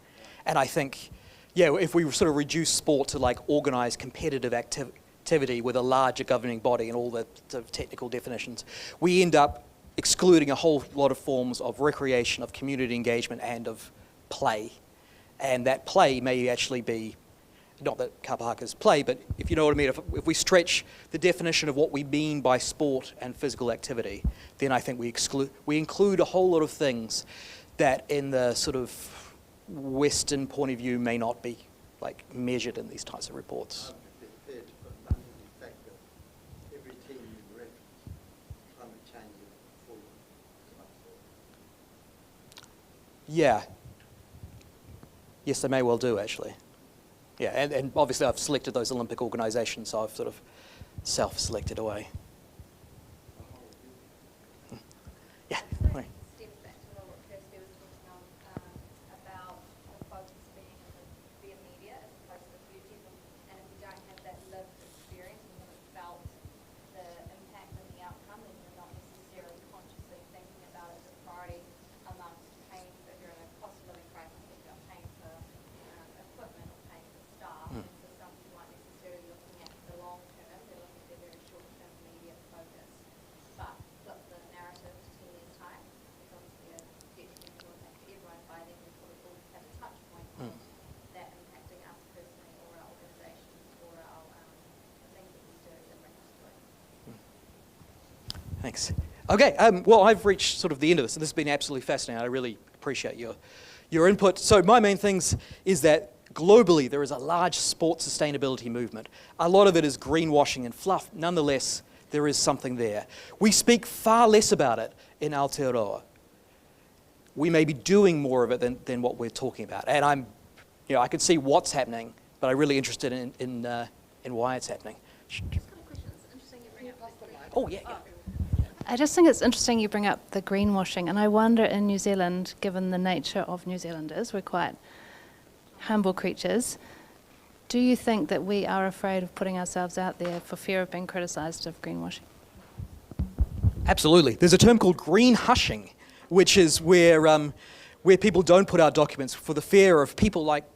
And I think, if we sort of reduce sport to like organised competitive activity with a larger governing body and all the sort of technical definitions, we end up excluding a whole lot of forms of recreation, of community engagement and of play. And that play may actually be not that kapahakas play, but if you know what I mean, if we stretch the definition of what we mean by sport and physical activity, then I think we include a whole lot of things that in the sort of Western point of view may not be like measured in these types of reports. Yeah. Yes, they may well do, actually. Yeah, and obviously I've selected those Olympic organisations, so I've sort of self-selected away. Yeah. Right. Thanks. Okay, well, I've reached sort of the end of this, and this has been absolutely fascinating. I really appreciate your input. So my main things is that globally there is a large sports sustainability movement. A lot of it is greenwashing and fluff. Nonetheless, there is something there. We speak far less about it in Aotearoa. We may be doing more of it than what we're talking about. And I can see what's happening, but I'm really interested in why it's happening. Oh, yeah. I just think it's interesting you bring up the greenwashing, and I wonder in New Zealand, given the nature of New Zealanders, we're quite humble creatures, do you think that we are afraid of putting ourselves out there for fear of being criticised of greenwashing? Absolutely. There's a term called green hushing, which is where people don't put out documents for the fear of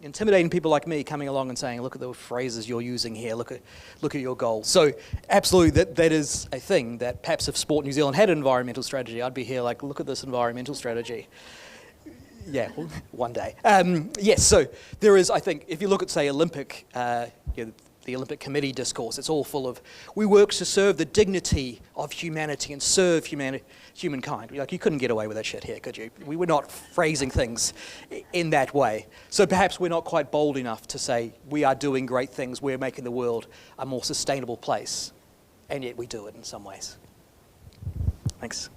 intimidating people like me coming along and saying, look at the phrases you're using here, look at your goals. So absolutely, that is a thing that perhaps if Sport New Zealand had an environmental strategy, I'd be here like, look at this environmental strategy. Yeah, one day. Yes, so there is, I think, if you look at, say, Olympic, the Olympic Committee discourse, it's all full of, we work to serve the dignity of humanity and serve humankind. Like, you couldn't get away with that shit here, could you? We were not phrasing things in that way. So perhaps we're not quite bold enough to say, we are doing great things, we're making the world a more sustainable place. And yet we do it in some ways. Thanks.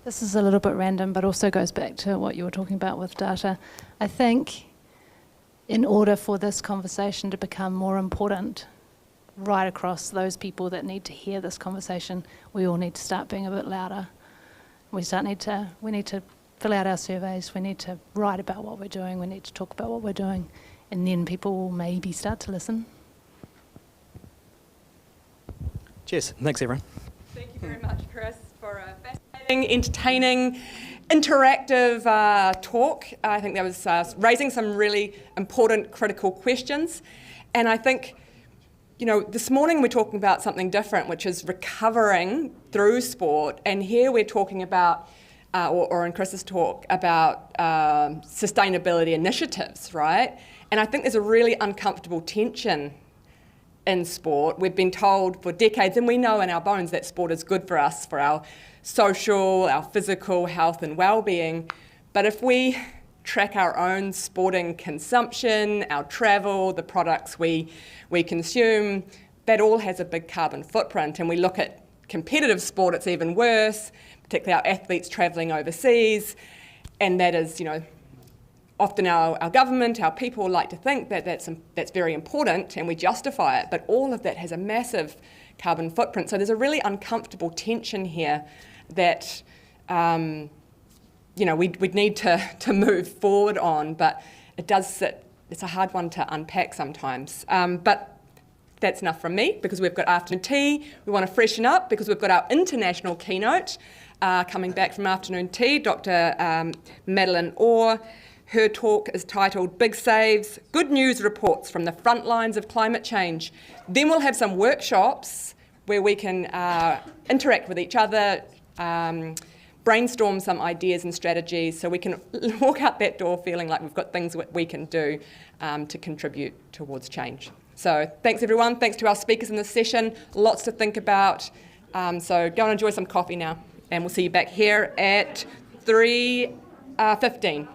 This is a little bit random, but also goes back to what you were talking about with data. I think in order for this conversation to become more important right across those people that need to hear this conversation, we all need to start being a bit louder. We need to fill out our surveys, we need to write about what we're doing, we need to talk about what we're doing, and then people will maybe start to listen. Cheers. Thanks, everyone. Thank you very much, Chris, for a fascinating, entertaining, interactive talk. I think that was raising some really important, critical questions. And I think, this morning we're talking about something different, which is recovering through sport. And here we're talking about, or in Chris's talk, about sustainability initiatives, right? And I think there's a really uncomfortable tension in sport. We've been told for decades, and we know in our bones that sport is good for us, for our social, our physical health and well-being. But if we track our own sporting consumption, our travel, the products we consume, that all has a big carbon footprint. And we look at competitive sport, it's even worse, particularly our athletes travelling overseas. And that is, often our government, our people like to think that that's very important and we justify it, but all of that has a massive carbon footprint. So there's a really uncomfortable tension here that we'd need to move forward on, but it's a hard one to unpack sometimes. But that's enough from me, because we've got afternoon tea. We want to freshen up because we've got our international keynote coming back from afternoon tea, Dr. Madeline Orr. Her talk is titled Big Saves, Good News Reports from the Front Lines of Climate Change. Then we'll have some workshops where we can interact with each other, brainstorm some ideas and strategies so we can walk out that door feeling like we've got things we can do to contribute towards change. So thanks everyone, thanks to our speakers in this session, lots to think about. So go and enjoy some coffee now, and we'll see you back here at 3:15.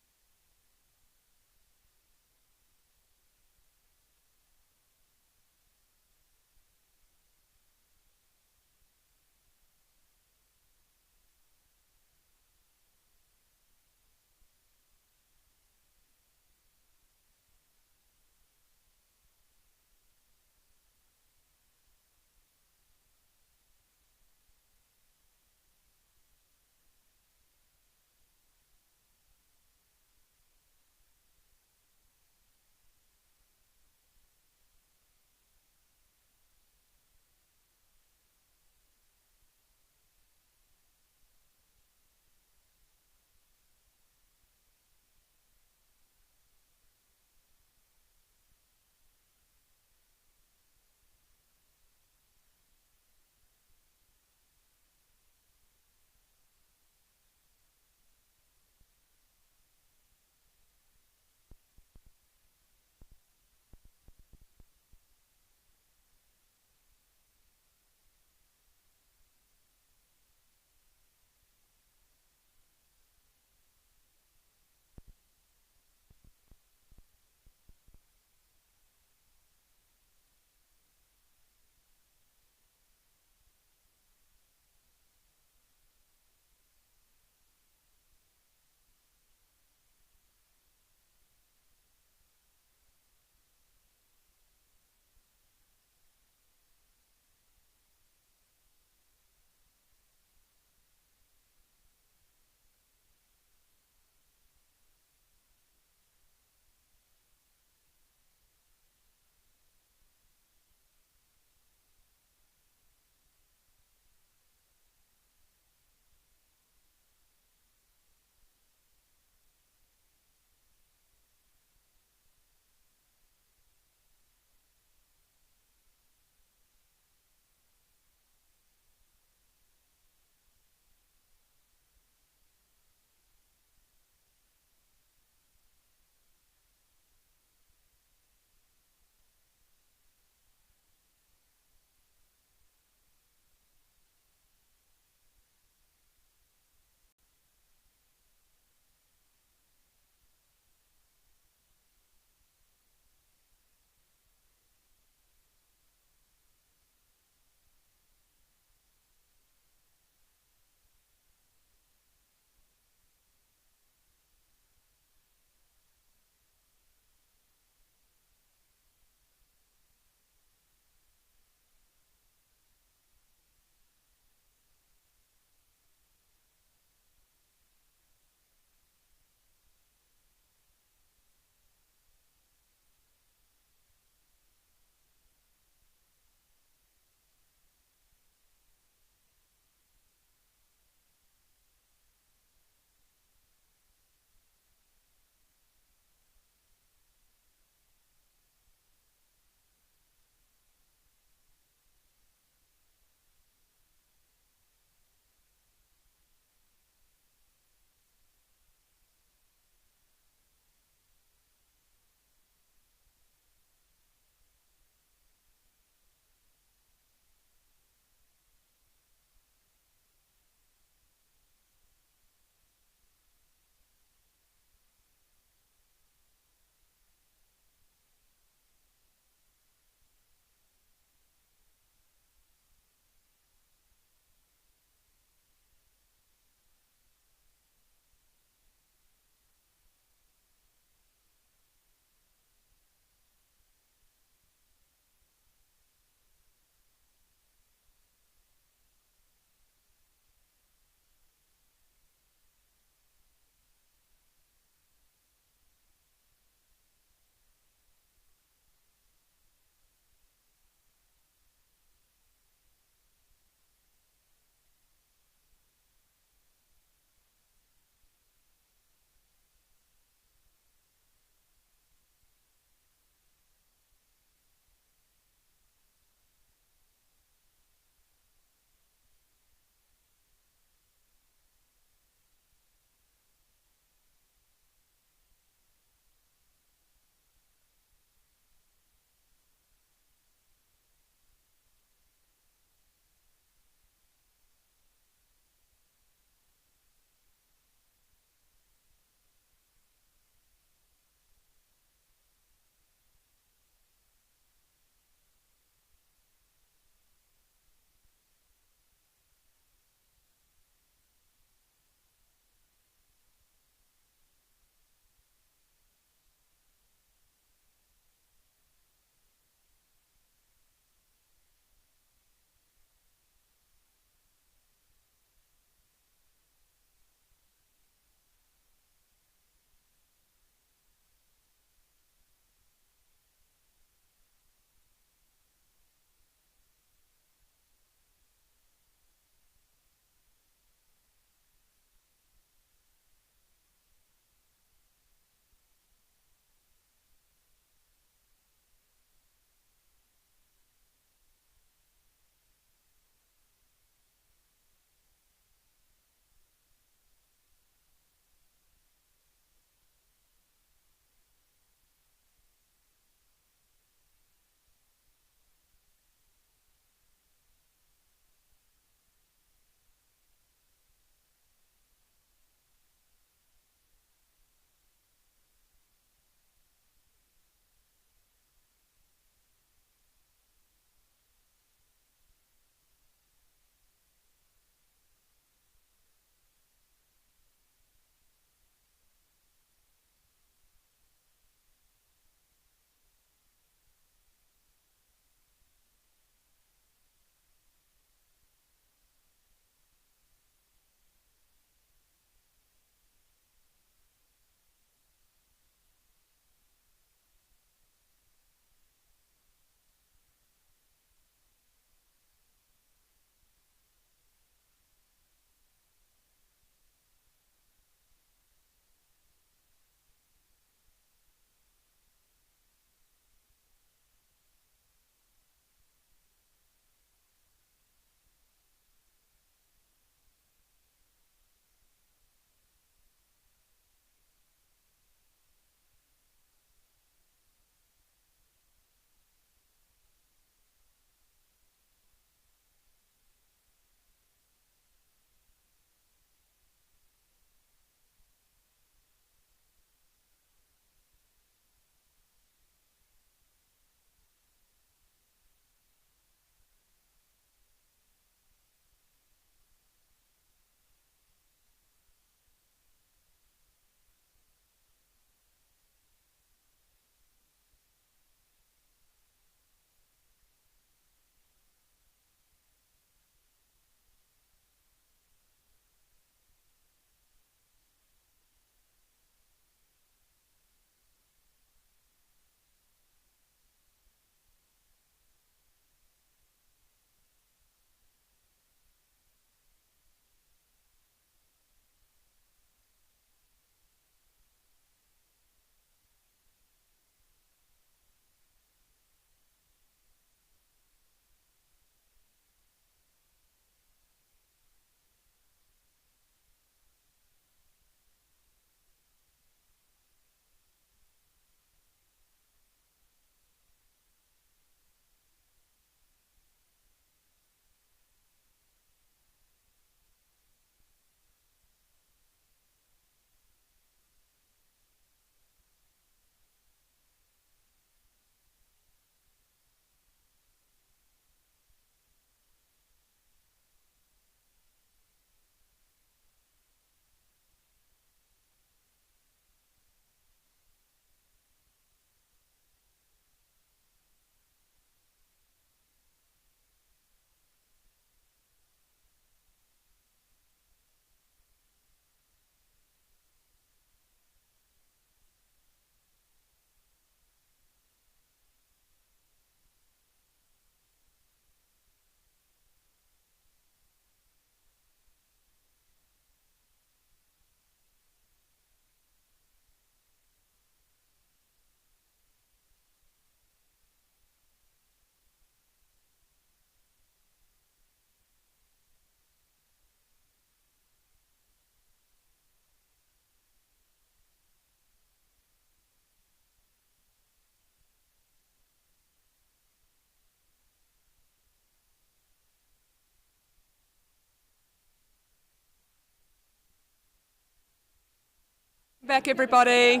Back, everybody.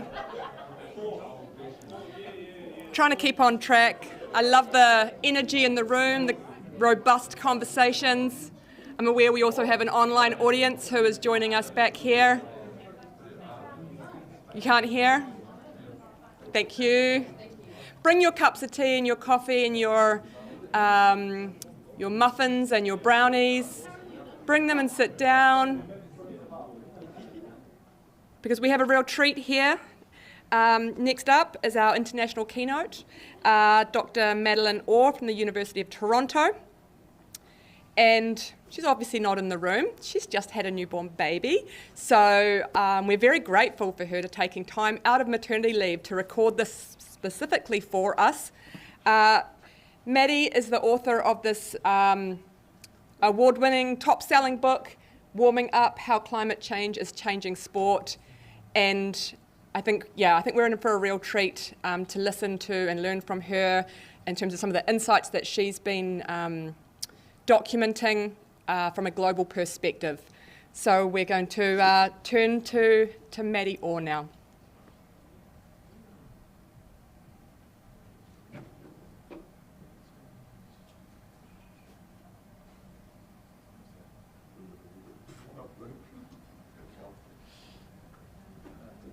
Trying to keep on track. I love the energy in the room, the robust conversations. I'm aware we also have an online audience who is joining us back here. You can't hear? Thank you. Bring your cups of tea and your coffee and your muffins and your brownies. Bring them and sit down, because we have a real treat here. Next up is our international keynote, Dr. Madeleine Orr from the University of Toronto. And she's obviously not in the room. She's just had a newborn baby. So we're very grateful for her to taking time out of maternity leave to record this specifically for us. Maddie is the author of this award-winning, top-selling book, Warming Up: How Climate Change is Changing Sport. And I think we're in for a real treat to listen to and learn from her in terms of some of the insights that she's been documenting from a global perspective. So we're going to turn to Maddie Orr now.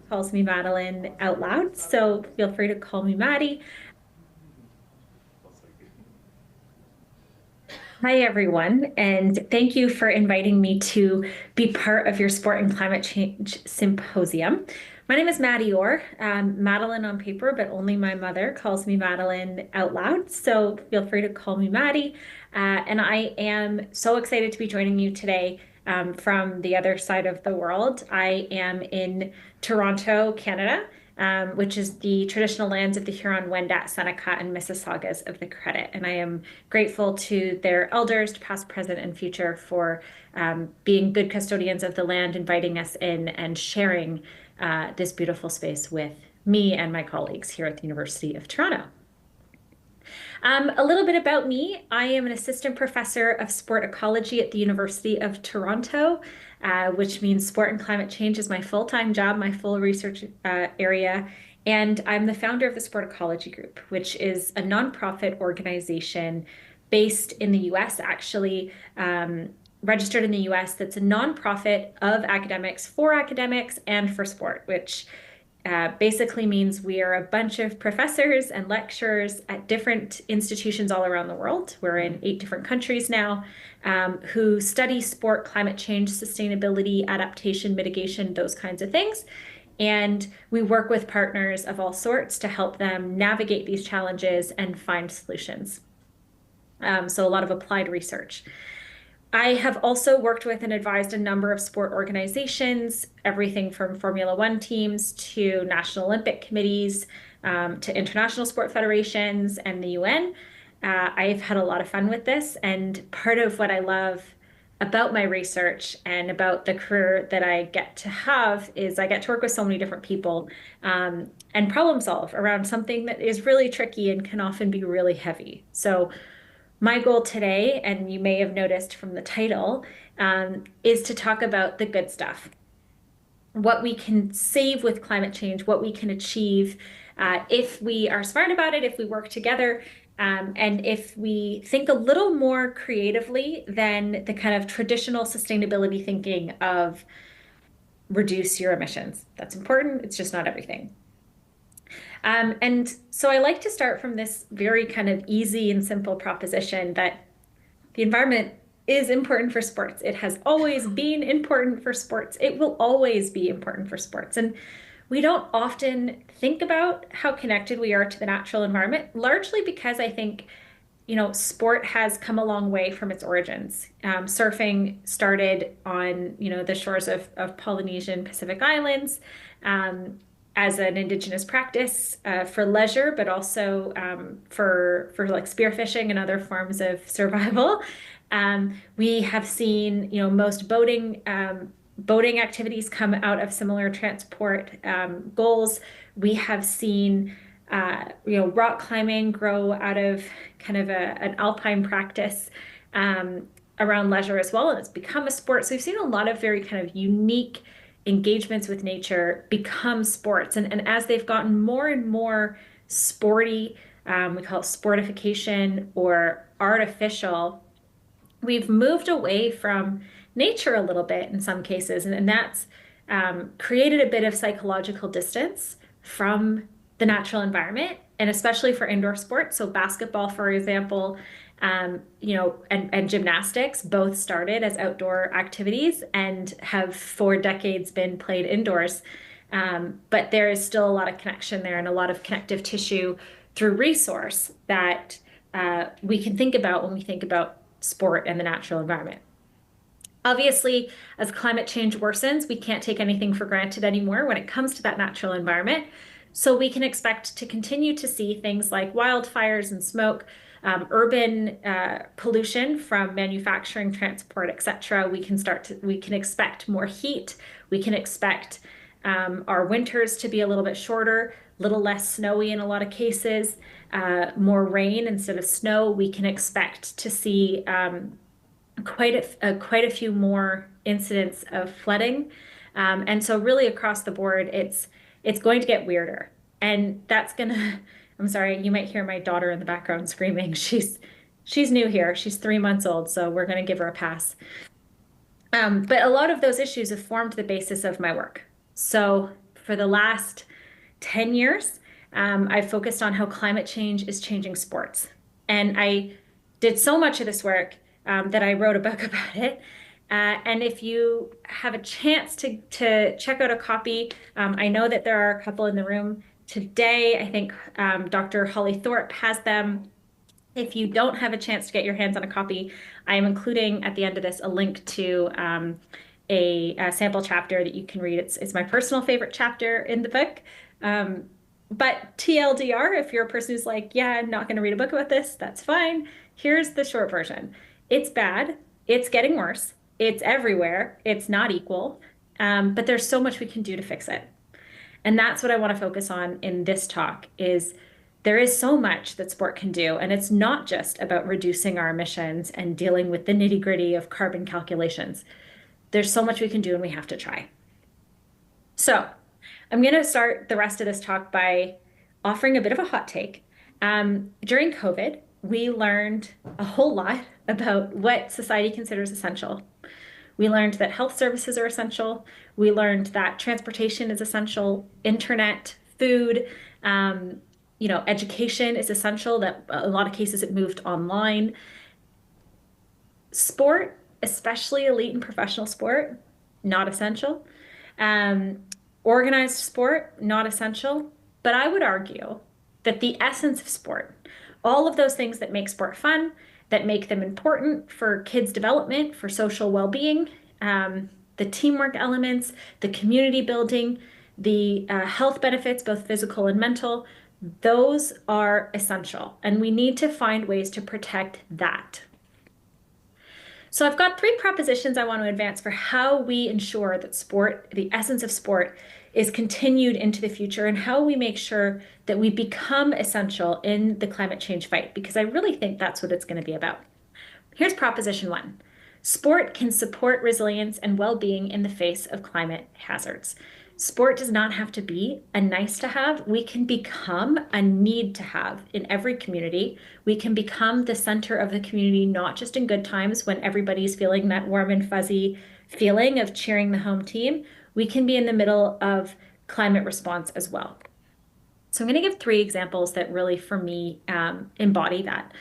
Calls me Madeleine out loud, so feel free to call me Maddie. Hi everyone, and thank you for inviting me to be part of your Sport and Climate Change Symposium. My name is Maddie Orr, Madeleine on paper, but only my mother calls me Madeleine out loud, so feel free to call me Maddie. And I am so excited to be joining you today from the other side of the world. I am in Toronto, Canada, which is the traditional lands of the Huron-Wendat, Seneca, and Mississaugas of the Credit. And I am grateful to their elders, past, present, and future, for being good custodians of the land, inviting us in, and sharing this beautiful space with me and my colleagues here at the University of Toronto. A little bit about me. I am an assistant professor of sport ecology at the University of Toronto, which means sport and climate change is my full-time job, my full research area. And I'm the founder of the Sport Ecology Group, which is a nonprofit organization based in the US, actually registered in the US, that's a nonprofit of academics, for academics, and for sport, which basically means we are a bunch of professors and lecturers at different institutions all around the world. We're in 8 different countries now, who study sport, climate change, sustainability, adaptation, mitigation, those kinds of things. And we work with partners of all sorts to help them navigate these challenges and find solutions. So a lot of applied research. I have also worked with and advised a number of sport organizations, everything from Formula One teams to National Olympic committees, to international sport federations and the UN. I've had a lot of fun with this, and part of what I love about my research and about the career that I get to have is I get to work with so many different people and problem solve around something that is really tricky and can often be really heavy. So my goal today, and you may have noticed from the title, is to talk about the good stuff. What we can save with climate change, what we can achieve if we are smart about it, if we work together, and if we think a little more creatively than the kind of traditional sustainability thinking of reduce your emissions. That's important, it's just not everything. And so I like to start from this very kind of easy and simple proposition that the environment is important for sports. It has always been important for sports. It will always be important for sports. And we don't often think about how connected we are to the natural environment, largely because I think, you know, sport has come a long way from its origins. Surfing started on, you know, the shores of Polynesian Pacific Islands, as an indigenous practice for leisure, but also for like spearfishing and other forms of survival. We have seen, you know, most boating activities come out of similar transport goals. We have seen, you know, rock climbing grow out of kind of an alpine practice around leisure as well, and it's become a sport. So we've seen a lot of very kind of unique engagements with nature become sports. And as they've gotten more and more sporty, we call it sportification or artificial, we've moved away from nature a little bit in some cases. And that's created a bit of psychological distance from the natural environment, and especially for indoor sports. So basketball, for example, you know, and gymnastics both started as outdoor activities and have for decades been played indoors. But there is still a lot of connection there and a lot of connective tissue through resource that we can think about when we think about sport and the natural environment. Obviously, as climate change worsens, we can't take anything for granted anymore when it comes to that natural environment. So we can expect to continue to see things like wildfires and smoke, urban pollution from manufacturing, transport, etc. We can expect more heat. We can expect our winters to be a little bit shorter, a little less snowy in a lot of cases, more rain instead of snow. We can expect to see quite a few more incidents of flooding. And so really across the board, it's going to get weirder. And that's gonna, I'm sorry, you might hear my daughter in the background screaming. She's new here. She's 3 months old, so we're gonna give her a pass. But a lot of those issues have formed the basis of my work. So for the last 10 years, I've focused on how climate change is changing sports. And I did so much of this work that I wrote a book about it. And if you have a chance to check out a copy, I know that there are a couple in the room today. I think Dr. Holly Thorpe has them. If you don't have a chance to get your hands on a copy, I am including at the end of this a link to a sample chapter that you can read. It's my personal favorite chapter in the book. But TLDR, if you're a person who's like, yeah, I'm not going to read a book about this, that's fine. Here's the short version. It's bad. It's getting worse. It's everywhere. It's not equal. But there's so much we can do to fix it. And that's what I want to focus on in this talk is there is so much that sport can do. And it's not just about reducing our emissions and dealing with the nitty-gritty of carbon calculations. There's so much we can do and we have to try. So I'm going to start the rest of this talk by offering a bit of a hot take. During COVID, we learned a whole lot about what society considers essential. We learned that health services are essential. We learned that transportation is essential, internet, food, education is essential, that a lot of cases it moved online. Sport, especially elite and professional sport, not essential. Organized sport, not essential. But I would argue that the essence of sport, all of those things that make sport fun, that make them important for kids' development, for social well-being, the teamwork elements, the community building, the health benefits, both physical and mental, those are essential. And we need to find ways to protect that. So I've got 3 propositions I want to advance for how we ensure that sport, the essence of sport, is continued into the future and how we make sure that we become essential in the climate change fight, because I really think that's what it's going to be about. Here's proposition 1. Sport can support resilience and well-being in the face of climate hazards. Sport does not have to be a nice to have. We can become a need to have in every community. We can become the center of the community, not just in good times when everybody's feeling that warm and fuzzy feeling of cheering the home team. We can be in the middle of climate response as well. So I'm going to give 3 examples that really, for me, embody that.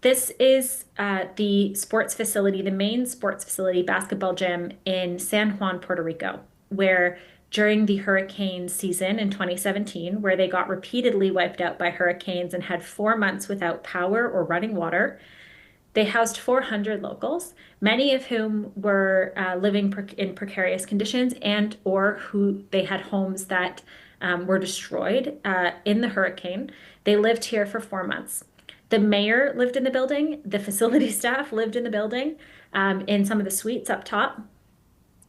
This is the sports facility, the main sports facility, basketball gym in San Juan, Puerto Rico, where during the hurricane season in 2017, where they got repeatedly wiped out by hurricanes and had 4 months without power or running water, they housed 400 locals, many of whom were living in precarious conditions and or who they had homes that were destroyed in the hurricane. They lived here for 4 months. The mayor lived in the building. The facility staff lived in the building in some of the suites up top.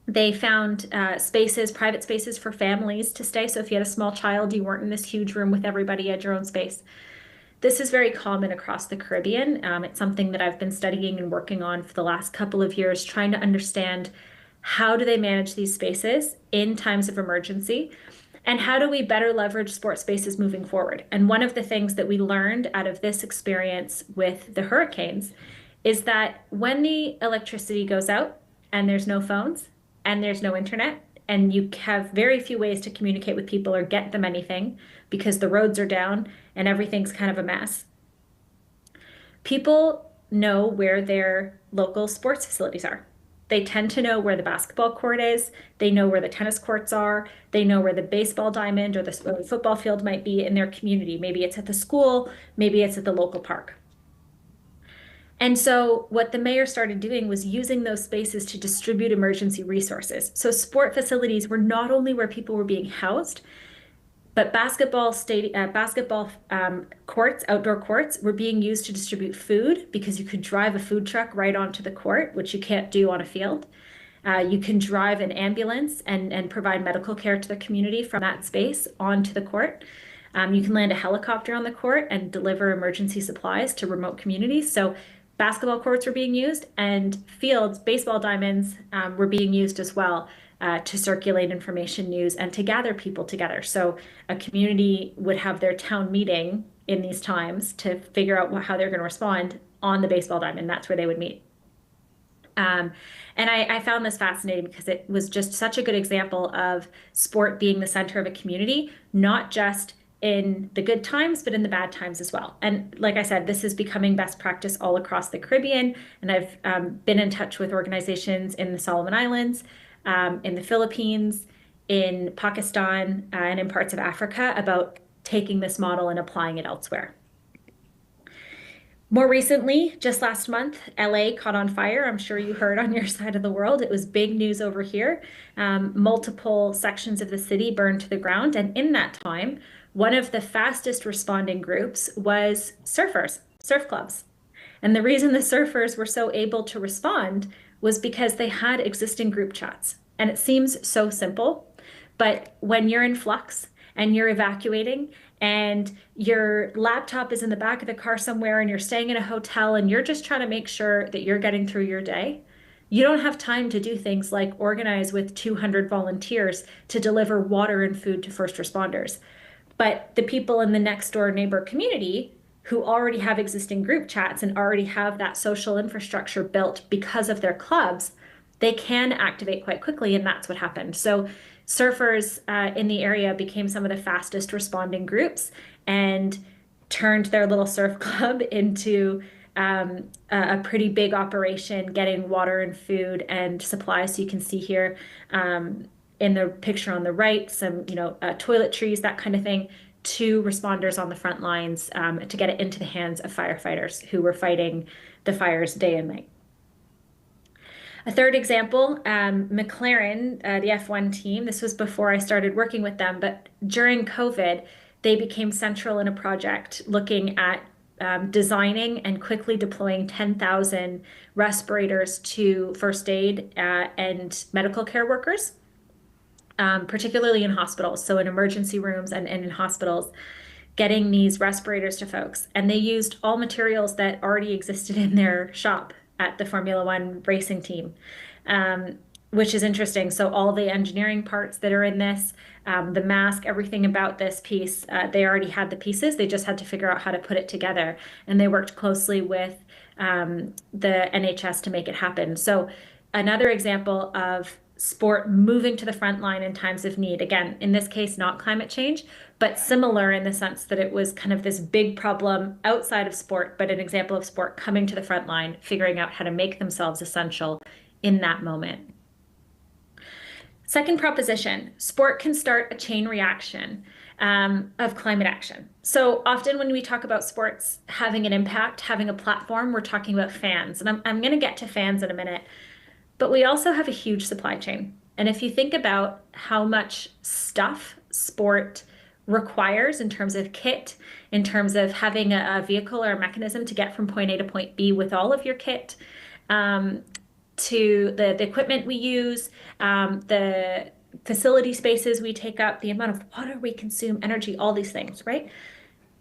They found spaces, private spaces for families to stay. So if you had a small child, you weren't in this huge room with everybody, you had your own space. This is very common across the Caribbean. It's something that I've been studying and working on for the last couple of years, trying to understand How do they manage these spaces in times of emergency? And how do we better leverage sports spaces moving forward? And one of the things that we learned out of this experience with the hurricanes is that when the electricity goes out and there's no phones and there's no internet, and you have very few ways to communicate with people or get them anything because the roads are down and everything's kind of a mess, people know where their local sports facilities are. They tend to know where the basketball court is. They know where the tennis courts are. They know where the baseball diamond or the football field might be in their community. Maybe it's at the school, maybe it's at the local park. And so what the mayor started doing was using those spaces to distribute emergency resources. So sport facilities were not only where people were being housed, but basketball courts, outdoor courts, were being used to distribute food because you could drive a food truck right onto the court, which you can't do on a field. You can drive an ambulance and provide medical care to the community from that space onto the court. You can land a helicopter on the court and deliver emergency supplies to remote communities. So basketball courts were being used, and fields, baseball diamonds, were being used as well. To circulate information, news, and to gather people together. So a community would have their town meeting in these times to figure out how they're going to respond on the baseball diamond. That's where they would meet. And I found this fascinating because it was just such a good example of sport being the center of a community, not just in the good times, but in the bad times as well. And like I said, this is becoming best practice all across the Caribbean. And I've been in touch with organizations in the Solomon Islands, in the Philippines, in Pakistan, and in parts of Africa about taking this model and applying it elsewhere. More recently, just last month, LA caught on fire. I'm sure you heard on your side of the world. It was big news over here. Multiple sections of the city burned to the ground. And in that time, one of the fastest responding groups was surfers, surf clubs. And the reason the surfers were so able to respond was because they had existing group chats. And it seems so simple, but when you're in flux and you're evacuating and your laptop is in the back of the car somewhere and you're staying in a hotel and you're just trying to make sure that you're getting through your day, you don't have time to do things like organize with 200 volunteers to deliver water and food to first responders. But the people in the next door neighbor community who already have existing group chats and already have that social infrastructure built because of their clubs, they can activate quite quickly, and that's what happened. So surfers in the area became some of the fastest responding groups and turned their little surf club into a pretty big operation, getting water and food and supplies. So you can see here in the picture on the right, some toiletries, that kind of thing, to responders on the front lines to get it into the hands of firefighters who were fighting the fires day and night. A third example, McLaren, the F1 team, this was before I started working with them, but during COVID, they became central in a project looking at designing and quickly deploying 10,000 respirators to first aid and medical care workers, particularly in hospitals, so in emergency rooms and in hospitals, getting these respirators to folks. And they used all materials that already existed in their shop at the Formula One racing team, which is interesting. So all the engineering parts that are in this, the mask, everything about this piece, they already had the pieces. They just had to figure out how to put it together. And they worked closely with the NHS to make it happen. So another example of sport moving to the front line in times of need. Again, in this case, not climate change, but similar in the sense that it was kind of this big problem outside of sport, but an example of sport coming to the front line, figuring out how to make themselves essential in that moment. Second proposition, sport can start a chain reaction of climate action. So often when we talk about sports having an impact, having a platform, we're talking about fans. And I'm going to get to fans in a minute. But we also have a huge supply chain. And if you think about how much stuff sport requires in terms of kit, in terms of having a vehicle or a mechanism to get from point A to point B with all of your kit, to the equipment we use, the facility spaces we take up, the amount of water we consume, energy, all these things, right?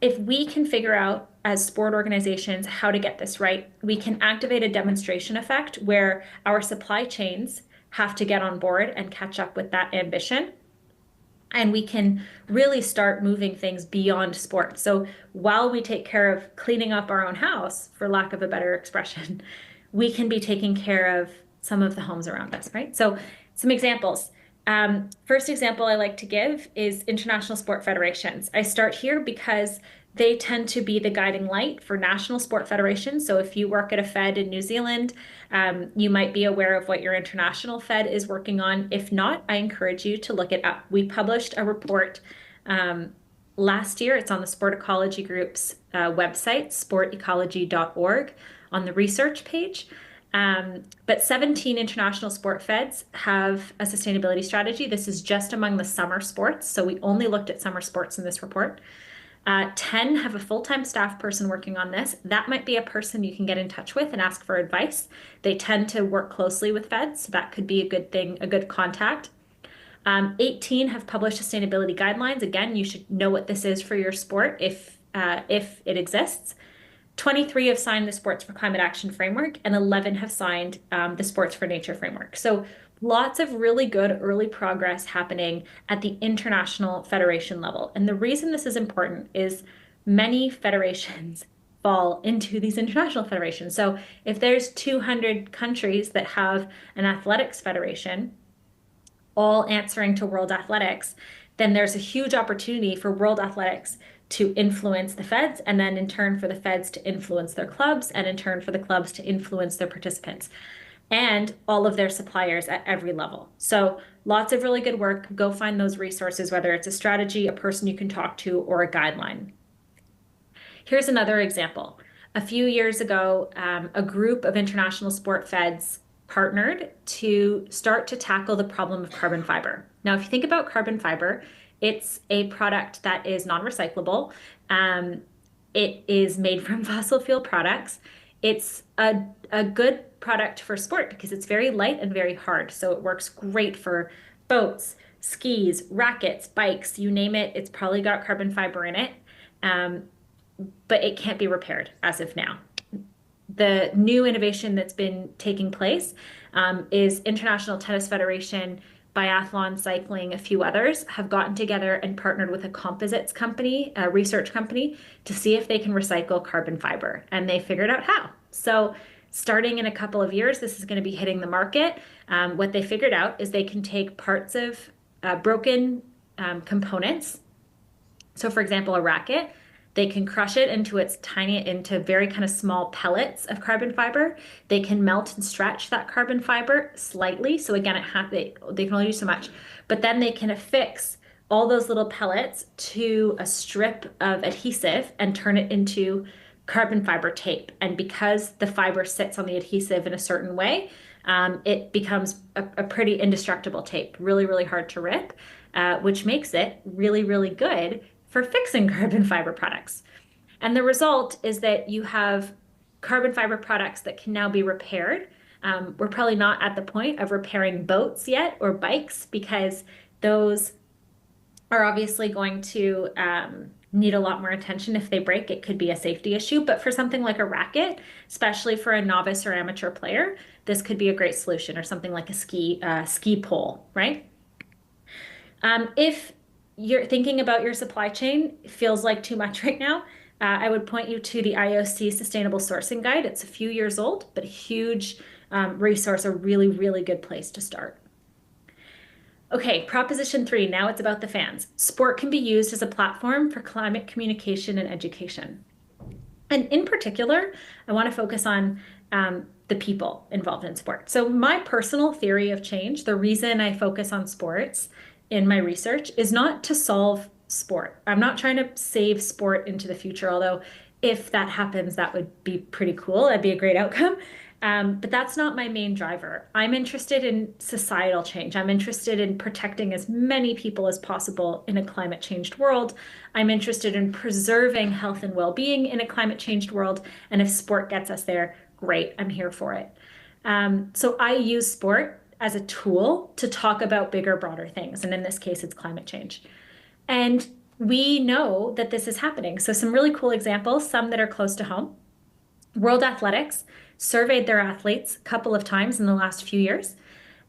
If we can figure out as sport organizations how to get this right, we can activate a demonstration effect where our supply chains have to get on board and catch up with that ambition. And we can really start moving things beyond sport. So while we take care of cleaning up our own house, for lack of a better expression, we can be taking care of some of the homes around us, right? So some examples. First example I like to give is international sport federations. I start here because they tend to be the guiding light for national sport federations. So if you work at a fed in New Zealand, you might be aware of what your international fed is working on. If not, I encourage you to look it up. We published a report last year. It's on the Sport Ecology Group's website, sportecology.org, on the research page. But 17 international sport feds have a sustainability strategy. This is just among the summer sports. So we only looked at summer sports in this report. 10 have a full-time staff person working on this. That might be a person you can get in touch with and ask for advice. They tend to work closely with feds, so that could be a good thing, a good contact. 18 have published sustainability guidelines. Again, you should know what this is for your sport if it exists. 23 have signed the Sports for Climate Action Framework, and 11 have signed the Sports for Nature Framework. So lots of really good early progress happening at the international federation level. And the reason this is important is many federations fall into these international federations. So if there's 200 countries that have an athletics federation, all answering to World Athletics, then there's a huge opportunity for World Athletics to influence the feds, and then in turn for the feds to influence their clubs, and in turn for the clubs to influence their participants and all of their suppliers at every level. So lots of really good work. Go find those resources, whether it's a strategy, a person you can talk to, or a guideline. Here's another example. A few years ago, a group of international sport feds partnered to start to tackle the problem of carbon fiber. Now, if you think about carbon fiber, it's a product that is non-recyclable. It is made from fossil fuel products. It's a good product for sport because it's very light and very hard. So it works great for boats, skis, rackets, bikes, you name it. It's probably got carbon fiber in it, but it can't be repaired as of now. The new innovation that's been taking place is International Tennis Federation, Biathlon, Cycling, a few others have gotten together and partnered with a composites company, a research company, to see if they can recycle carbon fiber. And they figured out how. So starting in a couple of years, this is going to be hitting the market. What they figured out is they can take parts of broken components. So for example, a racket, they can crush it into very kind of small pellets of carbon fiber. They can melt and stretch that carbon fiber slightly. So again, they can only do so much, but then they can affix all those little pellets to a strip of adhesive and turn it into carbon fiber tape. And because the fiber sits on the adhesive in a certain way, it becomes a pretty indestructible tape, really, really hard to rip, which makes it really, really good for fixing carbon fiber products. And the result is that you have carbon fiber products that can now be repaired. We're probably not at the point of repairing boats yet or bikes because those are obviously going to need a lot more attention. If they break, it could be a safety issue. But for something like a racket, especially for a novice or amateur player, this could be a great solution, or something like a ski pole, right? If you're thinking about your supply chain, it feels like too much right now, I would point you to the IOC Sustainable Sourcing Guide. It's a few years old, but a huge resource, a really, really good place to start. Okay, Proposition 3, now it's about the fans. Sport can be used as a platform for climate communication and education. And in particular, I want to focus on the people involved in sport. So my personal theory of change, the reason I focus on sports in my research, is not to solve sport. I'm not trying to save sport into the future, although if that happens, that would be pretty cool. That'd be a great outcome. But that's not my main driver. I'm interested in societal change. I'm interested in protecting as many people as possible in a climate changed world. I'm interested in preserving health and well-being in a climate changed world. And if sport gets us there, great, I'm here for it. So I use sport as a tool to talk about bigger, broader things. And in this case, it's climate change. And we know that this is happening. So some really cool examples, some that are close to home. World Athletics surveyed their athletes a couple of times in the last few years.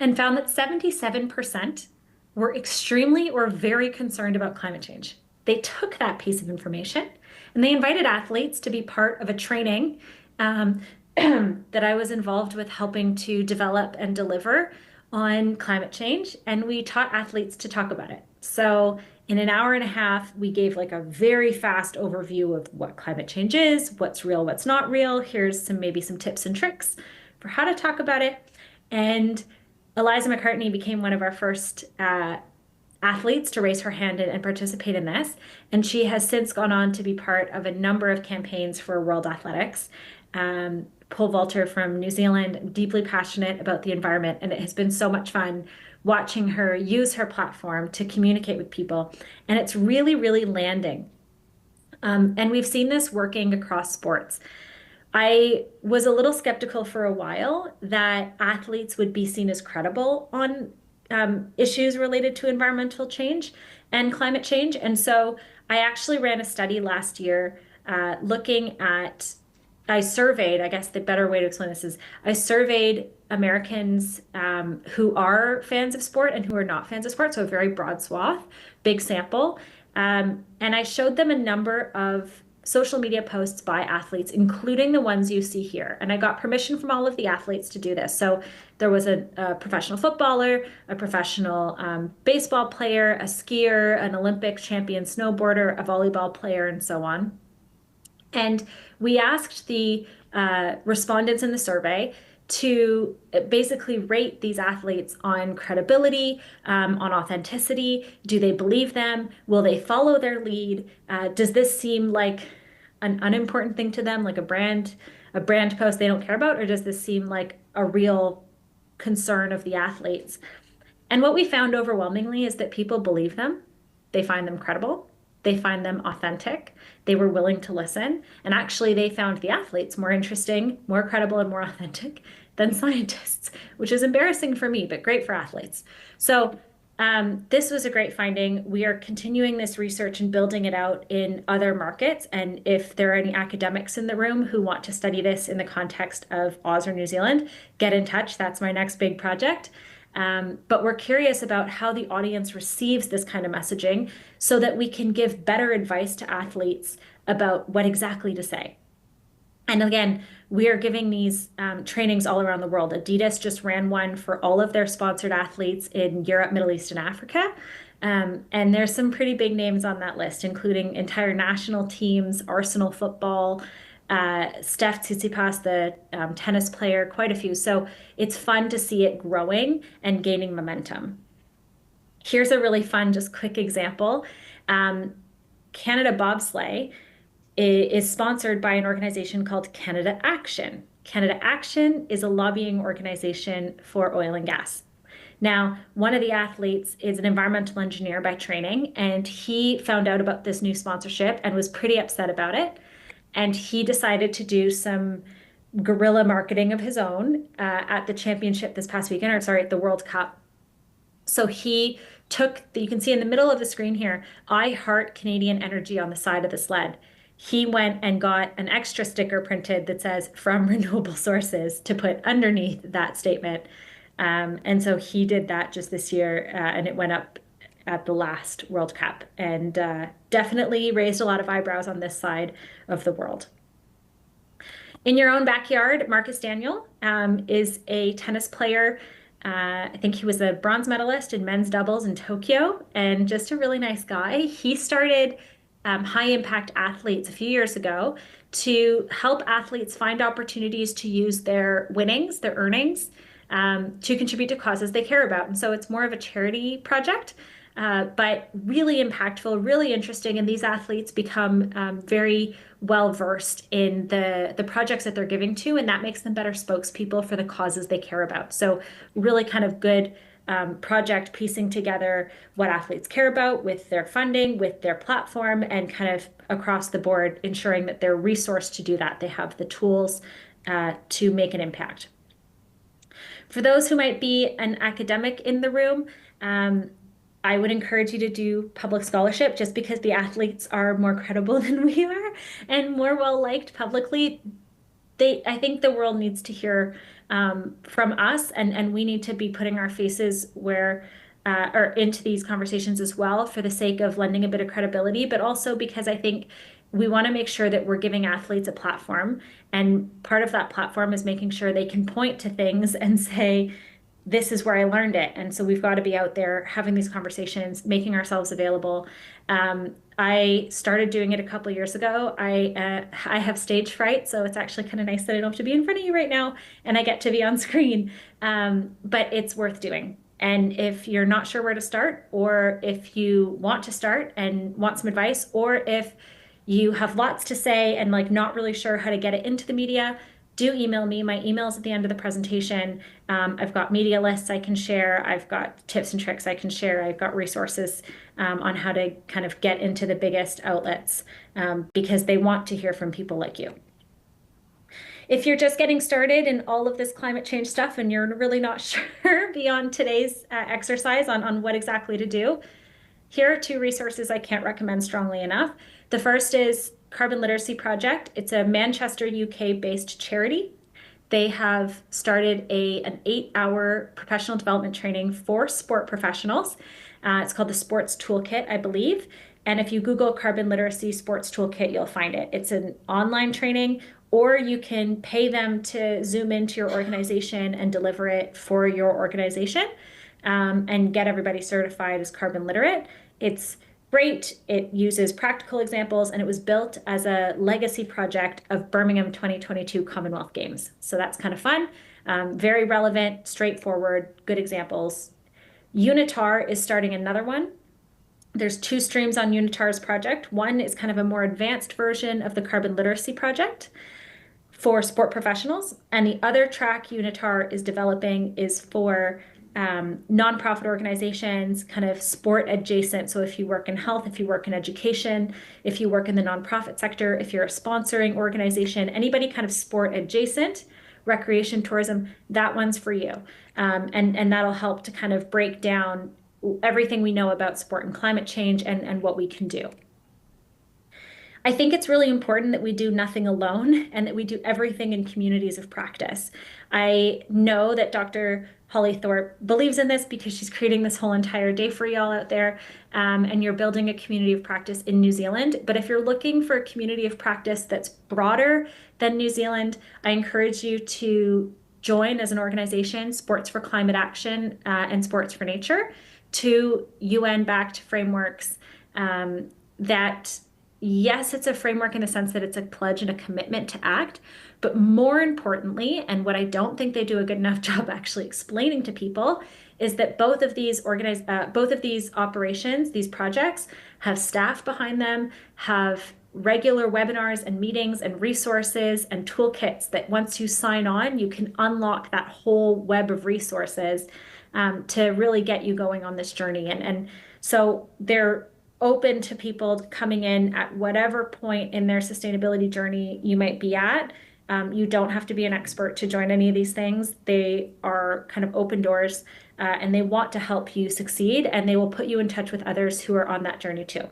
and found that 77% were extremely or very concerned about climate change. They took that piece of information and they invited athletes to be part of a training that I was involved with helping to develop and deliver on climate change. And we taught athletes to talk about it. So in an hour and a half, we gave like a very fast overview of what climate change is, what's real, what's not real. Here's maybe some tips and tricks for how to talk about it. And Eliza McCartney became one of our first athletes to raise her hand and participate in this. And she has since gone on to be part of a number of campaigns for World Athletics. Pole vaulter from New Zealand, deeply passionate about the environment. And it has been so much fun watching her use her platform to communicate with people. And it's really, really landing. And we've seen this working across sports. I was a little skeptical for a while that athletes would be seen as credible on issues related to environmental change and climate change. And so I actually ran a study last year looking at, I surveyed, I guess the better way to explain this is, I surveyed Americans who are fans of sport and who are not fans of sport, so a very broad swath, big sample. And I showed them a number of social media posts by athletes, including the ones you see here. And I got permission from all of the athletes to do this. So there was a professional footballer, a professional baseball player, a skier, an Olympic champion snowboarder, a volleyball player, and so on. And we asked the respondents in the survey to basically rate these athletes on credibility, on authenticity. Do they believe them? Will they follow their lead? Does this seem like an unimportant thing to them, like a brand post they don't care about? Or does this seem like a real concern of the athletes? And what we found overwhelmingly is that people believe them. They find them credible. They find them authentic. They were willing to listen. And actually, they found the athletes more interesting, more credible, and more authentic than scientists, which is embarrassing for me, but great for athletes. So this was a great finding. We are continuing this research and building it out in other markets. And if there are any academics in the room who want to study this in the context of Oz or New Zealand, get in touch. That's my next big project. But we're curious about how the audience receives this kind of messaging so that we can give better advice to athletes about what exactly to say. And again, we are giving these trainings all around the world. Adidas just ran one for all of their sponsored athletes in Europe, Middle East, and Africa. And there's some pretty big names on that list, including entire national teams, Arsenal football, Steph Tsitsipas, the tennis player, quite a few. So it's fun to see it growing and gaining momentum. Here's a really fun, just quick example. Canada Bobsleigh is sponsored by an organization called Canada Action. Canada Action is a lobbying organization for oil and gas. Now, one of the athletes is an environmental engineer by training, and he found out about this new sponsorship and was pretty upset about it. And he decided to do some guerrilla marketing of his own at the championship this past weekend, or sorry, at the World Cup. So he took, you can see in the middle of the screen here, I Heart Canadian Energy on the side of the sled. He went and got an extra sticker printed that says from renewable sources to put underneath that statement. And so he did that just this year, and it went up at the last World Cup, and definitely raised a lot of eyebrows on this side of the world. In your own backyard, Marcus Daniel is a tennis player. I think he was a bronze medalist in men's doubles in Tokyo, and just a really nice guy. He started high impact athletes a few years ago to help athletes find opportunities to use their winnings, their earnings, to contribute to causes they care about. And so it's more of a charity project, but really impactful, really interesting. And these athletes become very well versed in the projects that they're giving to, and that makes them better spokespeople for the causes they care about. So really kind of good project piecing together what athletes care about with their funding, with their platform, and kind of across the board ensuring that they're resourced to do that. They have the tools to make an impact. For those who might be an academic in the room, I would encourage you to do public scholarship, just because the athletes are more credible than we are and more well-liked publicly. I think the world needs to hear from us, and we need to be putting our faces where or into these conversations as well, for the sake of lending a bit of credibility, but also because I think we want to make sure that we're giving athletes a platform. And part of that platform is making sure they can point to things and say, this is where I learned it. And so we've got to be out there having these conversations, making ourselves available. I started doing it a couple of years ago. I have stage fright, so it's actually kind of nice that I don't have to be in front of you right now and I get to be on screen. But it's worth doing. And if you're not sure where to start, or if you want to start and want some advice, or if you have lots to say and like not really sure how to get it into the media, do email me. My email's at the end of the presentation. I've got media lists I can share. I've got tips and tricks I can share. I've got resources on how to kind of get into the biggest outlets because they want to hear from people like you. If you're just getting started in all of this climate change stuff and you're really not sure beyond today's exercise on what exactly to do, here are 2 resources I can't recommend strongly enough. The first is Carbon Literacy Project. It's a Manchester, UK-based charity. They have started an 8-hour professional development training for sport professionals. It's called the Sports Toolkit, I believe. And if you Google Carbon Literacy Sports Toolkit, you'll find it. It's an online training, or you can pay them to zoom into your organization and deliver it for your organization and get everybody certified as carbon literate. It's great. It uses practical examples, and it was built as a legacy project of Birmingham 2022 Commonwealth Games. So that's kind of fun, very relevant, straightforward, good examples. Unitar is starting another one. There's 2 streams on Unitar's project. One is kind of a more advanced version of the Carbon Literacy Project for sport professionals, and the other track Unitar is developing is for nonprofit organizations, kind of sport adjacent. So if you work in health, if you work in education, if you work in the nonprofit sector, if you're a sponsoring organization, anybody kind of sport adjacent, recreation, tourism, that one's for you. And that'll help to kind of break down everything we know about sport and climate change and what we can do. I think it's really important that we do nothing alone and that we do everything in communities of practice. I know that Dr. Holly Thorpe believes in this because she's creating this whole entire day for y'all out there, and you're building a community of practice in New Zealand. But if you're looking for a community of practice that's broader than New Zealand, I encourage you to join as an organization, Sports for Climate Action and Sports for Nature, 2 UN-backed frameworks that, yes, it's a framework in the sense that it's a pledge and a commitment to act, but more importantly, and what I don't think they do a good enough job actually explaining to people, is that both of these operations, these projects, have staff behind them, have regular webinars and meetings and resources and toolkits that once you sign on, you can unlock that whole web of resources to really get you going on this journey. And so they're open to people coming in at whatever point in their sustainability journey you might be at. You don't have to be an expert to join any of these things. They are kind of open doors, and they want to help you succeed, and they will put you in touch with others who are on that journey too.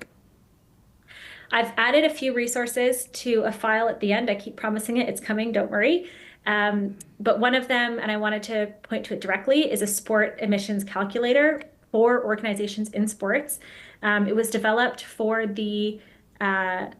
I've added a few resources to a file at the end. I keep promising it, it's coming, don't worry. But one of them, and I wanted to point to it directly, is a sport emissions calculator for organizations in sports. It was developed for the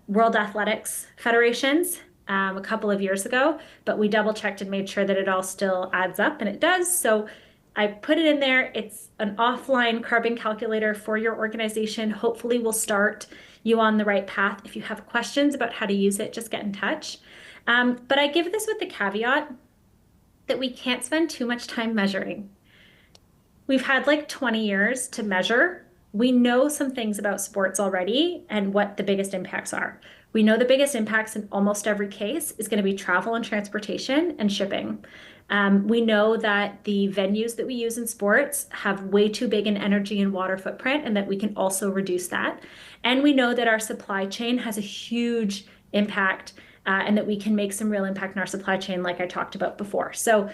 World Athletics Federations a couple of years ago, but we double checked and made sure that it all still adds up, and it does. So I put it in there. It's an offline carbon calculator for your organization. Hopefully we'll start you on the right path. If you have questions about how to use it, just get in touch. But I give this with the caveat that we can't spend too much time measuring. We've had like 20 years to measure. We know some things about sports already and what the biggest impacts are. We know the biggest impacts in almost every case is going to be travel and transportation and shipping. We know that the venues that we use in sports have way too big an energy and water footprint, and that we can also reduce that. And we know that our supply chain has a huge impact, and that we can make some real impact in our supply chain, like I talked about before. So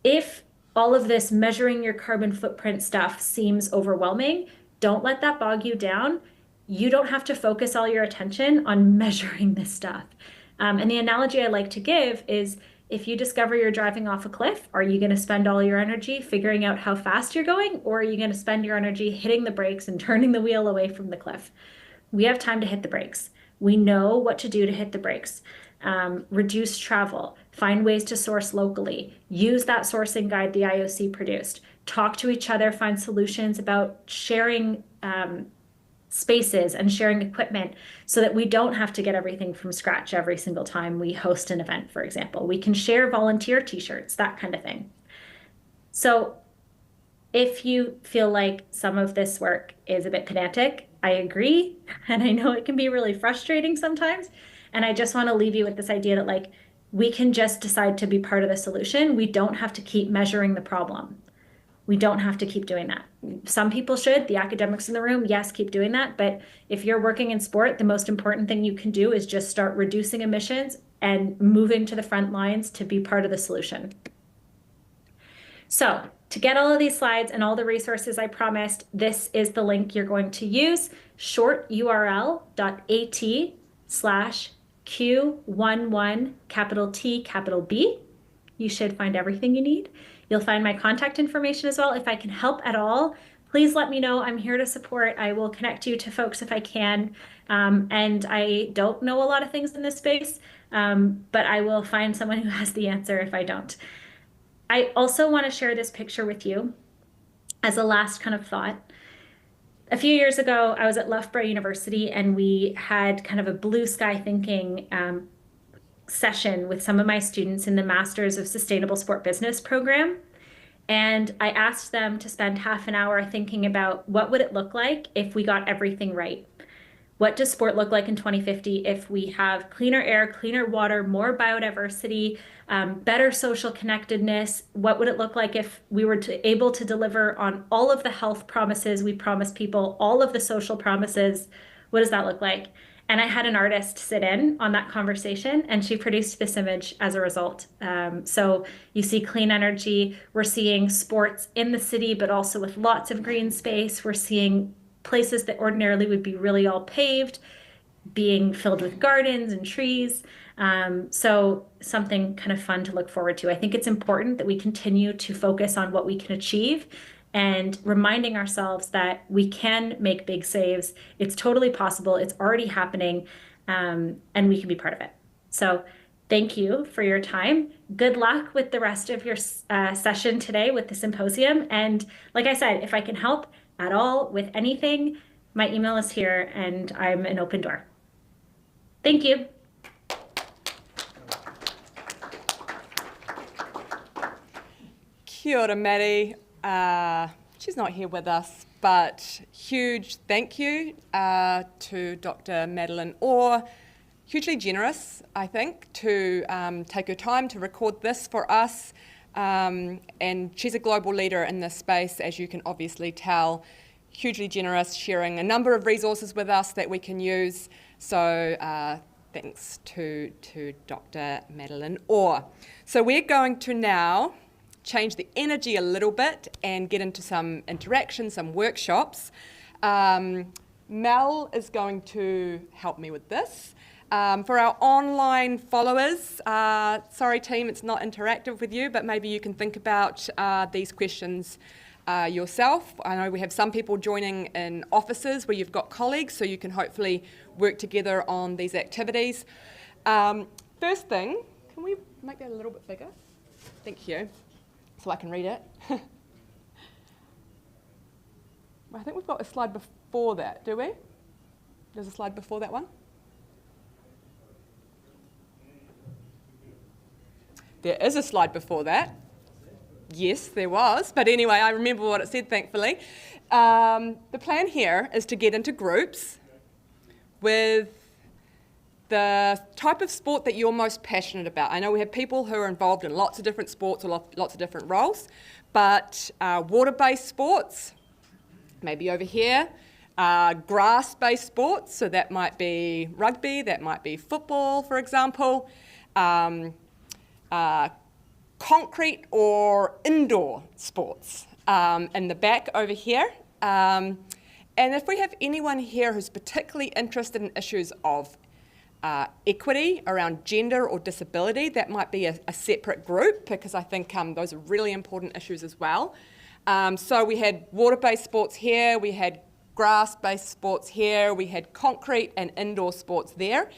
if all of this measuring your carbon footprint stuff seems overwhelming, don't let that bog you down. You don't have to focus all your attention on measuring this stuff. And the analogy I like to give is, if you discover you're driving off a cliff, are you going to spend all your energy figuring out how fast you're going, or are you going to spend your energy hitting the brakes and turning the wheel away from the cliff? We have time to hit the brakes. We know what to do to hit the brakes. Reduce travel, find ways to source locally, use that sourcing guide the IOC produced, talk to each other, find solutions about sharing spaces and sharing equipment so that we don't have to get everything from scratch every single time we host an event, for example. We can share volunteer t-shirts, that kind of thing. So if you feel like some of this work is a bit pedantic, I agree. And I know it can be really frustrating sometimes. And I just want to leave you with this idea that, like, we can just decide to be part of the solution. We don't have to keep measuring the problem. We don't have to keep doing that. Some people should, the academics in the room, yes, keep doing that. But if you're working in sport, the most important thing you can do is just start reducing emissions and moving to the front lines to be part of the solution. So to get all of these slides and all the resources I promised, this is the link you're going to use, shorturl.at/Q11 capital T capital B. You should find everything you need. You'll find my contact information as well. If I can help at all, please let me know. I'm here to support. I will connect you to folks if I can. And I don't know a lot of things in this space, but I will find someone who has the answer if I don't. I also want to share this picture with you as a last kind of thought. A few years ago, I was at Loughborough University, and we had kind of a blue sky thinking session with some of my students in the Masters of Sustainable Sport Business program. And I asked them to spend half an hour thinking about what would it look like if we got everything right. What does sport look like in 2050 if we have cleaner air, cleaner water, more biodiversity, better social connectedness? What would it look like if we were able to deliver on all of the health promises we promised people, all of the social promises? What does that look like? And I had an artist sit in on that conversation, and she produced this image as a result. So you see clean energy. We're seeing sports in the city, but also with lots of green space. We're seeing places that ordinarily would be really all paved being filled with gardens and trees. So something kind of fun to look forward to. I think it's important that we continue to focus on what we can achieve and reminding ourselves that we can make big saves. It's totally possible. It's already happening, and we can be part of it. So thank you for your time. Good luck with the rest of your session today with the symposium. And like I said, if I can help at all with anything, my email is here, and I'm an open door. Thank you. Kia ora, Maddie. She's not here with us, but huge thank you to Dr. Madeline Orr. Hugely generous, I think, to take her time to record this for us. And she's a global leader in this space, as you can obviously tell. Hugely generous, sharing a number of resources with us that we can use. So thanks to Dr. Madeline Orr. So we're going to now change the energy a little bit and get into some interaction, some workshops. Mel is going to help me with this. For our online followers, sorry team, it's not interactive with you, but maybe you can think about these questions yourself. I know we have some people joining in offices where you've got colleagues, so you can hopefully work together on these activities. First thing, can we make that a little bit bigger? Thank you. So I can read it. I think we've got a slide before that, do we? There's a slide before that one? There is a slide before that. Yes, there was. But anyway, I remember what it said, thankfully. The plan here is to get into groups with the type of sport that you're most passionate about. I know we have people who are involved in lots of different sports or lots of different roles, but water-based sports, maybe over here, grass-based sports, so that might be rugby, that might be football, for example, concrete or indoor sports in the back over here. And if we have anyone here who's particularly interested in issues of equity, around gender or disability. That might be a separate group, because I think those are really important issues as well. So we had water-based sports here, we had grass-based sports here, we had concrete and indoor sports there.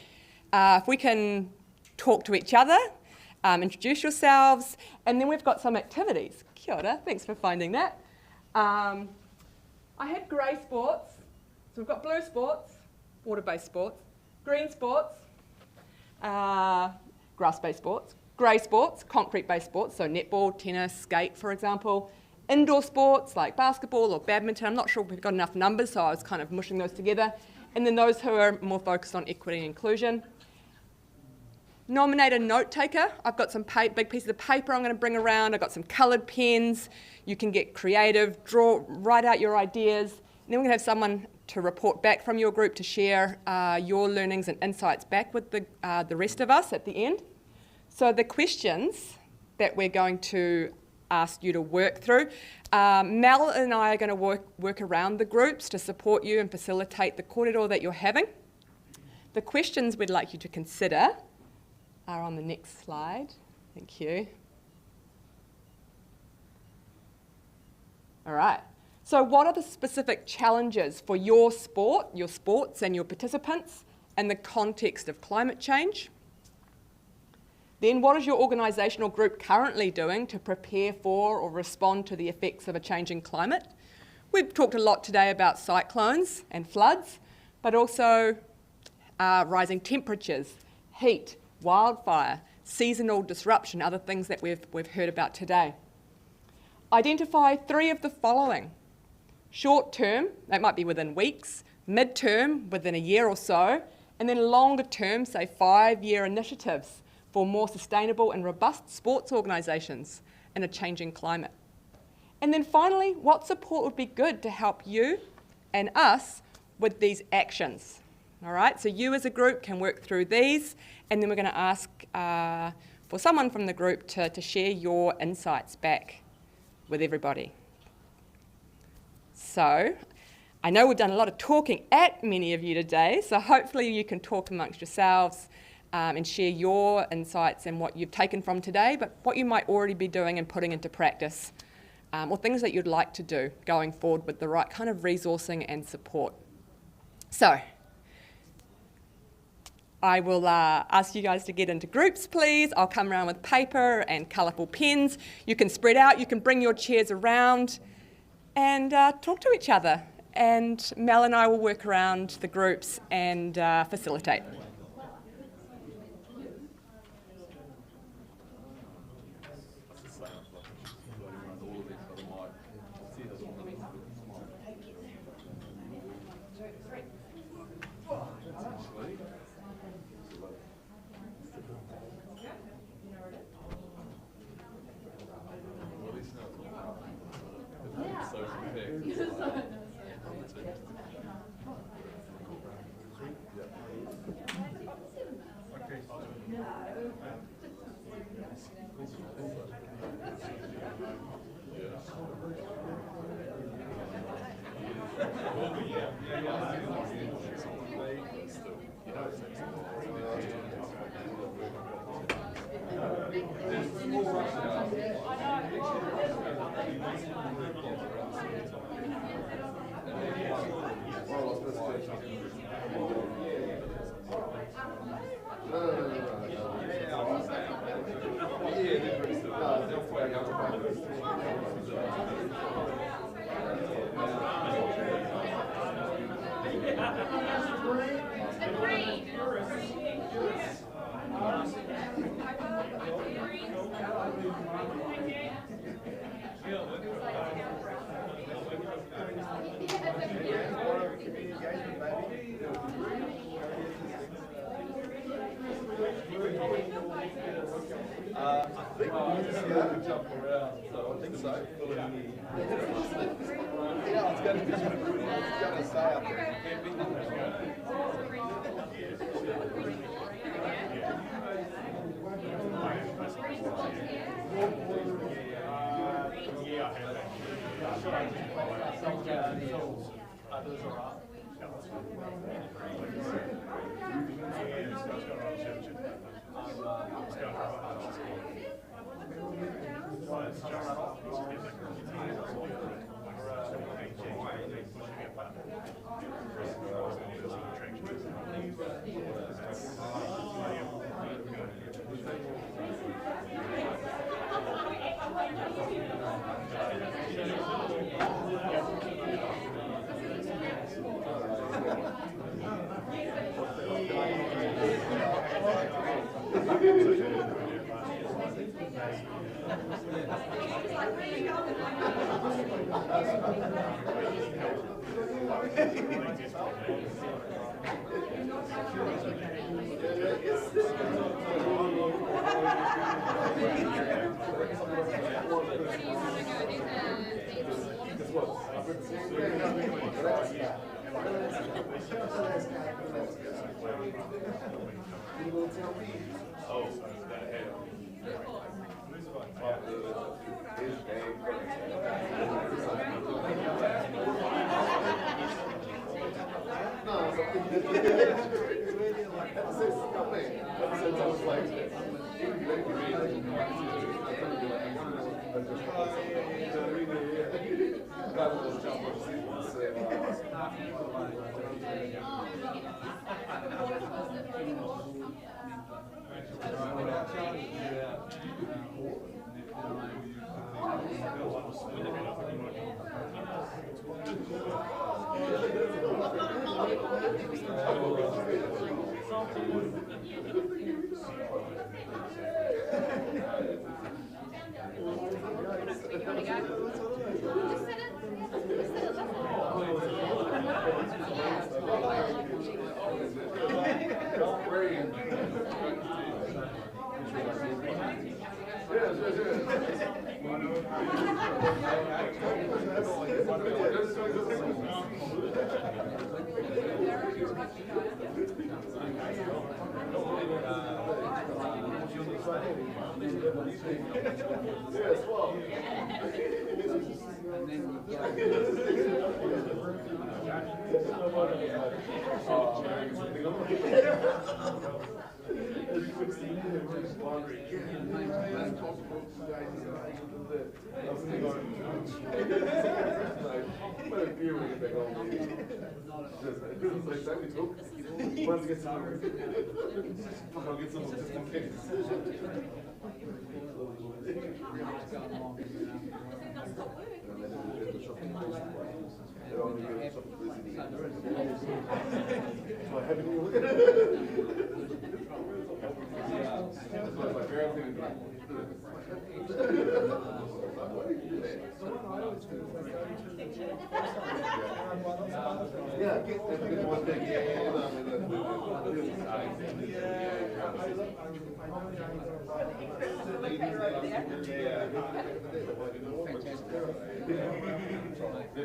If we can talk to each other, introduce yourselves, and then we've got some activities. Kia ora, thanks for finding that. I had grey sports, so we've got blue sports, water-based sports, green sports, grass-based sports, grey sports, concrete-based sports, so netball, tennis, skate, for example, indoor sports like basketball or badminton. I'm not sure if we've got enough numbers, so I was kind of mushing those together. And then those who are more focused on equity and inclusion. Nominate a note taker. I've got some big pieces of paper I'm going to bring around. I've got some coloured pens. You can get creative, write out your ideas. And then we're going to have someone to report back from your group to share your learnings and insights back with the rest of us at the end. So the questions that we're going to ask you to work through. Mel and I are going to work around the groups to support you and facilitate the kōrero that you're having. The questions we'd like you to consider are on the next slide. Thank you. All right. So what are the specific challenges for your sport, your sports and your participants in the context of climate change? Then what is your organisational group currently doing to prepare for or respond to the effects of a changing climate? We've talked a lot today about cyclones and floods, but also rising temperatures, heat, wildfire, seasonal disruption, other things that we've heard about today. Identify 3 of the following. Short term, that might be within weeks, mid-term, within a year or so, and then longer term, say 5-year initiatives for more sustainable and robust sports organisations in a changing climate. And then finally, what support would be good to help you and us with these actions? All right, so you as a group can work through these, and then we're going to ask for someone from the group to share your insights back with everybody. So, I know we've done a lot of talking at many of you today, so hopefully you can talk amongst yourselves and share your insights and what you've taken from today, but what you might already be doing and putting into practice, or things that you'd like to do going forward with the right kind of resourcing and support. So, I will ask you guys to get into groups, please. I'll come around with paper and colourful pens. You can spread out, you can bring your chairs around and talk to each other. And Mel and I will work around the groups and facilitate.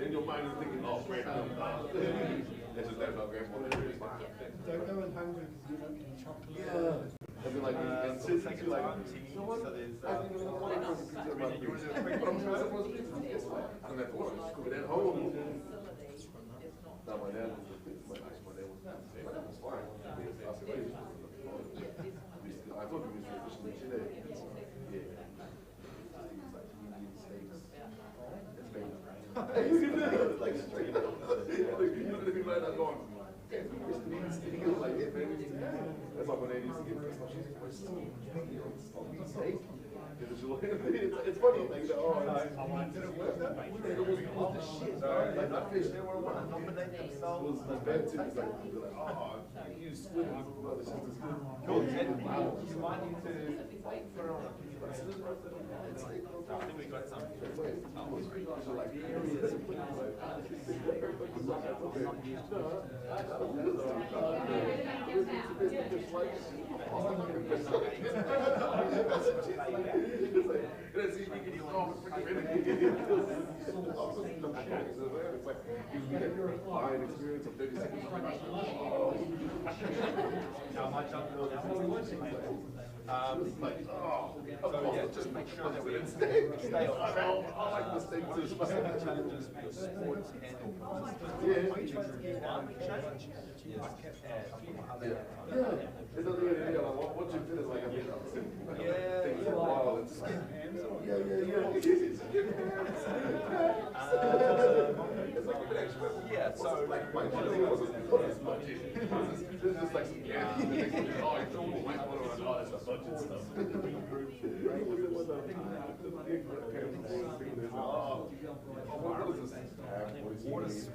In your mind, you're thinking, oh, great, let's just let our grandmother do it. Don't go in hungry because you don't get chocolate. Yeah. I mean, like, and since like, so there's, I don't even want to pizza about pizza. But I'm sure someone's pizza. I don't have to order, just cook it at home. Now, my dad was the my dad was fine. I thought he was traditionally Chile. Yeah. Like straight up. You might not go on. That's why when they used to get steak. It's funny, like, oh, did it work? It was the shit. Like, not fish, they were want to nominate themselves. Like, bad too. It's like, oh, you squid. Well, it's just as good. You might need to put it on a piece of scissors. I think we got some. So yeah, just make sure that we stay on track. I like the steak too. Some challenges for sports and it doesn't really feel like once you finish like things for a while, it's yeah, so like my thing wasn't as much. It's just like some gas. Oh, it's all my photo and that's budget stuff. Water sports.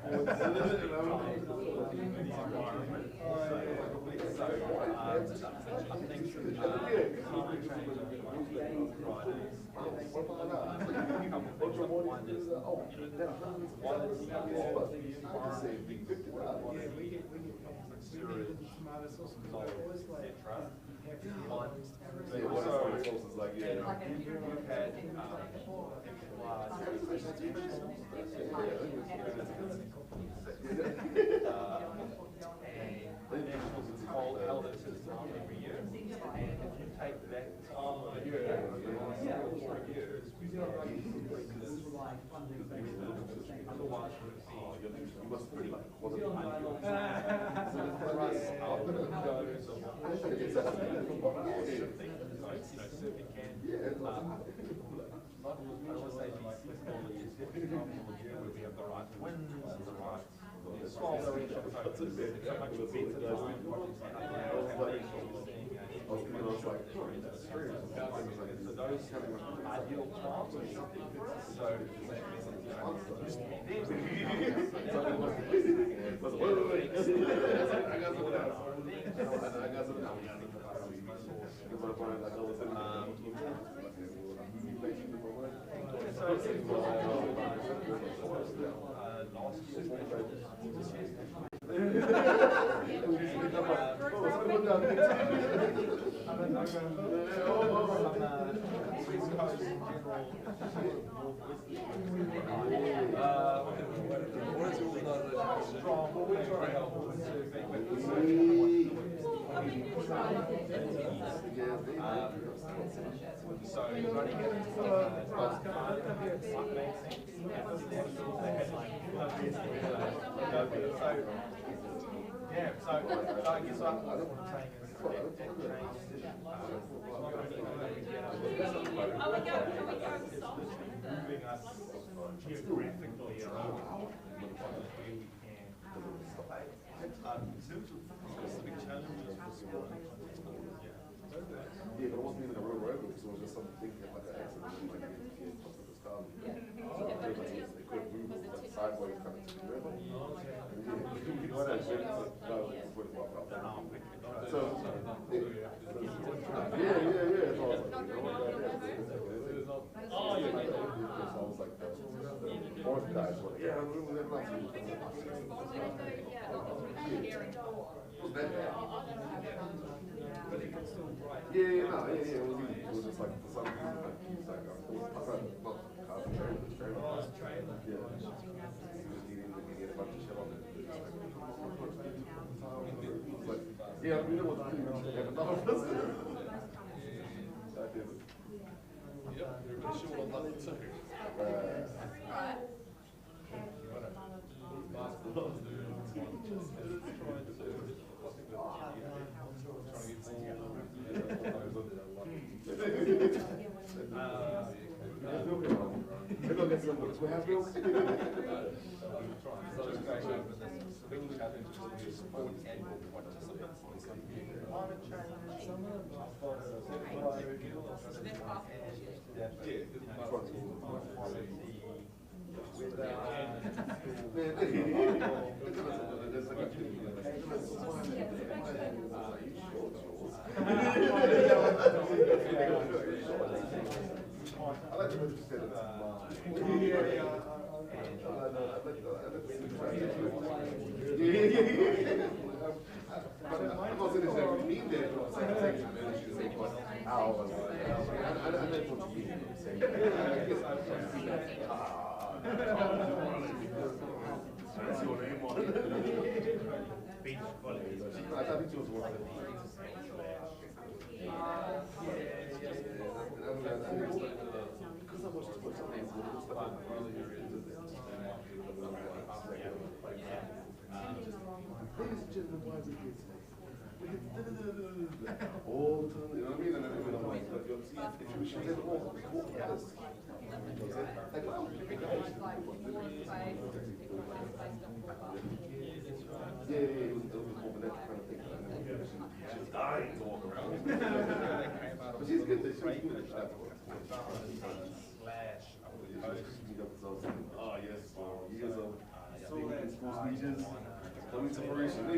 Coming to fruition.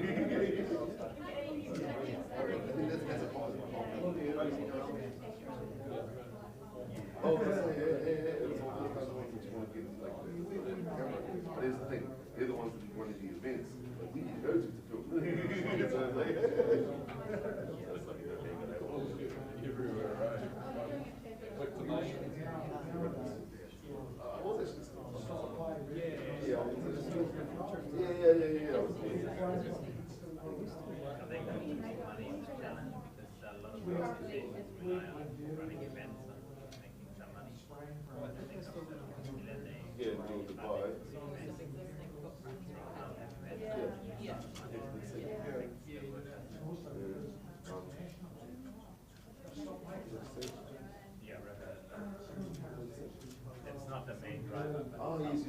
It's not the main driver. Oh, yes.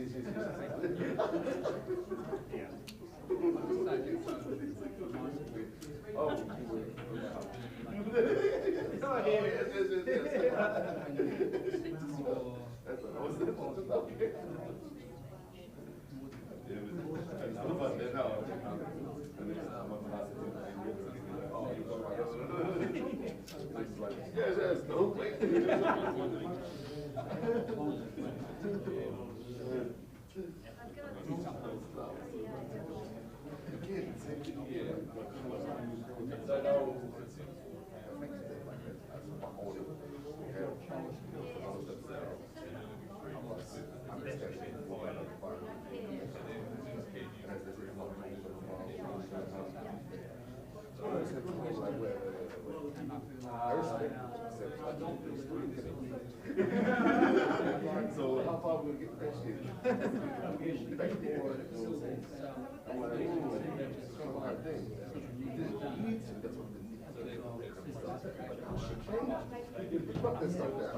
So how far will we get that shit? I'm like, it's kind of a hard thing. You need to, that's what they need. Put this stuff down.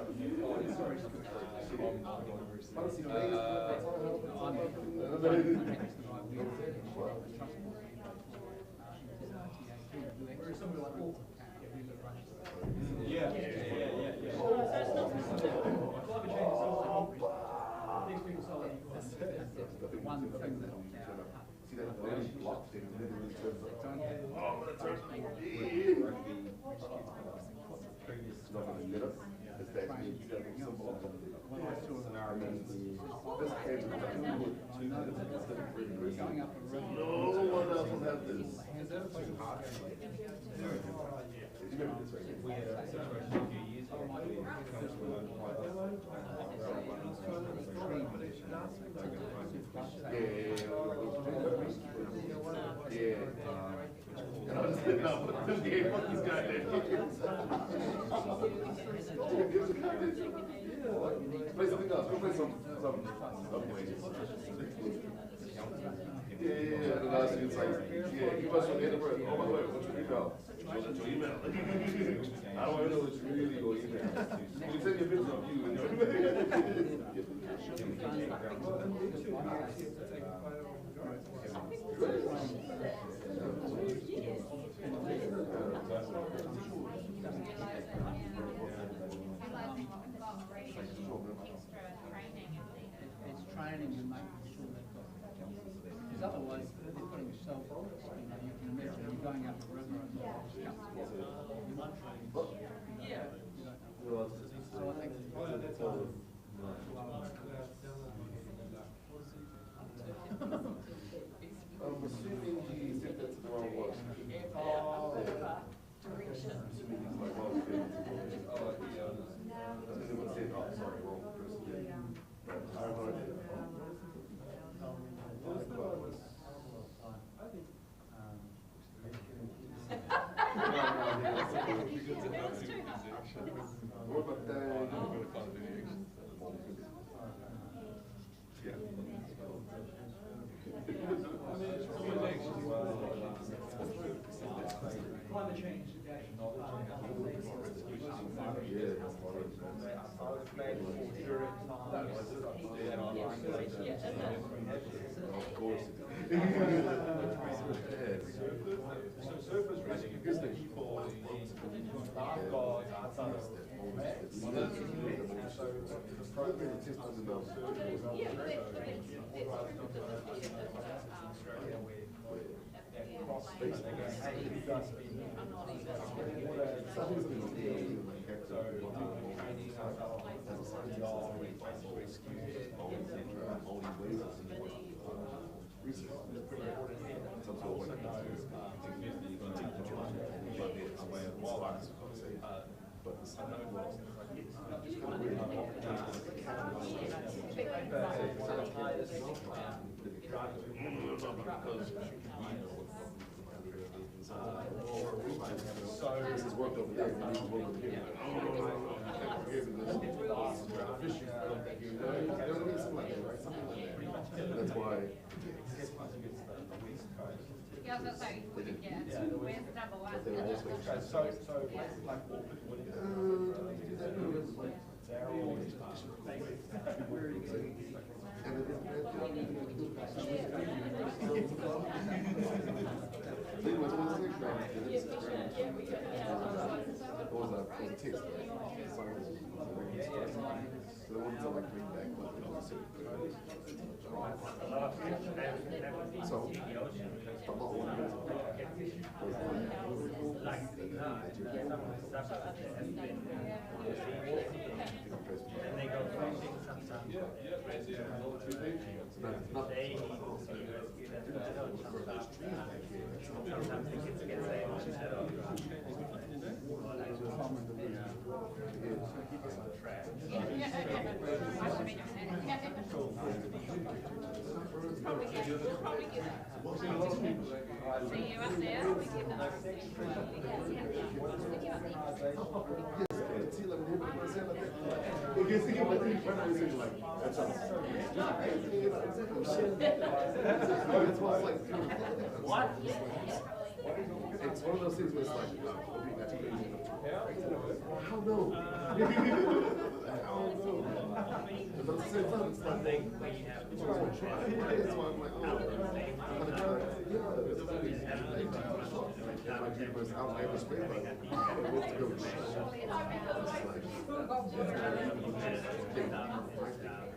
Yeah. One thing that see that block thing literally turns up. Oh, but it turns not going to get us. It's that symbol of when I saw an RMS, this came to 2 minutes instead of 3 minutes. No one else will have this. You remember this right here? We had a situation a few years ago where we play something else. Go play some ways. Yeah. And last it's like, give us your Edinburgh. Oh my God, what's your email? What's your email? I don't want to know what you really go email. You can send your picture of you. It's training and making sure they've got because otherwise they're putting yourself you can imagine you're going up the river and so I think I'm assuming he said that's the wrong one. Direction. I'm assuming he's like, oh, someone said, oh, sorry, wrong person. I have no idea. What about that? climate change. Of course. So surface rescue is the key for lifeguards, so the program is just under the research. Some sort of way to but this kind of really so this is worked over there, and this is worked over here. That's why. Yeah, I was gonna say, where's number one? What? It's one of those things where it's like, how no? But at the same time, it's like, it's why I'm like, my dream was out my ever spray, but I want to go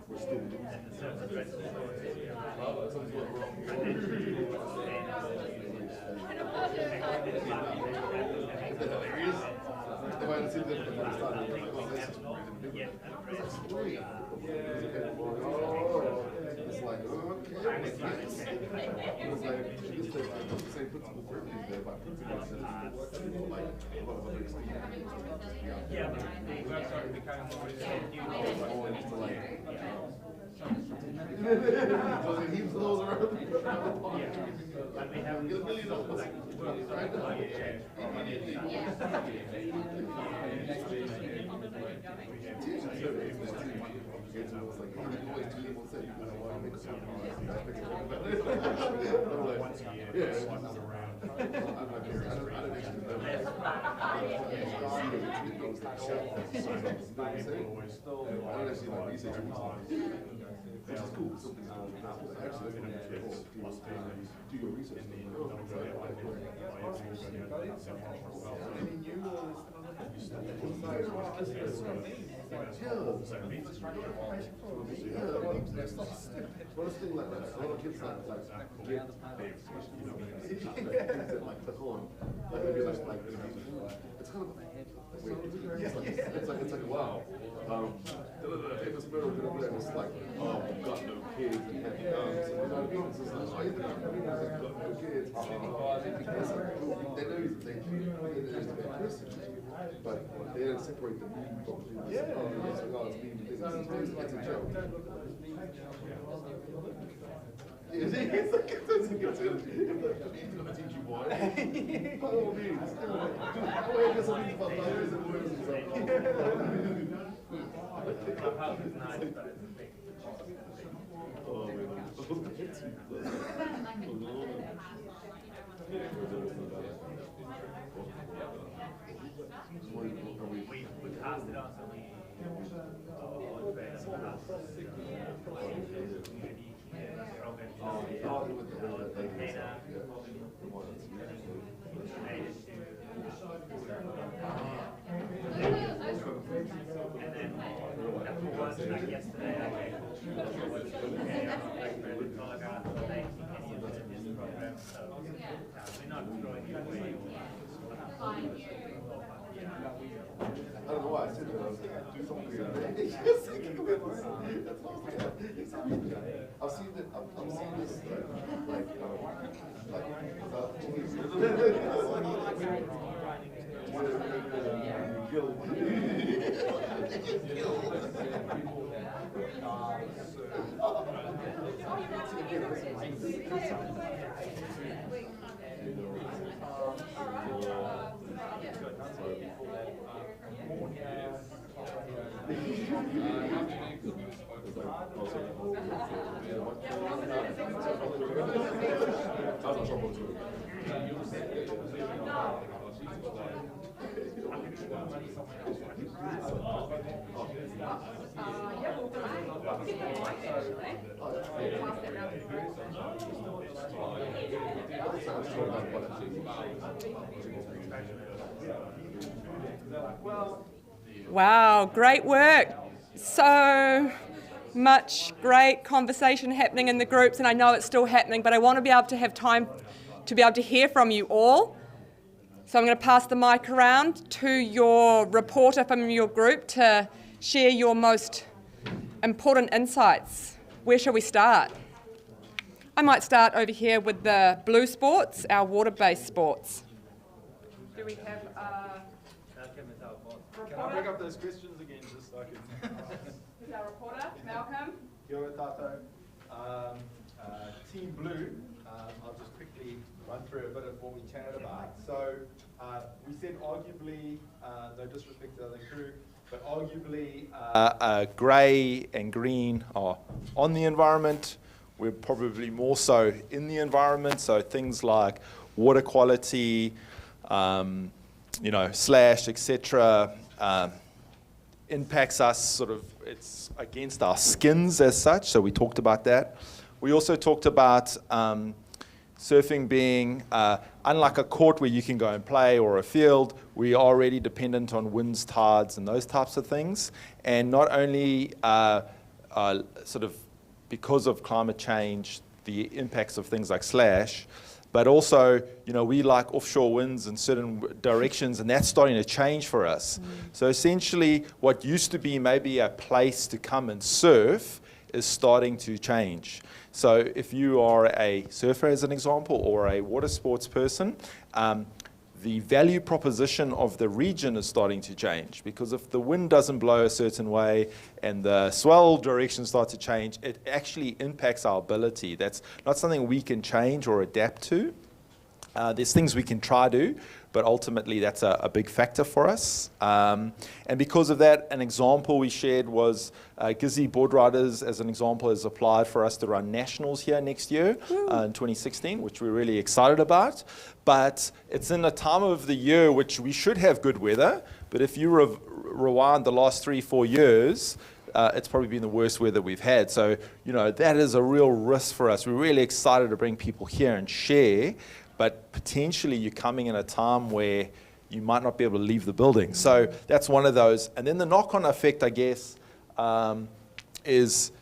we're still it's like, okay. It was like, this is the same principle for everything there, but principle is like a lot of other extinct. Yeah, but the website became more into like, he was those around the park. Get $1 million. Which is cool. Something actually do your research. First thing like that, a lot of kids like get like click on, like maybe like it's kind of it's like wow. Famous murder, and it's like, oh, we've got no kids and have guns. You know what I mean? It's just like, oh, you've got no kids. It's like, they know he's a thing. They know he's a bad person. But they didn't separate the meme from the it's like, oh, it's meme. It's a joke. It's like, it's going to teach you, boy. Oh, memes. Go ahead, get some memes about diaries and words and stuff. Clubhouse is nice, but it's big. We cast it out, so we I don't know why. why I said that. I was like, do something weird. I've seen it. I've seen this Wow, great work. So much great conversation happening in the groups, and I know it's still happening, but I want to be able to have time to be able to hear from you all. So I'm going to pass the mic around to your reporter from your group to share your most important insights. Where shall we start? I might start over here with the blue sports, our water-based sports. Do we have Can I bring up those questions again, just so I can... Who's our reporter? Malcolm? Kia ora tātou. Team Blue, I'll just quickly run through a bit of what we chatted about. So we said arguably, no disrespect to the other crew, but arguably grey and green are on the environment. We're probably more so in the environment, so things like water quality, slash, etc., impacts us sort of, it's against our skins as such, so we talked about that. We also talked about surfing being, unlike a court where you can go and play or a field, we are already dependent on winds, tides, and those types of things. And not only sort of because of climate change, the impacts of things like slash, but also, we like offshore winds in certain directions, and that's starting to change for us. So essentially, what used to be maybe a place to come and surf is starting to change. So if you are a surfer, as an example, or a water sports person, the value proposition of the region is starting to change, because if the wind doesn't blow a certain way and the swell directions start to change, it actually impacts our ability. That's not something we can change or adapt to. There's things we can try to, but ultimately that's a big factor for us. And because of that, an example we shared was Gizzy Board Riders, as an example, has applied for us to run nationals here next year in 2016, which we're really excited about. But it's in a time of the year which we should have good weather, but if you rewind the last 3-4 years, it's probably been the worst weather we've had. So, that is a real risk for us. We're really excited to bring people here and share, but potentially you're coming in a time where you might not be able to leave the building. So that's one of those. And then the knock-on effect, I guess, is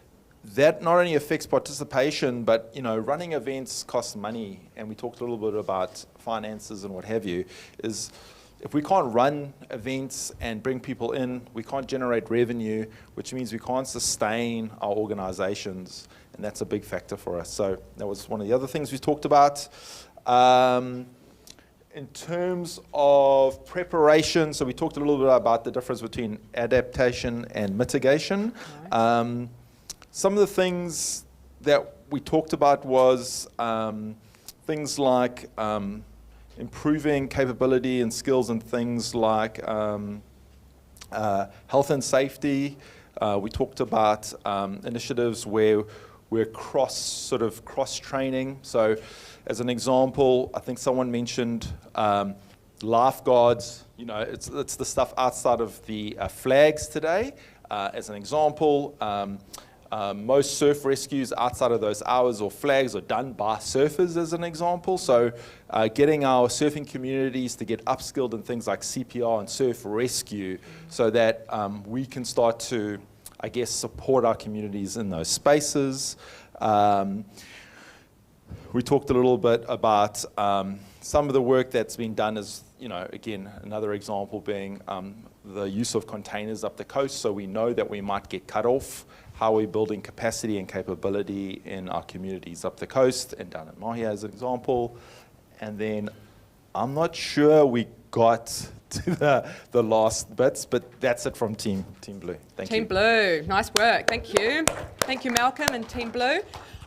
that not only affects participation, but running events costs money, and we talked a little bit about finances and what have you, is if we can't run events and bring people in, we can't generate revenue, which means we can't sustain our organizations, and that's a big factor for us. So that was one of the other things we talked about. In terms of preparation, so we talked a little bit about the difference between adaptation and mitigation. Some of the things that we talked about was things like improving capability and skills and things like health and safety. We talked about initiatives where we're cross-training. So as an example, I think someone mentioned lifeguards. It's the stuff outside of the flags today. As an example, most surf rescues outside of those hours or flags are done by surfers, as an example. So getting our surfing communities to get upskilled in things like CPR and surf rescue so that we can start to, I guess, support our communities in those spaces. We talked a little bit about some of the work that's been done is again, another example being the use of containers up the coast. So we know that we might get cut off. How are we building capacity and capability in our communities up the coast and down at Mahi as an example. And then I'm not sure we got to the last bits, but that's it from Team Blue. Thank you. Team Blue, nice work. Thank you. Thank you, Malcolm and Team Blue.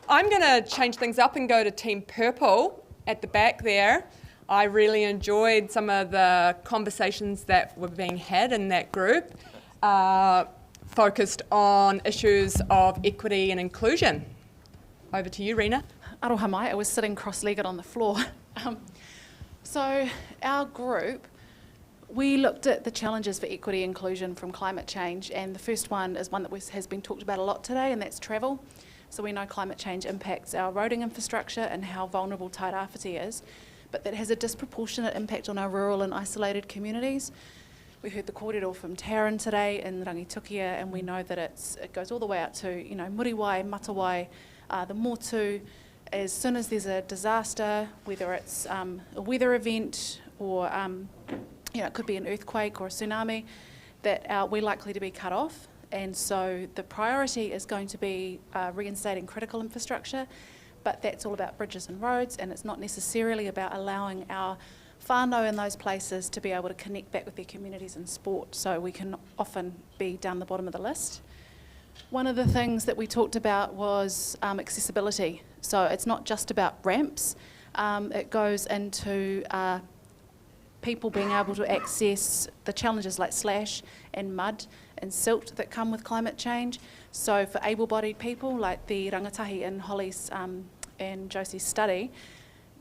I'm going to change things up and go to Team Purple at the back there. I really enjoyed some of the conversations that were being had in that group, focused on issues of equity and inclusion. Over to you, Rena. Aroha mai, I was sitting cross-legged on the floor. So our group, we looked at the challenges for equity and inclusion from climate change, and the first one is one that has been talked about a lot today, and that's travel. So we know climate change impacts our roading infrastructure and how vulnerable Tairāwhiti is, but that has a disproportionate impact on our rural and isolated communities. We heard the kōrero from Taryn today in Rangitukia, and we know that it goes all the way out to Muriwai, Matawai, the Motu. As soon as there's a disaster, whether it's a weather event or it could be an earthquake or a tsunami, that we're likely to be cut off. And so the priority is going to be reinstating critical infrastructure, but that's all about bridges and roads, and it's not necessarily about allowing our whānau in those places to be able to connect back with their communities and sport, so we can often be down the bottom of the list. One of the things that we talked about was accessibility. So it's not just about ramps, it goes into people being able to access the challenges like slash and mud and silt that come with climate change. So for able-bodied people, like the rangatahi in Holly's and Josie's study,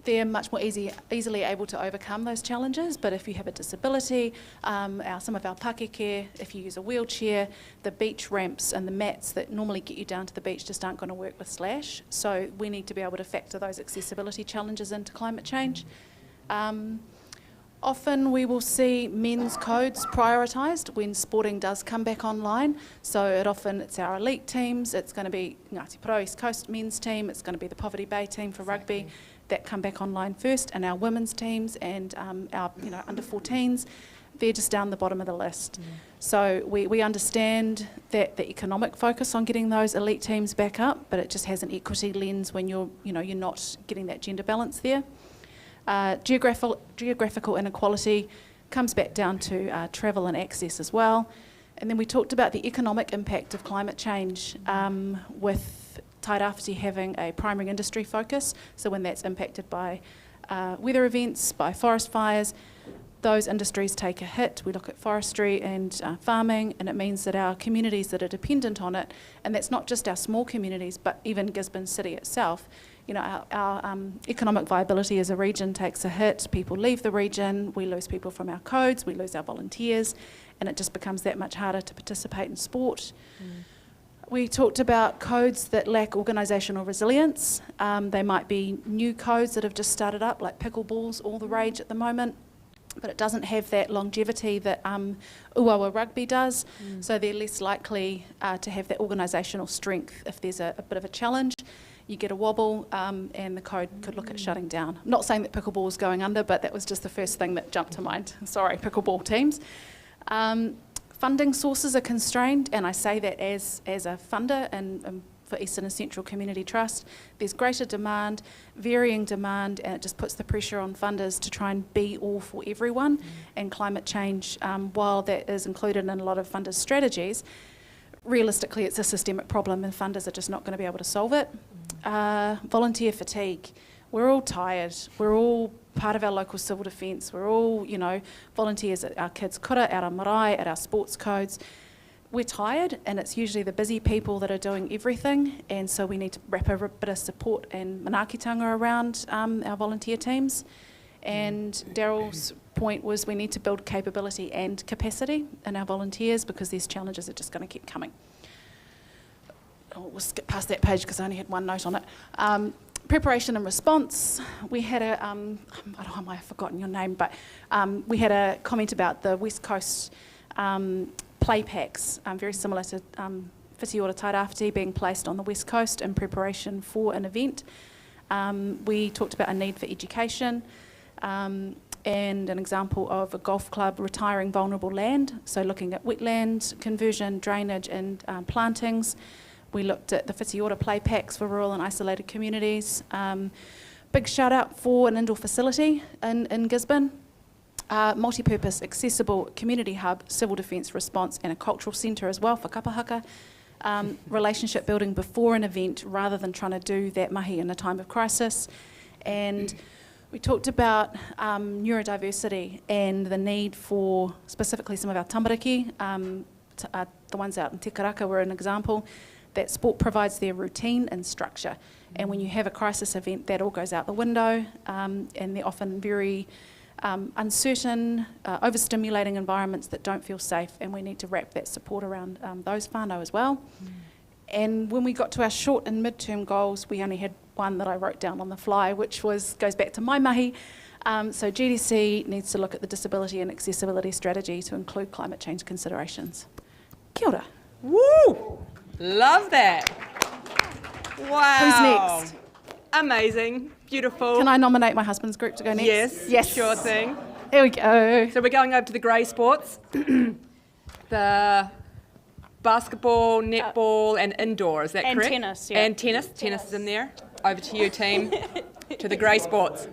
they're much more easily able to overcome those challenges. But if you have a disability, some of our pakeke, if you use a wheelchair, the beach ramps and the mats that normally get you down to the beach just aren't going to work with slash. So we need to be able to factor those accessibility challenges into climate change. Often we will see men's codes prioritised when sporting does come back online. So it's our elite teams, it's going to be Ngāti Pro East Coast men's team, it's going to be the Poverty Bay team for rugby that come back online first, and our women's teams and our under 14s, they're just down the bottom of the list. So we understand that the economic focus on getting those elite teams back up, but it just has an equity lens when you're not getting that gender balance there. Geographical inequality comes back down to travel and access as well. And then we talked about the economic impact of climate change with Tairāwhiti having a primary industry focus. So when that's impacted by weather events, by forest fires, those industries take a hit. We look at forestry and farming, and it means that our communities that are dependent on it, and that's not just our small communities, but even Gisborne City itself, our economic viability as a region takes a hit. People leave the region, we lose people from our codes, we lose our volunteers, and it just becomes that much harder to participate in sport. We talked about codes that lack organisational resilience. They might be new codes that have just started up, like pickleball's all the rage at the moment, but it doesn't have that longevity that Uawa rugby does, so they're less likely to have that organisational strength if there's a bit of a challenge. You get a wobble and the code could look at shutting down. I'm not saying that pickleball is going under, but that was just the first thing that jumped to mind. Sorry, pickleball teams. Funding sources are constrained, and I say that as a funder and for Eastern and Central Community Trust. There's greater demand, varying demand, and it just puts the pressure on funders to try and be all for everyone. And climate change, while that is included in a lot of funders' strategies, realistically it's a systemic problem and funders are just not going to be able to solve it. Volunteer fatigue. We're all tired. We're all part of our local civil defence. We're all, volunteers at our kids' kura, at our marae, at our sports codes. We're tired, and it's usually the busy people that are doing everything, and so we need to wrap a bit of support and manaakitanga around our volunteer teams. And Darryl's point was we need to build capability and capacity in our volunteers because these challenges are just going to keep coming. We'll skip past that page because I only had one note on it. Preparation and response. We had I've forgotten your name, but we had a comment about the West Coast play packs, very similar to Whiti Ora Tairāwhiti being placed on the West Coast in preparation for an event. We talked about a need for education. and an example of a golf club retiring vulnerable land, so looking at wetland conversion, drainage and plantings. We looked at the Whiti play packs for rural and isolated communities. Big shout out for an indoor facility in Gisborne. Multi-purpose, accessible community hub, civil defence response and a cultural centre as well for kapahaka. Relationship building before an event rather than trying to do that mahi in a time of crisis. And we talked about neurodiversity and the need for specifically some of our tamariki, the ones out in Te Karaka were an example, that sport provides their routine and structure. And when you have a crisis event, that all goes out the window, and they're often very uncertain, overstimulating environments that don't feel safe, and we need to wrap that support around those whānau as well. And when we got to our short and mid-term goals, we only had one that I wrote down on the fly, which goes back to my mahi. So GDC needs to look at the disability and accessibility strategy to include climate change considerations. Kia ora. Woo! Love that. Wow. Who's next? Amazing. Beautiful. Can I nominate my husband's group to go next? Yes. Yes. Sure thing. Here we go. So we're going over to the grey sports. The basketball, netball and indoor, is that and correct? Tennis, yeah. And tennis. Tennis is in there. Over to you, team. To the grey sports.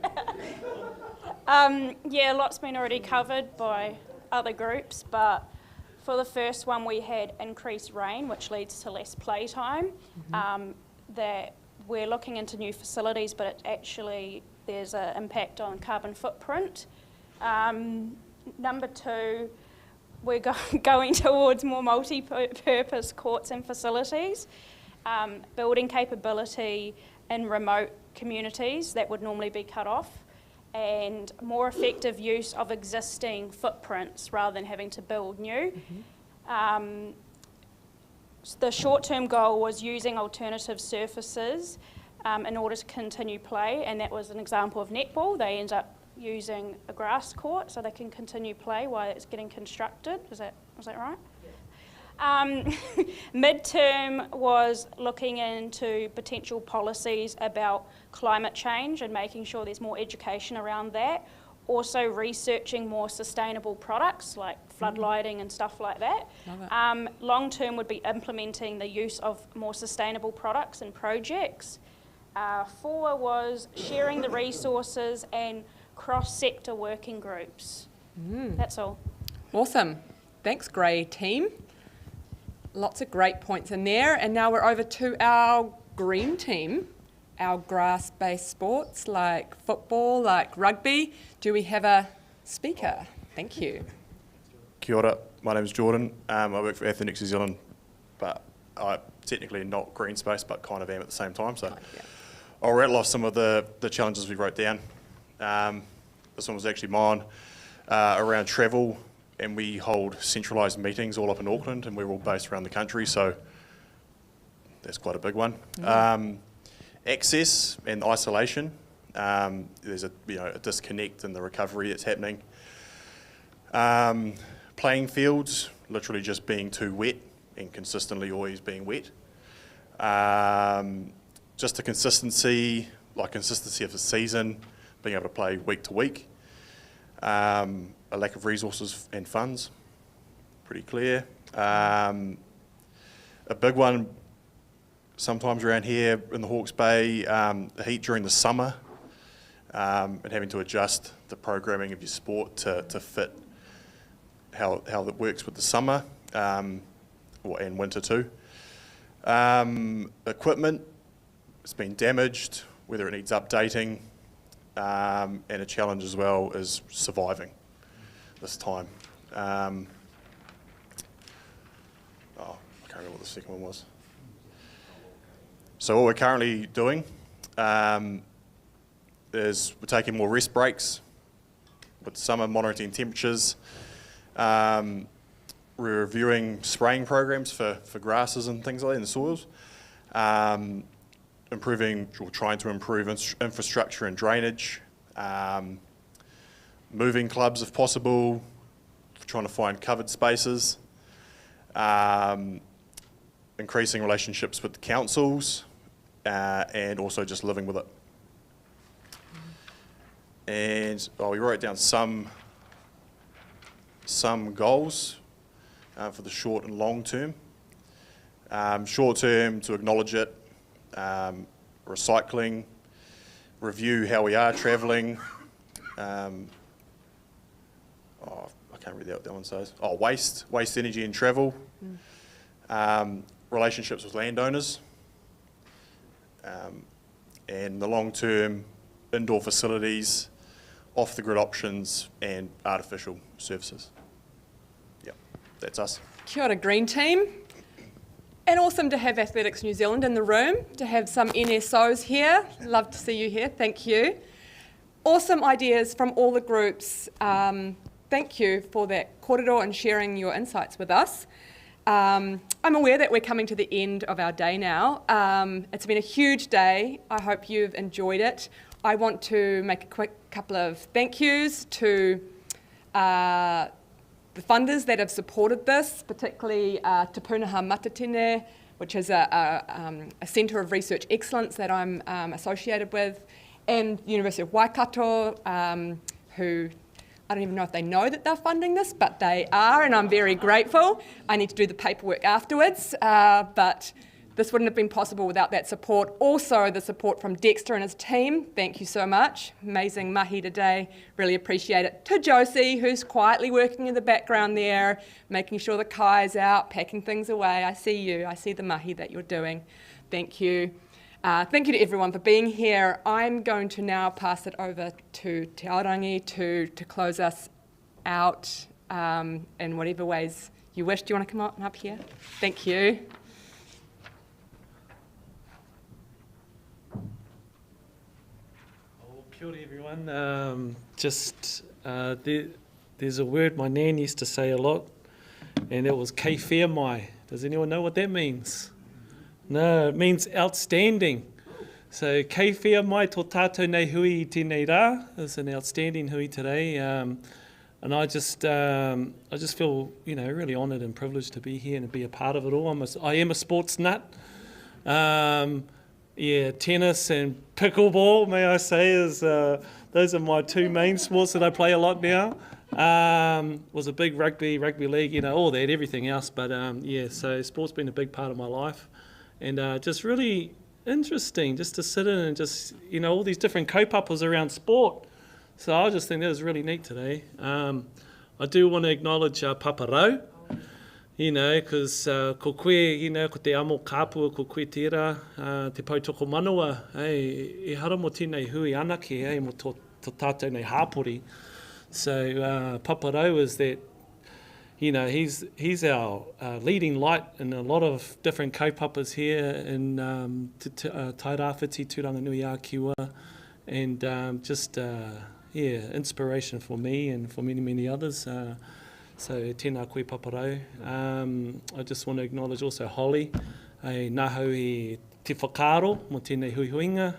Yeah, a lot's been already covered by other groups, but for the first one we had increased rain, which leads to less playtime. That we're looking into new facilities, but it actually there's an impact on carbon footprint. Number two, we're going towards more multi-purpose courts and facilities, building capability in remote communities that would normally be cut off, and more effective use of existing footprints rather than having to build new. The short-term goal was using alternative surfaces in order to continue play, and that was an example of netball. They end up using a grass court so they can continue play while it's getting constructed. Was that right? Midterm was looking into potential policies about climate change and making sure there's more education around that. Also researching more sustainable products like floodlighting and stuff like that. Long term would be implementing the use of more sustainable products and projects. 4 was sharing the resources and cross-sector working groups. That's all. Awesome. Thanks, grey team. Lots of great points in there. And now we're over to our green team, our grass-based sports like football, like rugby. Do we have a speaker? Thank you. Kia ora, my name is Jordan. I work for Athletics New Zealand, but I'm technically not green space, but kind of am at the same time. So I'll rattle off some of the challenges we wrote down. This one was actually mine, around travel, and we hold centralised meetings all up in Auckland, and we're all based around the country, so that's quite a big one. Access and isolation. There's a disconnect in the recovery that's happening. Playing fields, literally just being too wet and consistently always being wet. Just the consistency of the season, being able to play week to week. A lack of resources and funds, pretty clear. A big one sometimes around here in the Hawke's Bay, the heat during the summer, and having to adjust the programming of your sport to fit how that works with the summer and winter too. Equipment, it's been damaged, whether it needs updating, and a challenge as well is surviving this time. I can't remember what the second one was. So what we're currently doing is we're taking more rest breaks with summer, monitoring temperatures. We're reviewing spraying programs for grasses and things like that in the soils. Trying to improve infrastructure and drainage. Moving clubs if possible, trying to find covered spaces. Increasing relationships with the councils, and also just living with it. And we wrote down some goals for the short and long term. Short term, to acknowledge it, recycling, review how we are travelling. I can't read out that one says. Waste, energy and travel. Relationships with landowners. And the long term, indoor facilities, off-the-grid options and artificial surfaces. Yeah, that's us. Kia ora, Green Team. And awesome to have Athletics New Zealand in the room, to have some NSOs here. Love to see you here, thank you. Awesome ideas from all the groups. Thank you for that kōrero and sharing your insights with us. I'm aware that we're coming to the end of our day now. It's been a huge day. I hope you've enjoyed it. I want to make a quick couple of thank yous to the funders that have supported this, particularly Te Pūnaha Matatine, which is a centre of research excellence that I'm associated with, and the University of Waikato, who I don't even know if they know that they're funding this, but they are, and I'm very grateful. I need to do the paperwork afterwards, but this wouldn't have been possible without that support. Also, the support from Dexter and his team. Thank you so much. Amazing mahi today. Really appreciate it. To Josie, who's quietly working in the background there, making sure the kai's out, packing things away. I see you. I see the mahi that you're doing. Thank you. Thank you to everyone for being here. I'm going to now pass it over to Te Aorangi to close us out in whatever ways you wish. Do you want to come on up here? Thank you. Kia ora everyone. There's a word my nan used to say a lot, and it was kei whea mai. Does anyone know what that means? No, it means outstanding. So kei whea mai tō tātou nei hui I tēnei rā. It's an outstanding hui today. And I just feel, really honoured and privileged to be here and to be a part of it all. I am a sports nut. Tennis and pickleball, may I say, those are my two main sports that I play a lot now. Was a big rugby league, all that, everything else. But so sport's been a big part of my life, and just really interesting just to sit in and just all these different kaupapas around sport. So I just think that was really neat today. I do want to acknowledge Paparau. Because ko koe, ko te amo kāpua, ko koe tērā, te pautoko manawa, e hara mo tēnei hui anake, mo tō tātou nei hāpori. So Paparau is that, he's our leading light in a lot of different kaupapas here in Tairāwhiti, Turanganui-a-Kiwa, and inspiration for me and for many, many others. So tēnā koe Paparau. I just want to acknowledge also Holly. Nā hau I te whakaaro mo tēnei huihuinga.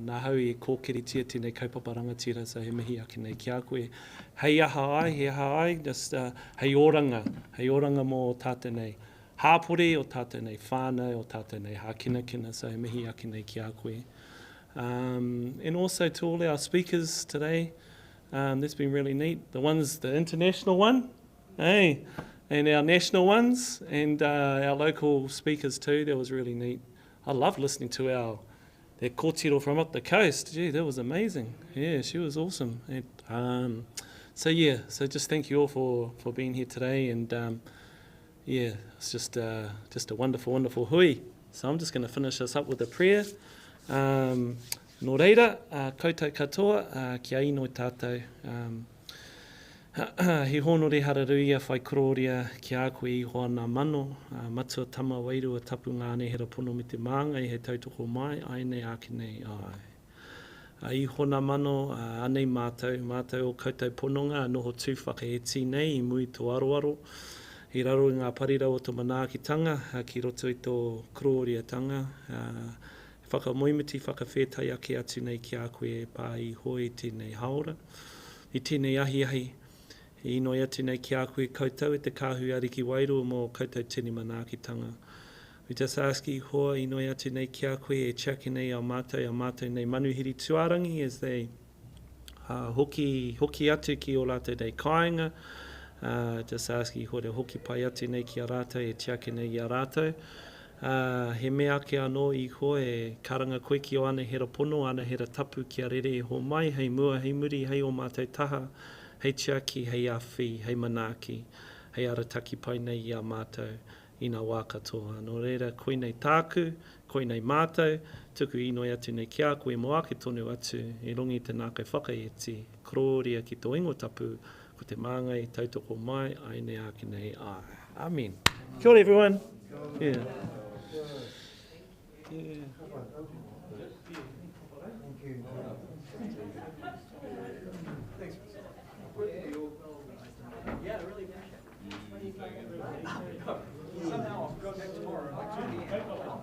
Nā hau I kōkiritia tēnei kaupapa rangatira. So he mihi ake nei ki a koe. Hei aha ai, just hei oranga mō tātou nei hāpori, o tātou nei whānau, o tātou nei hākinakina. So he mihi ake nei ki a koe. And also to all our speakers today. That's been really neat. The international one. And our national ones and our local speakers too. That was really neat. I love listening to that kōtiro from up the coast. Gee, that was amazing. Yeah, she was awesome. And, so just thank you all for being here today. And it's just a wonderful, wonderful hui. So I'm just going to finish this up with a prayer. Nō reira, koutou katoa, kia ino I tātou. He honore hararuia whai kororia ki a koe I hoa nā mano, matua tama wairua tapu ngāne hera pono me te maanga I he tautoko mai, ai nei ake nei ai. I hoa nā mano, anei mātou o koutou pononga, noho tū whakaeti nei I mui tō aroaro. I raro I ngā parira o tō manaakitanga, ki roto I tō kororia tanga. Whakamoimiti, whakawhetai ake atu nei ki a koe pā I hoi tēnei haora. I tēnei ahi. I noi atu nei ki a koe koutou te kāhu ariki wairua mō koutou tini manaakitanga. We just ask I hoa I noi atu nei ki a koe e chake nei au mātou nei manuhiri tuarangi as they Hoki atu ki o rātou nei kāinga. Just ask i hore hoki pai atu nei ki a rātou, e tiake nei i a rātou. He mea ke anō i koe, e karanga koe ki o ana hera pono, ana hera tapu ki a rere e ho mai, hei mua, hei muri, hei o mātou taha, hei tiaki, hei awhi, hei manaaki, hei arataki pai nei i a mātou i ngā wā katoa. Nō reira, koe nei tāku, koe nei mātou, tuku inoi atu nei kia, koe moa ke tonu atu, e rongi te nā kai whakaieti, kororia ki tō ingo tapu, ko te māngai, tautoko mai, aine ake nei ai. Amen. Kia ora everyone. Yeah. Yeah. Somehow I've got back